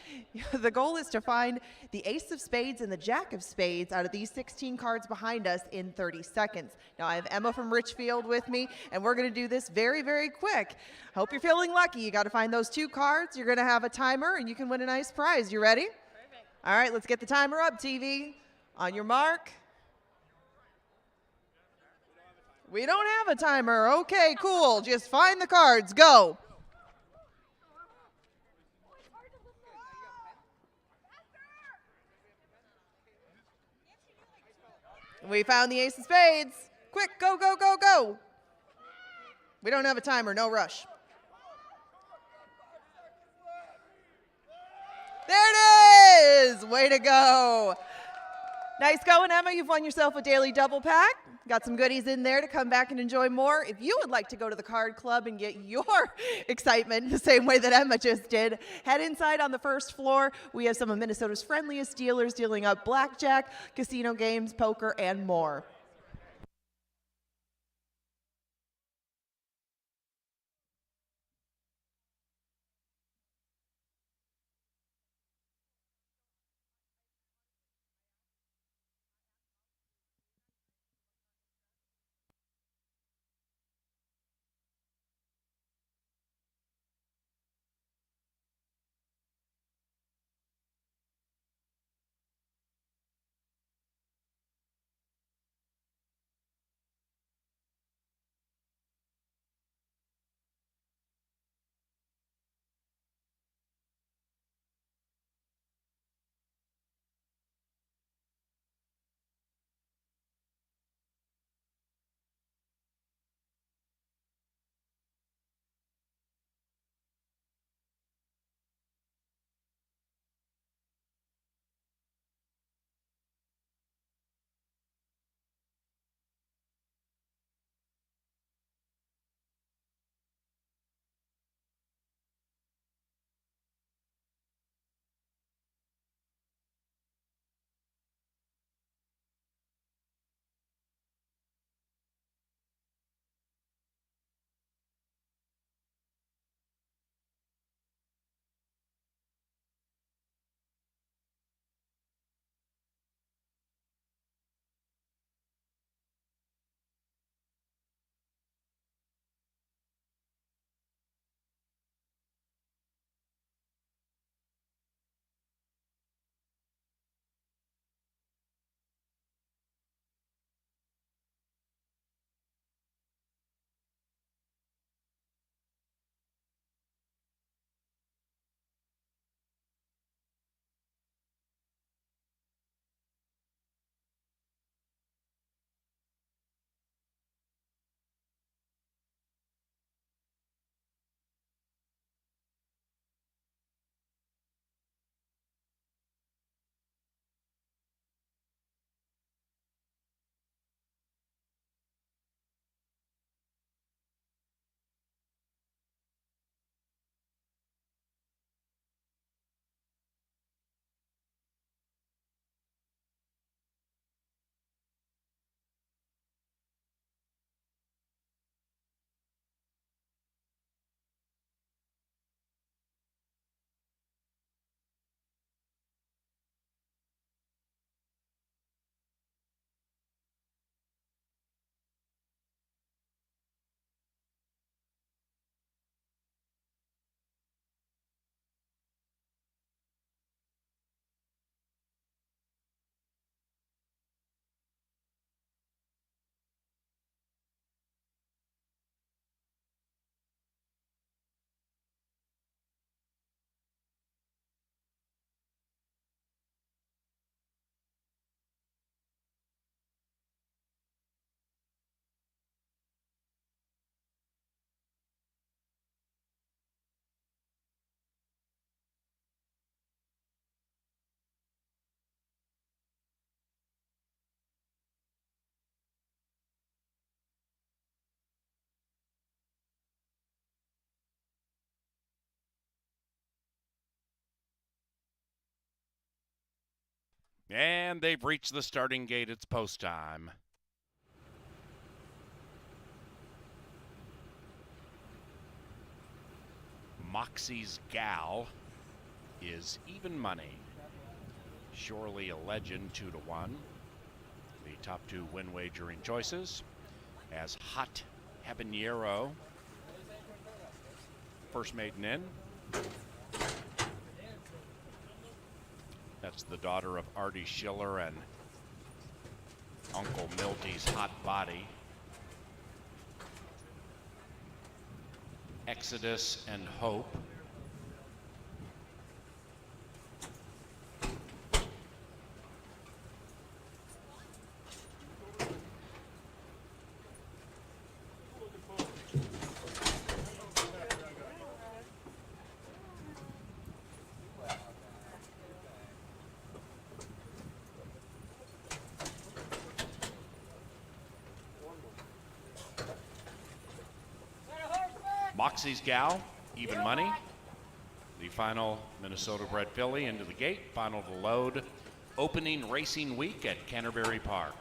The goal is to find the ace of spades and the jack of spades out of these 16 cards behind us in 30 seconds. Now, I have Emma from Richfield with me, and we're going to do this very, very quick. Hope you're feeling lucky. You got to find those 2 cards. You're going to have a timer, and you can win a nice prize. You ready? Perfect. All right, let's get the timer up, TV. On your mark. We don't have a timer. Okay, cool. Just find the cards. Go. We found the ace of spades. Quick, go, go, go, go. We don't have a timer, no rush. There it is! Way to go. Nice going, Emma. You've won yourself a daily double pack. Got some goodies in there to come back and enjoy more. If you would like to go to the card club and get your excitement the same way that Emma just did, head inside on the first floor. We have some of Minnesota's friendliest dealers dealing out blackjack, casino games, poker, and more. And they've reached the starting gate. It's post time. Moxie's Gal is even money. Surely a Legend 2-1. The top two win wagering choices. As Hot Habanero, first maiden in. That's the daughter of Artie Schiller and Uncle Milty's Hot Body. Exodus and Hope. Moxie's Gal, even money. The final Minnesota-bred filly into the gate. Final to load. Opening racing week at Canterbury Park.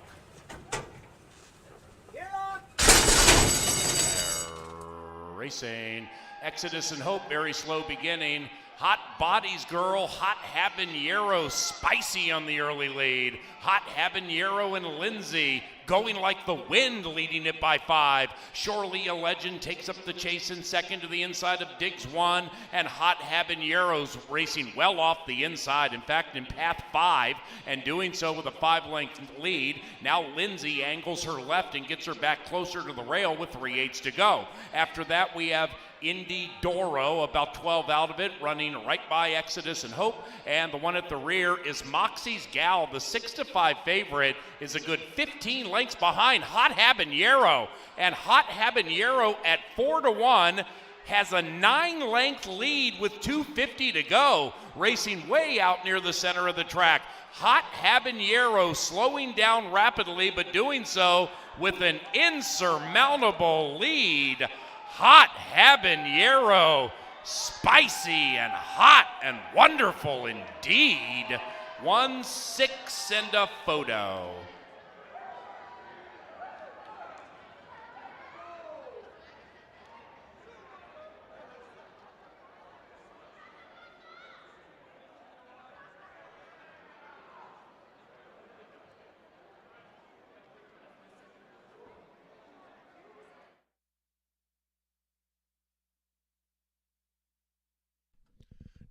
Racing. Exodus and Hope, very slow beginning. Hot Bodies Girl, Hot Habanero, spicy on the early lead. Hot Habanero and Lindsay going like the wind, leading it by 5. Surely a Legend takes up the chase in second to the inside of Diggs 1, and Hot Habanero's racing well off the inside. In fact, in path 5, and doing so with a 5-length lead. Now Lindsay angles her left and gets her back closer to the rail with 3/8 to go. After that, we have Indy Doro, about 12 out of it, running right by Exodus and Hope. And the one at the rear is Moxie's Gal. The 6-5 favorite is a good 15 lengths behind Hot Habanero. And Hot Habanero at 4-1 has a 9-length lead with 2:50 to go, racing way out near the center of the track. Hot Habanero slowing down rapidly, but doing so with an insurmountable lead. Hot Habanero, spicy and hot and wonderful indeed. 1-6 and a photo.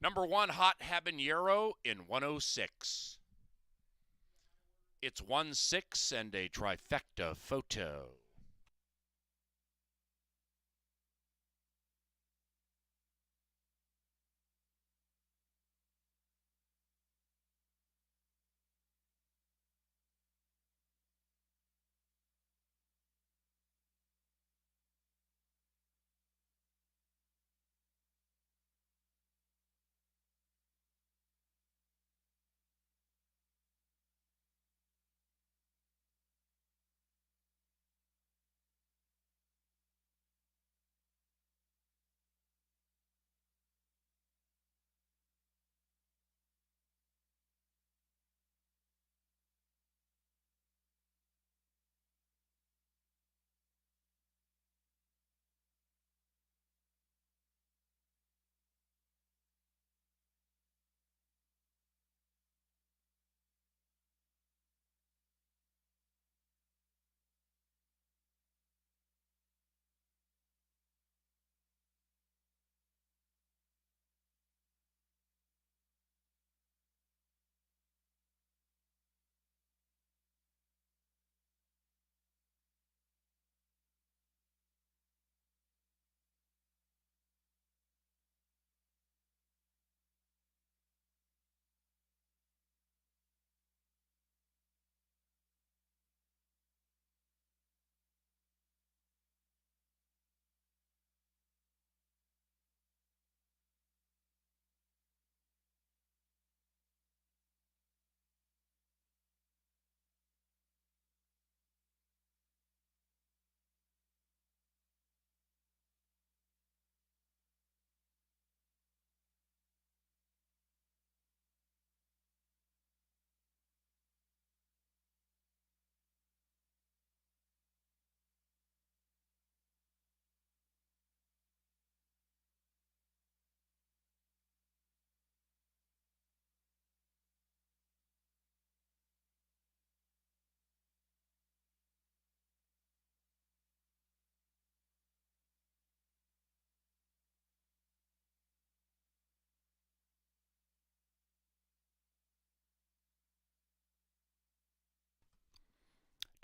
Number 1, Hot Habanero in 106. It's 1-6 and a trifecta photo.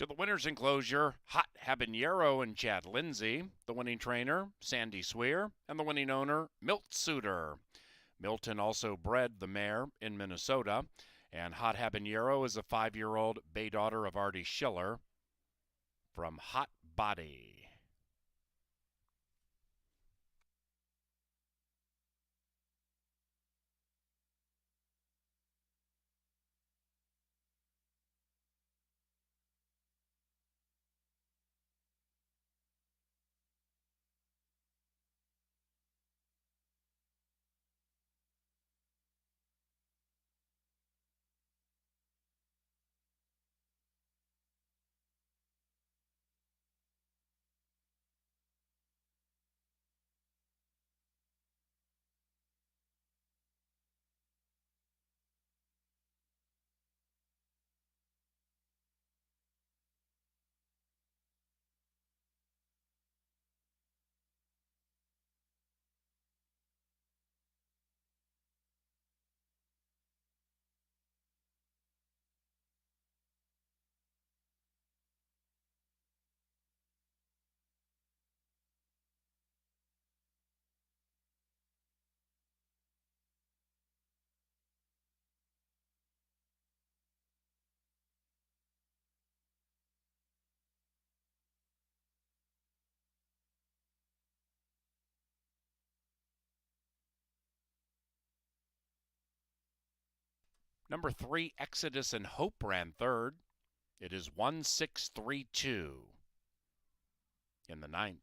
To the winner's enclosure, Hot Habanero and Chad Lindsay, the winning trainer, Sandy Swear, and the winning owner, Milt Suter. Milton also bred the mare in Minnesota, and Hot Habanero is a 5-year-old bay daughter of Artie Schiller from Hot Body. Number 3, Exodus and Hope ran third. It is 1-6-3-2 in the 9th.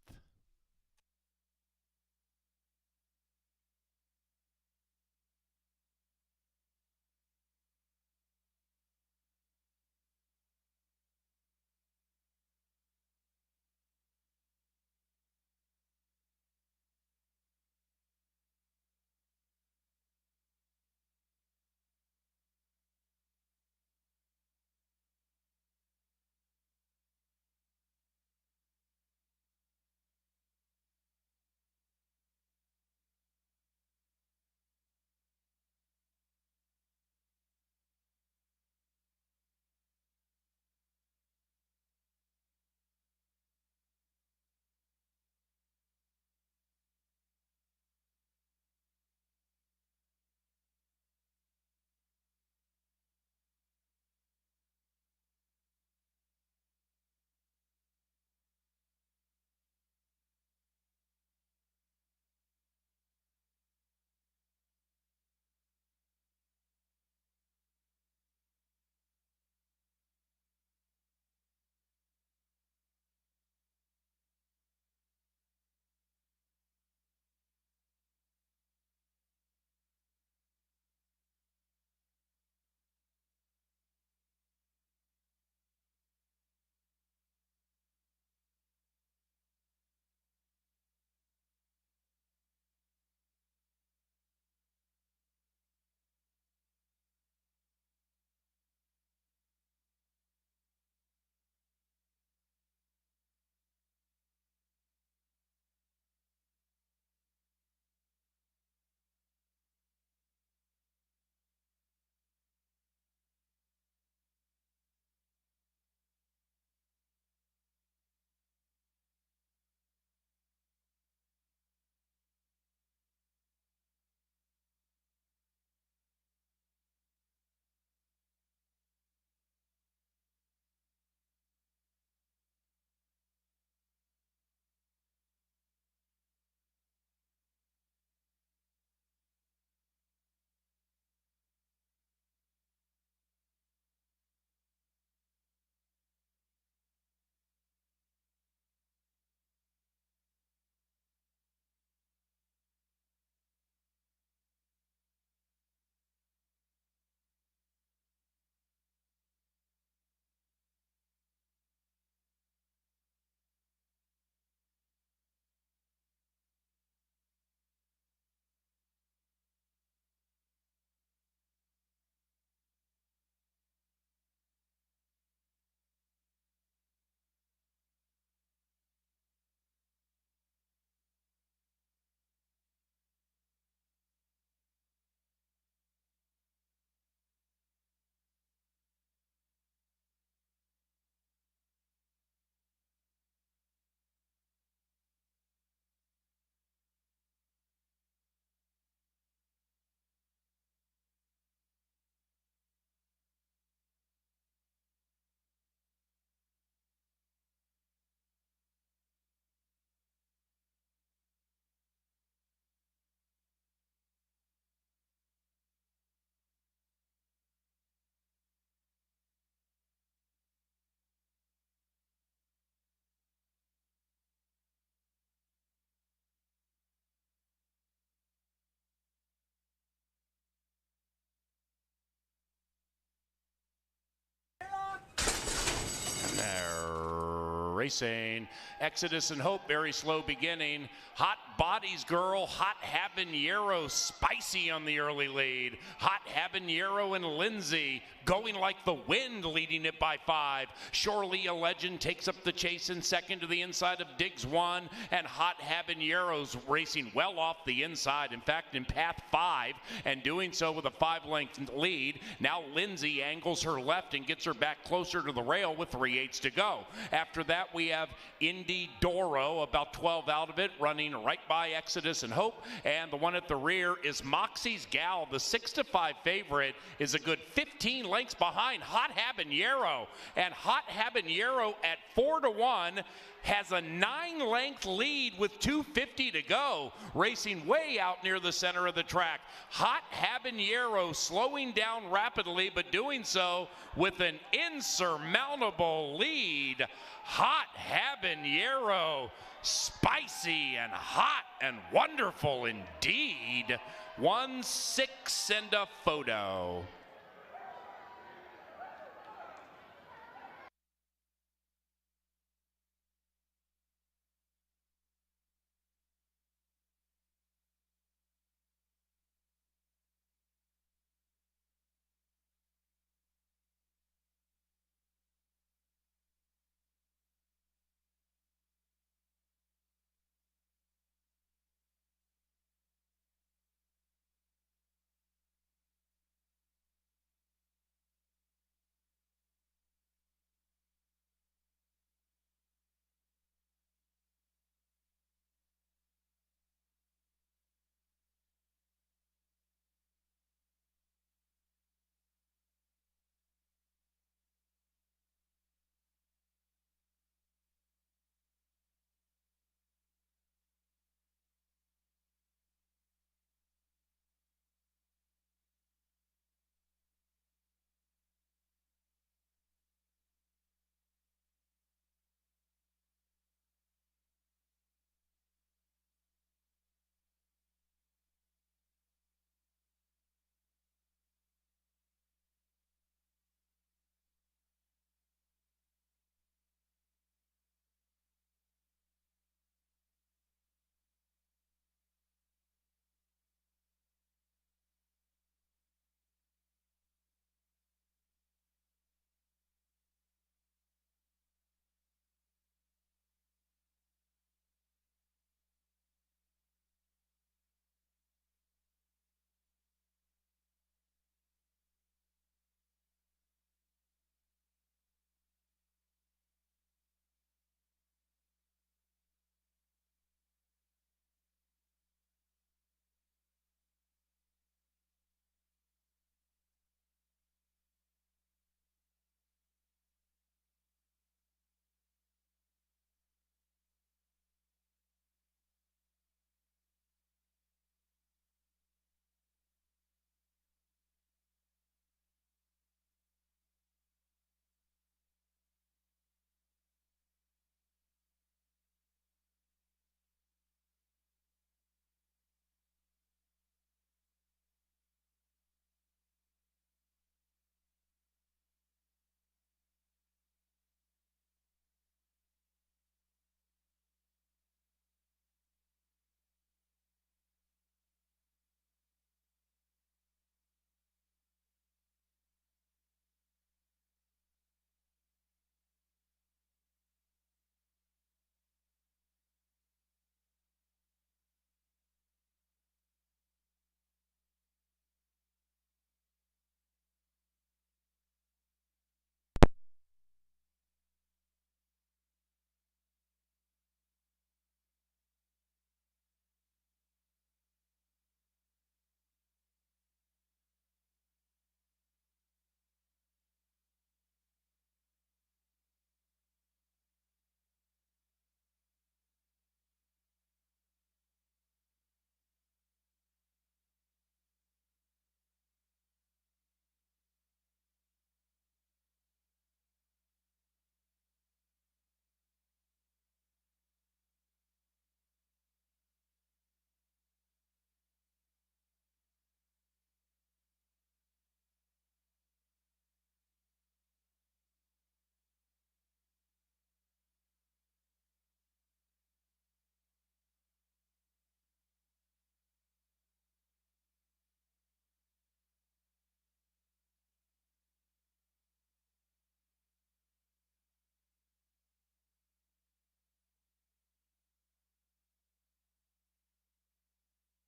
racing. Exodus and Hope, very slow beginning. Hot Bodies Girl, Hot Habanero, spicy on the early lead. Hot Habanero and Lindsay going like the wind, leading it by 5. Surely a Legend takes up the chase in second to the inside of Diggs 1, and Hot Habanero's racing well off the inside. In fact, in path 5, and doing so with a 5-length lead. Now Lindsay angles her left and gets her back closer to the rail with 3/8 to go. After that, we have Indy Doro, about 12 out of it, running right by Exodus and Hope. And the one at the rear is Moxie's Gal. The 6-5 favorite is a good 15 lengths behind Hot Habanero. And Hot Habanero at 4-1 has a 9-length lead with 2:50 to go, racing way out near the center of the track. Hot Habanero slowing down rapidly, but doing so with an insurmountable lead. Hot Habanero, spicy and hot and wonderful indeed. 1-6 and a photo.